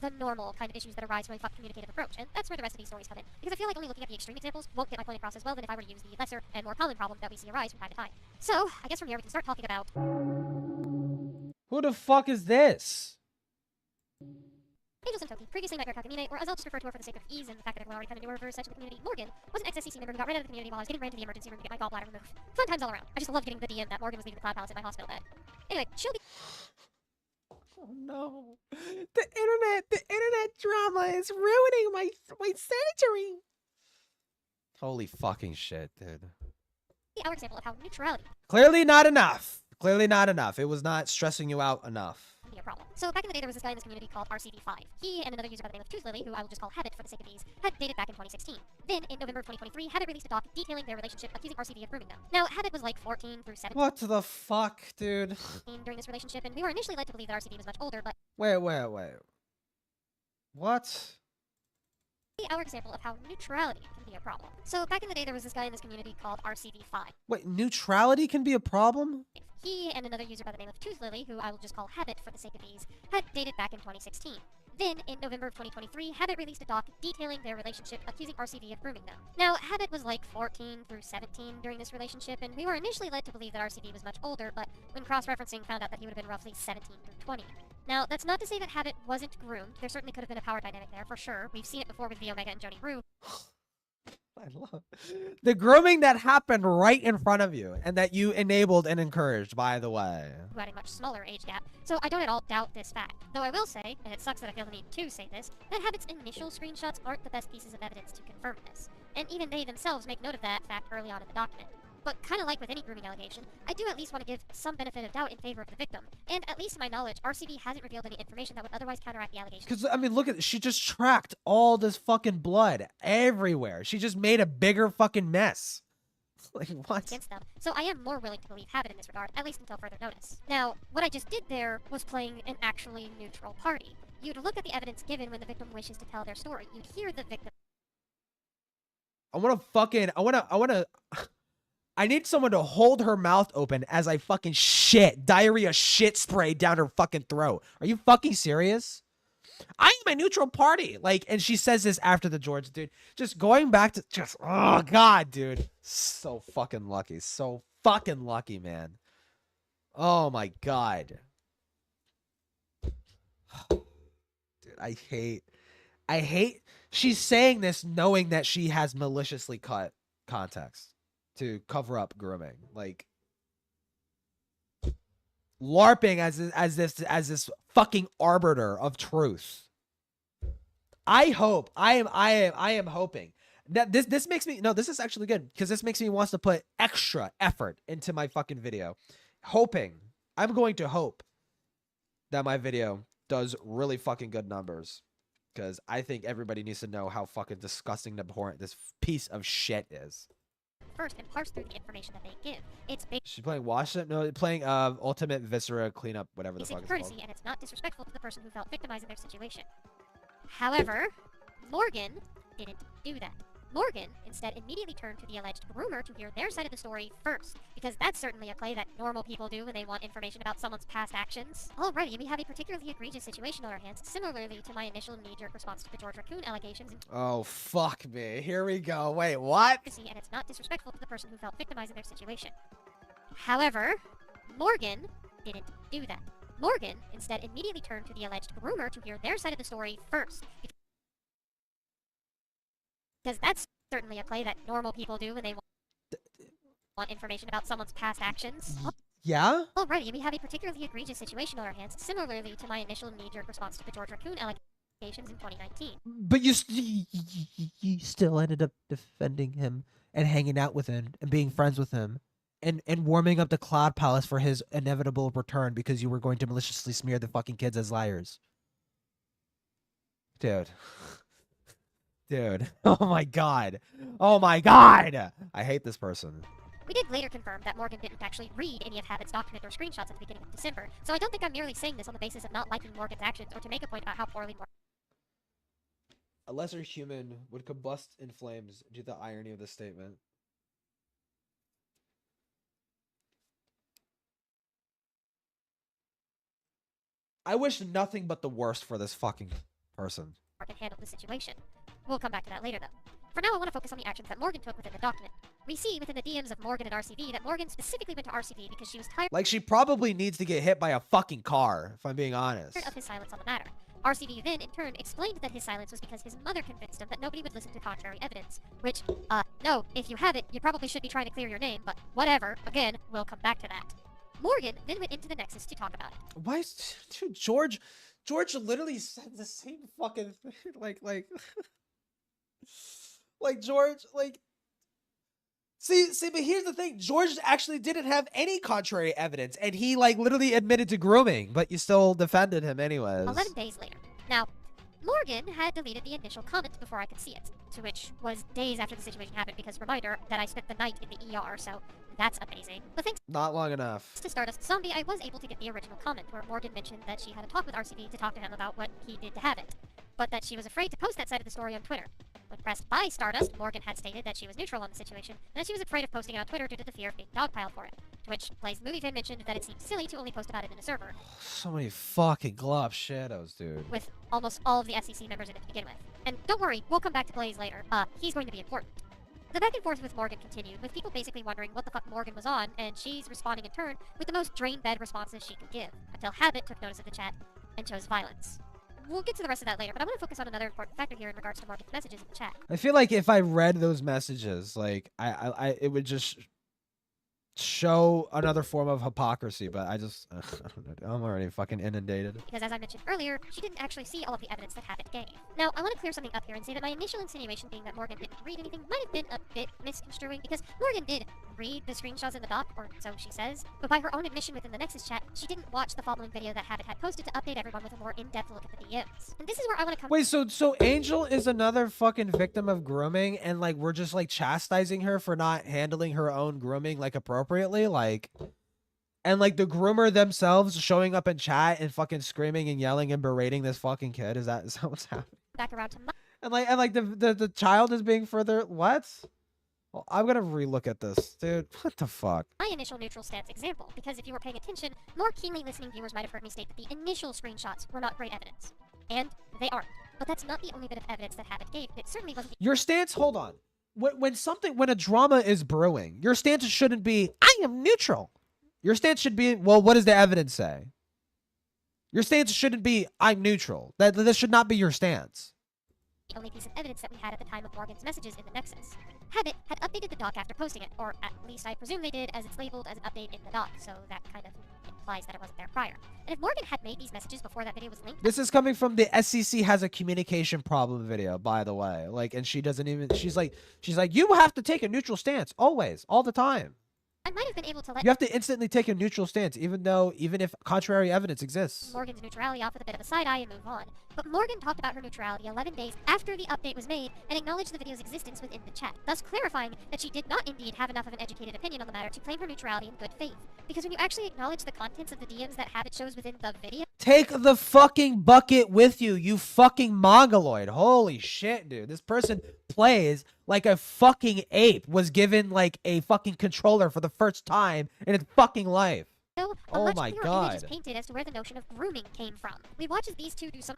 the normal kind of issues that arise from a fucking communicative approach, and that's where the rest of these stories come in. Because I feel like only looking at the extreme examples won't get my point across as well than if I were to use the lesser and more common problem that we see arise from time to time. So, I guess from here we can start talking about— Who the fuck is this? Angel Simtoki, previously Nightmare Kakamine, or as I'll just refer to her for the sake of ease and the fact that everyone already kind of knew her for such in the community, Morgan, was an ex-SCC member who got ran out of the community while I was getting ran to the emergency room to get my gallbladder removed. Fun times all around. I just love getting the DM that Morgan was leaving the Cloud Palace in my hospital bed. Anyway, she'll be— Oh no. The internet drama is ruining my sanitary. Holy fucking shit, dude. our example of how neutrality— Clearly not enough. Clearly not enough. It was not stressing you out enough. be a problem. So back in the day, there was this guy in this community called RCV5. He and another user by the name of Tooth Lily, who I will just call Habit for the sake of ease, had dated back in 2016. Then, in November of 2023, Habit released a doc detailing their relationship, accusing RCV of grooming them. Now, Habit was like 14 through 17 What the fuck, dude? during this relationship, and we were initially led to believe that RCV was much older, but Wait. What? our example of how neutrality can be a problem. So back in the day, there was this guy in this community called RCV5. Wait, neutrality can be a problem? He and another user by the name of Tooth Lily, who I will just call Habit for the sake of ease, had dated back in 2016. Then, in November of 2023, Habit released a doc detailing their relationship, accusing RCV of grooming them. Now, Habit was like 14 through 17 during this relationship, and we were initially led to believe that RCV was much older, but when cross-referencing, found out that he would have been roughly 17 through 20. Now, that's not to say that Habit wasn't groomed. There certainly could have been a power dynamic there, for sure. We've seen it before with the Omega and Joni Rue. I love the grooming that happened right in front of you and that you enabled and encouraged, by the way. Who had a much smaller age gap, so I don't at all doubt this fact. Though I will say, and it sucks that I feel the need to say this, that Habit's initial screenshots aren't the best pieces of evidence to confirm this. And even they themselves make note of that fact early on in the document. But kind of like with any grooming allegation, I do at least want to give some benefit of doubt in favor of the victim. And at least to my knowledge, RCB hasn't revealed any information that would otherwise counteract the allegation. Because, I mean, look at, she just tracked all this fucking blood everywhere. She just made a bigger fucking mess. Like, what? Against them. So I am more willing to believe Habit in this regard, at least until further notice. Now, what I just did there was playing an actually neutral party. You'd look at the evidence given when the victim wishes to tell their story. You'd hear the victim. I need someone to hold her mouth open as I fucking diarrhea shit spray down her fucking throat. Are you fucking serious? I am a neutral party. Like, and she says this after the George, dude. Just going back to oh God, dude. So fucking lucky. So fucking lucky, man. Oh my God. Dude, I hate she's saying this knowing that she has maliciously cut context to cover up grooming, like LARPing as this fucking arbiter of truth. I am hoping that this makes me, no, this is actually good because this makes me wants to put extra effort into my fucking video. I'm going to hope that my video does really fucking good numbers because I think everybody needs to know how fucking disgusting and abhorrent this piece of shit is. First and parse through the information that they give. It's She's playing Washington. No, playing Ultimate Viscera Cleanup, whatever the fuck it's courtesy, called. And it's not disrespectful to the person who felt victimized in their situation. However, Morgan didn't do that. Morgan instead immediately turned to the alleged groomer to hear their side of the story first, because that's certainly a play that normal people do when they want information about someone's past actions. Alrighty, we have a particularly egregious situation on our hands, similarly to my initial knee-jerk response to the George Raccoon allegations. Oh, fuck me. Here we go. Wait, what? And it's not disrespectful to the person who felt victimized in their situation. However, Morgan didn't do that. Morgan instead immediately turned to the alleged groomer to hear their side of the story first, because that's certainly a play that normal people do when they want information about someone's past actions. Yeah? Alrighty, we have a particularly egregious situation on our hands, similarly to my initial knee-jerk response to the George Raccoon allegations in 2019. But you still ended up defending him and hanging out with him and being friends with him and warming up the Cloud Palace for his inevitable return because you were going to maliciously smear the fucking kids as liars. Dude. Dude. Oh my God. Oh my God. I hate this person. We did later confirm that Morgan didn't actually read any of Habit's document or screenshots at the beginning of December, so I don't think I'm merely saying this on the basis of not liking Morgan's actions or to make a point about how poorly Morgan... A lesser human would combust in flames due to the irony of this statement. I wish nothing but the worst for this fucking person. Morgan handled the situation. We'll come back to that later, though. For now, I want to focus on the actions that Morgan took within the document. We see within the DMs of Morgan and RCV that Morgan specifically went to RCV because she was tired... Like, she probably needs to get hit by a fucking car, if I'm being honest. ...of his silence on the matter. RCV then, in turn, explained that his silence was because his mother convinced him that nobody would listen to contrary evidence. Which, no, if you have it, you probably should be trying to clear your name, but whatever. Again, we'll come back to that. Morgan then went into the Nexus to talk about it. Why is... Dude, George literally said the same fucking thing. Like George, like... See, but here's the thing. George actually didn't have any contrary evidence, and he, like, literally admitted to grooming, but you still defended him anyways. 11 days later. Now, Morgan had deleted the initial comment before I could see it, to which was days after the situation happened because, reminder, that I spent the night in the ER, so that's amazing. But thanks not long enough to Stardust Zombie, I was able to get the original comment where Morgan mentioned that she had a talk with RCV to talk to him about what he did to have it, but that she was afraid to post that side of the story on Twitter. When pressed by Stardust, Morgan had stated that she was neutral on the situation, and that she was afraid of posting it on Twitter due to the fear of being dogpiled for it. To which Blaze Moviefan mentioned that it seemed silly to only post about it in a server. So many fucking glove shadows, dude. With almost all of the FCC members in it to begin with. And don't worry, we'll come back to Blaze later. He's going to be important. The back and forth with Morgan continued, with people basically wondering what the fuck Morgan was on, and she's responding in turn with the most drain bed responses she could give, until Habit took notice of the chat and chose violence. We'll get to the rest of that later, but I want to focus on another important factor here in regards to Morgan's messages in the chat. I feel like if I read those messages, like it would just show another form of hypocrisy, but I just, I don't know, I'm already fucking inundated. Because as I mentioned earlier, she didn't actually see all of the evidence that Habit gave. Now, I want to clear something up here and say that my initial insinuation being that Morgan didn't read anything might have been a bit misconstruing, because Morgan did read the screenshots in the doc, or so she says, but by her own admission within the Nexus chat, she didn't watch the following video that Habit had posted to update everyone with a more in-depth look at the DMs. And this is where I want to come— Wait, so Angel is another fucking victim of grooming, and like we're just like chastising her for not handling her own grooming like appropriately, like, and like the groomer themselves showing up in chat and fucking screaming and yelling and berating this fucking kid. Is that what's happening? Back around to And like the child is being further, what? Well, I'm gonna relook at this, dude. What the fuck? my initial neutral stance example, because if you were paying attention, more keenly listening viewers might have heard me state that the initial screenshots were not great evidence. And they aren't. But that's not the only bit of evidence that Habit gave. It certainly wasn't— Your stance, hold on. When a drama is brewing, your stance shouldn't be, I am neutral. Your stance should be, well, what does the evidence say? Your stance shouldn't be, I'm neutral. This should not be your stance. The only piece of evidence that we had at the time of Morgan's messages in the Nexus. Habit had updated the doc after posting it, or at least I presume they did, as it's labeled as an update in the doc, so that kind of implies that it wasn't there prior. And if Morgan had made these messages before that video was linked— This is coming from the SEC has a communication problem video, by the way. Like, and she doesn't even, she's like, you have to take a neutral stance, always, all the time. I might have been able to let— You have to instantly take a neutral stance, even if contrary evidence exists. Morgan's neutrality off with a bit of a side eye and move on. But Morgan talked about her neutrality 11 days after the update was made and acknowledged the video's existence within the chat, thus clarifying that she did not indeed have enough of an educated opinion on the matter to claim her neutrality in good faith. Because when you actually acknowledge the contents of the DMs that Habit shows within the video— Take the fucking bucket with you, you fucking mongoloid. Holy shit, dude. This person plays like a fucking ape was given like a fucking controller for the first time in its fucking life. Oh my god. Image is painted as to where the notion of grooming came from. We watch as these two do some—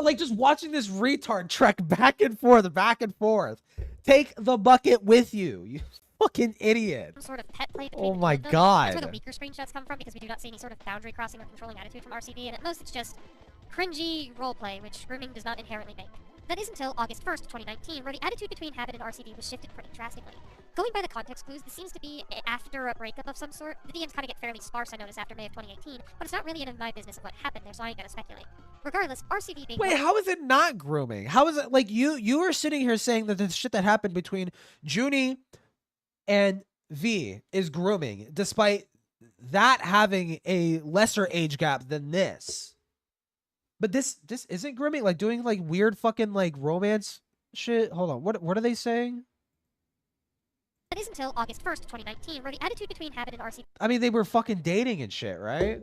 Like, just watching this retard trek back and forth. Take the bucket with you, you fucking idiot. Some sort of pet play Oh between my the two of them. god. That's where the weaker screenshots come from, because we do not see any sort of boundary crossing or controlling attitude from RCB, and at most it's just cringy roleplay, which grooming does not inherently make. That is until August 1st, 2019, where the attitude between Habit and RCB was shifted pretty drastically. Going by the context clues, this seems to be after a breakup of some sort. The DMs kind of get fairly sparse, I noticed, after May of 2018, but it's not really any of my business of what happened there, so I ain't gonna speculate. Regardless, RCB being— Wait, how is it not grooming? How is it, like, you are sitting here saying that the shit that happened between Junie and V is grooming, despite that having a lesser age gap than this. But this isn't grooming, like doing like weird fucking like romance shit. Hold on, what are they saying? That is until August 1st, 2019, where the attitude between Habit and RCB— I mean, they were fucking dating and shit, right?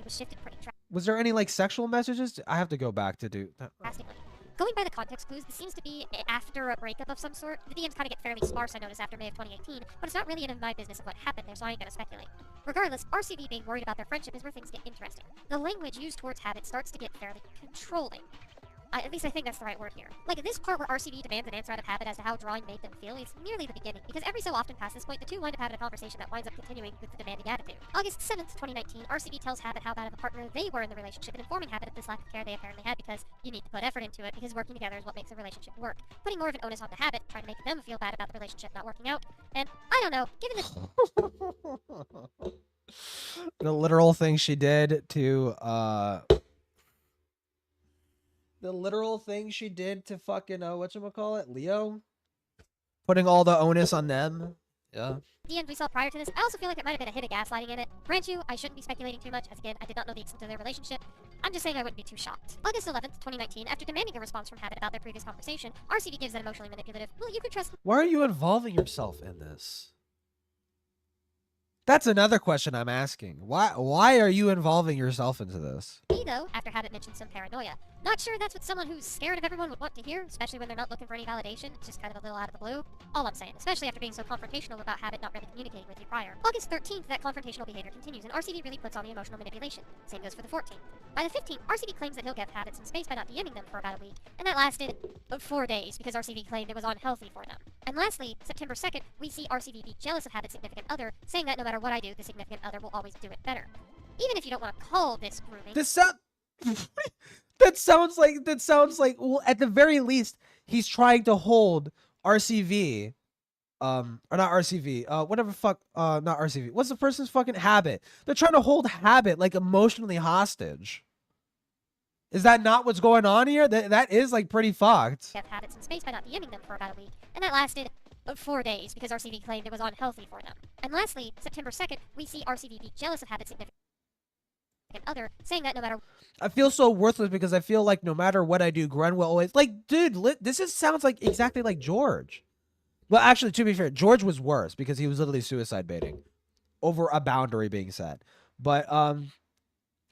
was shifted pretty Was there any like sexual messages? I have to go back to do that. drastically. Going by the context clues, this seems to be after a breakup of some sort. The DMs kind of get fairly sparse, I noticed, after May of 2018, but it's not really any of my business of what happened there, so I ain't gonna speculate. Regardless, RCB being worried about their friendship is where things get interesting. The language used towards Habit starts to get fairly controlling. At least I think that's the right word here. Like, this part where RCB demands an answer out of Habit as to how drawing made them feel is merely the beginning, because every so often past this point, the two wind up having a conversation that winds up continuing with the demanding attitude. August 7th, 2019, RCB tells Habit how bad of a partner they were in the relationship, and informing Habit of this lack of care they apparently had, because you need to put effort into it, because working together is what makes a relationship work. Putting more of an onus on the Habit, trying to make them feel bad about the relationship not working out, and, I don't know, given this— The literal thing she did to, the literal thing she did to fucking, whatchamacallit, Leo? Putting all the onus on them. Yeah. The end we saw prior to this, I also feel like it might have been a hit of gaslighting in it. Grant you, I shouldn't be speculating too much, as again, I did not know the extent of their relationship. I'm just saying I wouldn't be too shocked. August 11th, 2019, after demanding a response from Habit about their previous conversation, RCB gives that emotionally manipulative, well, you can trust— Why are you involving yourself in this? That's another question I'm asking. Why are you involving yourself into this? Me, though, after Habit mentioned some paranoia. Not sure that's what someone who's scared of everyone would want to hear, especially when they're not looking for any validation. It's just kind of a little out of the blue. All I'm saying, especially after being so confrontational about Habit not really communicating with you prior. August 13th, that confrontational behavior continues, and RCB really puts on the emotional manipulation. Same goes for the 14th. By the 15th, RCB claims that he'll give Habit some space by not DMing them for about a week, and that lasted 4 days, because RCB claimed it was unhealthy for them. And lastly, September 2nd, we see RCB be jealous of Habit's significant other, saying that no matter what I do, the significant other will always do it better. Even if you don't want to call this grooming— That sounds like well, at the very least, he's trying to hold RCV. Or not RCV. Whatever fuck. Not RCV. What's the person's fucking Habit? They're trying to hold Habit like emotionally hostage. Is that not what's going on here? That is like pretty fucked. Kept Habits in space by not DMing them for about a week, and that lasted 4 days because RCV claimed it was unhealthy for them. And lastly, September 2nd, we see RCV be jealous of Habit's significant other, saying that no matter. I feel so worthless because I feel like no matter what I do, Gren will always like, dude. This sounds like exactly like George. Well, actually, to be fair, George was worse because he was literally suicide baiting over a boundary being set. But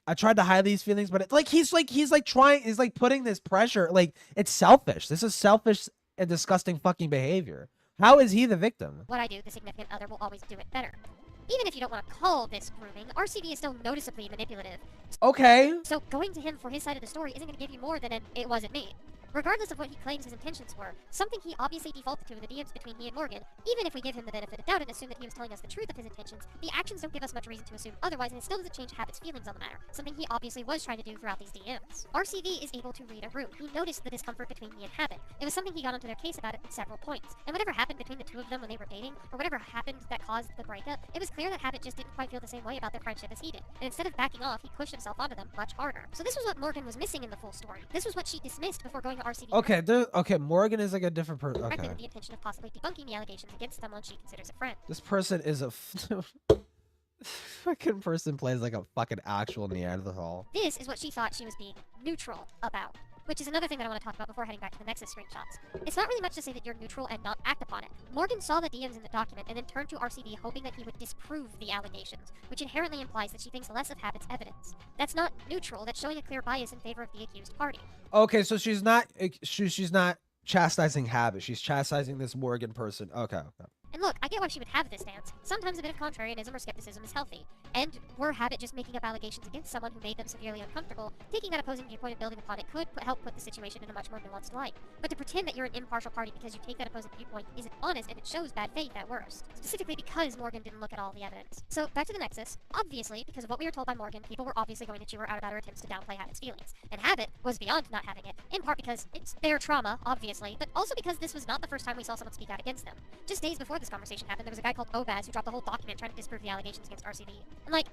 I tried to hide these feelings, but it's like he's putting this pressure. Like, it's selfish. This is selfish and disgusting fucking behavior. How is he the victim? What I do, the significant other will always do it better. Even if you don't want to call this grooming, RCV is still noticeably manipulative. Okay. So going to him for his side of the story isn't going to give you more than an "it wasn't me." Regardless of what he claims his intentions were, something he obviously defaulted to in the DMs between me and Morgan, even if we give him the benefit of doubt and assume that he was telling us the truth of his intentions, the actions don't give us much reason to assume otherwise, and it still doesn't change Habit's feelings on the matter, something he obviously was trying to do throughout these DMs. RCV is able to read a room. He noticed the discomfort between me and Habit. It was something he got onto their case about at several points, and whatever happened between the two of them when they were dating, or whatever happened that caused the breakup, it was clear that Habit just didn't quite feel the same way about their friendship as he did, and instead of backing off, he pushed himself onto them much harder. So this was what Morgan was missing in the full story. This was what she dismissed before going to RCV. Okay, Morgan is like a different person. Okay. With the intention of possibly debunking the allegations against someone she considers a friend. This person is a fucking person plays like a fucking actual Neanderthal. This is what she thought she was being neutral about, which is another thing that I want to talk about before heading back to the Nexus screenshots. It's not really much to say that you're neutral and not act upon it. Morgan saw the DMs in the document and then turned to RCV hoping that he would disprove the allegations, which inherently implies that she thinks less of Habit's evidence. That's not neutral, that's showing a clear bias in favor of the accused party. Okay, so she's not chastising Habit, she's chastising this Morgan person. Okay. And look, I get why she would have this stance. Sometimes a bit of contrarianism or skepticism is healthy. And were Habit just making up allegations against someone who made them severely uncomfortable, taking that opposing viewpoint and building upon it could help put the situation in a much more nuanced light. But to pretend that you're an impartial party because you take that opposing viewpoint isn't honest, and it shows bad faith at worst. Specifically because Morgan didn't look at all the evidence. So, back to the Nexus. Obviously, because of what we were told by Morgan, people were obviously going to chew her out about her attempts to downplay Habit's feelings. And Habit was beyond not having it, in part because it's their trauma, obviously, but also because this was not the first time we saw someone speak out against them. Just days before this conversation happened, there was a guy called Obaz who dropped the whole document trying to disprove the allegations against RCV. And like,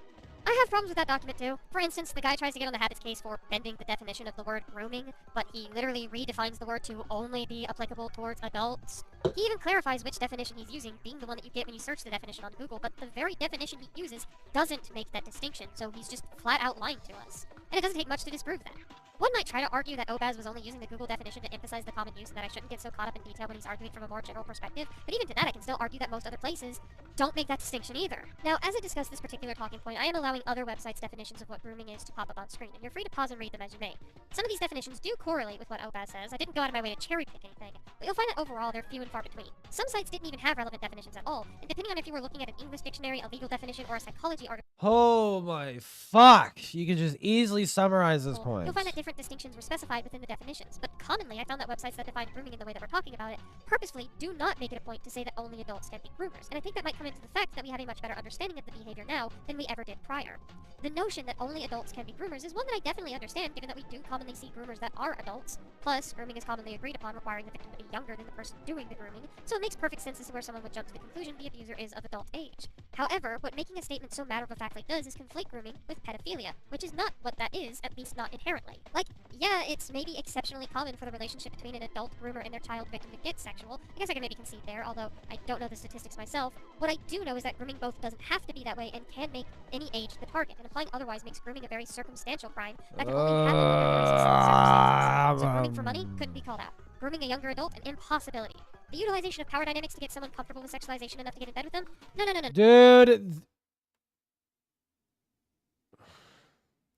I have problems with that document too. For instance, the guy tries to get on the Habit's case for bending the definition of the word grooming, but he literally redefines the word to only be applicable towards adults. He even clarifies which definition he's using, being the one that you get when you search the definition on Google, but the very definition he uses doesn't make that distinction, so he's just flat out lying to us. And it doesn't take much to disprove that. One might try to argue that Obaz was only using the Google definition to emphasize the common use and that I shouldn't get so caught up in detail when he's arguing from a more general perspective, but even to that I can still argue that most other places don't make that distinction either. Now, as I discuss this particular talking point, I am allowing other websites' definitions of what grooming is to pop up on screen, and you're free to pause and read them as you may. Some of these definitions do correlate with what Obaz says. I didn't go out of my way to cherry pick anything, but you'll find that overall they're few and far between. Some sites didn't even have relevant definitions at all, and depending on if you were looking at an English dictionary, a legal definition, or a psychology article, oh my fuck, you can just easily summarize this point. You'll find that different distinctions were specified within the definitions, but commonly I found that websites that define grooming in the way that we're talking about it purposefully do not make it a point to say that only adults can be groomers, and I think that might come into the fact that we have a much better understanding of the behavior now than we ever did prior. The notion that only adults can be groomers is one that I definitely understand, given that we do commonly see groomers that are adults. Plus, grooming is commonly agreed upon requiring the victim to be younger than the person doing the grooming, so it makes perfect sense as to where someone would jump to the conclusion the abuser is of adult age. However, what making a statement so matter-of-factly does is conflate grooming with pedophilia, which is not what that is, at least not inherently. Like, yeah, it's maybe exceptionally common for the relationship between an adult groomer and their child victim to get sexual. I guess I can maybe concede there, although I don't know the statistics myself. What I do know is that grooming both doesn't have to be that way and can make any age the target, and applying otherwise makes grooming a very circumstantial crime that can only happen under very specific circumstances. So grooming for money couldn't be called out. Grooming a younger adult, an impossibility. The utilization of power dynamics to get someone comfortable with sexualization enough to get in bed with them? No. Dude.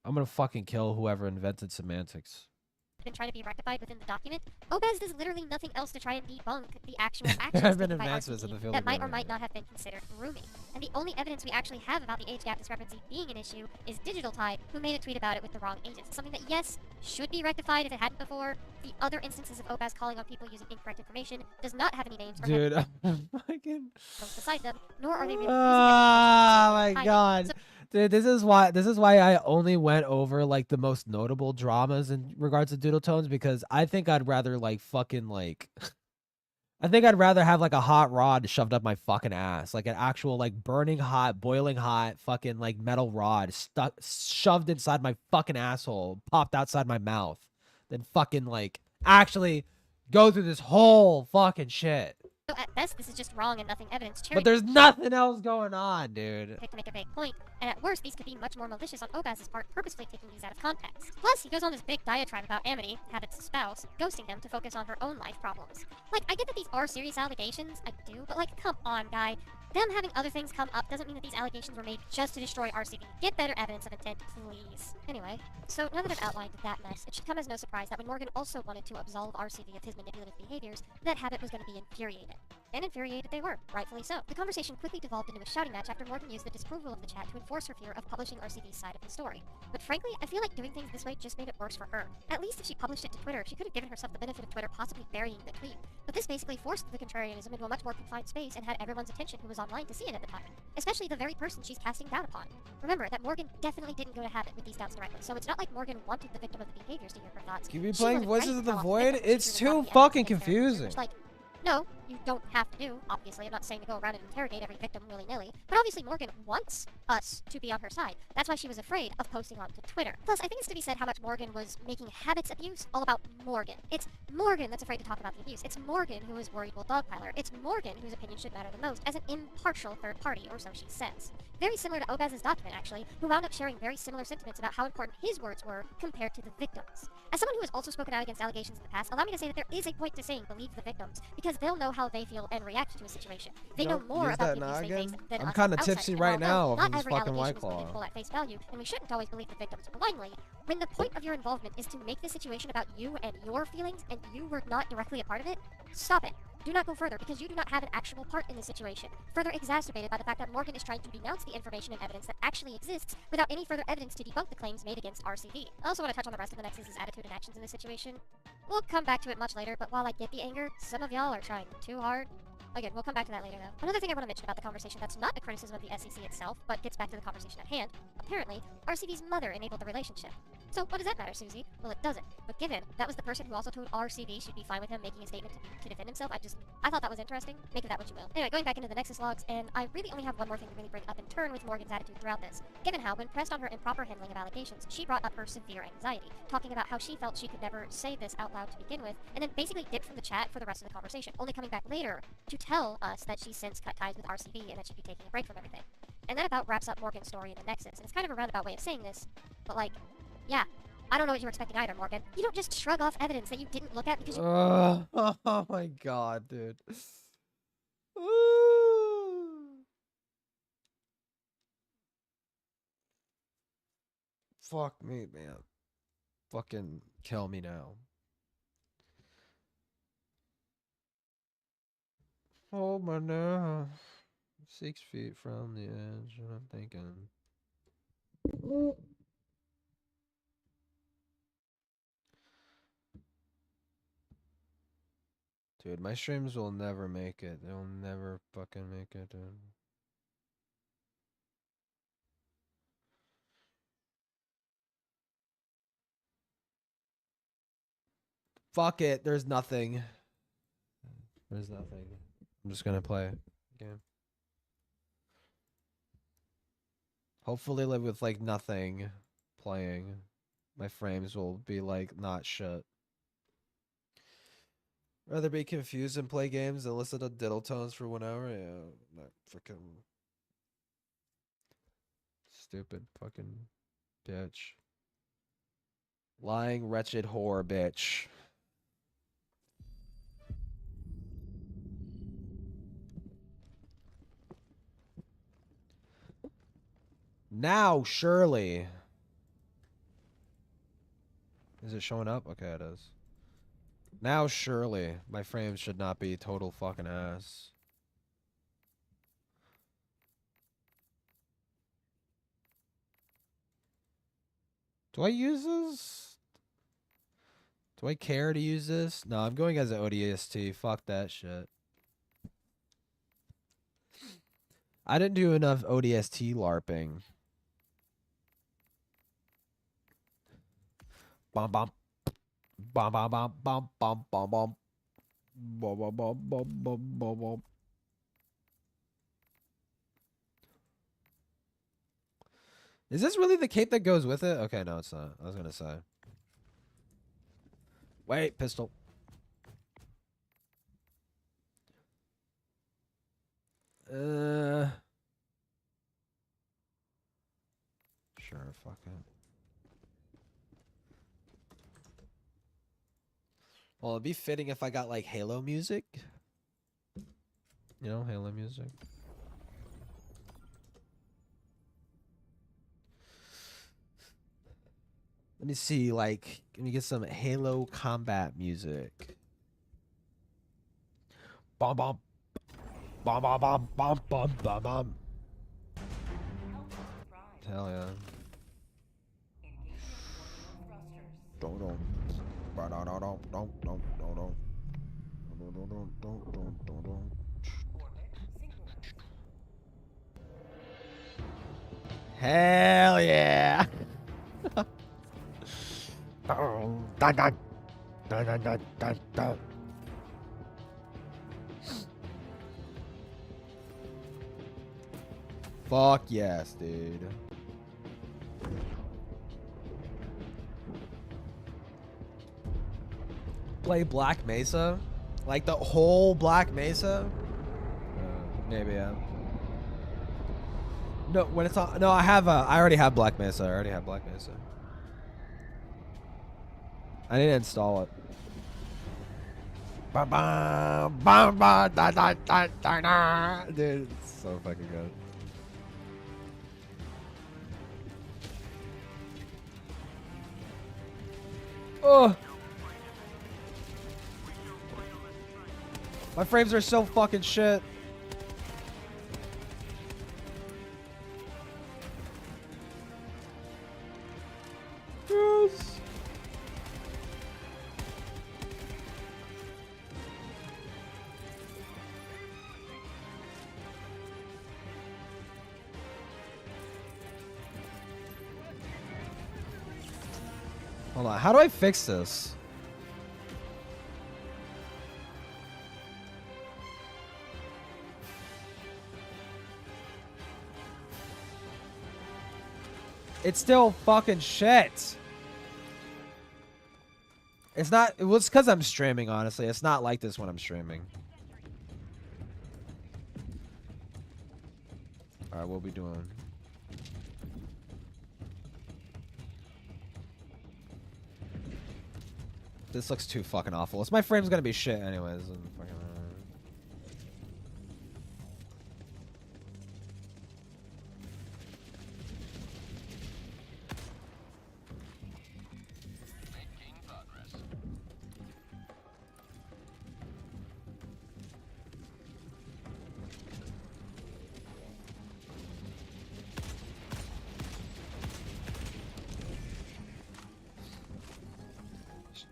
I'm gonna fucking kill whoever invented semantics. Been trying to be rectified within the document. Obaz does literally nothing else to try and debunk the actual actions taken by RCV that might or might not have been considered grooming. And the only evidence we actually have about the age gap discrepancy being an issue is Digital Tide, who made a tweet about it with the wrong ages. Something that, yes, should be rectified if it hadn't before. The other instances of Obaz calling on people using incorrect information does not have any names or dude, fucking beside them, nor are they really oh my god. So Dude, this is why I only went over like the most notable dramas in regards to Doodle Tones, because I think I'd rather like fucking like I think I'd rather have like a hot rod shoved up my fucking ass, like an actual like burning hot, boiling hot fucking like metal rod stuck shoved inside my fucking asshole, popped outside my mouth, than fucking like actually go through this whole fucking shit. So at best, this is just wrong and nothing evidence. But there's nothing else going on, dude. To make a vague point, and at worst, these could be much more malicious on Obaz's part, purposefully taking these out of context. Plus, he goes on this big diatribe about Amity, Habit's spouse, ghosting them to focus on her own life problems. Like, I get that these are serious allegations, I do, but like, come on, guy. Them having other things come up doesn't mean that these allegations were made just to destroy RCV. Get better evidence of intent, please. Anyway, so now that I've outlined that mess, it should come as no surprise that when Morgan also wanted to absolve RCV of his manipulative behaviors, that Habit was going to be infuriated. And infuriated they were, rightfully so. The conversation quickly devolved into a shouting match after Morgan used the disapproval of the chat to enforce her fear of publishing RCV's side of the story. But frankly, I feel like doing things this way just made it worse for her. At least if she published it to Twitter, she could have given herself the benefit of Twitter possibly burying the tweet. But this basically forced the contrarianism into a much more confined space and had everyone's attention who was online to see it at the time. Especially the very person she's casting doubt upon. Remember that Morgan definitely didn't go to Habit with these doubts directly, so it's not like Morgan wanted the victim of the behaviors to hear her thoughts. Keep you playing Voices of the Void? It's too fucking confusing. Like, no, you don't have to do. Obviously, I'm not saying to go around and interrogate every victim willy-nilly, but obviously Morgan wants us to be on her side. That's why she was afraid of posting onto Twitter. Plus, I think it's to be said how much Morgan was making Habit's abuse all about Morgan. It's Morgan that's afraid to talk about the abuse. It's Morgan who is worried will dogpile her. It's Morgan whose opinion should matter the most as an impartial third party, or so she says. Very similar to Obaz's document, actually, who wound up sharing very similar sentiments about how important his words were compared to the victims. As someone who has also spoken out against allegations in the past, allow me to say that there is a point to saying believe the victims, because they'll know how they feel and react to a situation. They know more about the abuse they face than I'm us kind of outside. tipsy And right although now not from this every fucking allegation White is Claw. believable at face value, and we shouldn't always believe the victims blindly, when the point of your involvement is to make the situation about you and your feelings, and you were not directly a part of it, stop it. Do not go further, because you do not have an actual part in the situation. Further exacerbated by the fact that Morgan is trying to denounce the information and evidence that actually exists without any further evidence to debunk the claims made against RCV. I also want to touch on the rest of the Nexus's attitude and actions in this situation. We'll come back to it much later, but while I get the anger, some of y'all are trying too hard. Again, we'll come back to that later, though. Another thing I want to mention about the conversation that's not a criticism of the SEC itself, but gets back to the conversation at hand, apparently, RCV's mother enabled the relationship. So what does that matter, Susie? Well, it doesn't. But given that was the person who also told RCV she'd be fine with him making a statement to defend himself, I thought that was interesting. Make of that what you will. Anyway, going back into the Nexus logs, and I really only have one more thing to really bring up in turn with Morgan's attitude throughout this. Given how, when pressed on her improper handling of allegations, she brought up her severe anxiety, talking about how she felt she could never say this out loud to begin with, and then basically dipped from the chat for the rest of the conversation, only coming back later to tell us that she's since cut ties with RCV and that she'd be taking a break from everything. And that about wraps up Morgan's story in the Nexus, and it's kind of a roundabout way of saying this, but like, yeah. I don't know what you were expecting either, Morgan. You don't just shrug off evidence that you didn't look at because you... Oh my god, dude. Fuck me, man. Fucking kill me now. Oh my no. 6 feet from the edge, and I'm thinking... Dude, my streams will never make it. They'll never fucking make it, dude. Fuck it. There's nothing. There's nothing. I'm just gonna play game. Hopefully live with like nothing playing. My frames will be like not shit. Rather be confused and play games than listen to diddle tones for 1 hour? Yeah, not freaking stupid fucking bitch. Lying, wretched whore bitch. Now, surely. Is it showing up? Okay, it is. Now, surely, my frames should not be total fucking ass. Do I use this? Do I care to use this? No, I'm going as an ODST. Fuck that shit. I didn't do enough ODST LARPing. Bom bom. Bom bom bom bom bom bom bom. Bom bom bom bom bom bom bom. Is this really the cape that goes with it? Okay, no, it's not. I was gonna say. Wait, pistol. Sure, fuck it. Well, it'd be fitting if I got like Halo music. You know, Halo music. Let me see, like, let me get some Halo combat music. Bomb bomb. Bomb bomb bomb bomb bomb bomb bomb. Hell yeah. Don't. Hell yeah. Fuck yes, dude. Play Black Mesa? Like the whole Black Mesa? Maybe, yeah. No, when it's on. No, I already have Black Mesa. I already have Black Mesa. I need to install it. Dude, it's so fucking good. Oh! My frames are so fucking shit. Yes. Hold on, how do I fix this? It's still fucking shit. It's not. Well, it's because I'm streaming, honestly. It's not like this when I'm streaming. Alright, what we doing? This looks too fucking awful. It's my frame's gonna be shit anyways.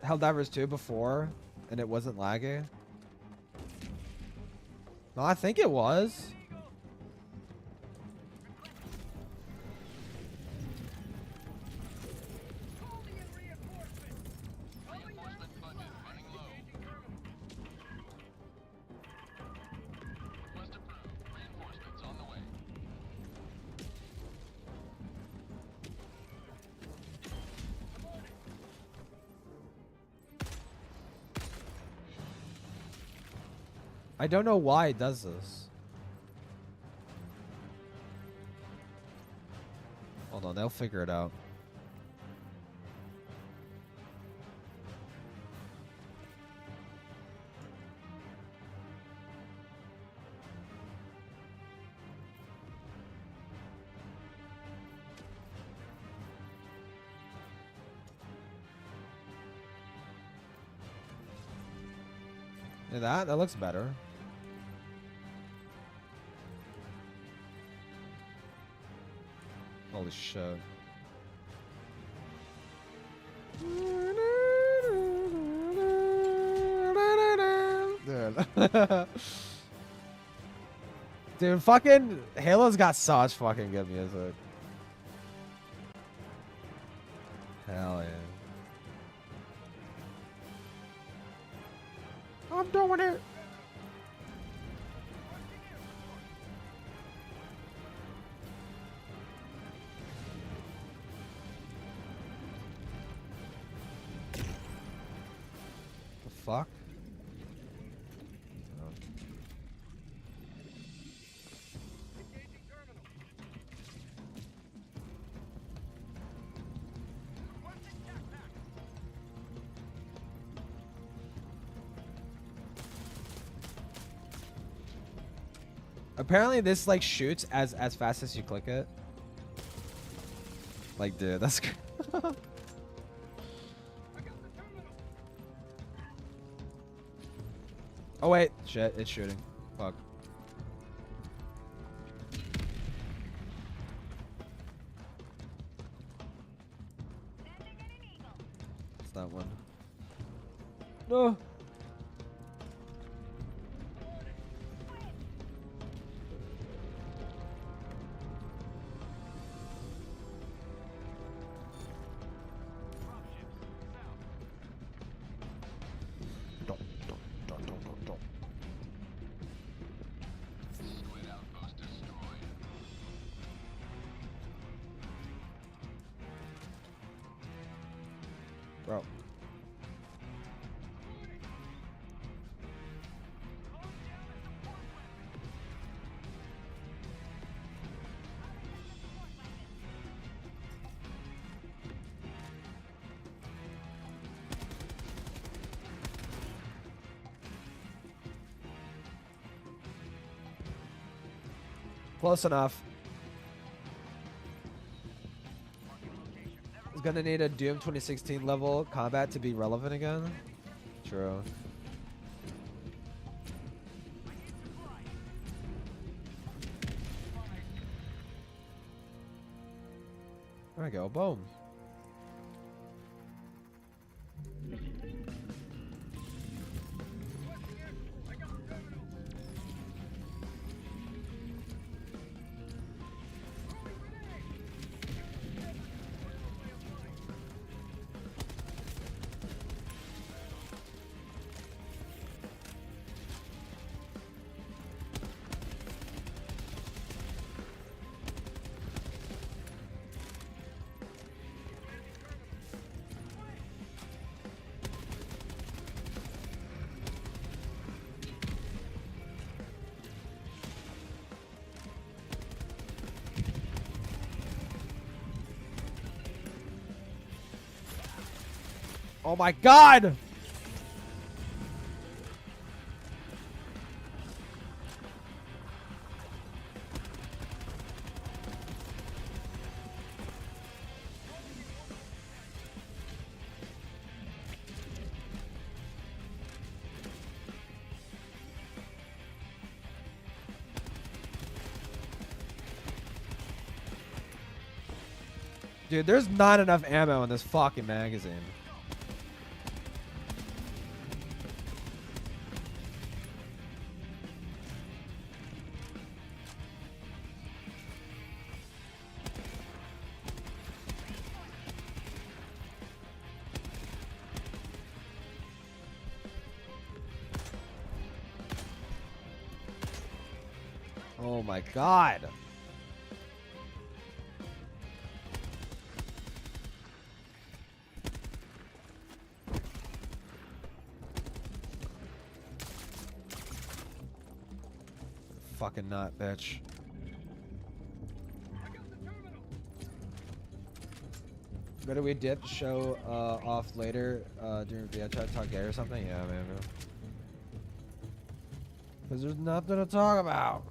Helldivers 2 before, and it wasn't laggy? No, I think it was. I don't know why it does this. Hold on, they'll figure it out. Yeah, that looks better. Holy shit. Dude. Dude, fucking Halo's got such fucking good music. Hell yeah. I'm doing it. The fuck? Apparently this like shoots as fast as you click it. Like, dude, that's oh wait, shit, it's shooting. Fuck. It's that one. No. Bro. Close enough. Is gonna need a Doom 2016 level combat to be relevant again. True. There we go. Boom. Oh my god! Dude, there's not enough ammo in this fucking magazine. Oh my god. Fucking not, bitch. Better we dip show off later during the try to talk gay or something? Yeah, man. Because there's nothing to talk about.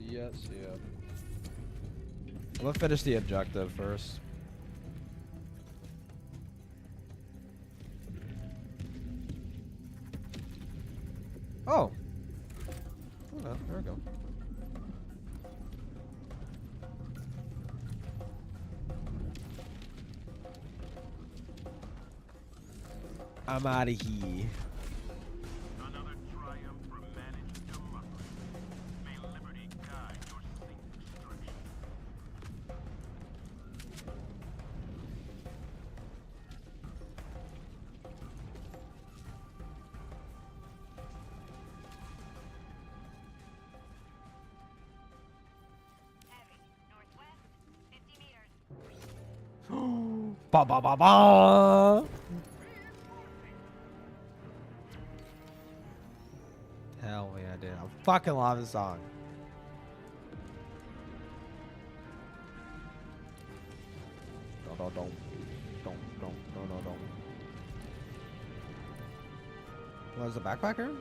See ya. I'm gonna finish the objective first. Oh. Oh no, there we go. I'm out of here. Another triumph for managed democracy. May liberty guide your safe destruction. Ba ba ba ba. Hell yeah, dude. I fucking love this song. Don't. Was the backpacker?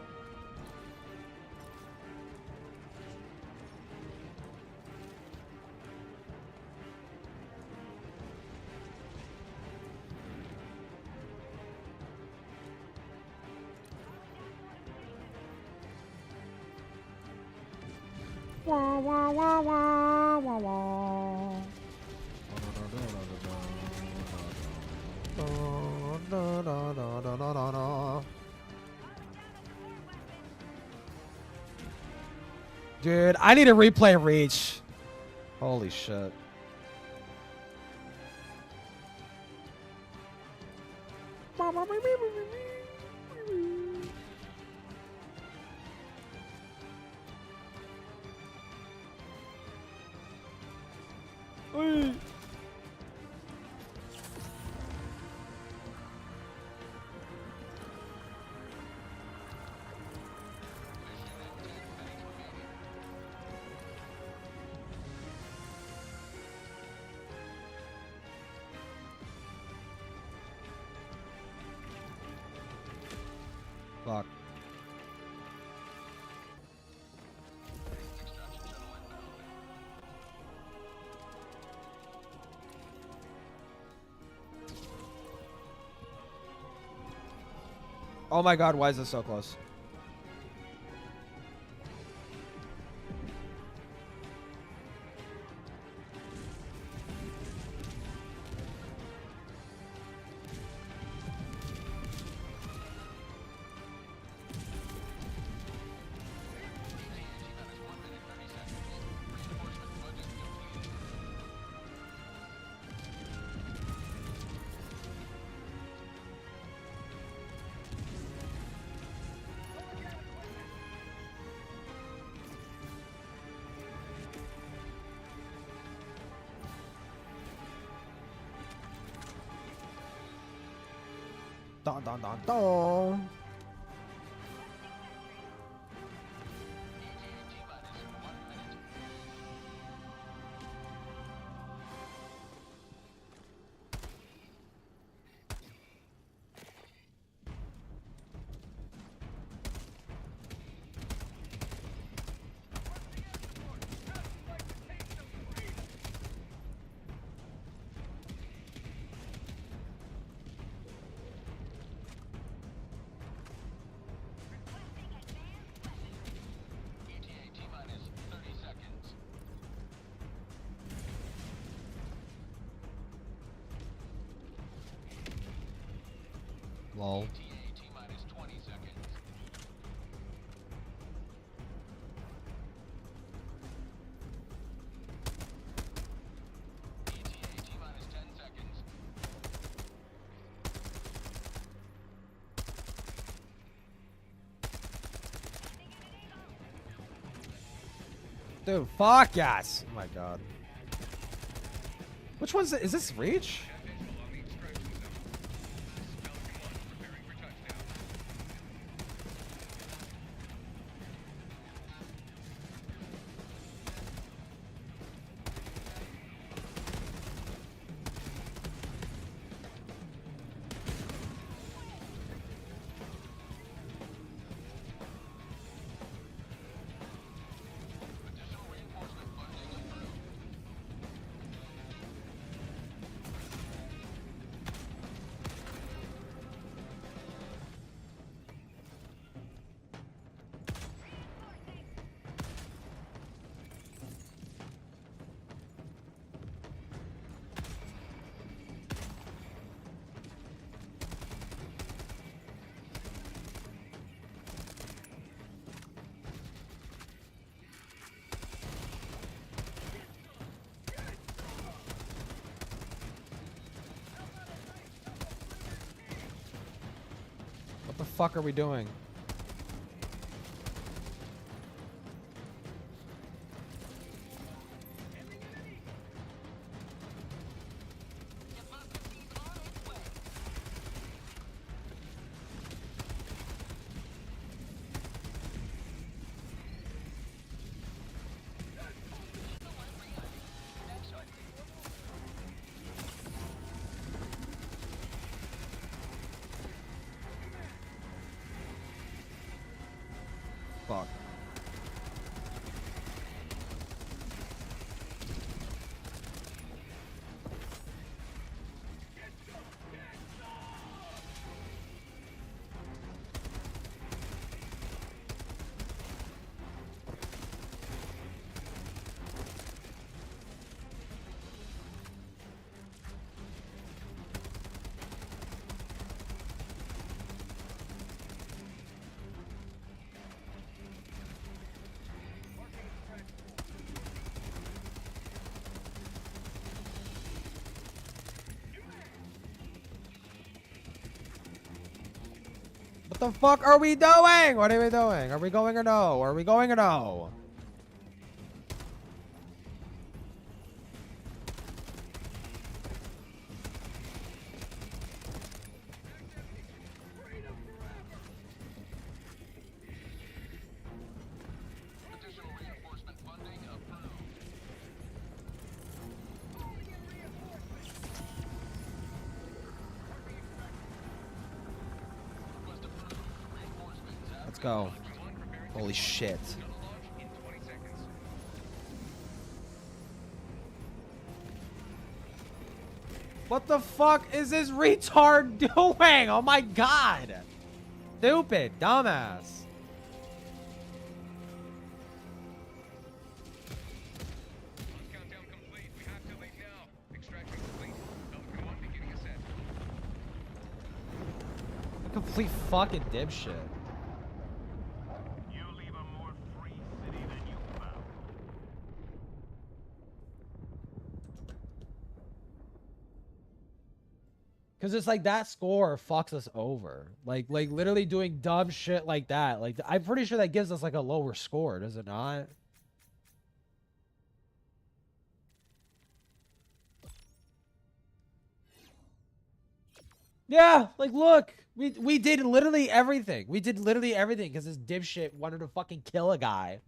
Wah, wah, wah, wah, wah, wah. Dude, I need to replay Reach. Holy shit. Fuck. Oh my god, why is this so close? Dun, dun, dun, dun. Lol. Dude, fuck yes. Oh my god. Which one's it? Is this Reach? What the fuck are we doing? What the fuck are we doing? What are we doing? Are we going or no? Are we going or no? Let's go. Holy shit. What the fuck is this retard doing? Oh my god. Stupid dumbass. A complete fucking dipshit. Cause it's like that score fucks us over. Like literally doing dumb shit like that. Like I'm pretty sure that gives us like a lower score, does it not? Yeah, like look, we did literally everything. We did literally everything because this dipshit wanted to fucking kill a guy.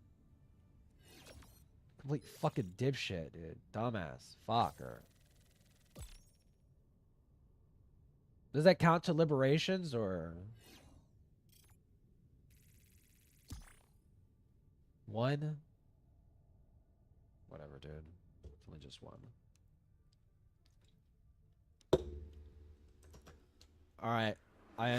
Complete fucking dipshit, dude. Dumbass. Fucker. Does that count to liberations or one? Whatever, dude. It's only just one. All right. I